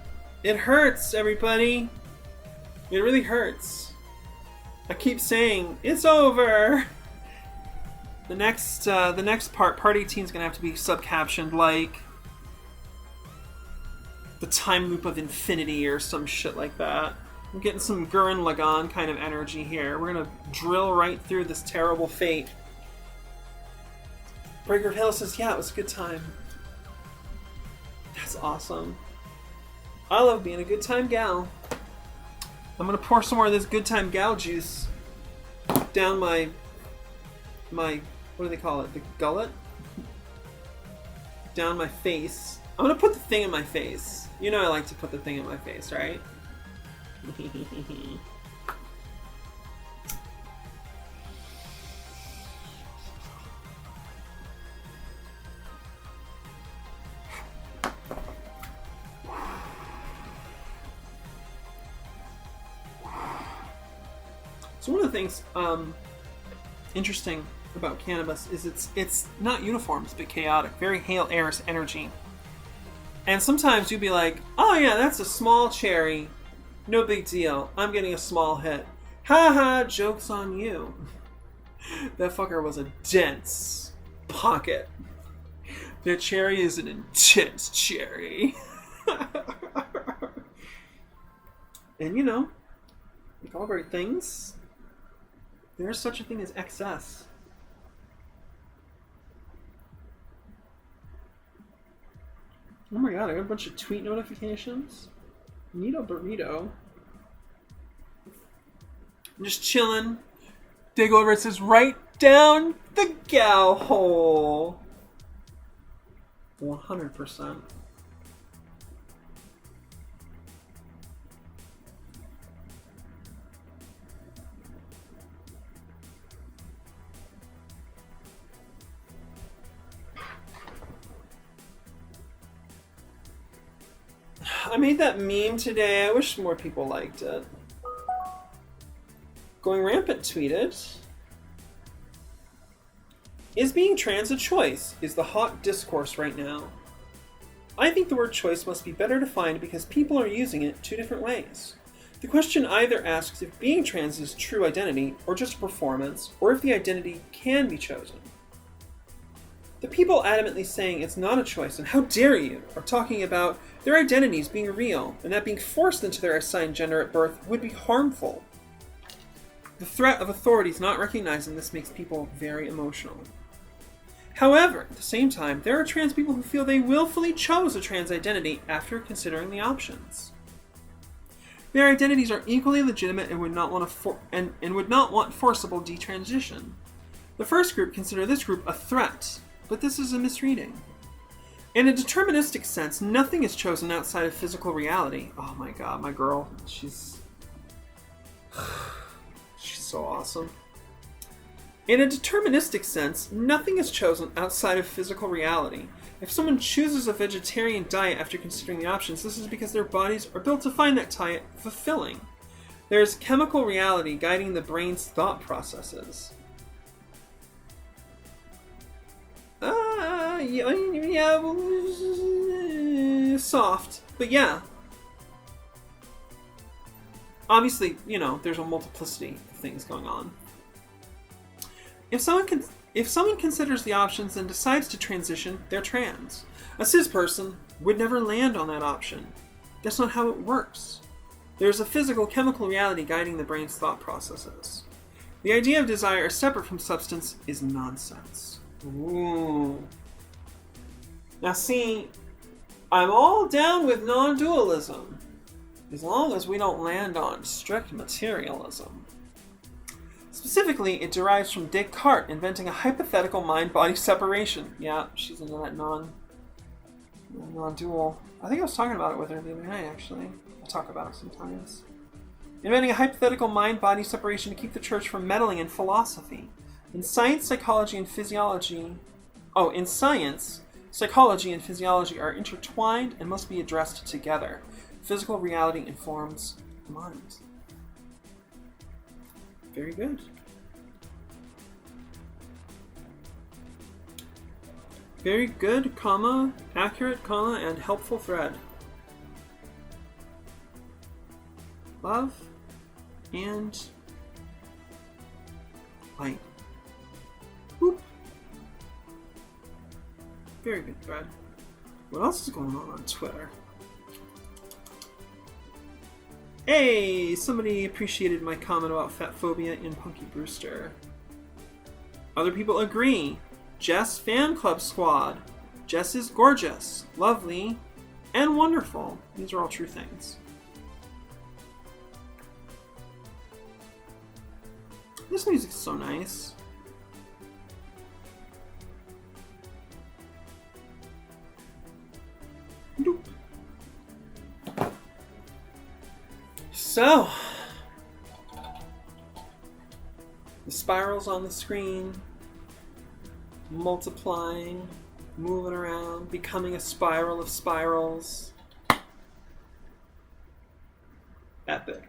It hurts, everybody. It really hurts. I keep saying, it's over! The next part, Party Teen's gonna have to be sub-captioned like the time loop of infinity or some shit like that. I'm getting some Gurren Lagann kind of energy here. We're gonna drill right through this terrible fate. Breaker of Hill says, yeah, it was a good time. That's awesome. I love being a good time gal. I'm gonna pour some more of this good time gal juice down my what do they call it? The gullet? Down my face. I'm gonna put the thing in my face. You know I like to put the thing in my face, right? So one of the things interesting about cannabis is it's not uniform, it's a bit chaotic, very Hail Aris energy. And sometimes you'd be like, oh yeah, that's a small cherry. No big deal. I'm getting a small hit. Haha, joke's on you. That fucker was a dense pocket. That cherry is an intense cherry. And you know, like all great things, there's such a thing as excess. Oh my god, I got a bunch of tweet notifications. Neato burrito. I'm just chilling. Dig over, it says right down the gal hole. 100%. I made that meme today. I wish more people liked it. Going Rampant tweeted, "Is being trans a choice? Is the hot discourse right now. I think the word choice must be better defined because people are using it two different ways. The question either asks if being trans is true identity or just a performance, or if the identity can be chosen. The people adamantly saying it's not a choice and how dare you are talking about their identities being real and that being forced into their assigned gender at birth would be harmful. The threat of authorities not recognizing this makes people very emotional. However, at the same time, there are trans people who feel they willfully chose a trans identity after considering the options. Their identities are equally legitimate and would not want would not want forcible detransition. The first group consider this group a threat, but this is a misreading. In a deterministic sense, nothing is chosen outside of physical reality." Oh my god, my girl, she's so awesome. "In a deterministic sense, nothing is chosen outside of physical reality. If someone chooses a vegetarian diet after considering the options, this is because their bodies are built to find that diet fulfilling. There is chemical reality guiding the brain's thought processes." Soft, but yeah. Obviously, there's a multiplicity of things going on. If someone considers the options and decides to transition, they're trans. A cis person would never land on that option. That's not how it works. There's a physical, chemical reality guiding the brain's thought processes. The idea of desire separate from substance is nonsense. Ooh. Now see, I'm all down with non-dualism, as long as we don't land on strict materialism. Specifically, it derives from Descartes inventing a hypothetical mind-body separation. Yeah, she's into that non-dual. I think I was talking about it with her the other night, actually. I talk about it sometimes. Inventing a hypothetical mind-body separation to keep the church from meddling in philosophy. In science, psychology, and physiology are intertwined and must be addressed together. Physical reality informs the mind. Very good. Very good, comma, accurate, comma, and helpful thread. Love and light. Boop. Very good thread. What else is going on Twitter? Hey, somebody appreciated my comment about fat phobia in Punky Brewster. Other people agree. Jess Fan Club Squad. Jess is gorgeous, lovely, and wonderful. These are all true things. This music's so nice. Doop. So, the spirals on the screen, multiplying, moving around, becoming a spiral of spirals. Epic.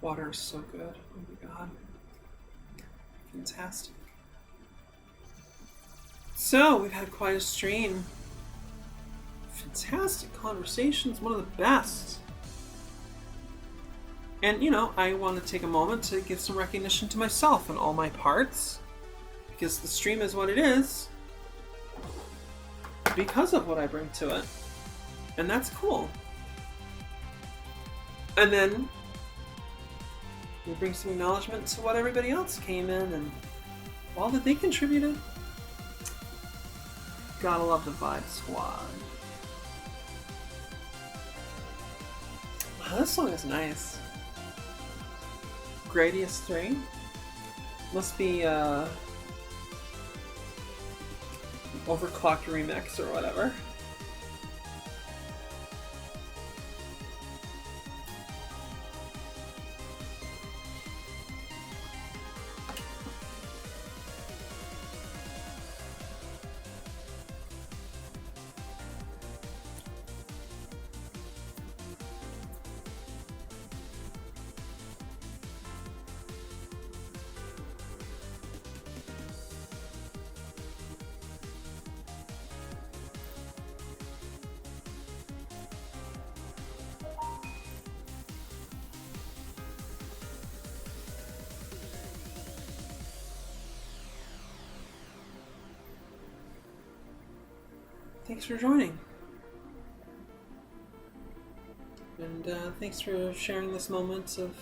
Water is so good. Oh my god. Fantastic. So, we've had quite a stream. Fantastic conversations, one of the best. And, I want to take a moment to give some recognition to myself and all my parts. Because the stream is what it is. Because of what I bring to it. And that's cool. And then we bring some acknowledgement to what everybody else came in and all that they contributed. Gotta love the Vibe Squad. Wow, this song is nice. Gradius 3. Must be overclocked remix or whatever. thanks for joining. And thanks for sharing this moment of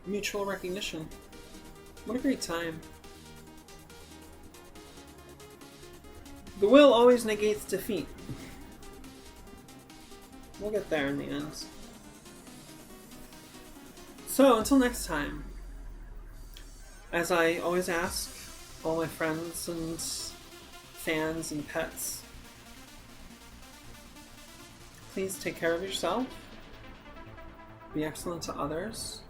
mutual recognition. What a great time. The will always negates defeat. We'll get there in the end. So, until next time, as I always ask all my friends and fans and pets, please take care of yourself, be excellent to others,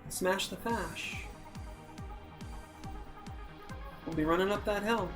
and smash the fash. We'll be running up that hill.